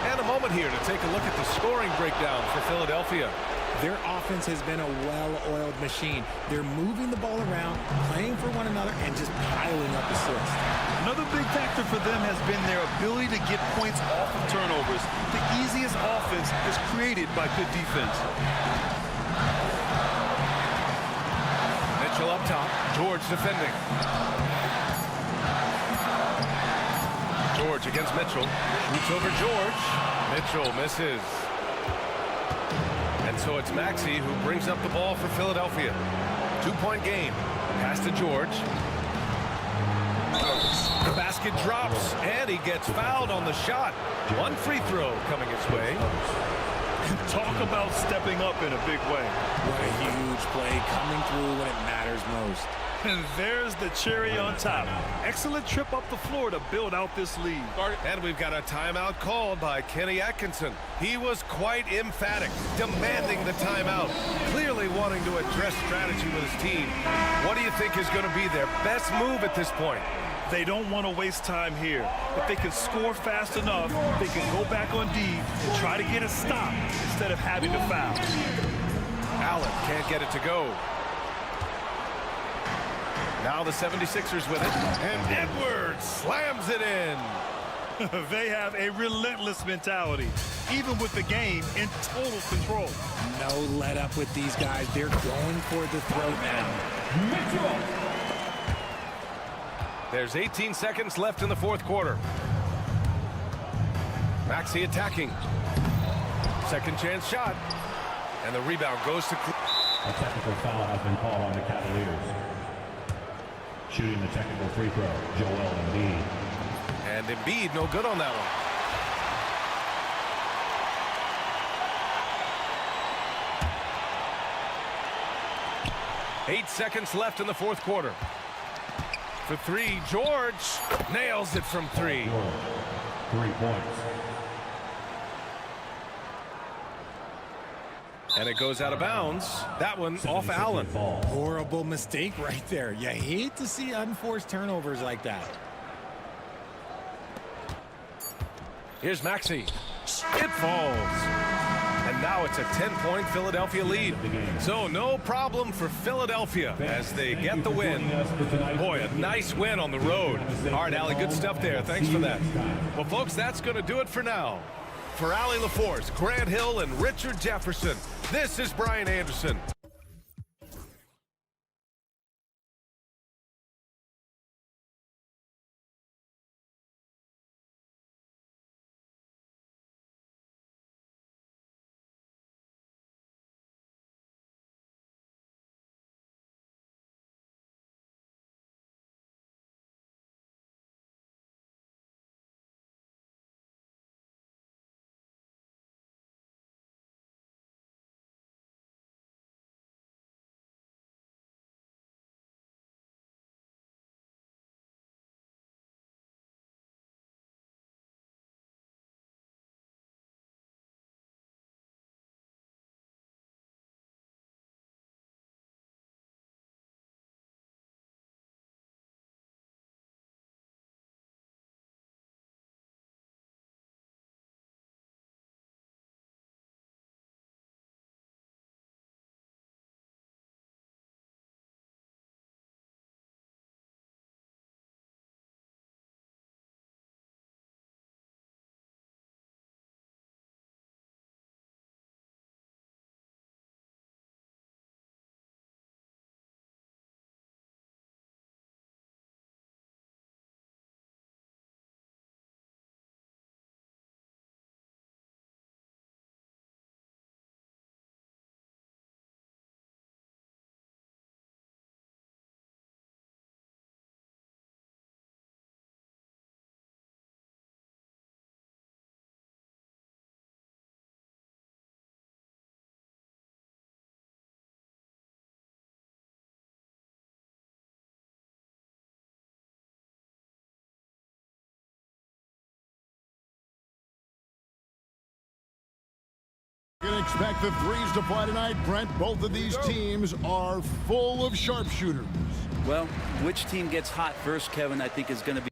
And a moment here to take a look at the scoring breakdown for Philadelphia. Their offense has been a well-oiled machine. They're moving the ball around, playing for one another, and just piling up assists. Another big factor for them has been their ability to get points off of turnovers. The easiest offense is created by good defense. Mitchell up top, George defending. George against Mitchell, shoots over George. Mitchell misses. And so it's Maxey who brings up the ball for Philadelphia. 2-point game. Pass to George. The basket drops, and he gets fouled on the shot. One free throw coming his way. Talk about stepping up in a big way. What a huge play coming through when it matters most. And there's the cherry on top. Excellent trip up the floor to build out this lead. And we've got a timeout called by Kenny Atkinson. He was quite emphatic, demanding the timeout, clearly wanting to address strategy with his team. What do you think is going to be their best move at this point? They don't want to waste time here. If they can score fast enough, they can go back on D and try to get a stop instead of having to foul. Allen can't get it to go. Now the 76ers with it, and Edwards slams it in. They have a relentless mentality, even with the game in total control. No let up with these guys. They're going for the throat now. Mitchell. There's 18 seconds left in the fourth quarter. Maxey attacking. Second chance shot. And the rebound goes to... A technical foul has been called on the Cavaliers. Shooting the technical free throw, Joel Embiid. And Embiid no good on that one. 8 seconds left in the fourth quarter. For three, George nails it from three. 3 points. And it goes out of bounds. That one off Allen. Horrible mistake right there. You hate to see unforced turnovers like that. Here's Maxey. It falls. And now it's a 10-point Philadelphia lead. So no problem for Philadelphia as they get the win. Boy, a nice win on the road. All right, Allie, good stuff there. Thanks for that. Well, folks, that's going to do it for now. For Allie LaForce, Grant Hill, and Richard Jefferson, this is Brian Anderson. expect the threes to fly tonight, Brent? Both of these teams are full of sharpshooters. Well, which team gets hot first, Kevin, I think is going to be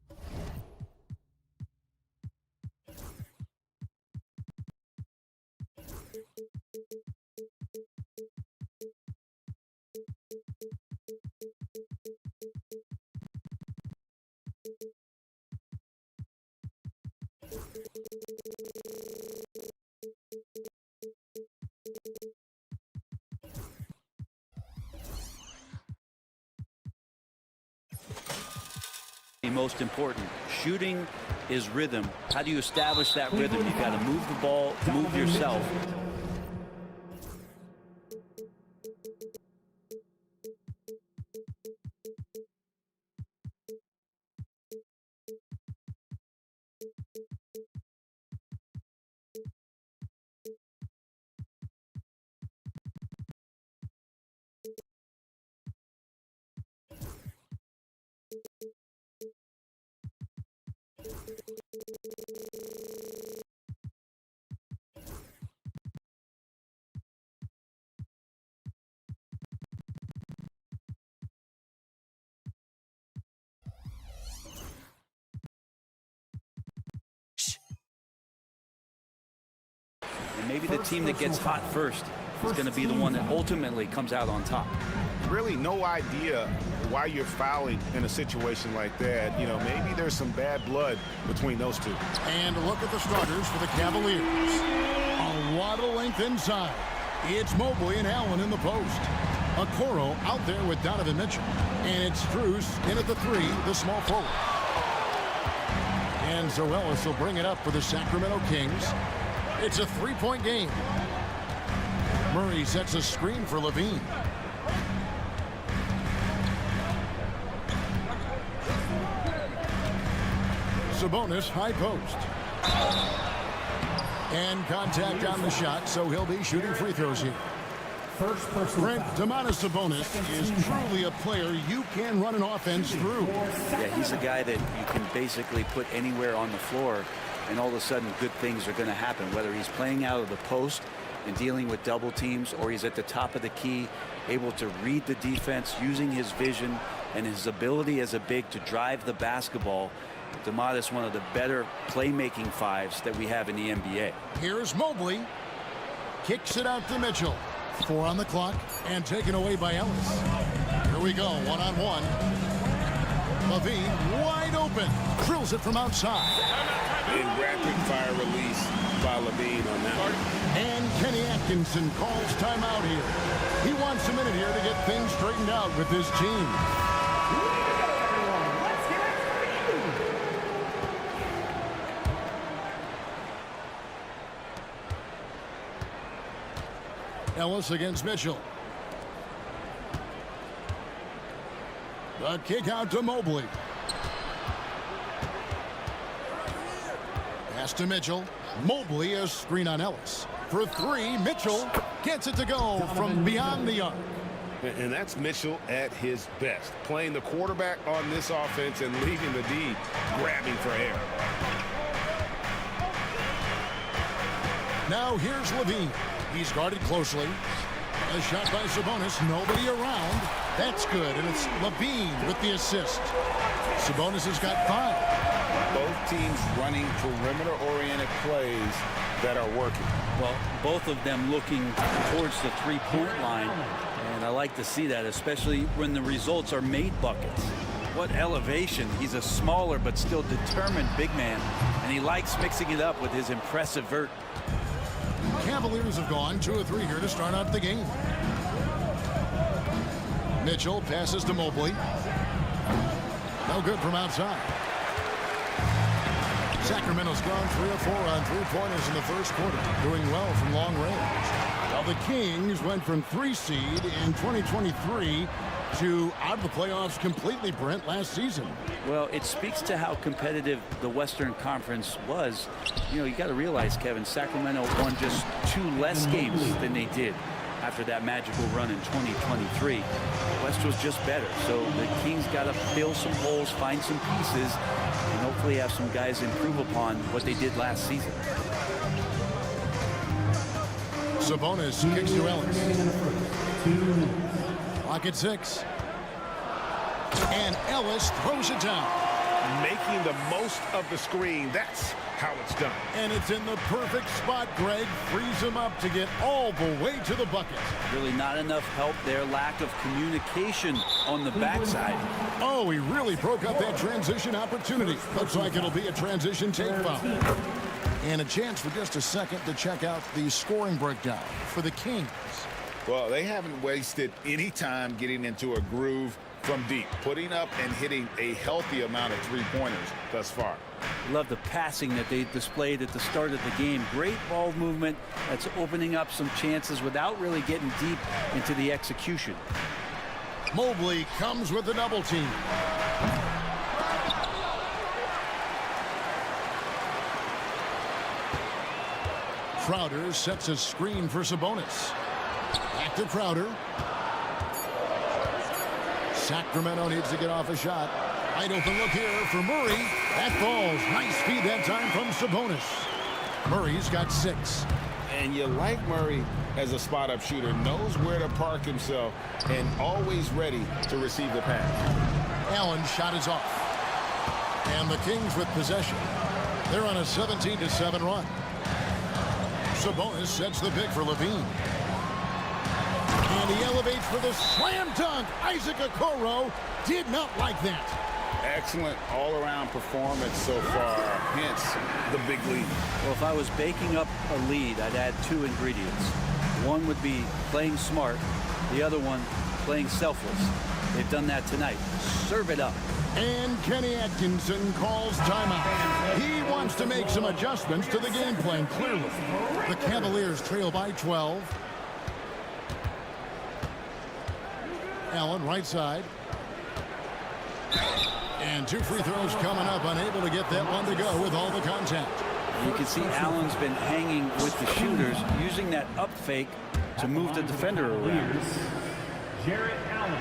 most important. Shooting is rhythm. How do you establish that rhythm? You've got to move the ball, move yourself. And maybe the team that gets hot first is going to be the one that ultimately comes out on top. Really no idea why you're fouling in a situation like that. You know, maybe there's some bad blood between those two. And look at the starters for the Cavaliers. A lot of length inside. It's Mobley and Allen in the post. Okoro out there with Donovan Mitchell. And it's Strus in at the three, the small forward. And Zoelis will bring it up for the Sacramento Kings. It's a three-point game. Murray sets a screen for Levine. Sabonis, high post. And contact on the shot, so he'll be shooting free throws here. Brent, Domantas Sabonis is truly a player you can run an offense through. Yeah, he's a guy that you can basically put anywhere on the floor, and all of a sudden good things are going to happen, whether he's playing out of the post and dealing with double teams, or he's at the top of the key, able to read the defense, using his vision and his ability as a big to drive the basketball. Domantas, one of the better playmaking fives that we have in the NBA. Here's Mobley. Kicks it out to Mitchell. 4 on the clock and taken away by Ellis. Here we go, one-on-one. Levine wide open. Drills it from outside. In rapid-fire release by Levine on that one. And Kenny Atkinson calls timeout here. He wants a minute here to get things straightened out with his team. Ellis against Mitchell. The kick out to Mobley. Pass to Mitchell. Mobley, a screen on Ellis. For three, Mitchell gets it to go from beyond the arc. And that's Mitchell at his best. Playing the quarterback on this offense and leaving the D grabbing for air. Now here's Levine. He's guarded closely. A shot by Sabonis. Nobody around. That's good. And it's Levine with the assist. Sabonis has got 5. Both teams running perimeter-oriented plays that are working. Well, both of them looking towards the three-point line. And I like to see that, especially when the results are made buckets. What elevation. He's a smaller but still determined big man. And he likes mixing it up with his impressive vert. Cavaliers have gone 2 of 3 here to start out the game. Mitchell passes to Mobley. No good from outside. Sacramento's gone 3 of 4 on three-pointers in the first quarter, doing well from long range. Now the Kings went from 3 seed in 2023 to out of the playoffs completely, Brent, last season. Well, it speaks to how competitive the Western Conference was. You know, you got to realize, Kevin, Sacramento won just 2 less games than they did after that magical run in 2023. West was just better, so the Kings got to fill some holes, find some pieces, and hopefully have some guys improve upon what they did last season. Sabonis kicks to Ellis. Clock at 6. And Ellis throws it down. Making the most of the screen. That's how it's done. And it's in the perfect spot. Greg frees him up to get all the way to the bucket. Really not enough help there. Lack of communication on the backside. Oh, he really broke up that transition opportunity. Looks like it'll be a transition take foul. And a chance for just a second to check out the scoring breakdown for the Kings. Well, they haven't wasted any time getting into a groove from deep, putting up and hitting a healthy amount of three-pointers thus far. Love the passing that they displayed at the start of the game. Great ball movement that's opening up some chances without really getting deep into the execution. Mobley comes with a double team. Crowder sets a screen for Sabonis. Back to Crowder. Sacramento needs to get off a shot. Wide open look here for Murray. That falls. Nice feed that time from Sabonis. Murray's got 6. And you like Murray as a spot-up shooter. Knows where to park himself and always ready to receive the pass. Allen's shot is off. And the Kings with possession. They're on a 17-7 run. Sabonis sets the pick for Levine. And he elevates for the slam dunk. Isaac Okoro did not like that. Excellent all-around performance so far, hence the big lead. Well, if I was baking up a lead, I'd add 2 ingredients. One would be playing smart, the other one playing selfless. They've done that tonight. Serve it up. And Kenny Atkinson calls timeout. He wants to make some adjustments to the game plan, clearly. The Cavaliers trail by 12. Allen, right side. And 2 free throws coming up, unable to get that one to go with all the contact. You can see Allen's been hanging with the shooters, using that up fake to move the defender around. Jarrett Allen.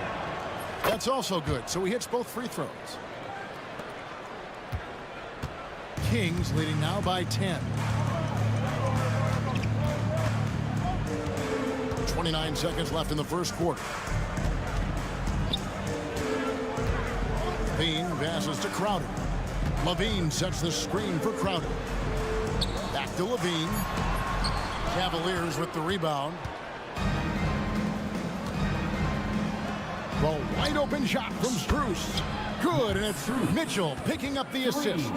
That's also good, so he hits both free throws. Kings leading now by 10. 29 seconds left in the first quarter. Levine passes to Crowder. Levine sets the screen for Crowder. Back to Levine. Cavaliers with the rebound. The wide open shot from Strus. Good, and it's Mitchell picking up the assist.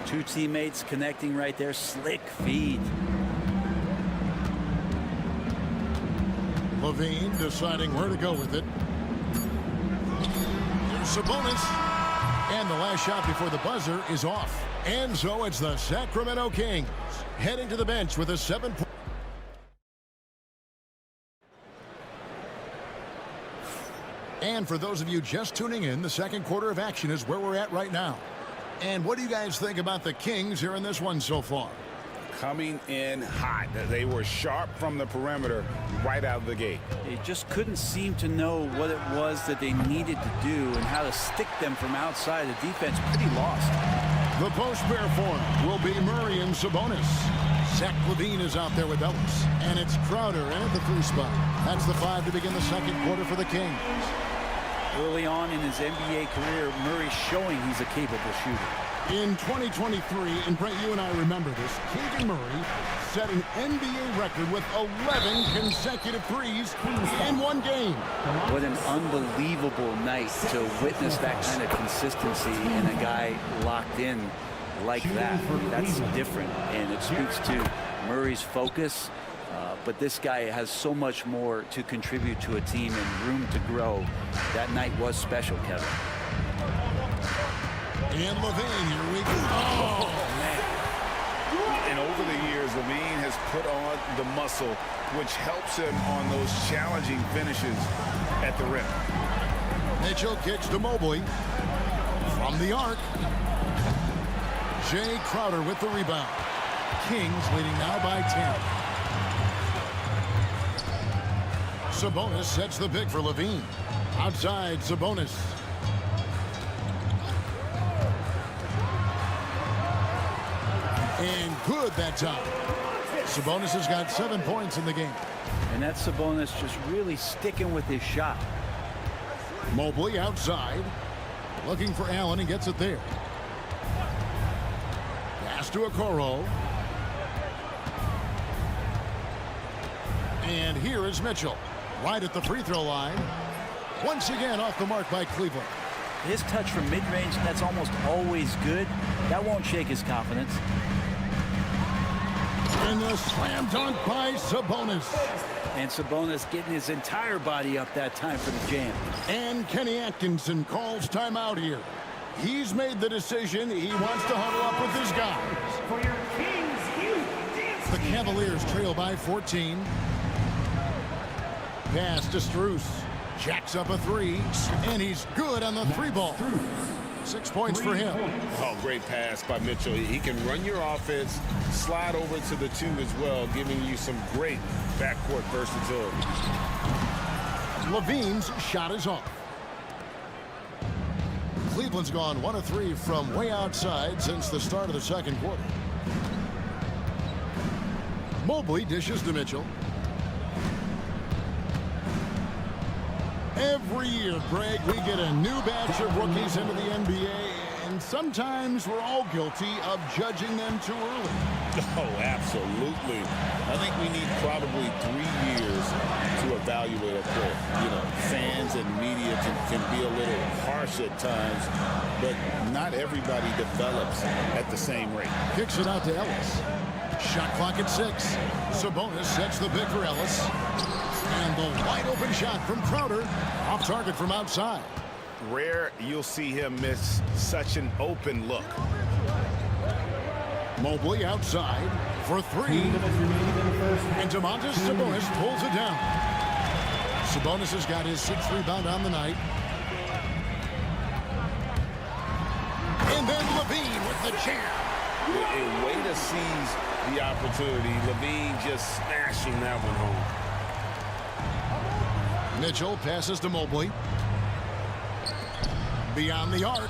2 teammates connecting right there. Slick feed. Levine deciding where to go with it. Here's Sabonis. And the last shot before the buzzer is off. And so it's the Sacramento Kings heading to the bench with a 7-point. And for those of you just tuning in, the second quarter of action is where we're at right now. And what do you guys think about the Kings here in this one so far? Coming in hot. They were sharp from the perimeter right out of the gate. They just couldn't seem to know what it was that they needed to do and how to stick them from outside. The defense pretty lost. The post pair form will be Murray and Sabonis. Zach Levine is out there with Ellis. And it's Crowder in at the 3 spot. That's the 5 to begin the second quarter for the Kings. Early on in his NBA career, Murray's showing he's a capable shooter. In 2023, and Brent, you and I remember this, Keegan Murray set an NBA record with 11 consecutive threes in one game. What an unbelievable night to witness that kind of consistency in a guy locked in like that. That's different, and it speaks to Murray's focus. But this guy has so much more to contribute to a team and room to grow. That night was special, Kevin. And Levine, here we go. Oh, man. And over the years, Levine has put on the muscle, which helps him on those challenging finishes at the rim. Mitchell kicks to Mobley. From the arc. Jay Crowder with the rebound. Kings leading now by 10. Sabonis sets the pick for Levine. Outside, Sabonis. And good that time. Sabonis has got 7 points in the game. And that's Sabonis just really sticking with his shot. Mobley outside. Looking for Allen and gets it there. Pass to Okoro. And here is Mitchell. Right at the free throw line. Once again off the mark by Cleveland. His touch from mid-range, that's almost always good. That won't shake his confidence. And the slam dunk by Sabonis. And Sabonis getting his entire body up that time for the jam. And Kenny Atkinson calls timeout here. He's made the decision. He wants to huddle up with his guys. For your Kings Youth. The Cavaliers trail by 14. Pass to Strus. Jacks up a three, and he's good on the three ball. 6 points for him. Oh, great pass by Mitchell. He can run your offense, slide over to the two as well, giving you some great backcourt versatility. Levine's shot is off. Cleveland's gone 1 of 3 from way outside since the start of the second quarter. Mobley dishes to Mitchell. Every year, Greg, we get a new batch of rookies into the NBA, and sometimes we're all guilty of judging them too early. Oh, absolutely. I think we need probably 3 years to evaluate a player. You know, fans and media can be a little harsh at times, but not everybody develops at the same rate. Kicks it out to Ellis. Shot clock at 6. Sabonis sets the pick for Ellis. And the wide open shot from Crowder, off target from outside. Rare you'll see him miss such an open look. Mobley outside for 3. And Domantas Sabonis pulls it down. Sabonis has got his 6th rebound on the night. And then Levine with the jam. A way to seize the opportunity. Levine just smashing that one home. Mitchell passes to Mobley. Beyond the arc.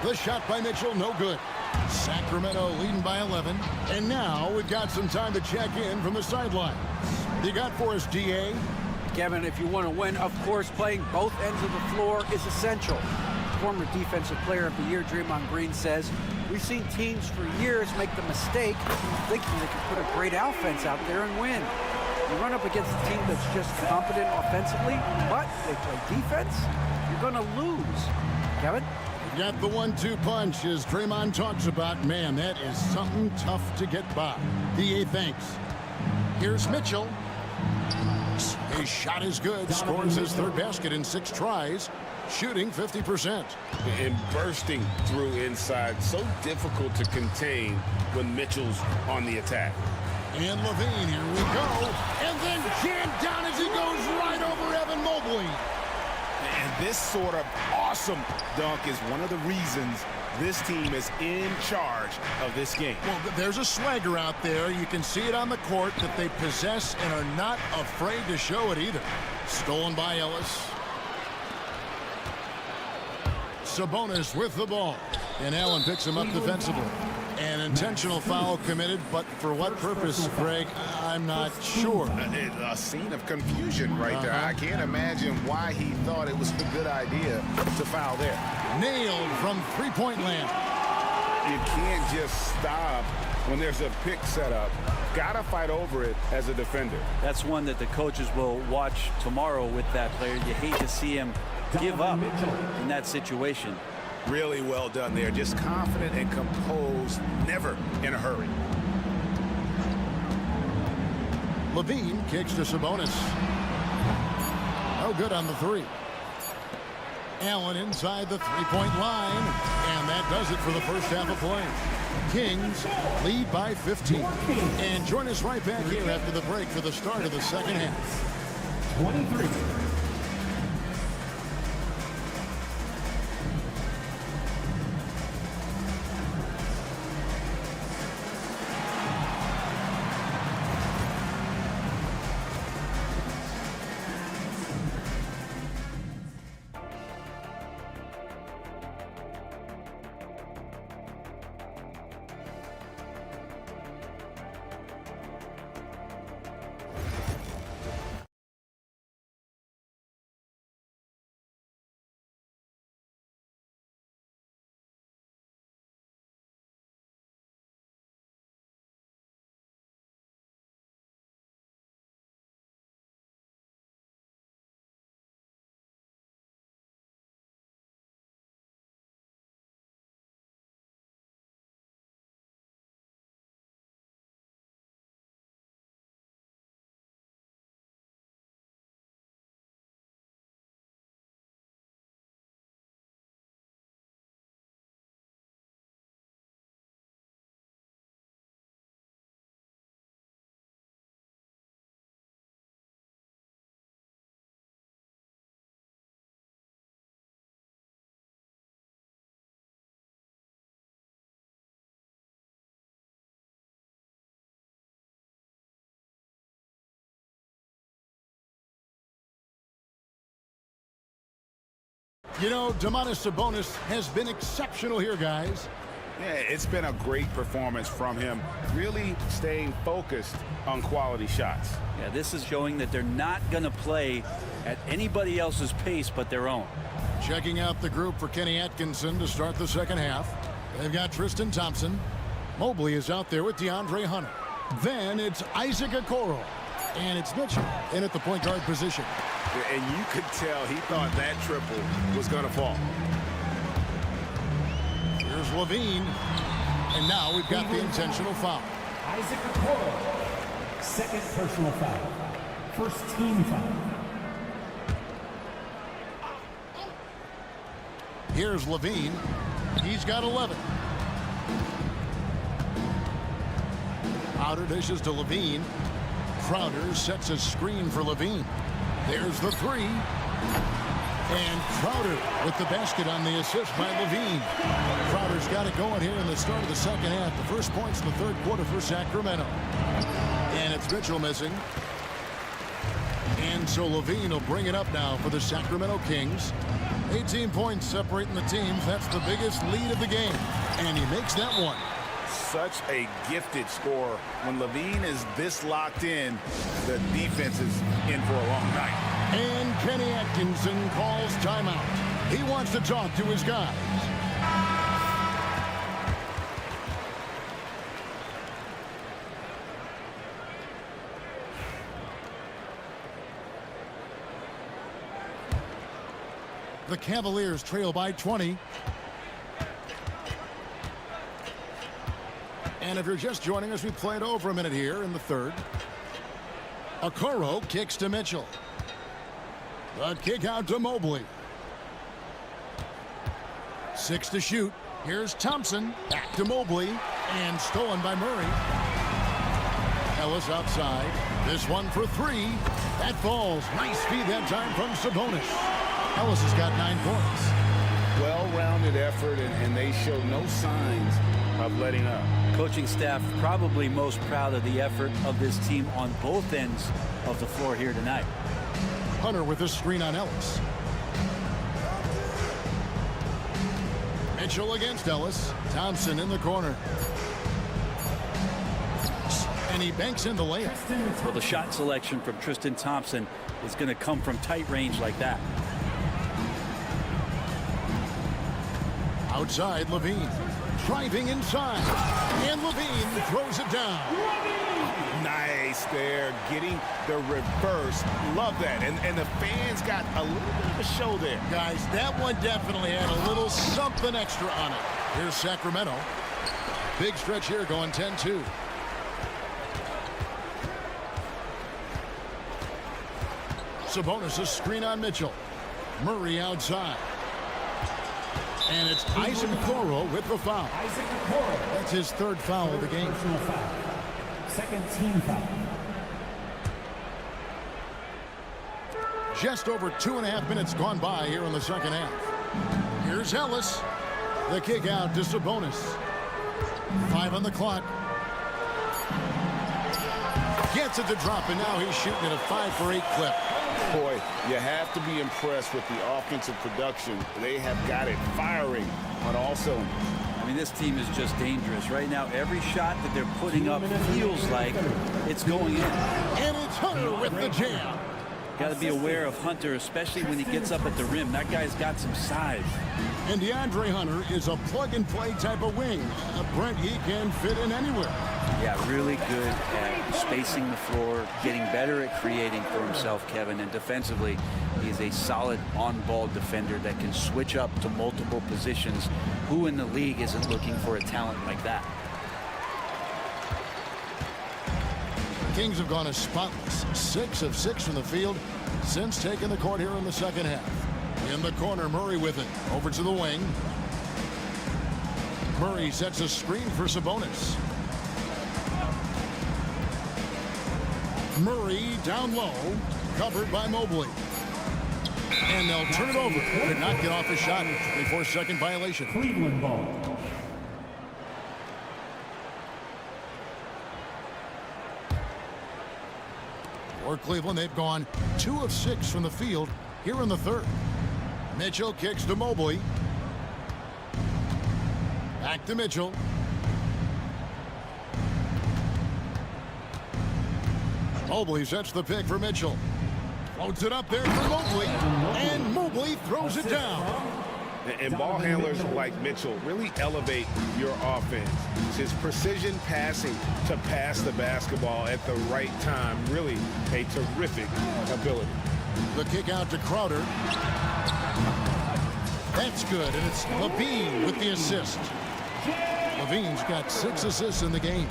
The shot by Mitchell, no good. Sacramento leading by 11. And now we've got some time to check in from the sidelines. You got for us, DA? Kevin, if you want to win, of course, playing both ends of the floor is essential. Former Defensive Player of the Year Draymond Green says, we've seen teams for years make the mistake of thinking they can put a great offense out there and win. You run up against a team that's just competent offensively, but they play defense, you're going to lose. Kevin? Got the 1-2 punch as Draymond talks about. Man, that is something tough to get by. DA thanks. Here's Mitchell. His shot is good. Scores his 3rd basket in 6 tries. Shooting 50%. And bursting through inside. So difficult to contain when Mitchell's on the attack. And Levine, here we go. And then jammed down as he goes right over Evan Mobley. And this sort of awesome dunk is one of the reasons this team is in charge of this game. Well, there's a swagger out there. You can see it on the court that they possess and are not afraid to show it either. Stolen by Ellis. Sabonis with the ball. And Allen picks him up defensively. An intentional foul committed, but for what purpose, Greg, I'm not sure. A scene of confusion right there. I can't imagine why he thought it was a good idea to foul there. Nailed from three-point land. You can't just stop when there's a pick set up. Gotta fight over it as a defender. That's one that the coaches will watch tomorrow with that player. You hate to see him give up in that situation. Really well done there. Just confident and composed, never in a hurry. Levine kicks to Sabonis. No good on the 3. Allen inside the three-point line. And that does it for the first half of play. Kings lead by 15. And join us right back here after the break for the start of the second half. 23. You know, Domantas Sabonis has been exceptional here, guys. Yeah, it's been a great performance from him, really staying focused on quality shots. Yeah, this is showing that they're not going to play at anybody else's pace but their own. Checking out the group for Kenny Atkinson to start the second half. They've got Tristan Thompson. Mobley is out there with DeAndre Hunter. Then it's Isaac Okoro. And it's Mitchell in at the point guard position. And you could tell he thought that triple was going to fall. Here's Levine. And now we've got the intentional foul. Isaac Okoro, second personal foul. First team foul. Here's Levine. He's got 11. Crowder dishes to Levine. Crowder sets a screen for Levine. There's the three. And Crowder with the basket on the assist by Levine. Crowder's got it going here in the start of the second half. The first points in the third quarter for Sacramento. And it's Mitchell missing. And so Levine will bring it up now for the Sacramento Kings. 18 points separating the teams. That's the biggest lead of the game. And he makes that one. Such a gifted scorer. When Levine is this locked in, the defense is in for a long night. And Kenny Atkinson calls timeout. He wants to talk to his guys. The Cavaliers trail by 20. And if you're just joining us, we played over a minute here in the third. Okoro kicks to Mitchell. The kick out to Mobley. 6 to shoot. Here's Thompson. Back to Mobley. And stolen by Murray. Ellis outside. This one for three. That falls. Nice feed that time from Sabonis. Ellis has got 9 points. Well-rounded effort, and they show no signs of letting up. Coaching staff probably most proud of the effort of this team on both ends of the floor here tonight. Hunter with a screen on Ellis. Mitchell against Ellis. Thompson in the corner. And he banks in the layup. Well, the shot selection from Tristan Thompson is going to come from tight range like that. Outside, Levine. Driving inside. And Levine throws it down. Nice there, getting the reverse. Love that. And the fans got a little bit of a show there. Guys, that one definitely had a little something extra on it. Here's Sacramento. Big stretch here going 10-2. Sabonis a screen on Mitchell. Murray outside. And it's Isaac Okoro with the foul. Isaac Okoro. That's his third foul of the game. Personal foul. Second team foul. Just over 2.5 minutes gone by here in the second half. Here's Ellis. The kick out to Sabonis. 5 on the clock. Gets it to drop, and now he's shooting at a 5-for-8 clip. Boy, you have to be impressed with the offensive production. They have got it firing on all cylinders. I mean, this team is just dangerous. Right now, every shot that they're putting up feels like it's going in. And it's Hunter with the jam. Got to be aware of Hunter, especially when he gets up at the rim. That guy's got some size. And DeAndre Hunter is a plug-and-play type of wing. Brent, he can fit in anywhere. Yeah, really good at spacing the floor, getting better at creating for himself, Kevin. And defensively, he's a solid on-ball defender that can switch up to multiple positions. Who in the league isn't looking for a talent like that? Kings have gone as spotless. 6 of 6 from the field since taking the court here in the second half. In the corner, Murray with it. Over to the wing. Murray sets a screen for Sabonis. Murray down low, covered by Mobley. And they'll turn it over. Could not get off his shot. 24-second violation. Cleveland ball. For Cleveland, they've gone 2 of 6 from the field here in the third. Mitchell kicks to Mobley. Back to Mitchell. Mobley sets the pick for Mitchell. Floats it up there for Mobley. And Mobley throws it down. And ball handlers like Mitchell really elevate your offense. His precision passing to pass the basketball at the right time, really a terrific ability. The kick out to Crowder. That's good, and it's Levine with the assist. Levine's got 6 assists in the game.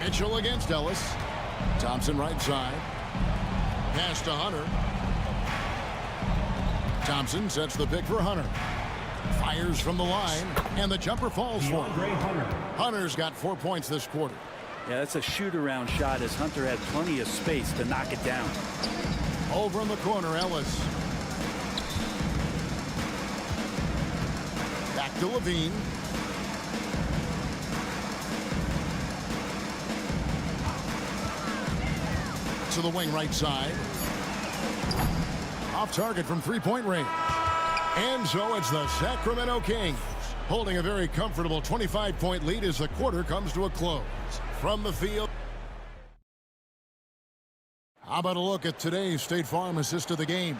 Mitchell against Ellis. Thompson right side. Pass to Hunter. Thompson sets the pick for Hunter. Fires from the line, and the jumper falls for him. Hunter's got 4 points this quarter. Yeah, that's a shoot-around shot as Hunter had plenty of space to knock it down. Over in the corner, Ellis. Back to Levine. To the wing right side. Off target from three-point range. And so it's the Sacramento Kings holding a very comfortable 25-point lead as the quarter comes to a close. From the field. How about a look at today's State Farm assist of the game?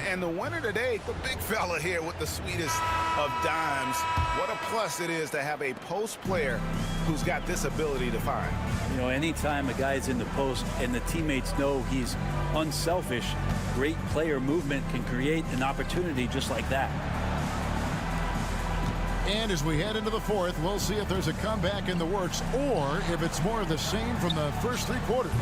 And the winner today, the big fella here with the sweetest of dimes. What a plus it is to have a post player who's got this ability to find. You know, anytime a guy's in the post and the teammates know he's unselfish, great player movement can create an opportunity just like that. And as we head into the fourth, we'll see if there's a comeback in the works or if it's more of the same from the first 3 quarters.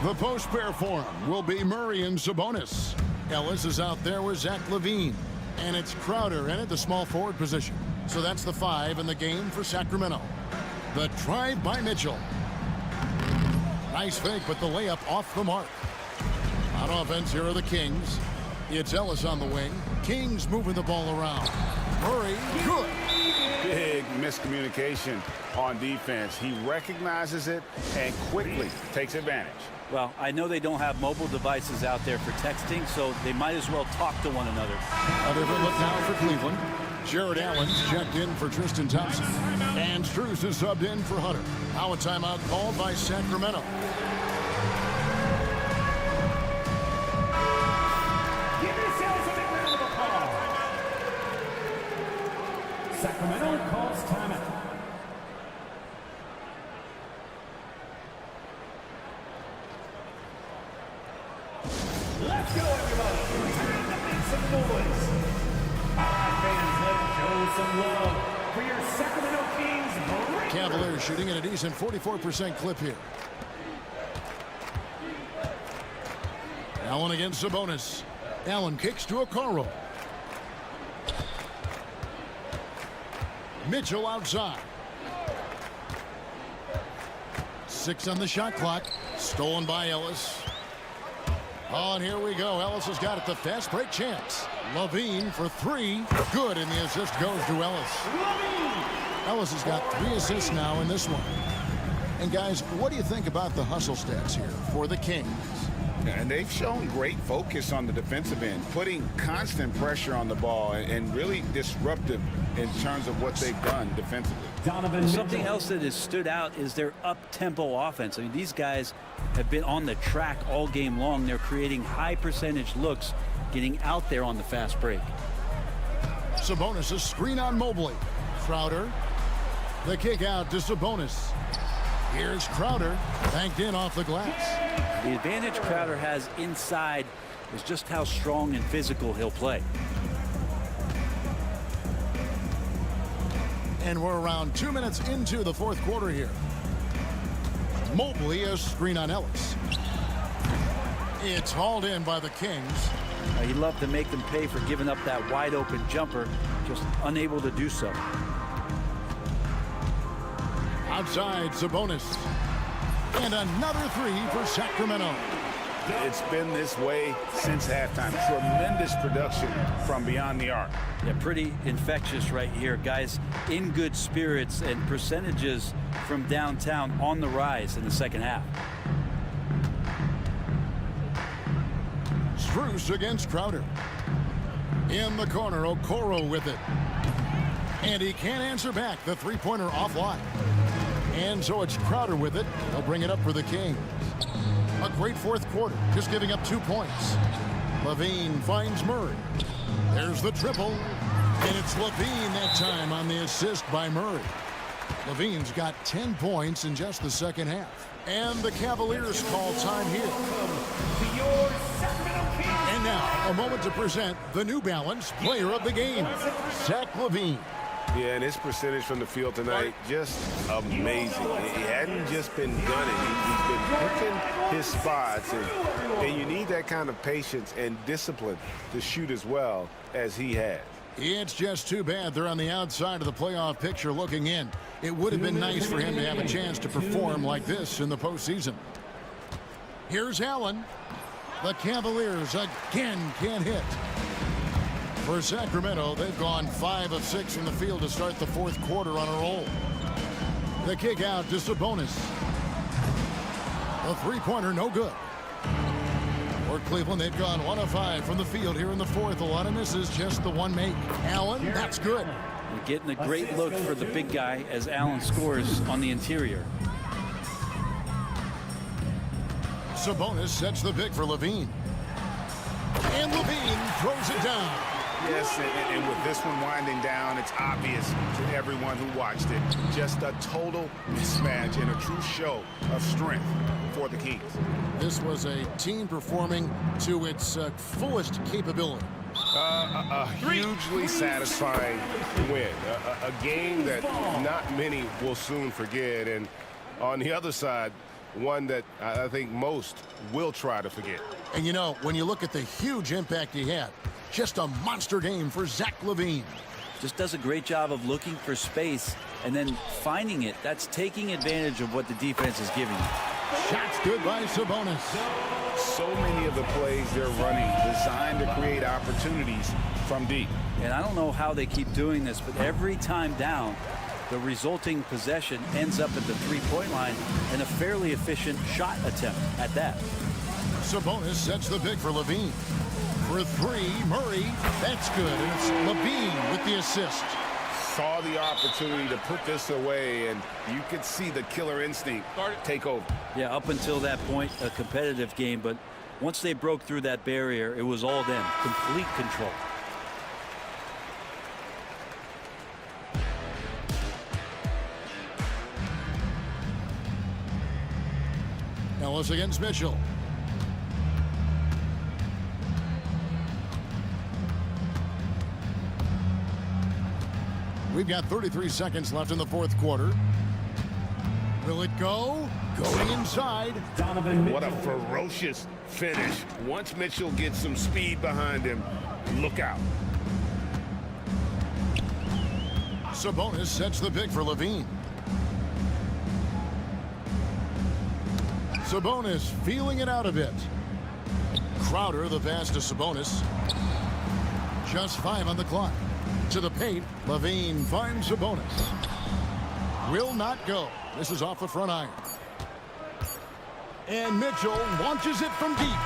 The post pair for him will be Murray and Sabonis. Ellis is out there with Zach Levine. And it's Crowder in at the small forward position. So that's the 5 in the game for Sacramento. The drive by Mitchell. Nice fake, but the layup off the mark. On offense, here are the Kings. It's Ellis on the wing. Kings moving the ball around. Murray, good. Big miscommunication on defense. He recognizes it and quickly takes advantage. Well, I know they don't have mobile devices out there for texting, so they might as well talk to one another. A different look now for Cleveland. Jared Allen's checked in for Tristan Thompson. And Strus is subbed in for Hunter. Now a timeout called by Sacramento. Give yourselves a big round of applause. Sacramento calls timeout. Let's go, everybody. Time to make some noise. All right, fans, let's show some love for your Sacramento Kings. Cavaliers shooting at a decent 44% clip here. Allen against Sabonis. Allen kicks to Okoro. Mitchell outside. 6 on the shot clock. Stolen by Ellis. Oh, and here we go. Ellis has got it. The fast break chance. Levine for 3. Good, and the assist goes to Ellis. Ellis has got 3 assists now in this one. And guys, what do you think about the hustle stats here for the Kings? And they've shown great focus on the defensive end, putting constant pressure on the ball and really disruptive in terms of what they've done defensively. Something else that has stood out is their up-tempo offense. I mean, these guys have been on the track all game long. They're creating high percentage looks, getting out there on the fast break. Sabonis a screen on Mobley. Crowder. The kick out to Sabonis. Here's Crowder, banked in off the glass. The advantage Crowder has inside is just how strong and physical he'll play. And we're around 2 minutes into the fourth quarter here. Mobley a screen on Ellis. It's hauled in by the Kings. He'd love to make them pay for giving up that wide open jumper, just unable to do so. Outside, Sabonis. And another 3 for Sacramento. It's been this way since halftime. Tremendous production from beyond the arc. Yeah, pretty infectious right here. Guys in good spirits and percentages from downtown on the rise in the second half. Strus against Crowder. In the corner, Okoro with it. And he can't answer back. The three-pointer offline. And so it's Crowder with it. They'll bring it up for the Kings. A great fourth quarter, just giving up 2 points. Levine finds Murray. There's the triple. And it's Levine that time on the assist by Murray. Levine's got 10 points in just the second half. And the Cavaliers call time here. And now, a moment to present the New Balance Player of the Game, Zach LaVine. Yeah, and his percentage from the field tonight, just amazing. He hadn't just been gunning. He's been picking his spots. And you need that kind of patience and discipline to shoot as well as he has. It's just too bad they're on the outside of the playoff picture looking in. It would have been nice for him to have a chance to perform like this in the postseason. Here's Allen. The Cavaliers again can't hit. For Sacramento, they've gone 5 of 6 from the field to start the fourth quarter on a roll. The kick out to Sabonis. The three-pointer no good. For Cleveland, they've gone 1 of 5 from the field here in the fourth. A lot of misses, just the one make. Allen, that's good. We're getting a great look for the big guy as Allen scores on the interior. Sabonis sets the pick for Levine. And Levine throws it down. Yes, and with this one winding down, it's obvious to everyone who watched it. Just a total mismatch and a true show of strength for the Kings. This was a team performing to its fullest capability. A hugely satisfying win. A game that not many will soon forget. And on the other side, one that I think most will try to forget. And you know, when you look at the huge impact he had, just a monster game for Zach LaVine. Just does a great job of looking for space and then finding it. That's taking advantage of what the defense is giving you. Shots good by Sabonis. So many of the plays they're running designed to create opportunities from deep. And I don't know how they keep doing this, but every time down, the resulting possession ends up at the three-point line and a fairly efficient shot attempt at that. Sabonis sets the pick for Levine. For three, Murray, that's good. And it's Levine with the assist. Saw the opportunity to put this away, and you could see the killer instinct take over. Yeah, up until that point, a competitive game, but once they broke through that barrier, it was all them. Complete control. Ellis against Mitchell. We've got 33 seconds left in the fourth quarter. Will it go? Going inside. What a ferocious finish. Once Mitchell gets some speed behind him, look out. Sabonis sets the pick for Levine. Sabonis feeling it out a bit. Crowder the pass to Sabonis. Just 5 on the clock. To the paint, Levine finds Sabonis. Will not go. This is off the front iron. And Mitchell launches it from deep.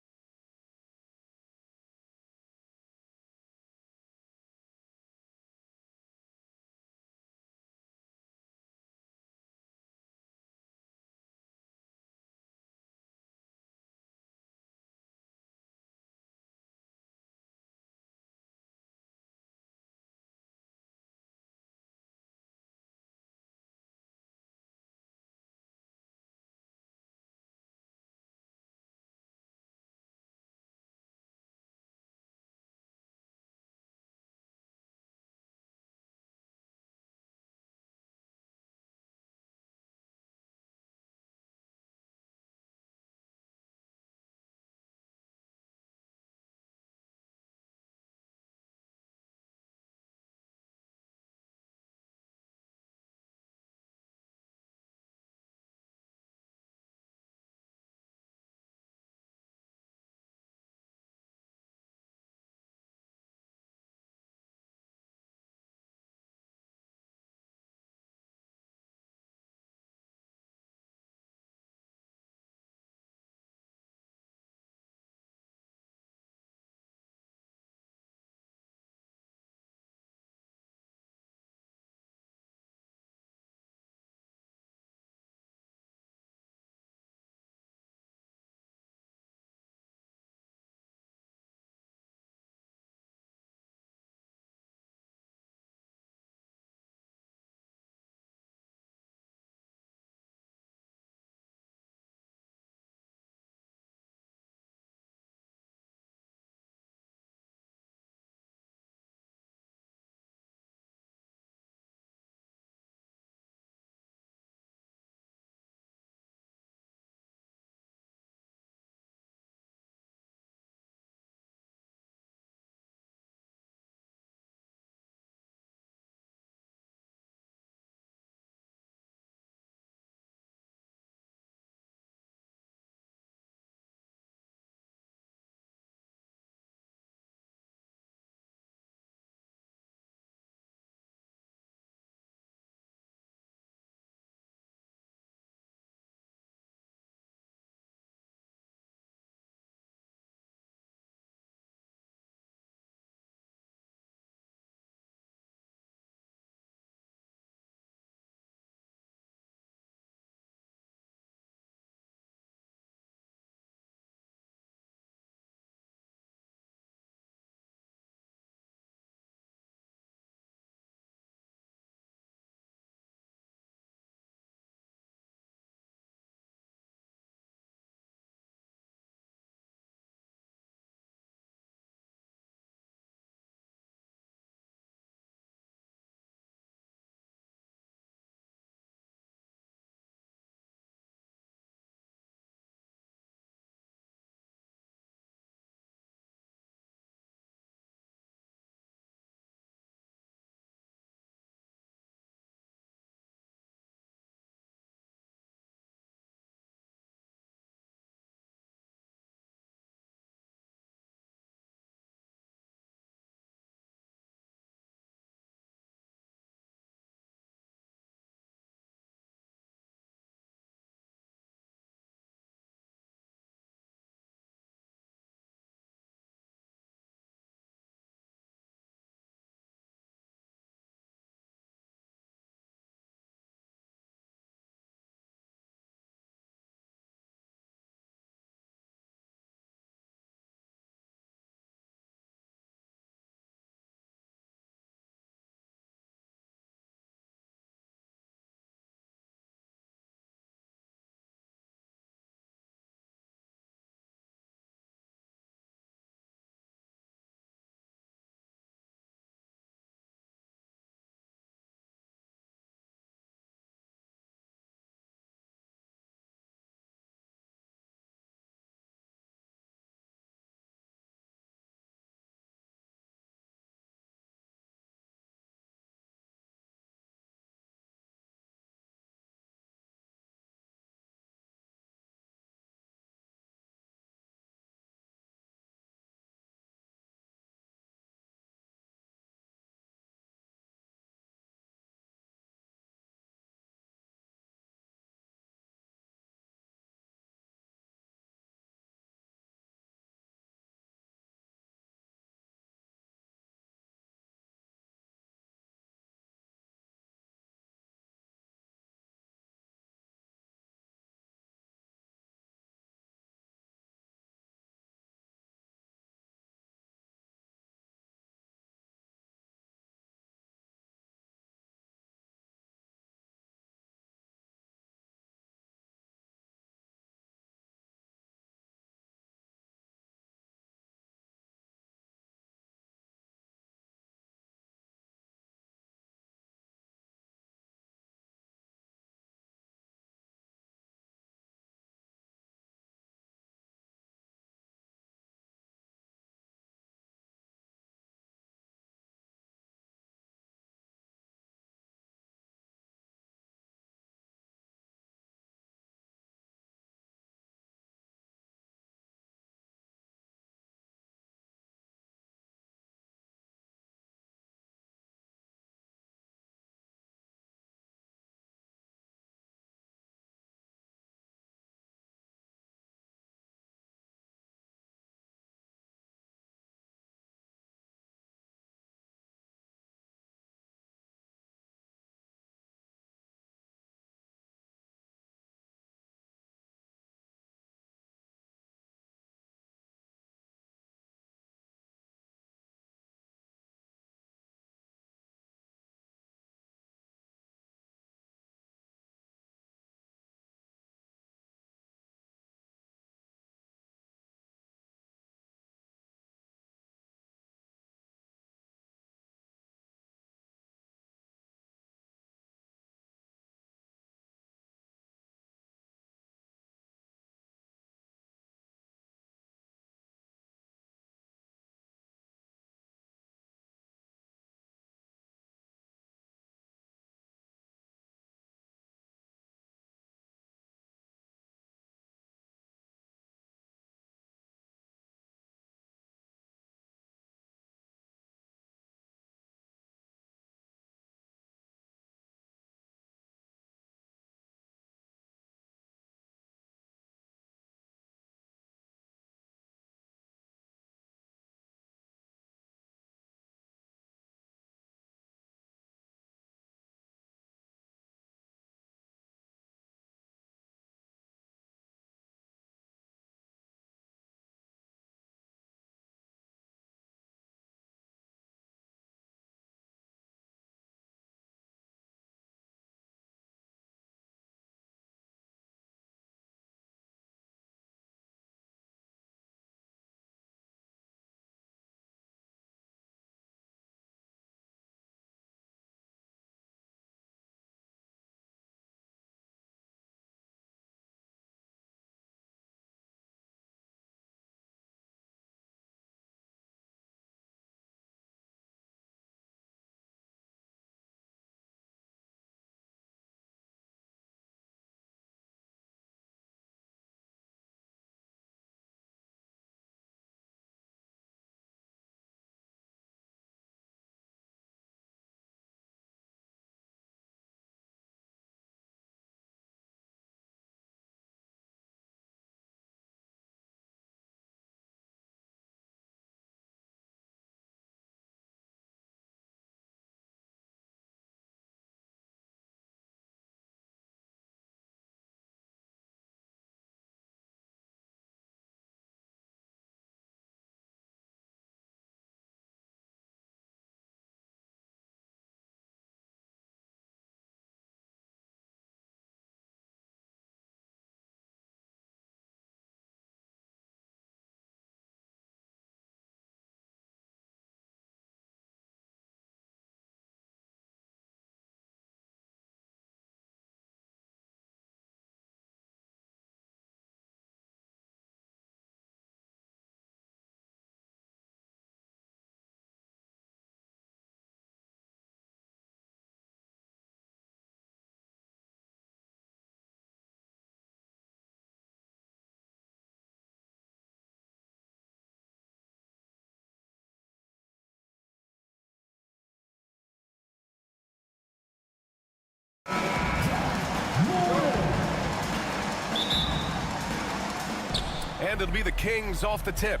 And it'll be the Kings off the tip.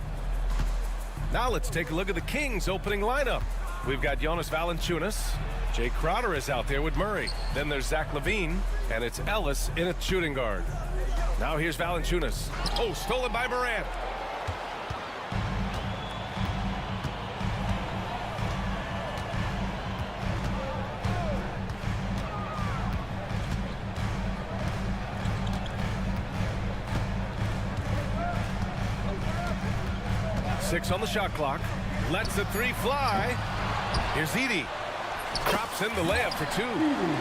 Now let's take a look at the Kings opening lineup. We've got Jonas Valanciunas. Jay Crowder is out there with Murray. Then there's Zach LaVine, and it's Ellis in at shooting guard. Now here's Valanciunas. Oh, stolen by Morant. Six on the shot clock. Lets the three fly. Here's Edey. Drops in the layup for two.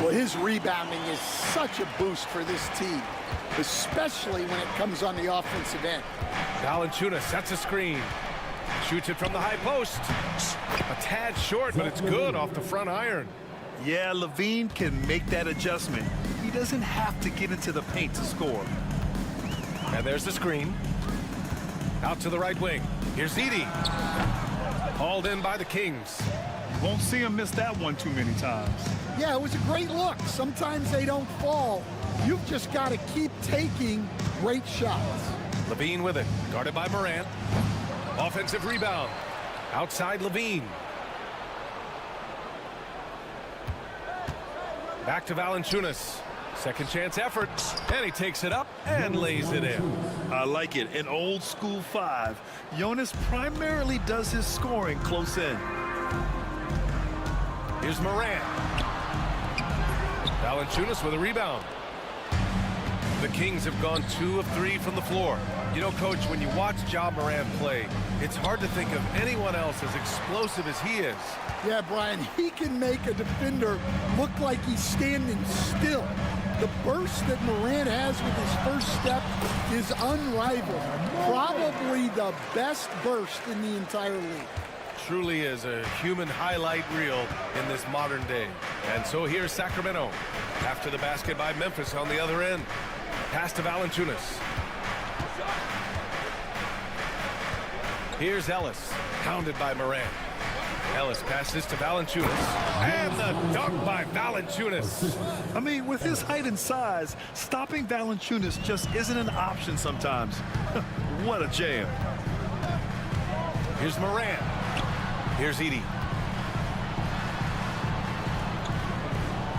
Well, his rebounding is such a boost for this team, especially when it comes on the offensive end. Valanciunas sets a screen. Shoots it from the high post. A tad short, but it's good off the front iron. Yeah, LaVine can make that adjustment. He doesn't have to get into the paint to score. And there's the screen. Out to the right wing. Here's Edey. Hauled in by the Kings. Won't see him miss that one too many times. Yeah, it was a great look. Sometimes they don't fall. You've just got to keep taking great shots. LaVine with it. Guarded by Morant. Offensive rebound. Outside LaVine. Back to Valanciunas. Second chance effort, and he takes it up and lays it in. I like it. An old school five. Jonas primarily does his scoring close in. Here's Morant. Valanciunas with a rebound. The Kings have gone 2 of 3 from the floor. You know, Coach, when you watch Ja Morant play, it's hard to think of anyone else as explosive as he is. Yeah, Brian, he can make a defender look like he's standing still. The burst that Morant has with his first step is unrivaled. Probably the best burst in the entire league. Truly is a human highlight reel in this modern day. And so here's Sacramento. After the basket by Memphis on the other end. Pass to Valanciunas. Here's Ellis, hounded by Morant. Ellis passes to Valanciunas. And the dunk by Valanciunas. I mean, with his height and size, stopping Valanciunas just isn't an option sometimes. What a jam. Here's Morant. Here's Edey.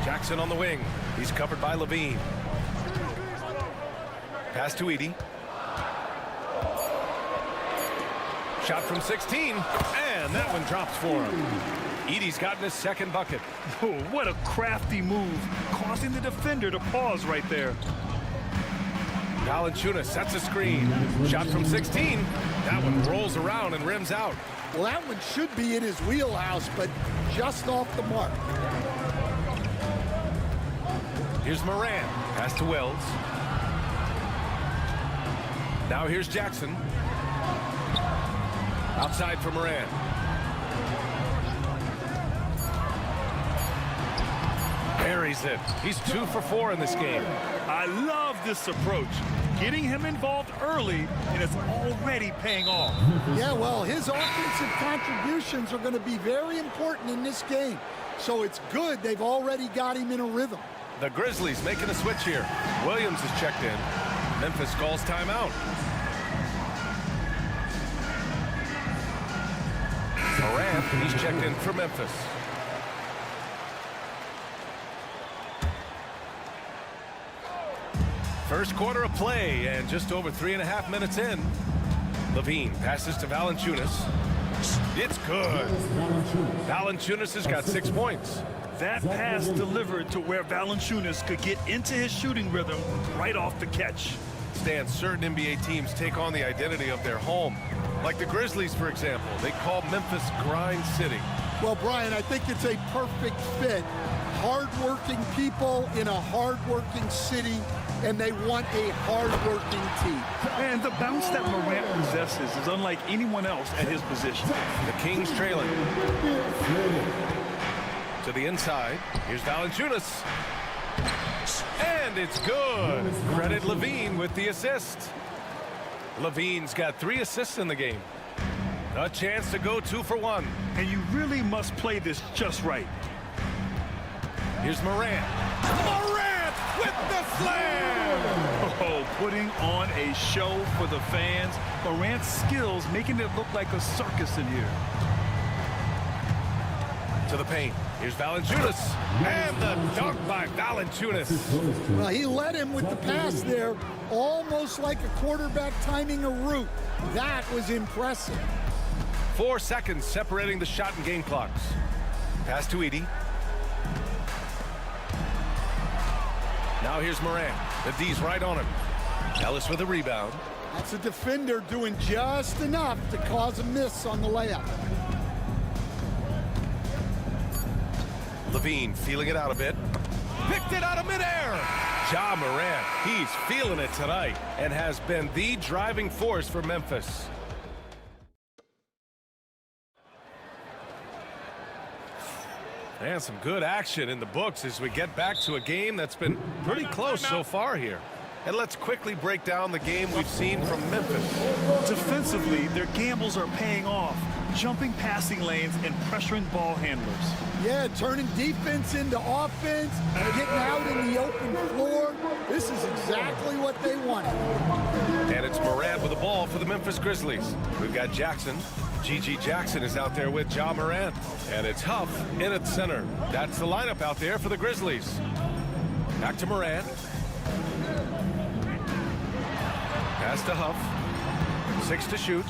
Jackson on the wing. He's covered by LaVine. Pass to Edey. Shot from 16, and that one drops for him. Edey's gotten his second bucket. Oh, what a crafty move, causing the defender to pause right there. Valanciunas sets a screen. Shot from 16. That one rolls around and rims out. Well, that one should be in his wheelhouse, but just off the mark. Here's Morant. Pass to Wells. Now here's Jackson. Outside for Morant. Buries it. He's 2 for 4 in this game. I love this approach. Getting him involved early, and it's already paying off. Yeah, well, his offensive contributions are going to be very important in this game. So it's good they've already got him in a rhythm. The Grizzlies making a switch here. Williams is checked in. Memphis calls timeout. Morant, he's checked in for Memphis. First quarter of play, and just over 3.5 minutes in. LaVine passes to Valanciunas. It's good. Valanciunas has got 6 points. That pass delivered to where Valanciunas could get into his shooting rhythm right off the catch. Stan, certain NBA teams take on the identity of their home. Like the Grizzlies, for example. They call Memphis Grind City. Well, Brian, I think it's a perfect fit. Hard-working people in a hard-working city, and they want a hard-working team. And the bounce that Morant possesses is unlike anyone else at his position. The Kings trailing. To the inside. Here's Valanciunas. And it's good. Credit LaVine with the assist. LaVine's got 3 assists in the game. A chance to go 2 for 1. And you really must play this just right. Here's Morant. Morant with The slam! Oh, putting on a show for the fans. Morant's skills making it look like a circus in here. To the paint. Here's Valanciunas. And the dunk by Valanciunas. Well, he led him with the pass there, almost like a quarterback timing a route. That was impressive. 4 seconds separating the shot and game clocks. Pass to Edey. Now here's Morant. The D's right on him. Ellis with a rebound. That's a defender doing just enough to cause a miss on the layup. Levine feeling it out a bit. Picked it out of midair. Ja Morant, he's feeling it tonight and has been the driving force for Memphis. And some good action in the books as we get back to a game that's been pretty close so far here. And let's quickly break down the game we've seen from Memphis. Defensively, their gambles are paying off. Jumping passing lanes and pressuring ball handlers. Yeah, turning defense into offense, getting out in the open floor. This is exactly what they wanted. And it's Morant with the ball for the Memphis Grizzlies. We've got Jackson. G.G. Jackson is out there with Ja Morant. And it's Huff in at center. That's the lineup out there for the Grizzlies. Back to Morant. Pass to Huff. 6 to shoot.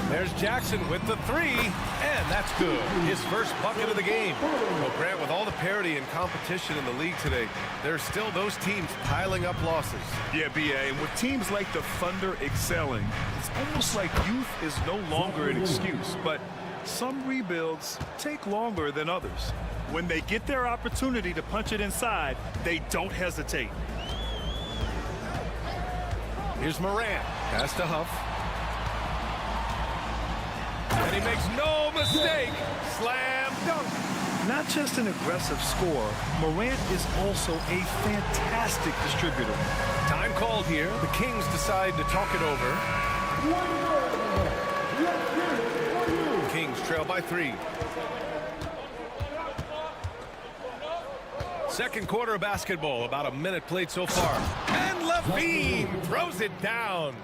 There's Jackson with the 3, and that's good. His first bucket of the game. Well, Grant, with all the parity and competition in the league today, there's still those teams piling up losses. Yeah, B.A., and with teams like the Thunder excelling, it's almost like youth is no longer an excuse, but some rebuilds take longer than others. When they get their opportunity to punch it inside, they don't hesitate. Here's Morant. Pass to Huff. And he makes no mistake. Slam dunk. Not just an aggressive scorer, Morant is also a fantastic distributor. Time called here. The Kings decide to talk it over. Kings trail by 3. Second quarter of basketball. About a minute played so far. And Levine throws it down.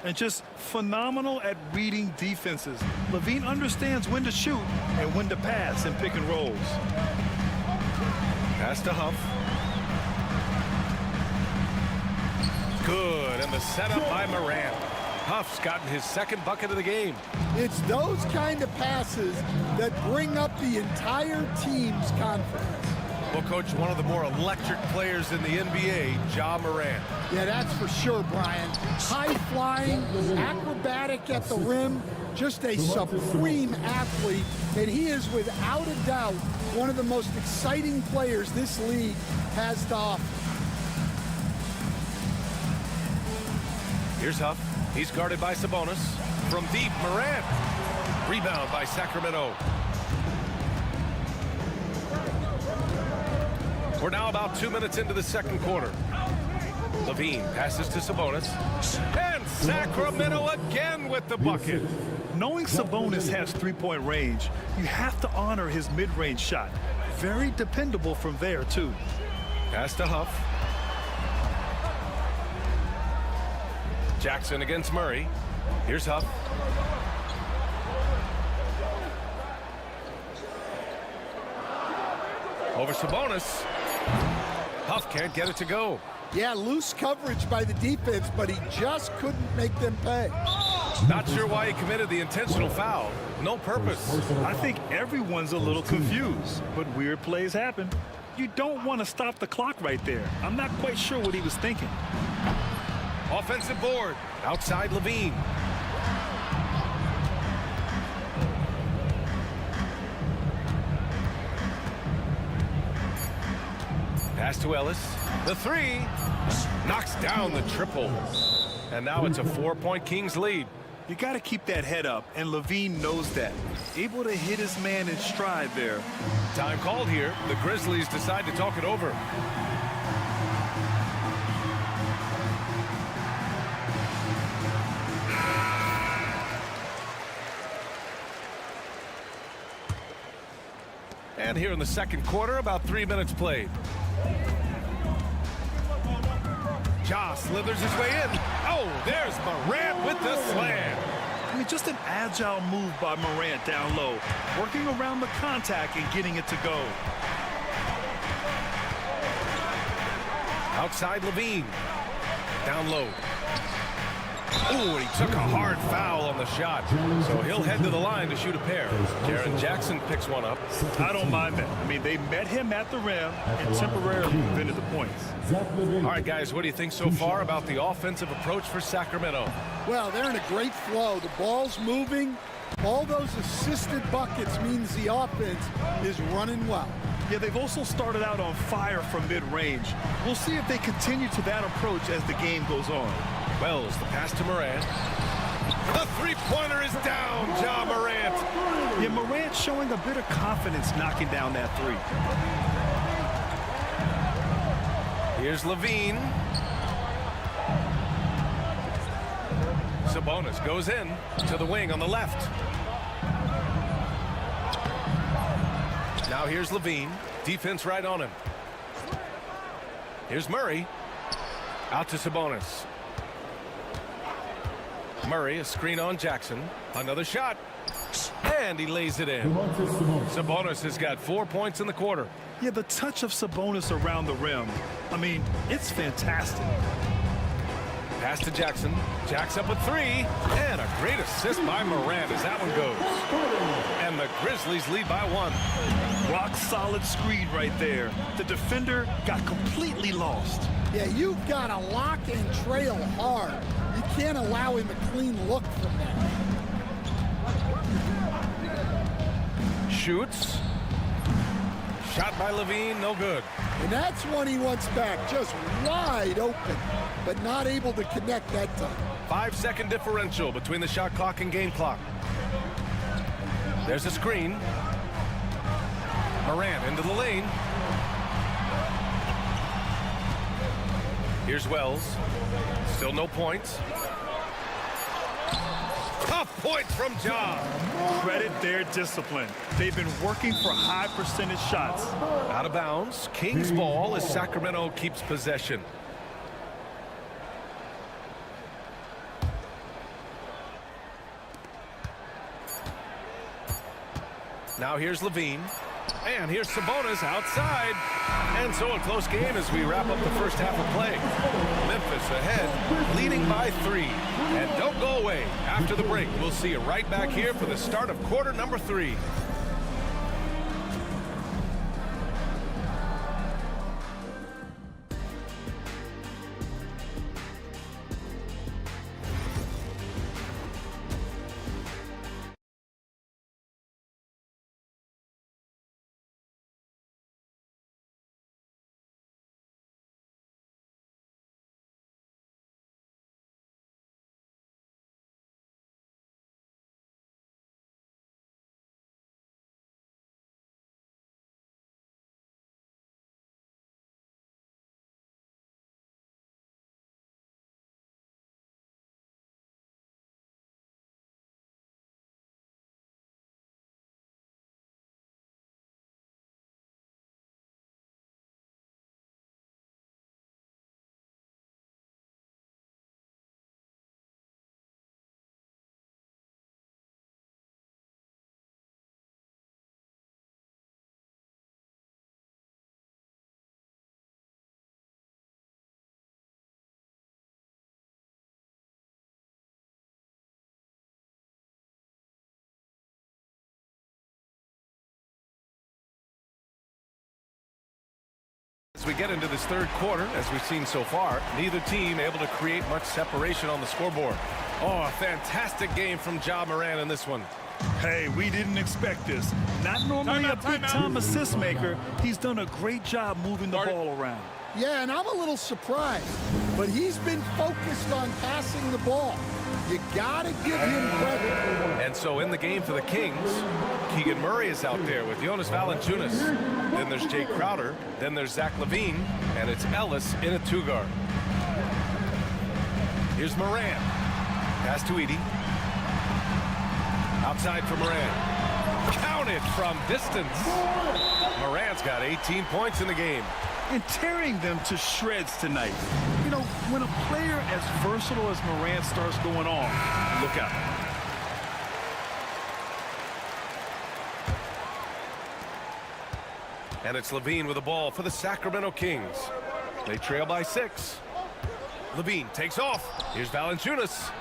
And just phenomenal at reading defenses. Levine understands when to shoot and when to pass in pick and rolls. Pass to Huff. Good, and the setup by Morant. Huff's gotten his second bucket of the game. It's those kind of passes that bring up the entire team's confidence. Well, Coach, one of the more electric players in the NBA, Ja Morant. Yeah, that's for sure, Brian. High-flying, acrobatic at the rim, just a supreme athlete, and he is without a doubt one of the most exciting players this league has to offer. Here's Huff. He's guarded by Sabonis. From deep, Morant. Rebound by Sacramento. We're now about 2 minutes into the second quarter. Levine passes to Sabonis. And Sacramento again with the bucket. Knowing Sabonis has three-point range, you have to honor his mid-range shot. Very dependable from there, too. Pass to Huff. Jackson against Murray. Here's Huff. Over Sabonis. Huff can't get it to go. Yeah, loose coverage by the defense, but he just couldn't make them pay. Not sure why he committed the intentional foul. No purpose. I think everyone's a little confused, but weird plays happen. You don't want to stop the clock right there. I'm not quite sure what he was thinking. Offensive board. Outside Levine. Pass to Ellis. The 3 knocks down the triple. And now it's a 4-point Kings lead. You got to keep that head up, and Levine knows that. Able to hit his man in stride there. Time called here. The Grizzlies decide to talk it over. And here in the second quarter, about 3 minutes played. Ja slithers his way in. Oh, there's Morant with the slam. I mean, just an agile move by Morant down low, working around the contact and getting it to go. Outside Levine. Down low. Oh, he took a hard foul on the shot. So he'll head to the line to shoot a pair. Jaren Jackson picks one up. I don't mind that. I mean, they met him at the rim and temporarily prevented the points. All right, guys, what do you think so far about the offensive approach for Sacramento? Well, they're in a great flow. The ball's moving. All those assisted buckets means the offense is running well. Yeah, they've also started out on fire from mid-range. We'll see if they continue to that approach as the game goes on. Wells, the pass to Morant. The three-pointer is down, Ja Morant. Yeah, Morant showing a bit of confidence knocking down that three. Here's Levine. Sabonis goes in to the wing on the left. Now here's Levine. Defense right on him. Here's Murray. Out to Sabonis. Murray, a screen on Jackson. Another shot. And he lays it in. Sabonis has got 4 points in the quarter. Yeah, the touch of Sabonis around the rim, I mean, it's fantastic. Pass to Jackson. Jack's up with three. And a great assist by Morant as that one goes. And the Grizzlies lead by one. Rock solid screen right there. The defender got completely lost. Yeah, you've got to lock and trail hard. You can't allow him a clean look from that. Shoots. Shot by Levine, no good. And that's one he wants back, just wide open, but not able to connect that time. 5-second differential between the shot clock and game clock. There's a screen. Morant into the lane. Here's Wells. Still no points. Tough point from Ja. Credit their discipline. They've been working for high percentage shots. Out of bounds. Kings ball as Sacramento keeps possession. Now here's Levine. And here's Sabonis outside. And so a close game as we wrap up the first half of play. Memphis ahead, leading by 3. And don't go away. After the break, we'll see you right back here for the start of quarter number 3. As we get into this third quarter, as we've seen so far, neither team able to create much separation on the scoreboard. Oh, a fantastic game from Ja Morant in this one. Hey, we didn't expect this. Not normally a big-time assist maker. He's done a great job moving the ball around. Yeah, and I'm a little surprised, but he's been focused on passing the ball. You gotta give him credit. And so in the game for the Kings, Keegan Murray is out there with Jonas Valanciunas. Then there's Jay Crowder. Then there's Zach LaVine. And it's Ellis in a 2-guard. Here's Morant. Pass to Edey. Outside for Morant. Counted from distance. Morant's got 18 points in the game. and tearing them to shreds tonight. You know, when a player as versatile as Morant starts going on, look out. And it's Levine with the ball for the Sacramento Kings. They trail by 6. Levine takes off. Here's Valanciunas.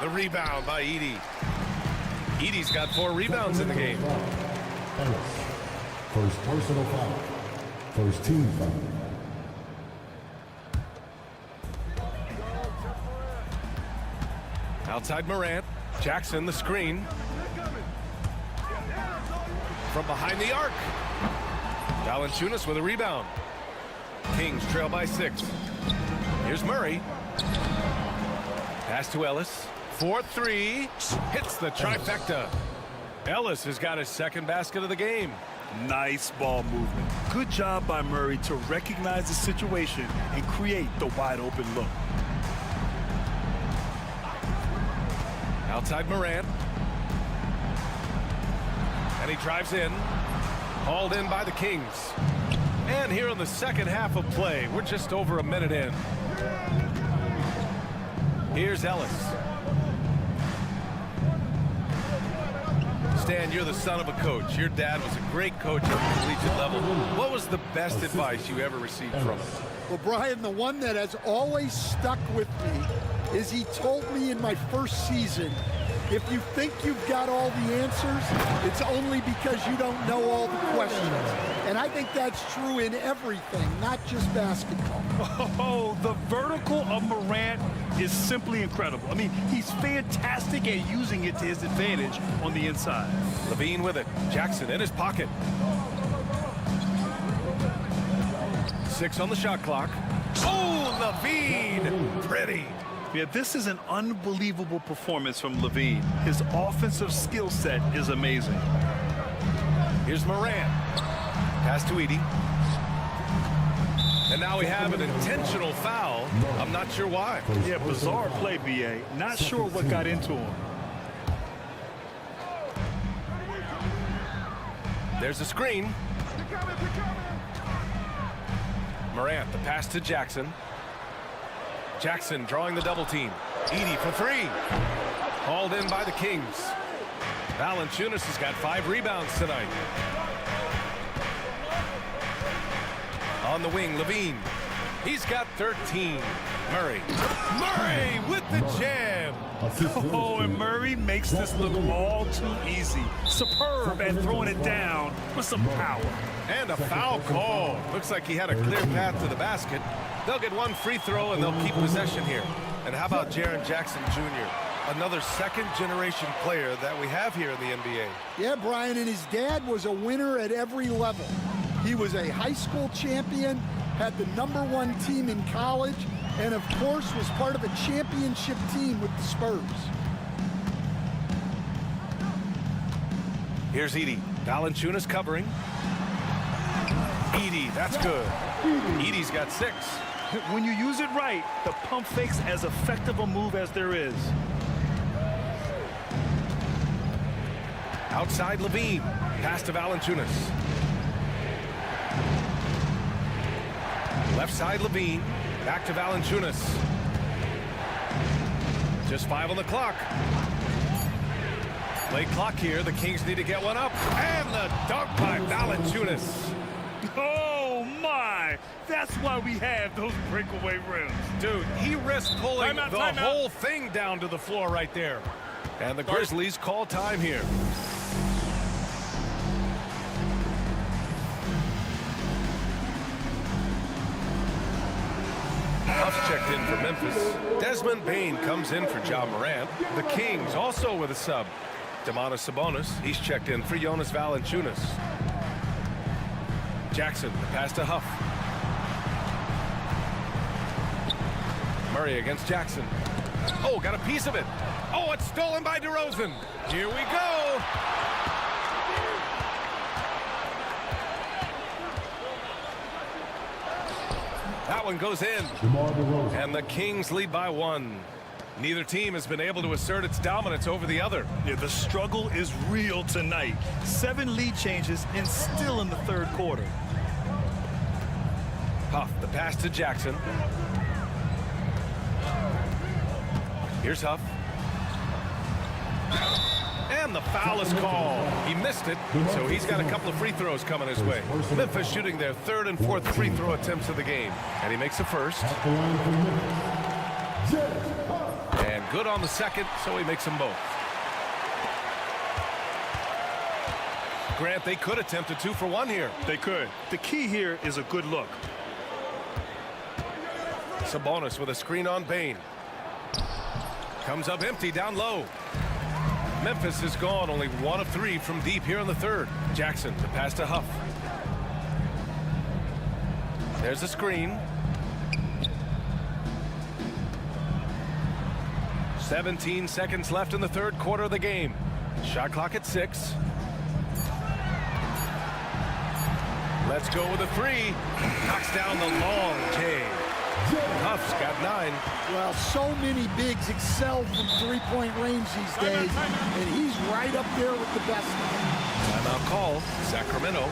The rebound by Edey. Edey's got 4 rebounds in the game. First personal foul. First team foul. Outside Morant. Jackson the screen. From behind the arc. Valanciunas with a rebound. Kings trail by 6. Here's Murray. Pass to Ellis. 4-3. Hits the trifecta. Ellis has got his second basket of the game. Nice ball movement. Good job by Murray to recognize the situation and create the wide open look. Outside Morant. And he drives in. Hauled in by the Kings. And here in the second half of play, we're just over a minute in. Here's Ellis. Stan, you're the son of a coach. Your dad was a great coach at the collegiate level. What was the best advice you ever received from him? Well, Brian, the one that has always stuck with me is he told me in my first season, if you think you've got all the answers, it's only because you don't know all the questions. And I think that's true in everything, not just basketball. Oh, the vertical of Morant is simply incredible. I mean, he's fantastic at using it to his advantage on the inside. Levine with it. Jackson in his pocket. 6 on the shot clock. Oh, Levine! Pretty. Yeah, this is an unbelievable performance from Levine. His offensive skill set is amazing. Here's Morant. Pass to Edey. And now we have an intentional foul. I'm not sure why. Yeah, bizarre play, B.A. Not sure what got into him. There's a screen. Morant, the pass to Jackson. Jackson drawing the double team. Edey for 3. Hauled in by the Kings. Valanciunas has got 5 rebounds tonight. On the wing, Levine. He's got 13. Murray. Murray with the jam. Oh, and Murray makes this look all too easy. Superb at throwing it down with some power. And a foul call. Looks like he had a clear path to the basket. They'll get 1 free throw and they'll keep possession here. And how about Jaren Jackson Jr., another second-generation player that we have here in the NBA? Yeah, Brian, and his dad was a winner at every level. He was a high school champion, had the #1 team in college, and of course was part of a championship team with the Spurs. Here's Edey. Valanciunas covering. Edey, that's good. Edey's got 6. When you use it right, the pump fake's as effective a move as there is. Outside Levine. Pass to Valanciunas. Left side Levine. Back to Valanciunas. Just 5 on the clock. Late clock here. The Kings need to get one up. And the dunk by Valanciunas. Oh, my! That's why we have those breakaway rims. Dude, he risked pulling Timeout, the timeout. whole thing down to the floor right there. And the Grizzlies call time here. Huff's checked in for Memphis. Desmond Bane comes in for Ja Morant. The Kings also with a sub. Domantas Sabonis, he's checked in for Jonas Valanciunas. Jackson, the pass to Huff. Murray against Jackson. Oh, got a piece of it. Oh, it's stolen by DeRozan. Here we go. That one goes in. And the Kings lead by 1. Neither team has been able to assert its dominance over the other. Yeah, the struggle is real tonight. 7 lead changes and still in the 3rd quarter. Huff, the pass to Jackson. Here's Huff. And the foul is called. He missed it, so he's got a couple of free throws coming his way. Memphis shooting their third and fourth free throw attempts of the game. And he makes the first. And good on the second, so he makes them both. Grant, they could attempt a 2 for 1 here. They could. The key here is a good look. Sabonis with a screen on Bain. Comes up empty down low. Memphis is gone, only 1 of 3 from deep here in the third. Jackson, the pass to Huff. There's the screen. 17 seconds left in the third quarter of the game. Shot clock at 6. Let's go with a 3. Knocks down the long J. Huff's got 9. Well, so many bigs excel from three-point range these days, and he's right up there with the best of them. Timeout call, Sacramento.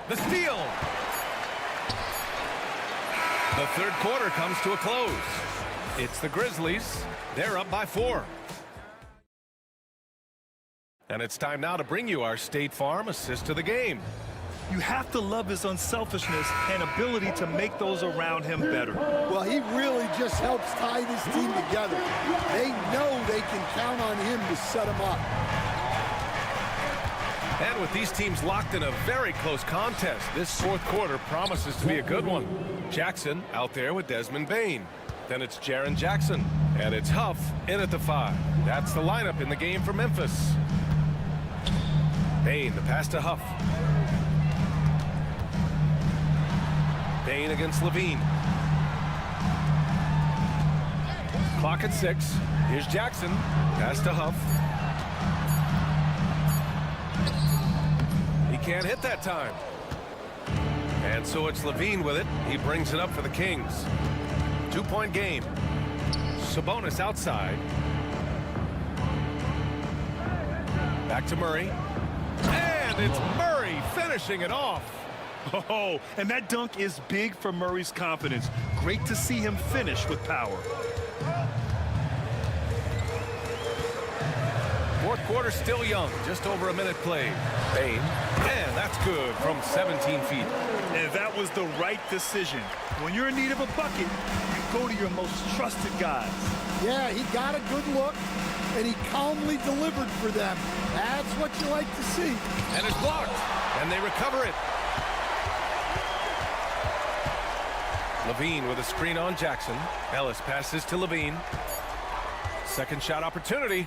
The steal. The third quarter comes to a close. It's the Grizzlies. They're up by 4. And it's time now to bring you our State Farm assist to the game. You have to love his unselfishness and ability to make those around him better. Well, he really just helps tie this team together. They know they can count on him to set them up. And with these teams locked in a very close contest, this fourth quarter promises to be a good one. Jackson out there with Desmond Bain. Then it's Jaren Jackson. And it's Huff in at the 5. That's the lineup in the game for Memphis. Bain, the pass to Huff. Bain against Levine. Clock at 6. Here's Jackson. Pass to Huff. He can't hit that time. And so it's Levine with it. He brings it up for the Kings. 2-point game. Sabonis outside. Back to Murray. And it's Murray finishing it off. Oh, and that dunk is big for Murray's confidence. Great to see him finish with power. Fourth quarter still young, just over a minute played. Bain, and that's good from 17 feet. And that was the right decision. When you're in need of a bucket, you go to your most trusted guys. Yeah, he got a good look, and he calmly delivered for them. That's what you like to see. And it's blocked, and they recover it. Levine with a screen on Jackson. Ellis passes to Levine. Second shot opportunity.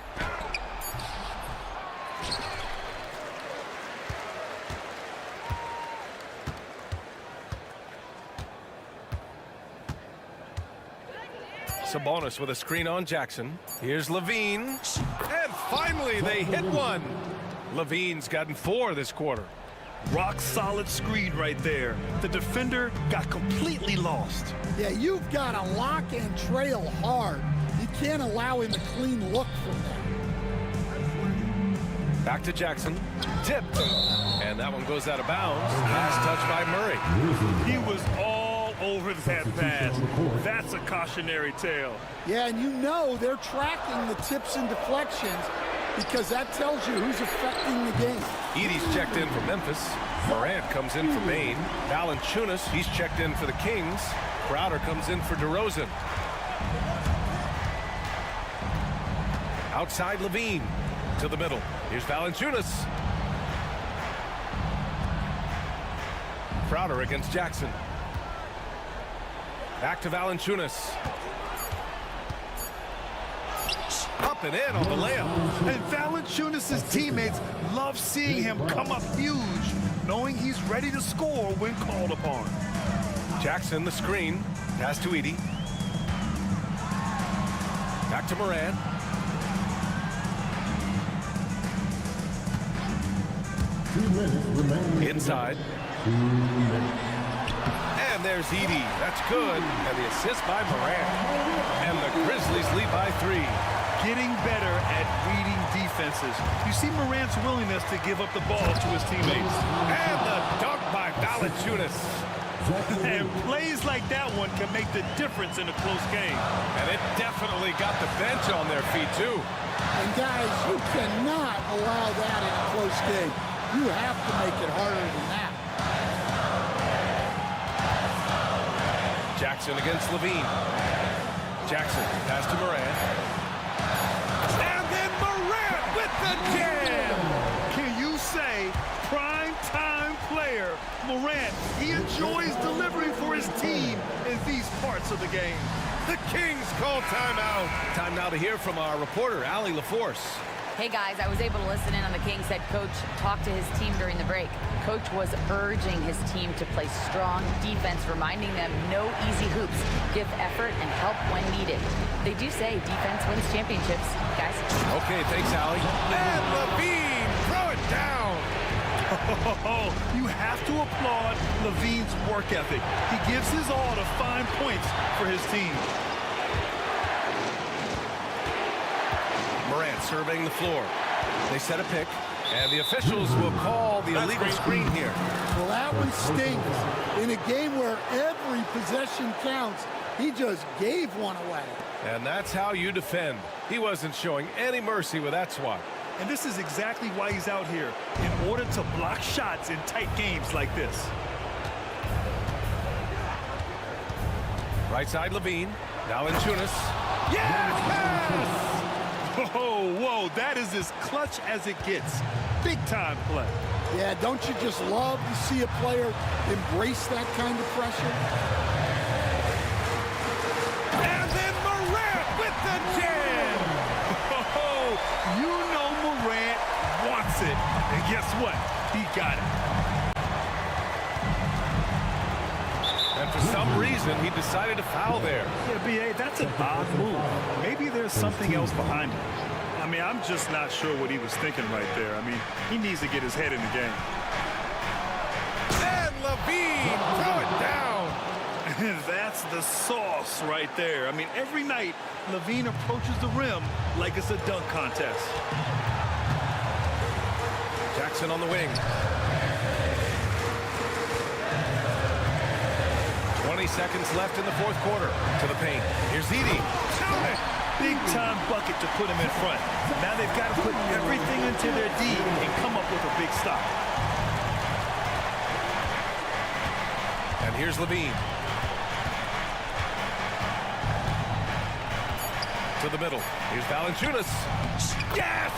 Sabonis with a screen on Jackson. Here's Levine. And finally they hit one. Levine's gotten 4 this quarter. Rock solid screen right there. The defender got completely lost. Yeah, you've got to lock and trail hard. You can't allow him a clean look from that. Back to Jackson. Tipped. And that one goes out of bounds. Last touch by Murray. He was all over that pass. That's a cautionary tale. Yeah, and you know they're tracking the tips and deflections because that tells you who's affecting the game. Edey's checked in for Memphis. Morant comes in for Bain. Valanciunas, he's checked in for the Kings. Crowder comes in for DeRozan. Outside Levine to the middle. Here's Valanciunas. Crowder against Jackson. Back to Valanciunas. Up and in on the layup. And Valanciunas' teammates love seeing him come up huge, knowing he's ready to score when called upon. Jackson, the screen. Pass to Edey. Back to Morant. Inside. And And there's Edie. That's good. And the assist by Morant. And the Grizzlies lead by 3. Getting better at reading defenses. You see Morant's willingness to give up the ball to his teammates. And the dunk by Valanciunas. And plays like that one can make the difference in a close game. And it definitely got the bench on their feet, too. And guys, you cannot allow that in a close game. You have to make it harder than that. Jackson against Levine. Jackson pass to Morant. And then Morant with the jam! Can you say prime time player Morant? He enjoys delivering for his team in these parts of the game. The Kings call timeout. Time now to hear from our reporter, Allie LaForce. Hey guys, I was able to listen in on the Kings head coach talk to his team during the break. Coach was urging his team to play strong defense, reminding them no easy hoops, give effort and help when needed. They do say defense wins championships, guys. Okay, thanks, Allie. And Levine, throw it down. You have to applaud Levine's work ethic. He gives his all to find points for his team. Morant surveying the floor. They set a pick, and the officials will call the illegal screen here. Well, that one stinks. In a game where every possession counts, he just gave one away. And that's how you defend. He wasn't showing any mercy with that swat. And this is exactly why he's out here, in order to block shots in tight games like this. Right side, Levine. Now in Tunis. Yes! Whoa, that is as clutch as it gets. Big time play. Yeah, don't you just love to see a player embrace that kind of pressure? And then Morant with the jam! You know Morant wants it. And guess what? He got it. And for some reason, he decided to foul there. Yeah, B.A., that's an odd move. Maybe there's something else behind it. I mean, I'm just not sure what he was thinking right there. I mean, he needs to get his head in the game. And Levine, throw it down. That's the sauce right there. I mean, every night, Levine approaches the rim like it's a dunk contest. Jackson on the wing. 20 seconds left in the fourth quarter. To the paint. Here's Edie. Count it. Big time bucket to put him in front. Now they've got to put everything into their D and come up with a big stop. And here's Levine. To the middle. Here's Valanciunas. Yes!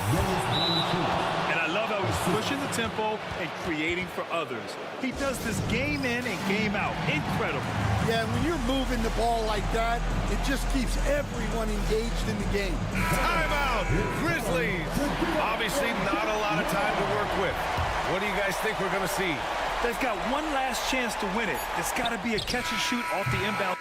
And I love how he's pushing the tempo and creating for others. He does this game in and game out. Incredible. Yeah, when you're moving the ball like that, it just keeps everyone engaged in the game. Timeout, Grizzlies. Obviously not a lot of time to work with. What do you guys think we're going to see? They've got one last chance to win it. It's got to be a catch and shoot off the inbound.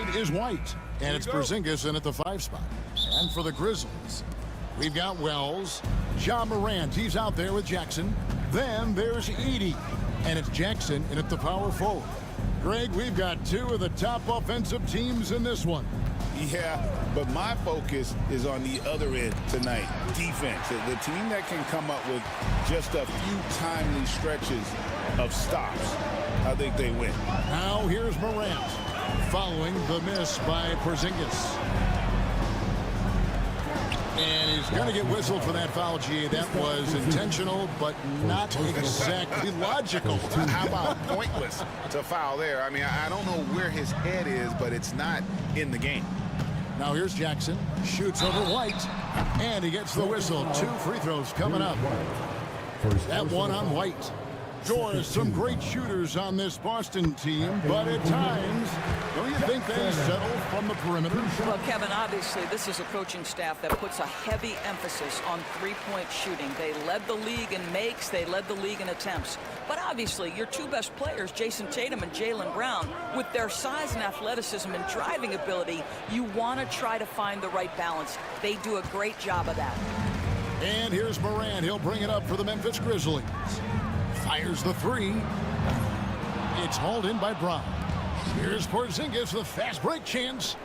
shoot is White. And it's Porzingis in at the 5 spot. And for the Grizzlies, we've got Wells. Ja Morant, he's out there with Jackson. Then there's Edey. And it's Jackson in at the power forward. Greg, we've got 2 of the top offensive teams in this one. Yeah, but my focus is on the other end tonight, defense. The team that can come up with just a few timely stretches of stops, I think they win. Now here's Morant, following the miss by Porzingis. And he's going to get whistled for that foul, G. That was intentional, but not exactly logical. How about pointless to foul there? I mean, I don't know where his head is, but it's not in the game. Now here's Jackson, shoots over White, and he gets the whistle. 2 free throws coming up. That one on White. Doris, some great shooters on this Boston team, but at times, don't you think they settle from the perimeter? Well, Kevin, obviously, this is a coaching staff that puts a heavy emphasis on three-point shooting. They led the league in makes, they led the league in attempts. But obviously, your 2 best players, Jason Tatum and Jaylen Brown, with their size and athleticism and driving ability, you want to try to find the right balance. They do a great job of that. And here's Morant. He'll bring it up for the Memphis Grizzlies. Fires the 3. It's hauled in by Brown. Here's Porzingis, the fast break chance.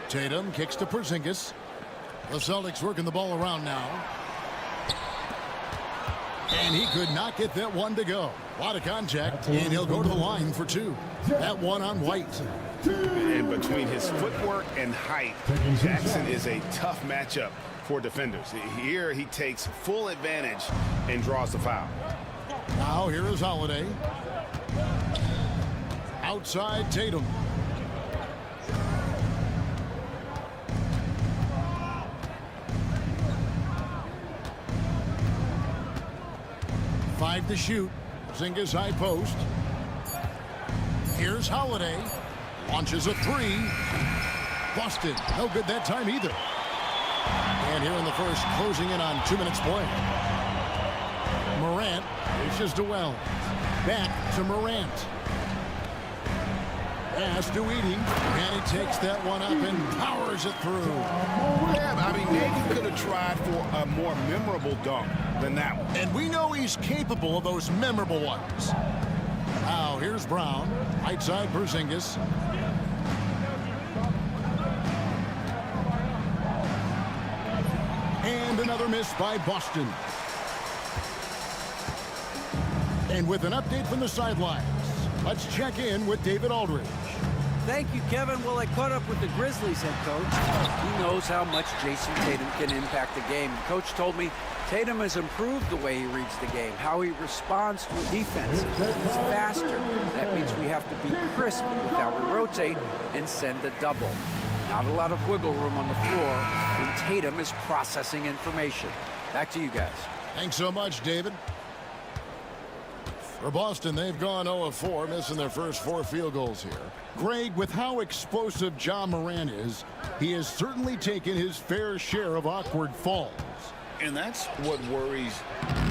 Tatum kicks to Porzingis. The Celtics working the ball around now. And he could not get that one to go. A lot of contact, and he'll go to the line for 2. That one on White. And between his footwork and height, Jackson is a tough matchup for defenders. Here he takes full advantage and draws the foul. Now here is Holiday. Outside Tatum. Five to shoot. Porzingis high post. Here's Holiday. Launches a 3. Busted. No good that time either. And here in the first, closing in on 2 minutes play. Morant dishes to Wells. Back to Morant. Pass to Edey. And he takes that one up and powers it through. Yeah, I mean, maybe he could have tried for a more memorable dunk than that one. And we know he's capable of those memorable ones. Now here's Brown. Right side Porzingis. And another miss by Boston. And with an update from the sidelines, let's check in with David Aldridge. Thank you, Kevin. Well, I caught up with the Grizzlies head coach. He knows how much Jason Tatum can impact the game. Coach told me Tatum has improved the way he reads the game, how he responds to defense. He's faster. That means we have to be crisp with how we rotate and send a double. Not a lot of wiggle room on the floor when Tatum is processing information. Back to you guys. Thanks so much, David. For Boston, they've gone 0 of 4, missing their first 4 field goals here. Greg, with how explosive Ja Morant is, he has certainly taken his fair share of awkward falls. And that's what worries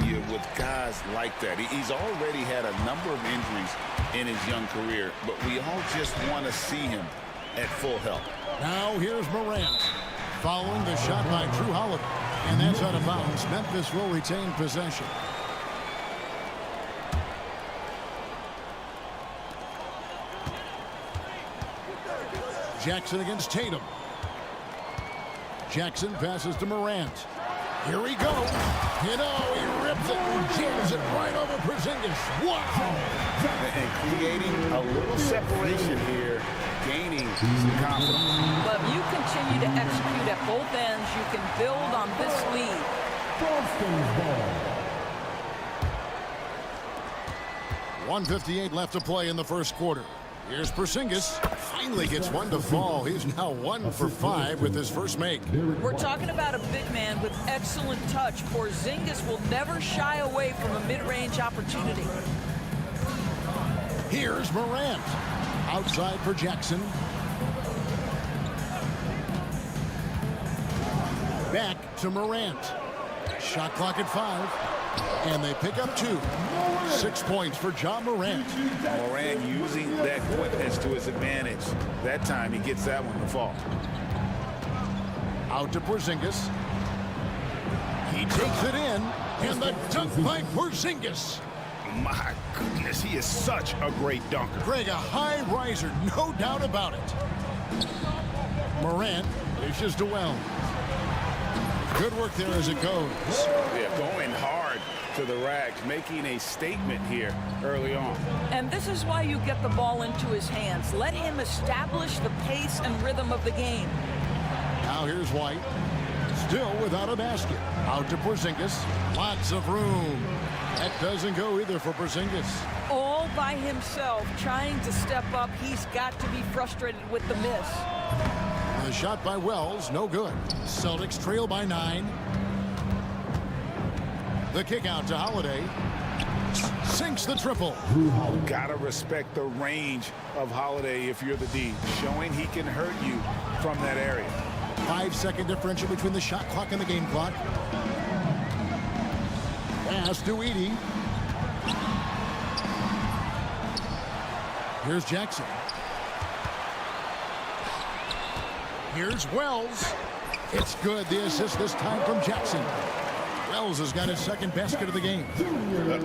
you with guys like that. He's already had a number of injuries in his young career, but we all just want to see him at full health. Now here's Morant, following the shot by Drew Holiday. And that's out of bounds. Memphis will retain possession. Jackson against Tatum. Jackson passes to Morant. Here we go. You know, he rips it and jams it right over Porzingis. Wow! And creating a little separation here, gaining some confidence. But if you continue to execute at both ends, you can build on this lead. Boston's ball. 1:58 left to play in the first quarter. Here's Porzingis. Finally gets one to fall. He's now 1 for 5 with his first make. We're talking about a big man with excellent touch. Porzingis will never shy away from a mid-range opportunity. Here's Morant. Outside for Jackson. Back to Morant. Shot clock at 5. And they pick up 2. 6 points for John Morant. Morant using that quickness to his advantage. That time he gets that one to fall. Out to Porzingis. He takes it in, and the dunk by Porzingis. My goodness, he is such a great dunker. Greg, a high riser, no doubt about it. Morant dishes to Wells. Good work there as it goes. Yeah, going hard to the rack, making a statement here early on. And this is why you get the ball into his hands. Let him establish the pace and rhythm of the game. Now here's White. Still without a basket. Out to Porzingis. Lots of room. That doesn't go either for Porzingis. All by himself, trying to step up. He's got to be frustrated with the miss. The shot by Wells, no good. Celtics trail by 9. The kick out to Holiday. Sinks the triple. Gotta respect the range of Holiday if you're the D. Showing he can hurt you from that area. 5-second differential between the shot clock and the game clock. Pass to Edey. Here's Jackson. Here's Wells. It's good. The assist this time from Jackson. Wells has got his second basket of the game.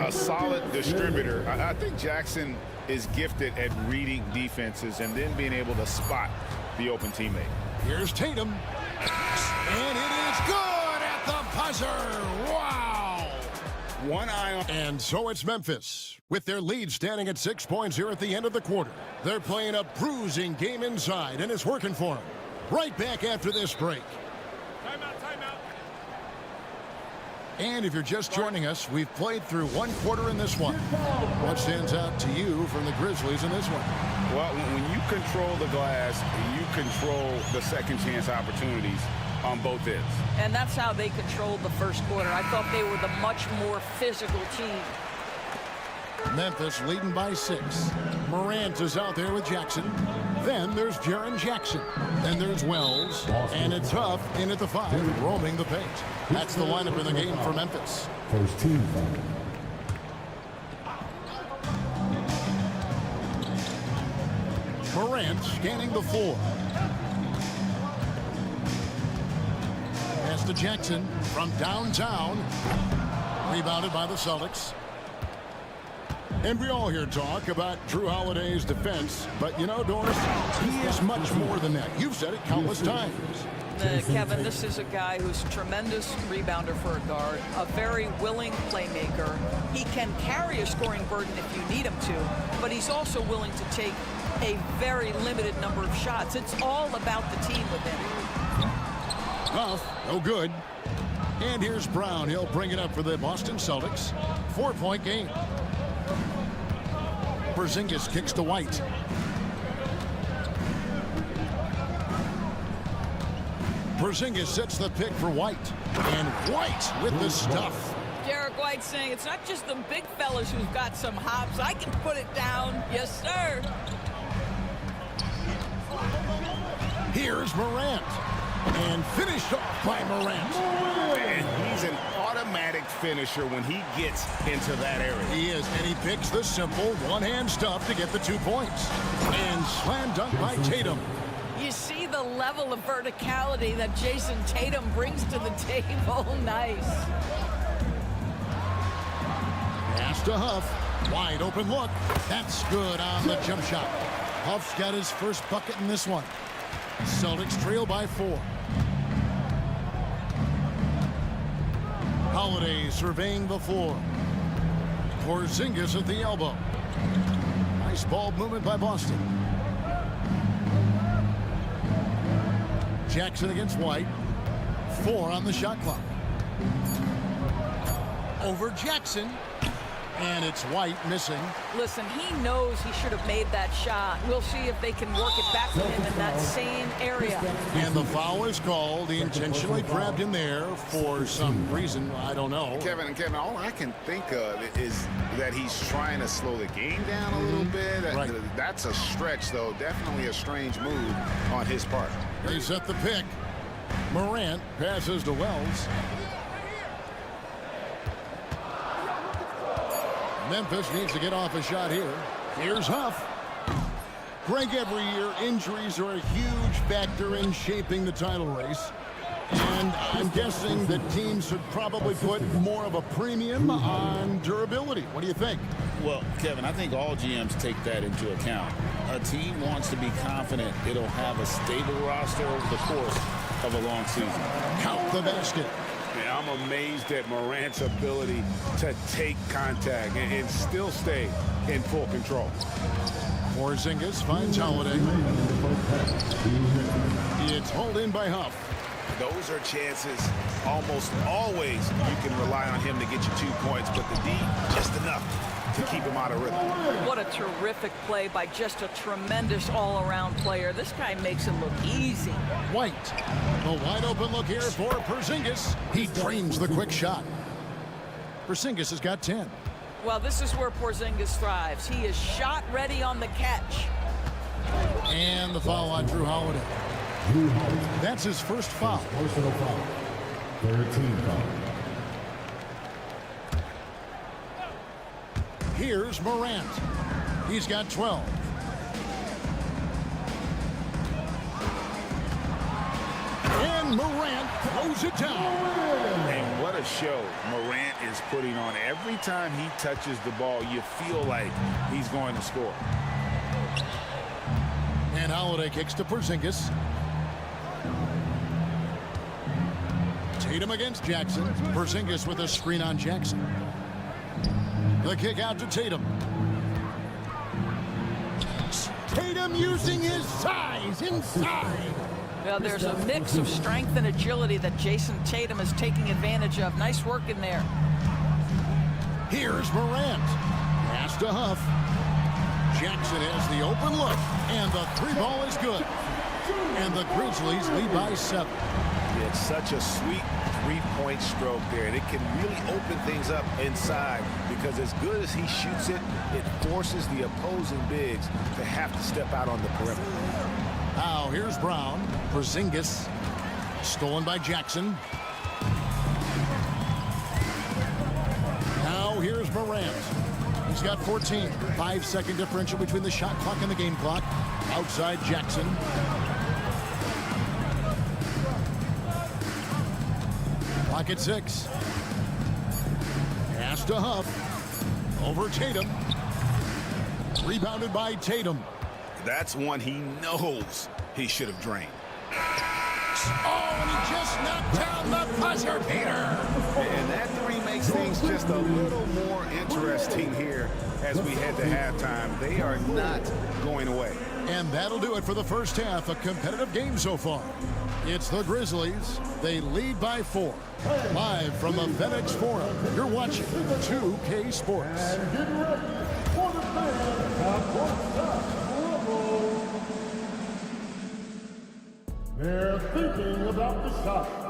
A solid distributor. I think Jackson is gifted at reading defenses and then being able to spot the open teammate. Here's Tatum. And it is good at the buzzer. Wow. One eye on. And so it's Memphis, with their lead standing at 6 points here at the end of the quarter. They're playing a bruising game inside, and it's working for them. Right back after this break. Timeout. And if you're just joining us, we've played through 1 quarter in this one. What stands out to you from the Grizzlies in this one? Well, when you control the glass, you control the second chance opportunities on both ends. And that's how they controlled the first quarter. I thought they were the much more physical team. Memphis leading by 6. Morant is out there with Jackson. Then there's Jaren Jackson. Then there's Wells. And it's Huff in at the 5, roaming the paint. That's the lineup in the game for Memphis. First team foul. Morant scanning the floor. Pass to Jackson from downtown. Rebounded by the Celtics. And we all hear talk about Drew Holiday's defense, but you know, Doris, he is much more than that. You've said it countless times. Kevin, this is a guy who's a tremendous rebounder for a guard, a very willing playmaker. He can carry a scoring burden if you need him to, but he's also willing to take a very limited number of shots. It's all about the team with him. Huff, no good. And here's Brown. He'll bring it up for the Boston Celtics. 4-point game. Porzingis kicks to White. Porzingis sets the pick for White. And White with the stuff. Derek White saying it's not just the big fellas who've got some hops. I can put it down. Yes, sir. Here's Morant. And finished off by Morant. And he's an automatic finisher when he gets into that area. He is, and he picks the simple one-hand stuff to get the 2 points. And slam dunk by Tatum. You see the level of verticality that Jason Tatum brings to the table. Nice. Pass to Huff. Wide open look. That's good on the jump shot. Huff's got his first bucket in this one. Celtics trail by 4. Holiday surveying the floor. Porzingis at the elbow. Nice ball movement by Boston. Jackson against White. 4 on the shot clock. Over Jackson. And it's White missing. Listen, he knows he should have made that shot. We'll see if they can work it back to him in that same area. And the foul is called. He intentionally grabbed him there for some reason. I don't know. Kevin, all I can think of is that he's trying to slow the game down a little bit. Right. That's a stretch, though. Definitely a strange move on his part. They set the pick. Morant passes to Wells. Memphis needs to get off a shot here. Here's Huff. Greg, every year, injuries are a huge factor in shaping the title race. And I'm guessing that teams should probably put more of a premium on durability. What do you think? Well, Kevin, I think all GMs take that into account. A team wants to be confident it'll have a stable roster over the course of a long season. Count the basket. Yeah, I'm amazed at Morant's ability to take contact and still stay in full control. Porzingis finds Holiday. It's hauled in by Huff. Those are chances almost always you can rely on him to get you 2 points, but the D, just enough to keep him out of rhythm. What a terrific play by just a tremendous all-around player. This guy makes it look easy. White. A wide open look here for Porzingis. He drains the quick shot. Porzingis has got 10. Well, this is where Porzingis thrives. He is shot ready on the catch. And the foul on Drew Holiday. That's his first foul. Personal foul. 13 foul. Here's Morant. He's got 12. And Morant throws it down. And what a show Morant is putting on. Every time he touches the ball, you feel like he's going to score. And Holiday kicks to Porzingis. Tatum against Jackson. Porzingis with a screen on Jackson. The kick out to Tatum. Tatum using his size inside. Well, there's a mix of strength and agility that Jason Tatum is taking advantage of. Nice work in there. Here's Morant. Pass to Huff. Jackson has the open look, and the 3 ball is good. And the Grizzlies lead by 7. It's such a sweet 3-point stroke there, and it can really open things up inside because as good as he shoots it, it forces the opposing bigs to have to step out on the perimeter. Now here's Brown. Porzingis. Stolen by Jackson. Now here's Morant. He's got 14. 5-second differential between the shot clock and the game clock. Outside Jackson. Clock at 6. Pass to Huff. Over Tatum. Rebounded by Tatum. That's one he knows he should have drained. Oh, and he just knocked down the buzzer beater. And that 3 makes things just a little more interesting here as we head to halftime. They are not going away. And that'll do it for the first half. A competitive game so far. It's the Grizzlies. They lead by 4. Live from the FedEx Forum, you're watching 2K Sports. They're thinking about the shot.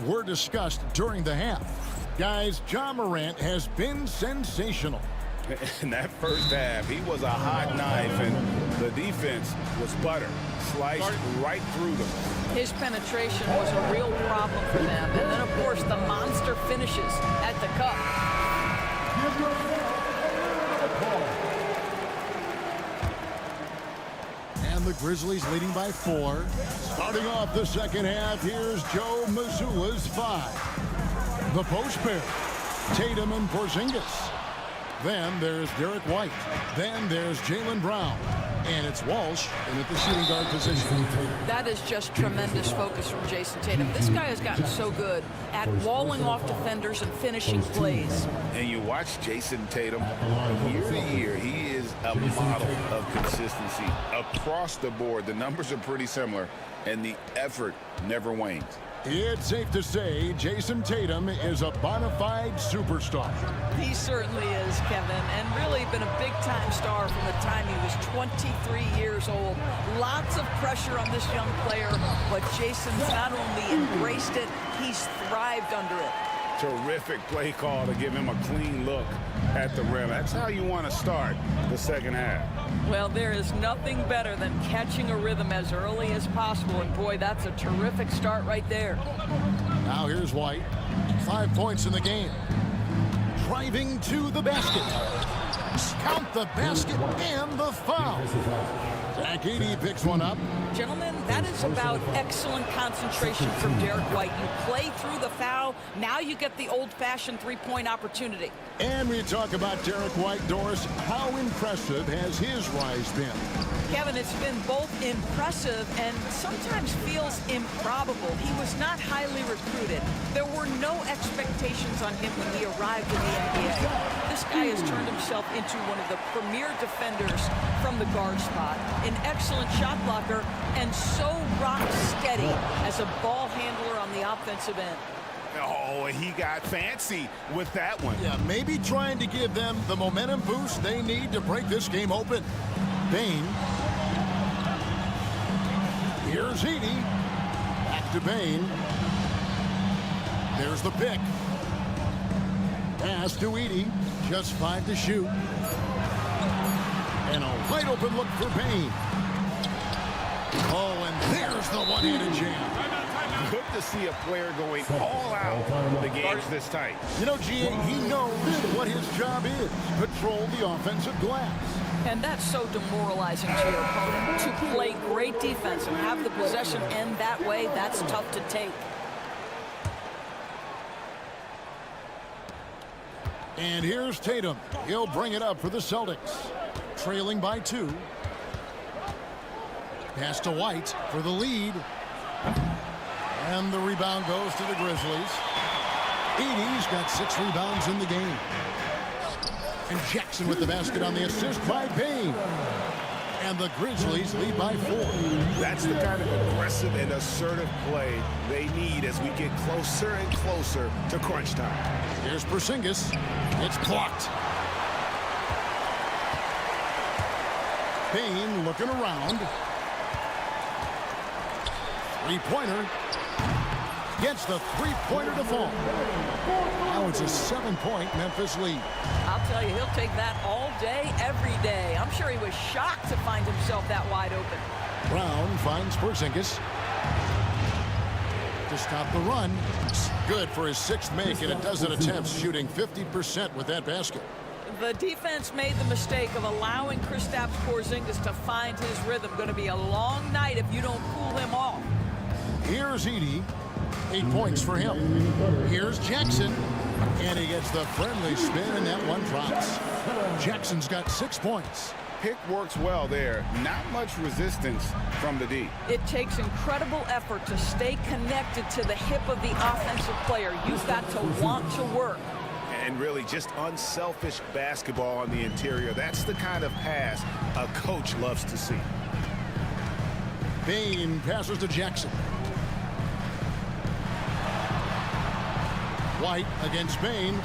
Were discussed during the half. Guys, Ja Morant has been sensational. In that first half, he was a hot knife, and the defense was butter, sliced right through them. His penetration was a real problem for them. And then, of course, the monster finishes at the cup. And the Grizzlies leading by 4. Starting off the second half, here's Joe Mazzulla's 5. The post pair, Tatum and Porzingis. Then there's Derek White. Then there's Jaylen Brown. And it's Walsh in at the shooting guard position. That is just tremendous focus from Jason Tatum. This guy has gotten so good at walling off defenders and finishing plays. And you watch Jason Tatum year to year, he is a model of consistency across the board. The numbers are pretty similar, and the effort never wanes. It's safe to say Jason Tatum is a bona fide superstar. He certainly is, Kevin, and really been a big-time star from the time he was 23 years old. Lots of pressure on this young player, but Jason's not only embraced it, he's thrived under it. Terrific play call to give him a clean look at the rim. That's how you want to start the second half. Well, there is nothing better than catching a rhythm as early as possible, and boy, that's a terrific start right there. Now here's White. 5 points in the game. Driving to the basket. Count the basket and the foul. Zach Edey picks one up. Gentlemen, that is about excellent concentration from Derek White. You play through the foul, now you get the old-fashioned three-point opportunity. And we talk about Derek White, Doris. How impressive has his rise been? Kevin, it's been both impressive and sometimes feels improbable. He was not highly recruited. There were no expectations on him when he arrived in the NBA. This guy has turned himself into one of the premier defenders from the guard spot, an excellent shot blocker, and so rock steady as a ball handler on the offensive end. Oh, he got fancy with that one. Yeah, maybe trying to give them the momentum boost they need to break this game open. Bane. Here's Edey. Back to Bane. There's the pick. Pass to Edey. Just 5 to shoot. And a wide open look for Bane. Oh, and there's the one-handed jam. Good to see a player going all out when the game's this tight. You know, GA, he knows what his job is. Patrol the offensive glass. And that's so demoralizing to your opponent. To play great defense and have the possession end that way, that's tough to take. And here's Tatum. He'll bring it up for the Celtics. Trailing by 2. Pass to White for the lead. And the rebound goes to the Grizzlies. Edey's got 6 rebounds in the game. And Jackson with the basket on the assist by Bane. And the Grizzlies lead by 4. That's the kind of aggressive and assertive play they need as we get closer and closer to crunch time. Here's Porzingis. It's blocked. Bane looking around. Three-pointer. Gets the three-pointer to fall. Now it's a 7-point Memphis lead. I'll tell you, he'll take that all day, every day. I'm sure he was shocked to find himself that wide open. Brown finds Porzingis to stop the run. Good for his 6th make and a dozen attempts, shooting 50% with that basket. The defense made the mistake of allowing Kristaps Porzingis to find his rhythm. Going to be a long night if you don't cool him off. Here's Edey. 8 points for him. Here's Jackson. And he gets the friendly spin, and that one drops. Jackson's got 6 points. Pick works well there. Not much resistance from the D. It takes incredible effort to stay connected to the hip of the offensive player. You've got to want to work. And really just unselfish basketball on the interior. That's the kind of pass a coach loves to see. Bane passes to Jackson. White against Bane.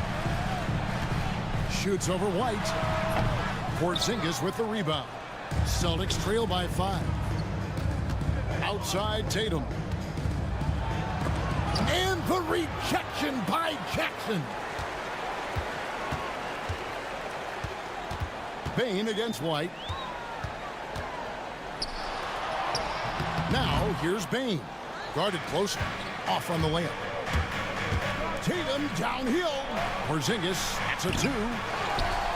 Shoots over White. Porzingis with the rebound. Celtics trail by 5. Outside Tatum. And the rejection by Jackson. Bane against White. Now here's Bane. Guarded close. Off on the layup. Tatum downhill. Porzingis, that's a 2.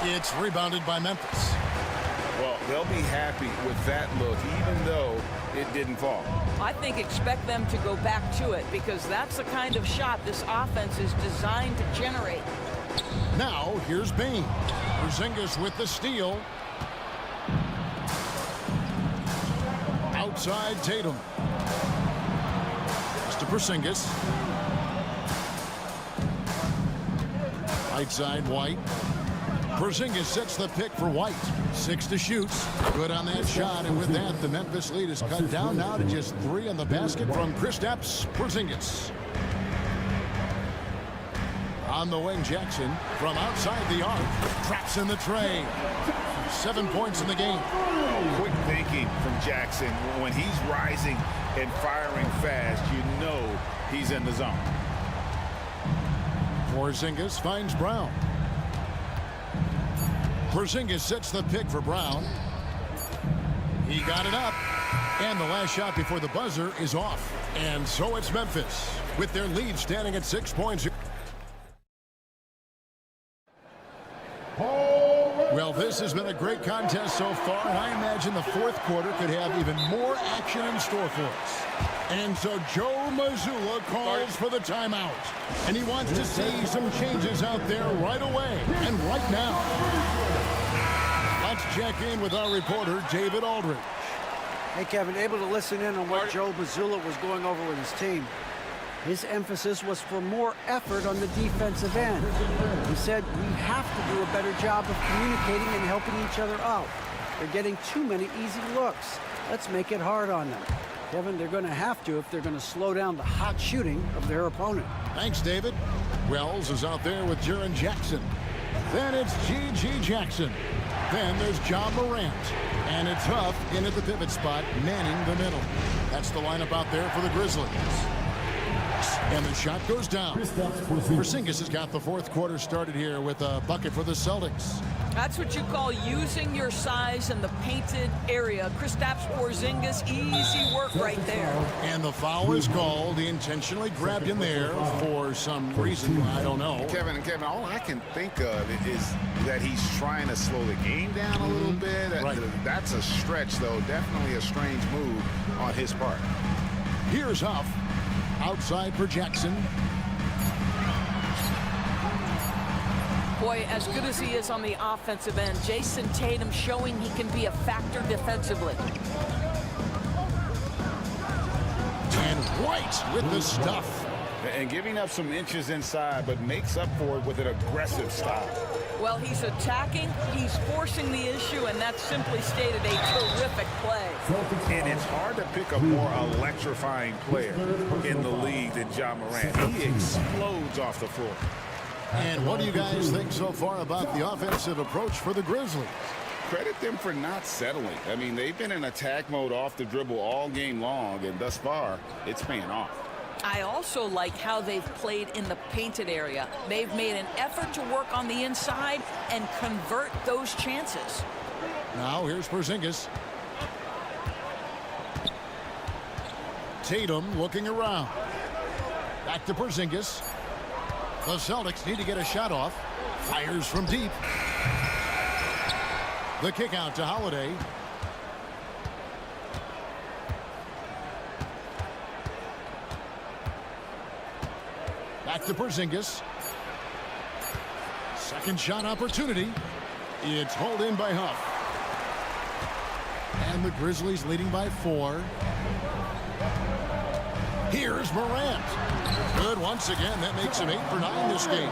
It's rebounded by Memphis. Well, they'll be happy with that look, even though it didn't fall. I think expect them to go back to it because that's the kind of shot this offense is designed to generate. Now, here's Bain. Porzingis with the steal. Outside Tatum. It's to Porzingis. Right side White. Porzingis sets the pick for White. 6 to shoot. Good on that shot, and with that, the Memphis lead is cut down now to just 3 on the basket from Kristaps Porzingis. On the wing, Jackson from outside the arc. Traps in the tray. 7 points in the game. Quick thinking from Jackson. When he's rising and firing fast, you know he's in the zone. Porzingis finds Brown. Porzingis sets the pick for Brown. He got it up. And the last shot before the buzzer is off. And so it's Memphis with their lead standing at 6 points. Well, this has been a great contest so far, and I imagine the fourth quarter could have even more action in store for us. And so Joe Mazzulla calls for the timeout. And he wants to see some changes out there right away and right now. Let's check in with our reporter, David Aldridge. Hey, Kevin, able to listen in on what Joe Mazzulla was going over with his team. His emphasis was for more effort on the defensive end. He said we have to do a better job of communicating and helping each other out. They're getting too many easy looks. Let's make it hard on them. Kevin, they're going to have to if they're going to slow down the hot shooting of their opponent. Thanks, David. Wells is out there with Jaren Jackson. Then it's G.G. Jackson. Then there's John Morant. And it's Huff in at the pivot spot, manning the middle. That's the lineup out there for the Grizzlies. And the shot goes down. Porzingis has got the fourth quarter started here with a bucket for the Celtics. That's what you call using your size in the painted area. Kristaps Porzingis, easy work right there. And the foul is called. He intentionally grabbed him there for some reason. I don't know. Kevin, all I can think of is that he's trying to slow the game down a little bit. Right. That's a stretch, though. Definitely a strange move on his part. Here's Huff. Outside for Jackson. Boy, as good as he is on the offensive end, Jason Tatum showing he can be a factor defensively. And White with the stuff. And giving up some inches inside, but makes up for it with an aggressive style. Well, he's attacking, he's forcing the issue, and that's simply stated a terrific play. And it's hard to pick a more electrifying player in the league than John Morant. He explodes off the floor. And what do you guys think so far about the offensive approach for the Grizzlies? Credit them for not settling. I mean, they've been in attack mode off the dribble all game long, and thus far, it's paying off. I also like how they've played in the painted area. They've made an effort to work on the inside and convert those chances. Now here's Porzingis. Tatum looking around. Back to Porzingis. The Celtics need to get a shot off. Fires from deep. The kick out to Holiday. Back to Porzingis. Second shot opportunity. It's hauled in by Huff. And the Grizzlies leading by 4. Here's Morant. Good once again. That makes him 8 for 9 this game.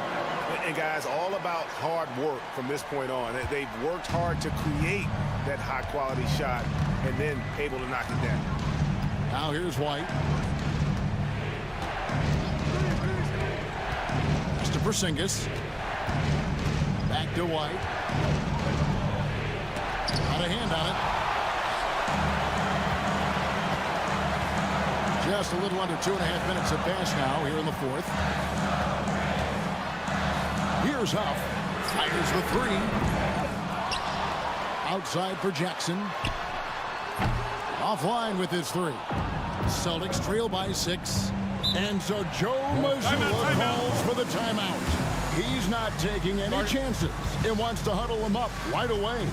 And guys, all about hard work from this point on. They've worked hard to create that high-quality shot and then able to knock it down. Now here's White. To Porzingis. Back to White. Got a hand on it. Just a little under 2.5 minutes have passed now here in the fourth. Here's Huff. Fires the 3. Outside for Jackson. Offline with his 3. Celtics trail by 6. And so Joe Mazzulla calls for the timeout. He's not taking any chances and wants to huddle them up right away.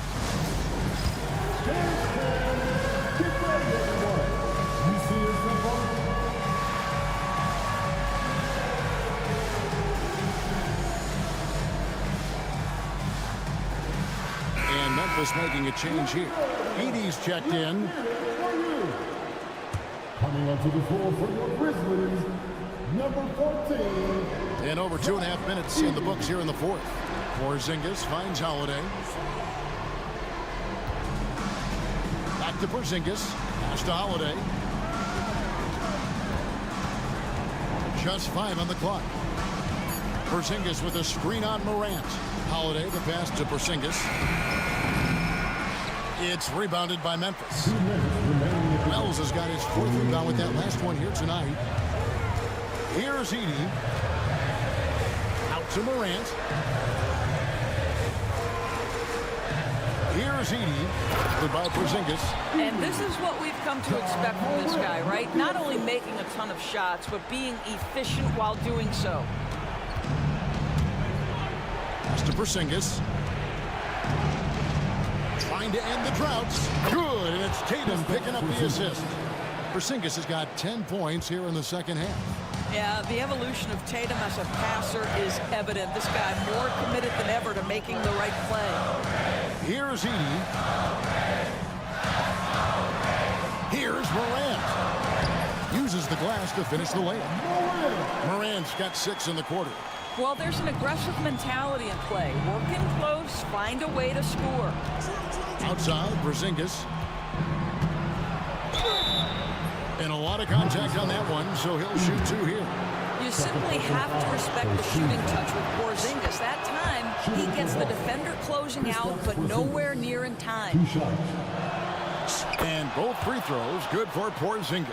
And Memphis making a change here. Edie's checked in. Coming onto the floor for your Grizzlies, number 14. And over 2.5 minutes in the books here in the fourth. Porzingis finds Holiday. Back to Porzingis. Pass to Holiday. Just 5 on the clock. Porzingis with a screen on Morant. Holiday, the pass to Porzingis. It's rebounded by Memphis. Wells has got his 4th rebound with that last one here tonight. Here's Edie. Out to Morant. Here's Edie. Goodbye, Porzingis. And this is what we've come to expect from this guy, right? Not only making a ton of shots, but being efficient while doing so. Pass to Porzingis. Trying to end the droughts. Good, and it's Tatum picking up the assist. Porzingis has got 10 points here in the second half. Yeah, the evolution of Tatum as a passer is evident. This guy more committed than ever to making the right play. Here's Edie. Here's Morant. Uses the glass to finish the layup. Morant's got 6 in the quarter. Well, there's an aggressive mentality in play. Work in close, find a way to score. Outside, Porzingis. And a lot of contact on that one, so he'll shoot 2 here. You simply have to respect the shooting touch with Porzingis. That time, he gets the defender closing out, but nowhere near in time. And both free throws good for Porzingis.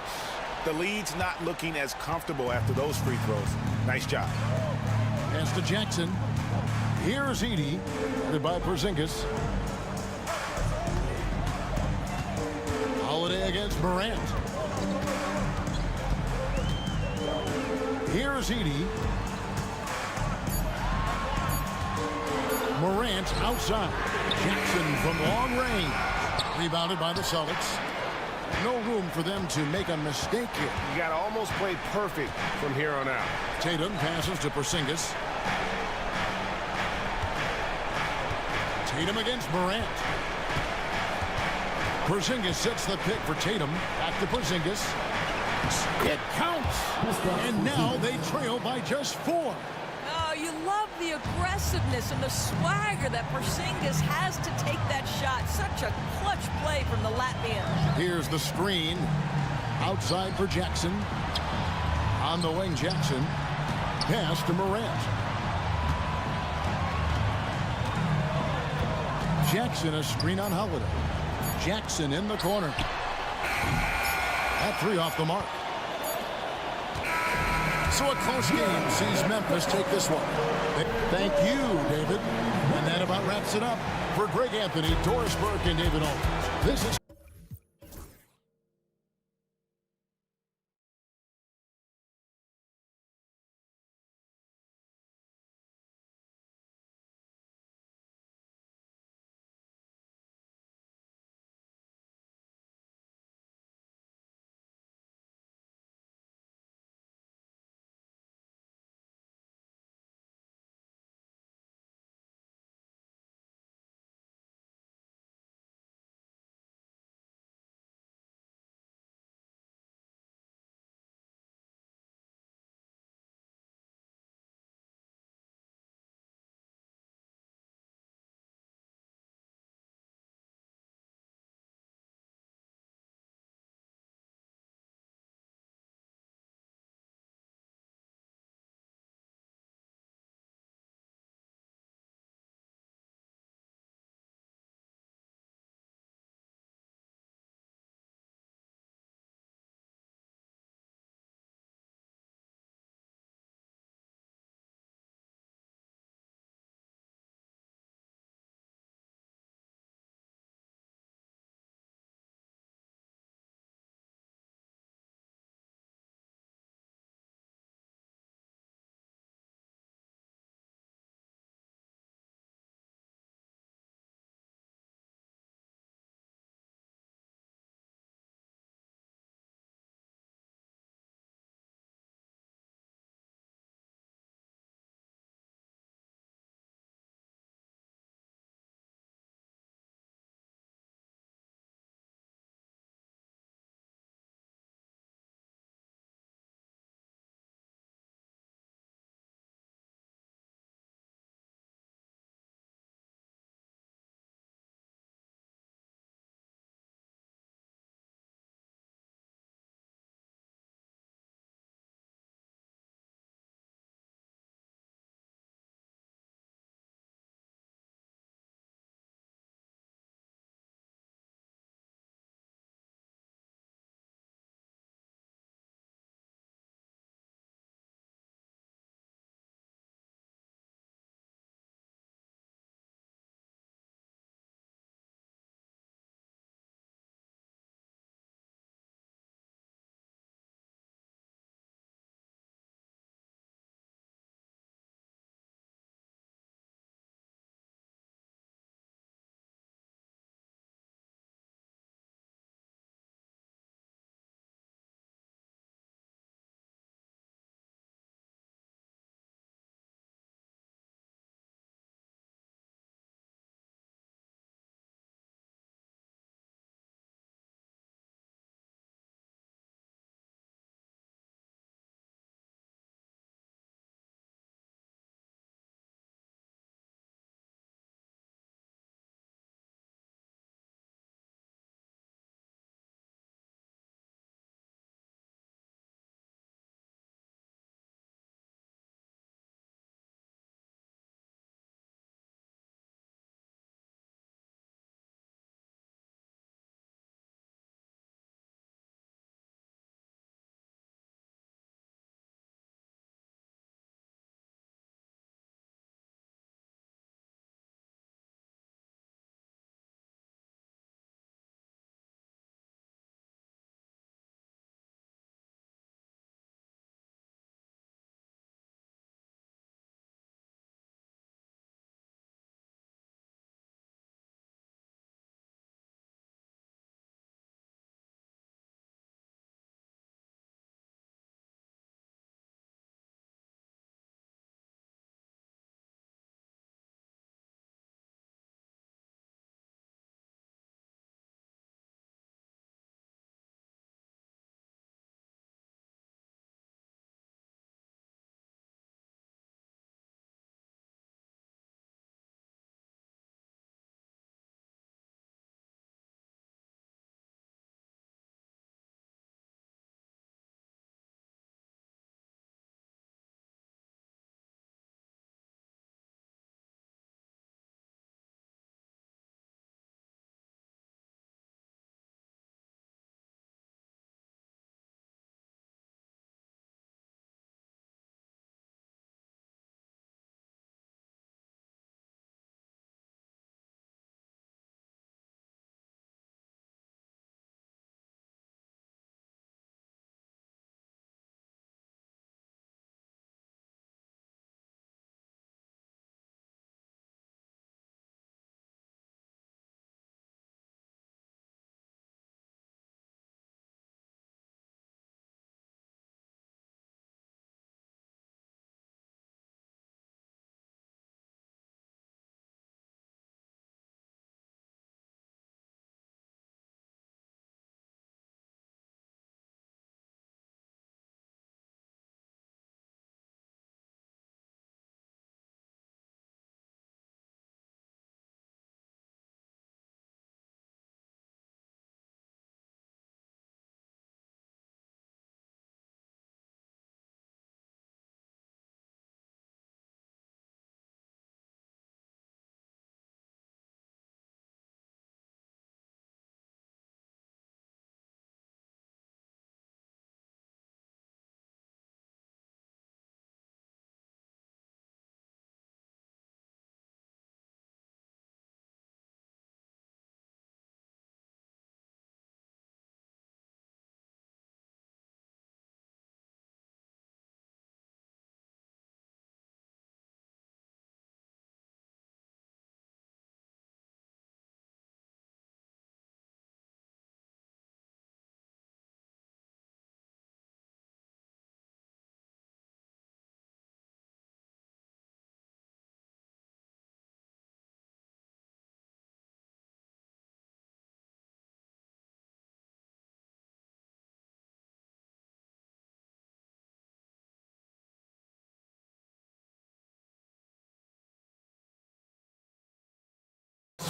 The lead's not looking as comfortable after those free throws. Nice job. Pass to Jackson. Here's Edie. Goodbye, Porzingis. Holiday against Morant. Here's Edie. Morant outside. Jackson from long range. Rebounded by the Celtics. No room for them to make a mistake here. You got to almost play perfect from here on out. Tatum passes to Porzingis. Tatum against Morant. Porzingis sets the pick for Tatum. Back to Porzingis. It counts. And now they trail by just 4. Oh, you love the aggressiveness and the swagger that Porzingis has to take that shot. Such a clutch play from the Latvian. Here's the screen. Outside for Jackson. On the wing, Jackson. Pass to Morant. Jackson, a screen on Holiday. Jackson in the corner. That 3 off the mark. So a close game sees Memphis take this one. Thank you, David. And that about wraps it up. For Greg Anthony, Doris Burke, and David Owens, this is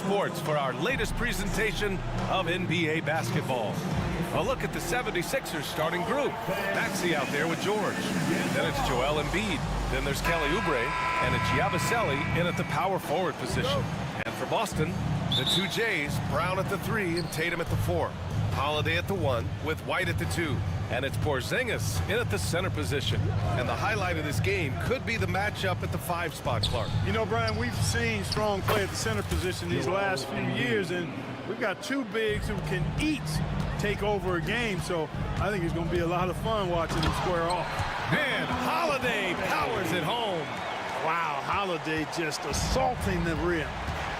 Sports for our latest presentation of NBA basketball. A look at the 76ers starting group. Maxey out there with George. Then it's Joel Embiid. Then there's Kelly Oubre, and it's Yabusele in at the power forward position. And for Boston, the two Jays, Brown at the 3 and Tatum at the 4. Holiday at the 1 with White at the 2. And it's Porzingis in at the center position. And the highlight of this game could be the matchup at the 5 spot, Clark. You know, Brian, we've seen strong play at the center position these last few years, and we've got two bigs who can each take over a game, so I think it's going to be a lot of fun watching them square off. And Holiday powers it home. Wow, Holiday just assaulting the rim,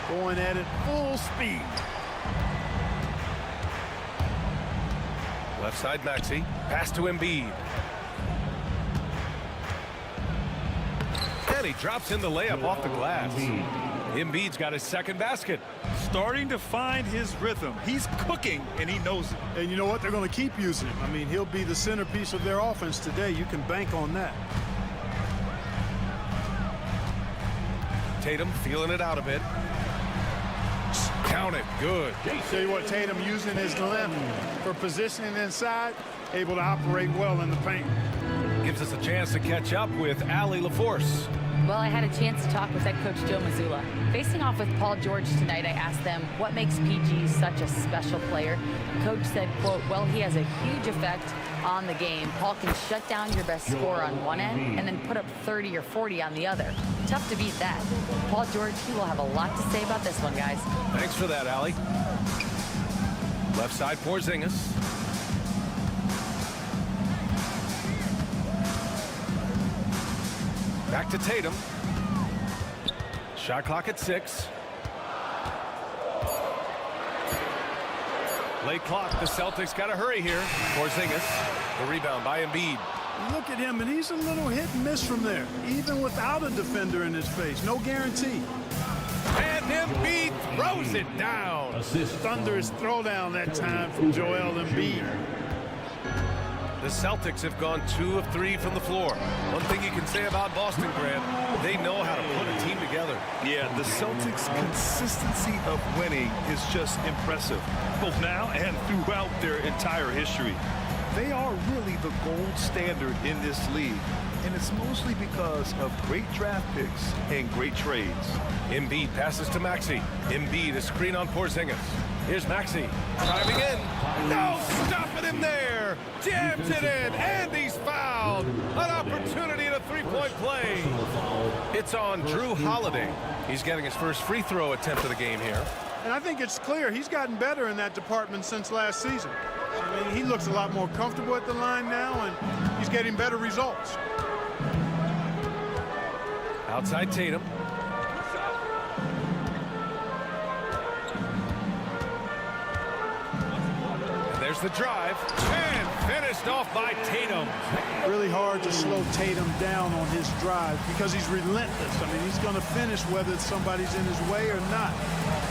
going at it full speed. Left side, Maxey. Pass to Embiid. And he drops in the layup off the glass. Embiid's got his second basket. Starting to find his rhythm. He's cooking, and he knows it. And you know what? They're going to keep using him. I mean, he'll be the centerpiece of their offense today. You can bank on that. Tatum feeling it out a bit. Count it. Good. Tell you what, Tatum using his length for positioning inside, able to operate well in the paint. Gives us a chance to catch up with Allie LaForce. Well, I had a chance to talk with head coach Joe Mazzulla. Facing off with Paul George tonight, I asked them what makes PG such a special player. Coach said, quote, well, he has a huge effect on the game. Paul can shut down your best scorer on one end and then put up 30 or 40 on the other. Tough to beat that. Paul George, he will have a lot to say about this one, guys. Thanks for that, Allie. Left side, Porzingis. Back to Tatum. Shot clock at 6. Late clock. The Celtics got to hurry here. Porzingis. The rebound by Embiid. Look at him, and he's a little hit and miss from there, even without a defender in his face. No guarantee. And Embiid throws it down. Thunderous throwdown that time from Joel Embiid. The Celtics have gone 2 of 3 from the floor. One thing you can say about Boston, Grant, they know how to put a team together. Yeah, the Celtics' consistency of winning is just impressive, both now and throughout their entire history. They are really the gold standard in this league, and it's mostly because of great draft picks and great trades. Embiid passes to Maxey. Embiid, a screen on Porzingis. Here's Maxey, driving in. No, stopping him there. Jams it in, and he's fouled. An opportunity in a three-point play. It's on Drew Holiday. He's getting his first free throw attempt of the game here. And I think it's clear he's gotten better in that department since last season. I mean, he looks a lot more comfortable at the line now, and he's getting better results. Outside Tatum. And there's the drive. And finished off by Tatum. Really hard to slow Tatum down on his drive because he's relentless. I mean, he's going to finish whether somebody's in his way or not.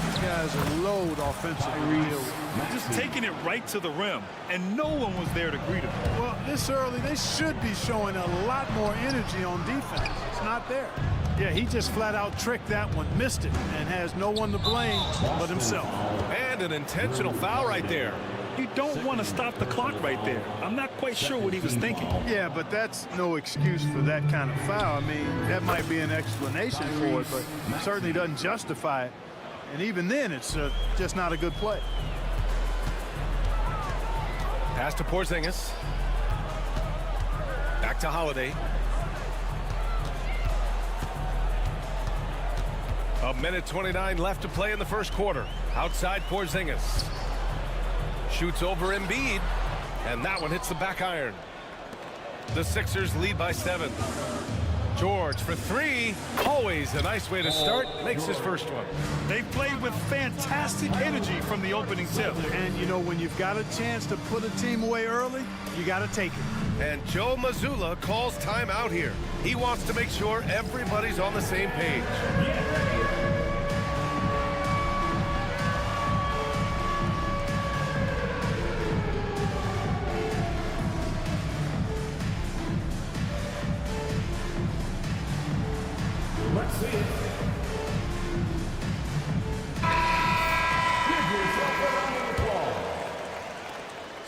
These guys are load offensively. Just taking it right to the rim, and no one was there to greet him. Well, this early, they should be showing a lot more energy on defense. It's not there. Yeah, he just flat out tricked that one, missed it, and has no one to blame but himself. And an intentional foul right there. You don't want to stop the clock right there. I'm not quite sure what he was thinking. Yeah, but that's no excuse for that kind of foul. I mean, that might be an explanation for it, but it certainly doesn't justify it. And even then, it's just not a good play. Pass to Porzingis. Back to Holiday. A minute 29 left to play in the first quarter. Outside Porzingis. Shoots over Embiid. And that one hits the back iron. The Sixers lead by 7. George for 3. Always a nice way to start. Makes his first one. They played with fantastic energy from the opening tip. And, you know, when you've got a chance to put a team away early, you got to take it. And Joe Mazzulla calls time out here. He wants to make sure everybody's on the same page.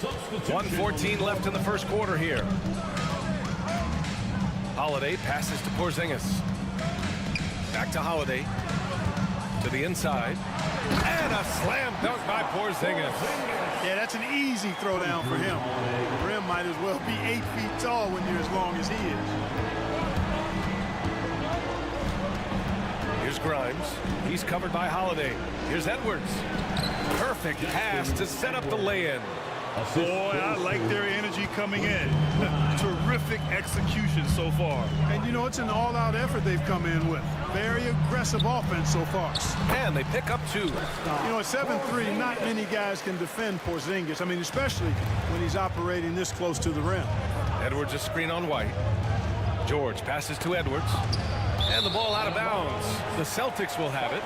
1:14 left in the first quarter here. Holiday passes to Porzingis. Back to Holiday. To the inside. And a slam dunk by Porzingis. Yeah, that's an easy throwdown for him. The rim might as well be 8 feet tall when you're as long as he is. Here's Grimes. He's covered by Holiday. Here's Edwards. Perfect pass to set up the lay-in. Boy, I like their energy coming in. Terrific execution so far. And you know, it's an all-out effort they've come in with. Very aggressive offense so far. And they pick up 2. You know, at 7'3", not many guys can defend Porzingis. I mean, especially when he's operating this close to the rim. Edwards a screen on White. George passes to Edwards. And the ball out of bounds. The Celtics will have it.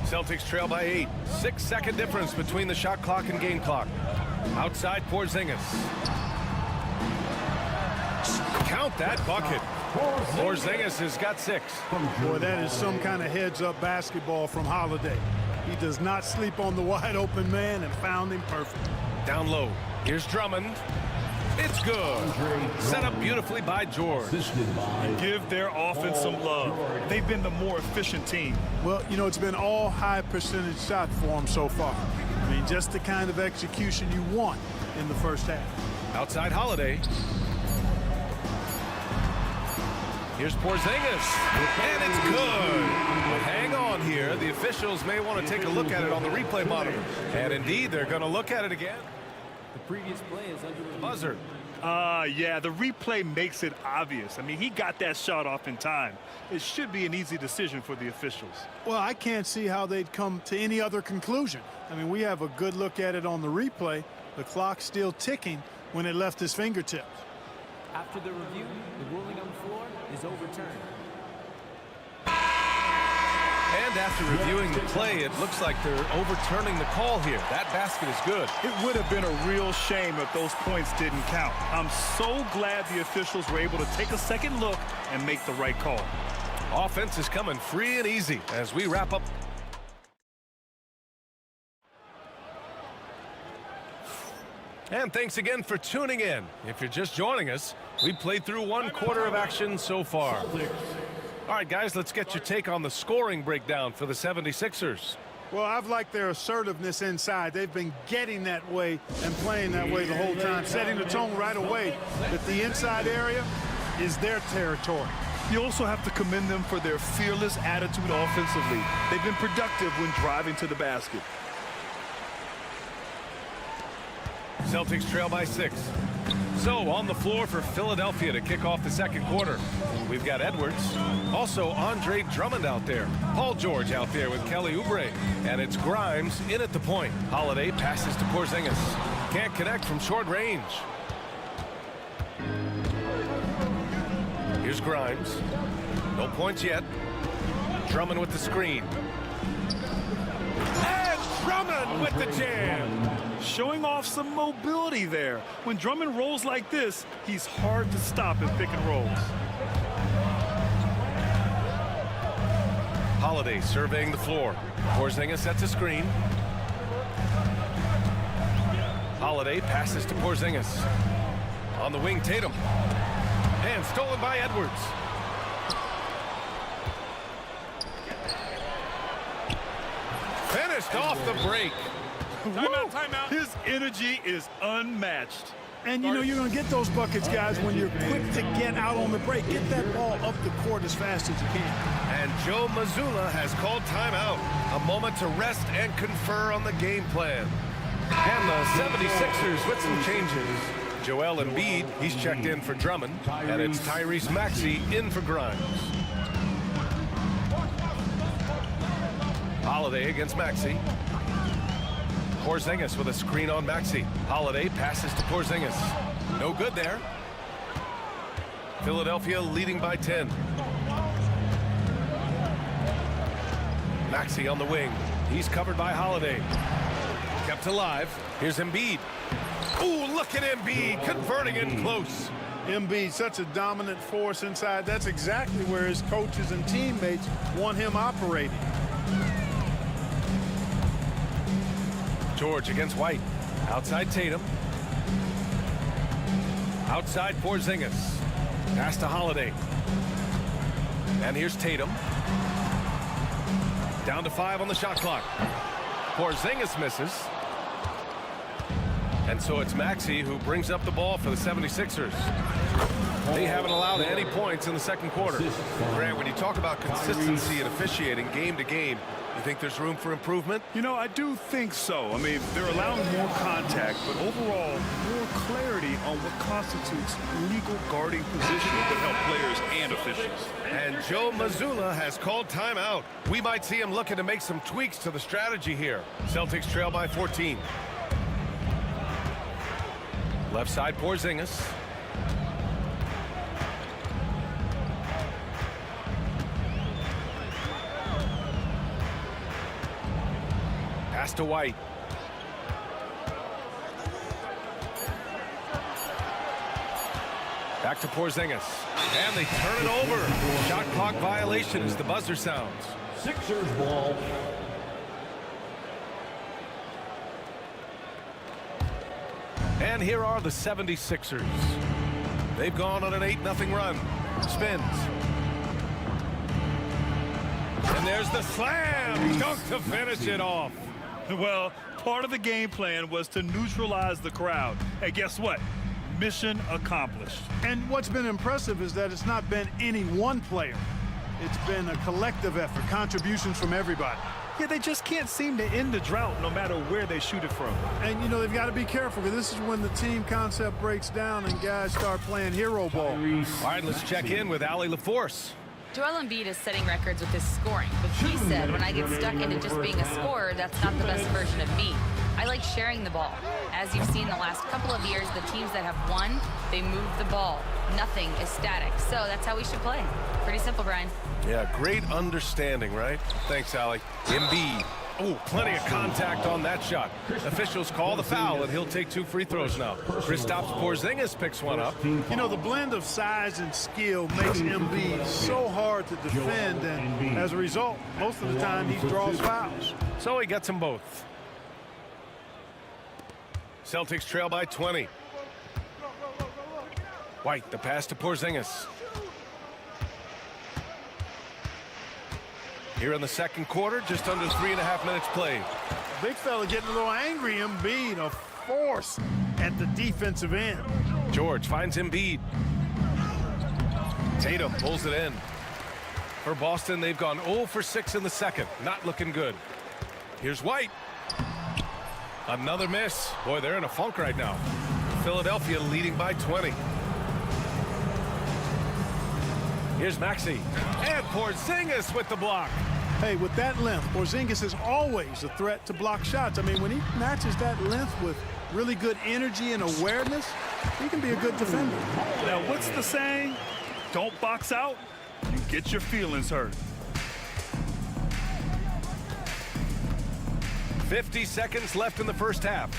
Celtics trail by 8. 6-second difference between the shot clock and game clock. Outside Porzingis. Count that bucket. Porzingis has got 6. Boy, that is some kind of heads-up basketball from Holiday. He does not sleep on the wide-open man and found him perfect. Down low. Here's Drummond. It's good. Set up beautifully by George. Give their offense some love. They've been the more efficient team. Well, you know, it's been all high percentage shot for them so far. I mean, just the kind of execution you want in the first half. Outside Holiday. Here's Porzingis. And it's good. But hang on here. The officials may want to take a look at it on the replay monitor. And indeed, they're going to look at it again. The previous play is under the buzzer. Yeah, the replay makes it obvious. I mean, he got that shot off in time. It should be an easy decision for the officials. Well, I can't see how they'd come to any other conclusion. I mean, we have a good look at it on the replay. The clock's still ticking when it left his fingertips. After the review, the ruling on the floor is overturned. And after reviewing the play, it looks like they're overturning the call here. That basket is good. It would have been a real shame if those points didn't count. I'm so glad the officials were able to take a second look and make the right call. Offense is coming free and easy as we wrap up. And thanks again for tuning in. If you're just joining us, we played through 1 quarter of action so far. All right, guys, let's get your take on the scoring breakdown for the 76ers. Well, I've liked their assertiveness inside. They've been getting that way and playing that way the whole time, setting the tone right away that the inside area is their territory. You also have to commend them for their fearless attitude offensively. They've been productive when driving to the basket. Celtics trail by 6. So on the floor for Philadelphia to kick off the second quarter. We've got Edwards. Also Andre Drummond out there. Paul George out there with Kelly Oubre. And it's Grimes in at the point. Holiday passes to Porzingis. Can't connect from short range. Here's Grimes. No points yet. Drummond with the screen. And Drummond with the jam. Showing off some mobility there. When Drummond rolls like this, he's hard to stop in pick and rolls. Holiday surveying the floor. Porzingis sets a screen. Holiday passes to Porzingis. On the wing, Tatum. And stolen by Edwards. Finished off the break. Timeout. His energy is unmatched. And, you know, you're going to get those buckets, guys, when you're quick to get out on the break. Get that ball up the court as fast as you can. And Joe Mazzulla has called timeout. A moment to rest and confer on the game plan. And the 76ers with some changes. Joel Embiid, he's checked in for Drummond. And it's Tyrese Maxey in for Grimes. Holiday against Maxey. Porzingis with a screen on Maxey. Holiday passes to Porzingis. No good there. Philadelphia leading by 10. Maxey on the wing. He's covered by Holiday. Kept alive. Here's Embiid. Ooh, look at Embiid converting in close. Embiid, such a dominant force inside. That's exactly where his coaches and teammates want him operating. George against White. Outside Tatum. Outside Porzingis. Pass to Holiday. And here's Tatum. Down to 5 on the shot clock. Porzingis misses. And so it's Maxey who brings up the ball for the 76ers. They haven't allowed any points in the second quarter. Grant, when you talk about consistency and officiating game to game, you think there's room for improvement? You know, I do think so. I mean, they're allowing more contact, but overall, more clarity on what constitutes legal guarding position that help players and officials. And Joe Mazzulla has called timeout. We might see him looking to make some tweaks to the strategy here. Celtics trail by 14. Left side, Porzingis. Pass to White. Back to Porzingis. And they turn it over. Shot clock violation as the buzzer sounds. Sixers ball. And here are the 76ers. They've gone on an 8-0 run. Spins. And there's the slam. Dunk to finish it off. Well, part of the game plan was to neutralize the crowd. And guess what? Mission accomplished. And what's been impressive is that it's not been any one player. It's been a collective effort, contributions from everybody. Yeah, they just can't seem to end the drought no matter where they shoot it from. And, you know, they've got to be careful because this is when the team concept breaks down and guys start playing hero ball. All right, let's check in with Allie LaForce. Joel Embiid is setting records with his scoring, but he said, when I get stuck into just being a scorer, that's not the best version of me. I like sharing the ball. As you've seen the last couple of years, the teams that have won, they move the ball. Nothing is static. So that's how we should play. Pretty simple, Brian. Yeah, great understanding, right? Thanks, Allie. Embiid. Oh, plenty of contact on that shot. Officials call the foul, and he'll take 2 free throws now. Kristaps Porzingis picks one up. You know, the blend of size and skill makes Embiid so hard to defend, and as a result, most of the time he draws fouls. So he gets them both. Celtics trail by 20. White, the pass to Porzingis. Here in the second quarter, just under 3.5 minutes played. Big fella getting a little angry. Embiid, a force at the defensive end. George finds Embiid. Tatum pulls it in. For Boston, they've gone 0 for 6 in the second. Not looking good. Here's White. Another miss. Boy, they're in a funk right now. Philadelphia leading by 20. Here's Maxey. And Porzingis with the block. Hey, with that length, Porzingis is always a threat to block shots. I mean, when he matches that length with really good energy and awareness, he can be a good defender. Now, what's the saying? Don't box out, you get your feelings hurt. 50 seconds left in the first half.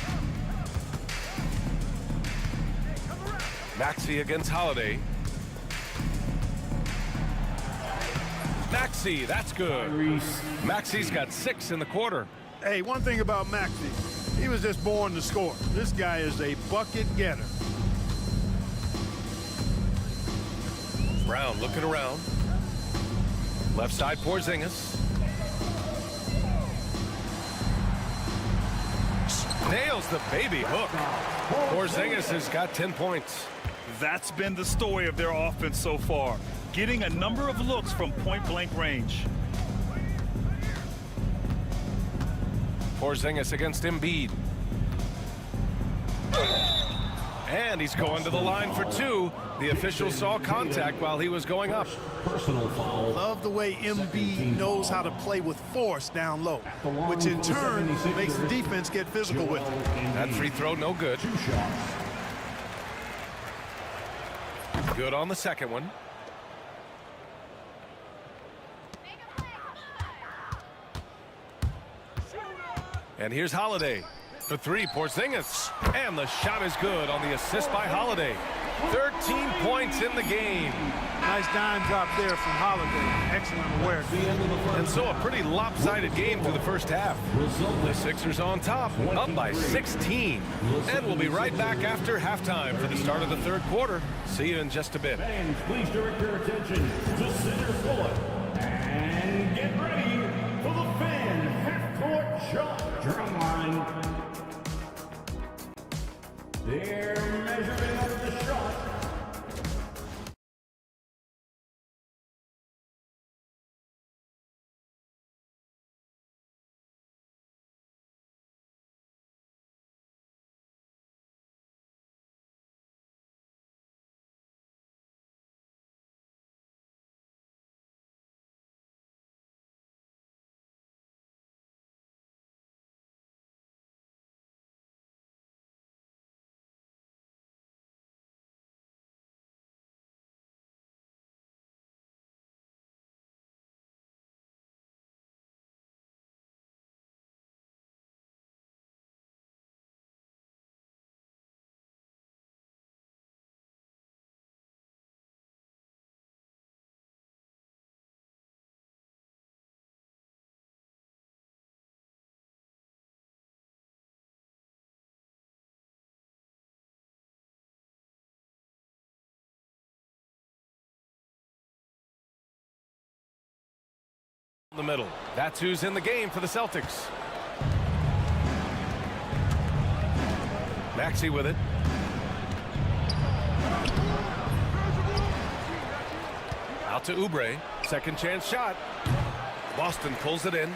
Maxey against Holiday. Maxey, that's good. Maxey's got 6 in the quarter. Hey, one thing about Maxey, he was just born to score. This guy is a bucket getter. Brown looking around. Left side, Porzingis. Nails the baby hook. Porzingis has got 10 points. That's been the story of their offense so far. Getting a number of looks from point-blank range. Porzingis against Embiid. And he's going to the line for 2. The official saw contact while he was going up. Personal foul. Love the way Embiid knows how to play with force down low, which in turn makes the defense get physical with it. That free throw no good. Good on the second one. And here's Holiday. For 3, Porzingis. And the shot is good on the assist by Holiday. 13 points in the game. Nice dime drop there from Holiday. Excellent awareness. And so a pretty lopsided game through the first half. The Sixers on top, up by 16. And we'll be right back after halftime for the start of the third quarter. See you in just a bit. Fans, please direct your attention to center court. And get ready for the fan half-court shot drum line. They're measuring up the shot. In the middle. That's who's in the game for the Celtics. Maxey with it. Out to Oubre. Second chance shot. Boston pulls it in.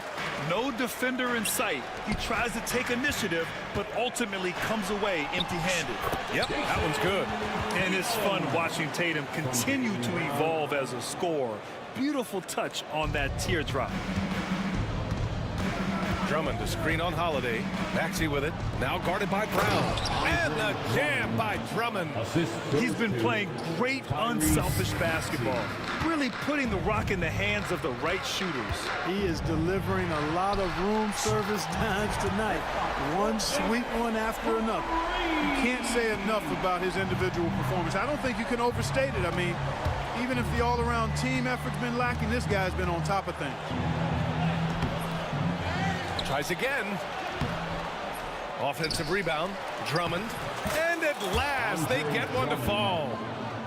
No defender in sight. He tries to take initiative, but ultimately comes away empty-handed. Yep, that one's good. And it's fun watching Tatum continue to evolve as a scorer. Beautiful touch on that teardrop. Drummond to screen on Holiday. Maxey with it. Now guarded by Brown. And the jam by Drummond. He's been playing great, unselfish basketball. Really putting the rock in the hands of the right shooters. He is delivering a lot of room service dimes tonight. One sweet one after another. You can't say enough about his individual performance. I don't think you can overstate it. I mean, even if the all-around team effort's been lacking, this guy's been on top of things. Tries again. Offensive rebound. Drummond. And at last, they get one to fall.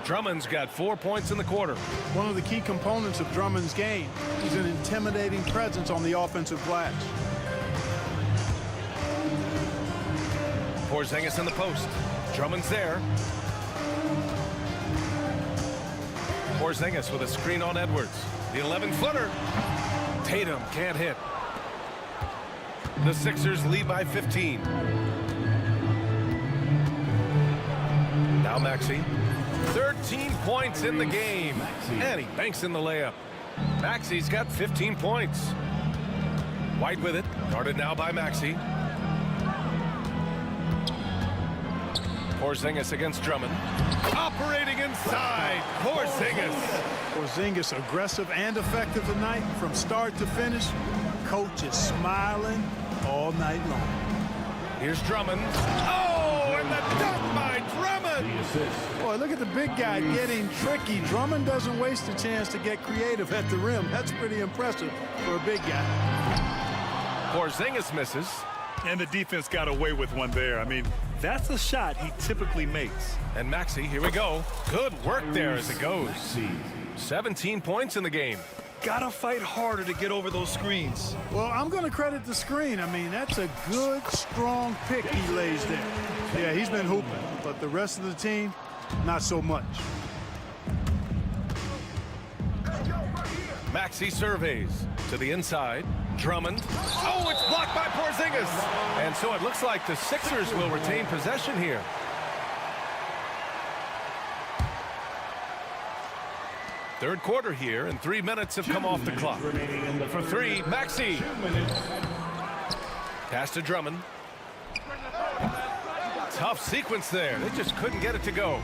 Drummond's got 4 points in the quarter. One of the key components of Drummond's game is an intimidating presence on the offensive glass. Porzingis in the post. Drummond's there. Porzingis with a screen on Edwards. The 11-footer. Tatum can't hit. The Sixers lead by 15. Now Maxey. 13 points in the game. And he banks in the layup. Maxey's got 15 points. White with it. Guarded now by Maxey. Porzingis against Drummond. Operating inside. Porzingis. Porzingis aggressive and effective tonight from start to finish. Coach is smiling all night long. Here's Drummond. Oh, and the dunk by Drummond. Boy, look at the big guy getting tricky. Drummond doesn't waste a chance to get creative at the rim. That's pretty impressive for a big guy. Porzingis misses. And the defense got away with one there. I mean, that's a shot he typically makes. And Maxey, here we go. Good work there as it goes. 17 points in the game. Gotta fight harder to get over those screens. Well, I'm going to credit the screen. I mean, that's a good, strong pick he lays there. Yeah, he's been hooping, but the rest of the team, not so much. Maxey surveys to the inside. Drummond. Oh, it's blocked by Porzingis. And so it looks like the Sixers will retain possession here. Third quarter here, and 3 minutes have come off the clock. For three, Maxey. Pass to Drummond. Tough sequence there. They just couldn't get it to go.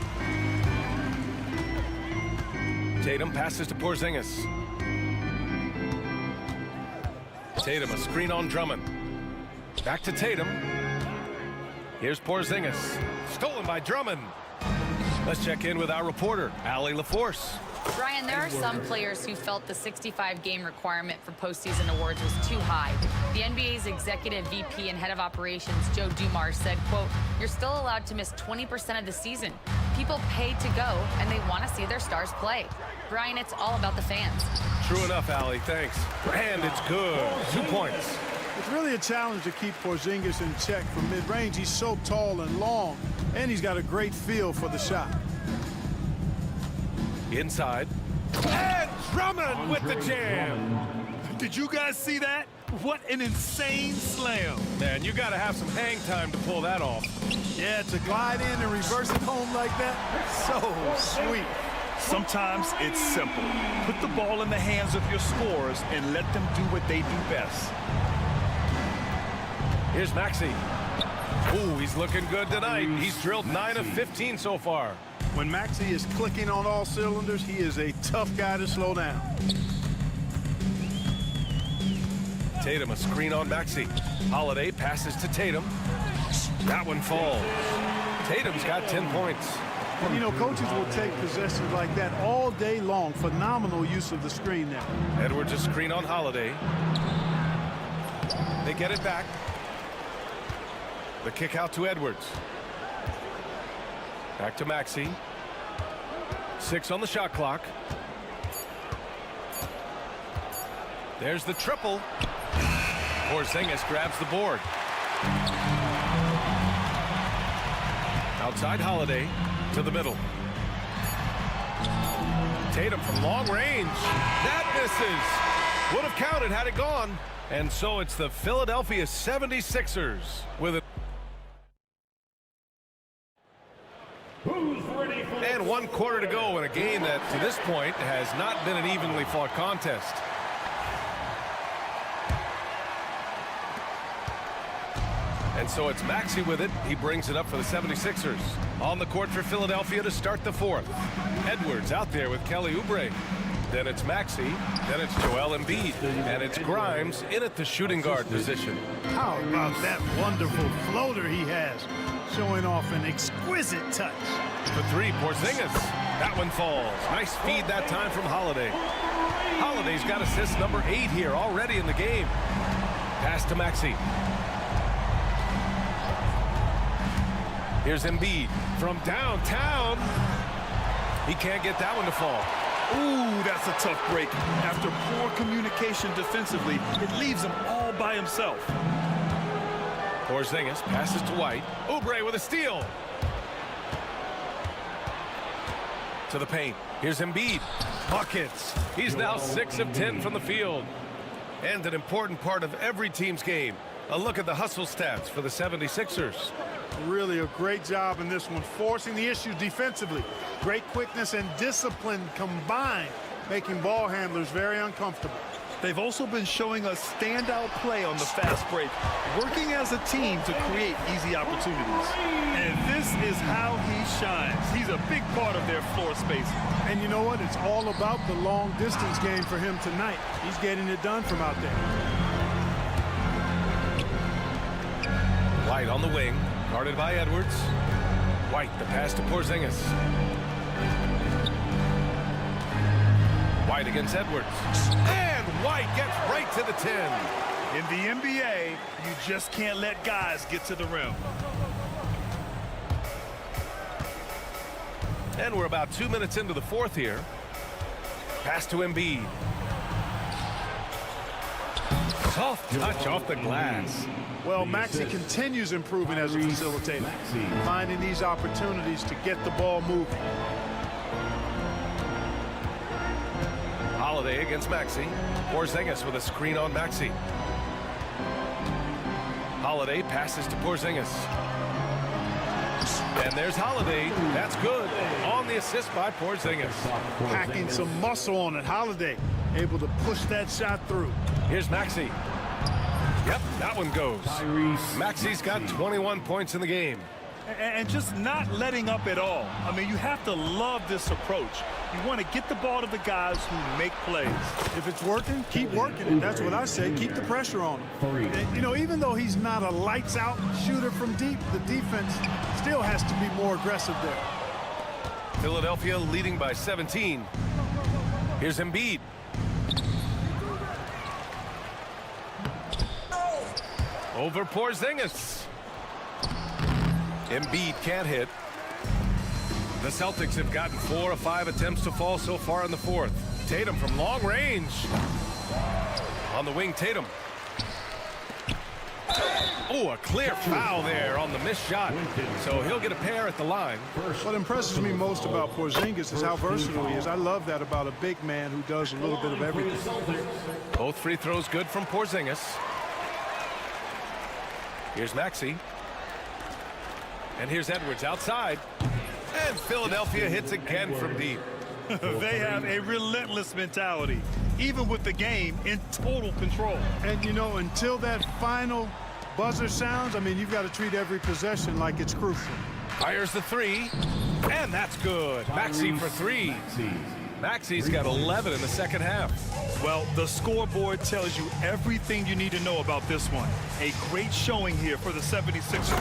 Tatum passes to Porzingis. Tatum, a screen on Drummond. Back to Tatum. Here's Porzingis. Stolen by Drummond. Let's check in with our reporter, Allie LaForce. Brian, there are some players who felt the 65-game requirement for postseason awards was too high. The NBA's executive VP and head of operations, Joe Dumars, said, quote, "You're still allowed to miss 20% of the season. People pay to go, and they want to see their stars play." Brian, it's all about the fans. True enough, Allie, thanks. And it's good. 2 points. It's really a challenge to keep Porzingis in check from mid-range. He's so tall and long, and he's got a great feel for the shot. Inside. And Drummond with the jam. Did you guys see that? What an insane slam. Man, you got to have some hang time to pull that off. Yeah, to glide in and reverse it home like that, so sweet. Sometimes it's simple. Put the ball in the hands of your scorers and let them do what they do best. Here's Maxey. Ooh, he's looking good tonight. He's drilled 9 of 15 so far. When Maxey is clicking on all cylinders, he is a tough guy to slow down. Tatum, a screen on Maxey. Holiday passes to Tatum. That one falls. Tatum's got 10 points. You know, coaches will take possessions like that all day long. Phenomenal use of the screen there. Edwards a screen on Holiday. They get it back. The kick out to Edwards. Back to Maxey. 6 on the shot clock. There's the triple. Porzingis grabs the board. Outside Holiday to the middle. Tatum from long range. That misses. Would have counted had it gone. And so it's the Philadelphia 76ers with it. And 1 quarter to go in a game that to this point has not been an evenly fought contest. And so it's Maxey with it. He brings it up for the 76ers. On the court for Philadelphia to start the 4th. Edwards out there with Kelly Oubre. Then it's Maxey. Then it's Joel Embiid. And it's Grimes in at the shooting guard position. How about that wonderful floater he has, showing off an exquisite touch. For 3, Porzingis. That one falls. Nice feed that time from Holiday. Holiday's got assist number 8 here already in the game. Pass to Maxey. Here's Embiid from downtown. He can't get that one to fall. Ooh, that's a tough break. After poor communication defensively, it leaves him all by himself. Porzingis passes to White. Oubre with a steal. To the paint. Here's Embiid. Buckets. He's now 6 of 10 from the field. And an important part of every team's game. A look at the hustle stats for the 76ers. Really a great job in this one, forcing the issue defensively. Great quickness and discipline combined, making ball handlers very uncomfortable. They've also been showing us standout play on the fast break, working as a team to create easy opportunities. And this is how he shines. He's a big part of their floor space. And you know what? It's all about the long distance game for him tonight. He's getting it done from out there. White on the wing, guarded by Edwards. White, the pass to Porzingis. White against Edwards. And White gets right to the 10. In the NBA, you just can't let guys get to the rim. And we're about 2 minutes into the 4th here. Pass to Embiid. Soft touch off the glass. Well, Maxey continues improving as a facilitator, finding these opportunities to get the ball moving. Holiday against Maxey. Porzingis with a screen on Maxey. Holiday passes to Porzingis. And there's Holiday. That's good. On the assist by Porzingis. Packing some muscle on it. Holiday able to push that shot through. Here's Maxey. Yep, that one goes. Maxey's got 21 points in the game. And just not letting up at all. I mean, you have to love this approach. You want to get the ball to the guys who make plays. If it's working, keep working it. That's what I say. Keep the pressure on him. And, you know, even though he's not a lights-out shooter from deep, the defense still has to be more aggressive there. Philadelphia leading by 17. Here's Embiid. Over Porzingis. Embiid can't hit. The Celtics have gotten 4 of 5 attempts to fall so far in the fourth. Tatum from long range. On the wing, Tatum. Oh, a clear foul there on the missed shot. So he'll get a pair at the line. What impresses me most about Porzingis is how versatile he is. I love that about a big man who does a little bit of everything. Both free throws good from Porzingis. Here's Maxey. And here's Edwards outside. And Philadelphia hits again from deep. They have a relentless mentality, even with the game in total control. And, you know, until that final buzzer sounds, I mean, you've got to treat every possession like it's crucial. Fires the three, and that's good. Maxey for three. Maxey's got 11 in the second half. Well, the scoreboard tells you everything you need to know about this one. A great showing here for the 76ers.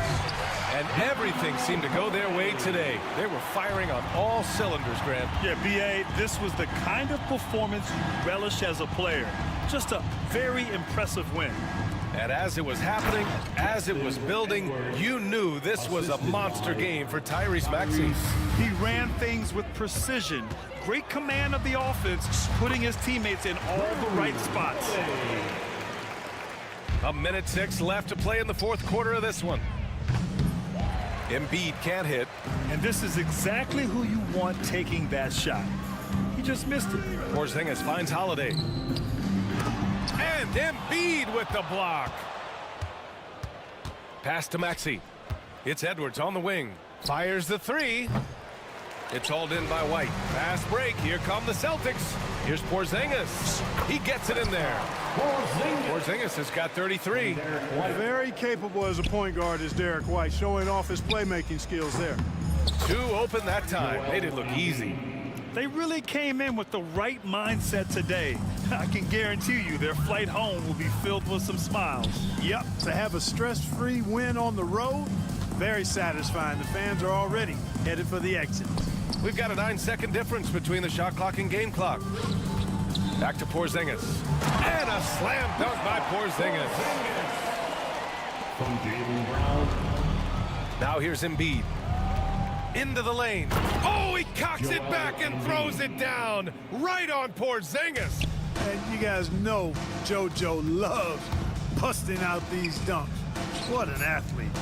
And everything seemed to go their way today. They were firing on all cylinders, Grant. Yeah, B.A., this was the kind of performance you relish as a player. Just a very impressive win. And as it was happening, as it was building, you knew this was a monster game for Tyrese Maxey. He ran things with precision. Great command of the offense, putting his teammates in all the right spots. A minute 6 left to play in the fourth quarter of this one. Embiid can't hit. And this is exactly who you want taking that shot. He just missed it. Porzingis finds Holiday. And Embiid with the block. Pass to Maxey. It's Edwards on the wing. Fires the three. It's hauled in by White. Fast break. Here come the Celtics. Here's Porzingis. He gets it in there. Porzingis has got 33. Very capable as a point guard is Derek White, showing off his playmaking skills there. 2 open that time. Made it look easy. They really came in with the right mindset today. I can guarantee you their flight home will be filled with some smiles. Yep, to have a stress-free win on the road, very satisfying. The fans are already headed for the exit. We've got a 9-second difference between the shot clock and game clock. Back to Porzingis. And a slam dunk by Porzingis. Now here's Embiid. Into the lane. Oh, he cocks it back and throws it down. Right on Porzingis. And you guys know JoJo loves busting out these dunks. What an athlete.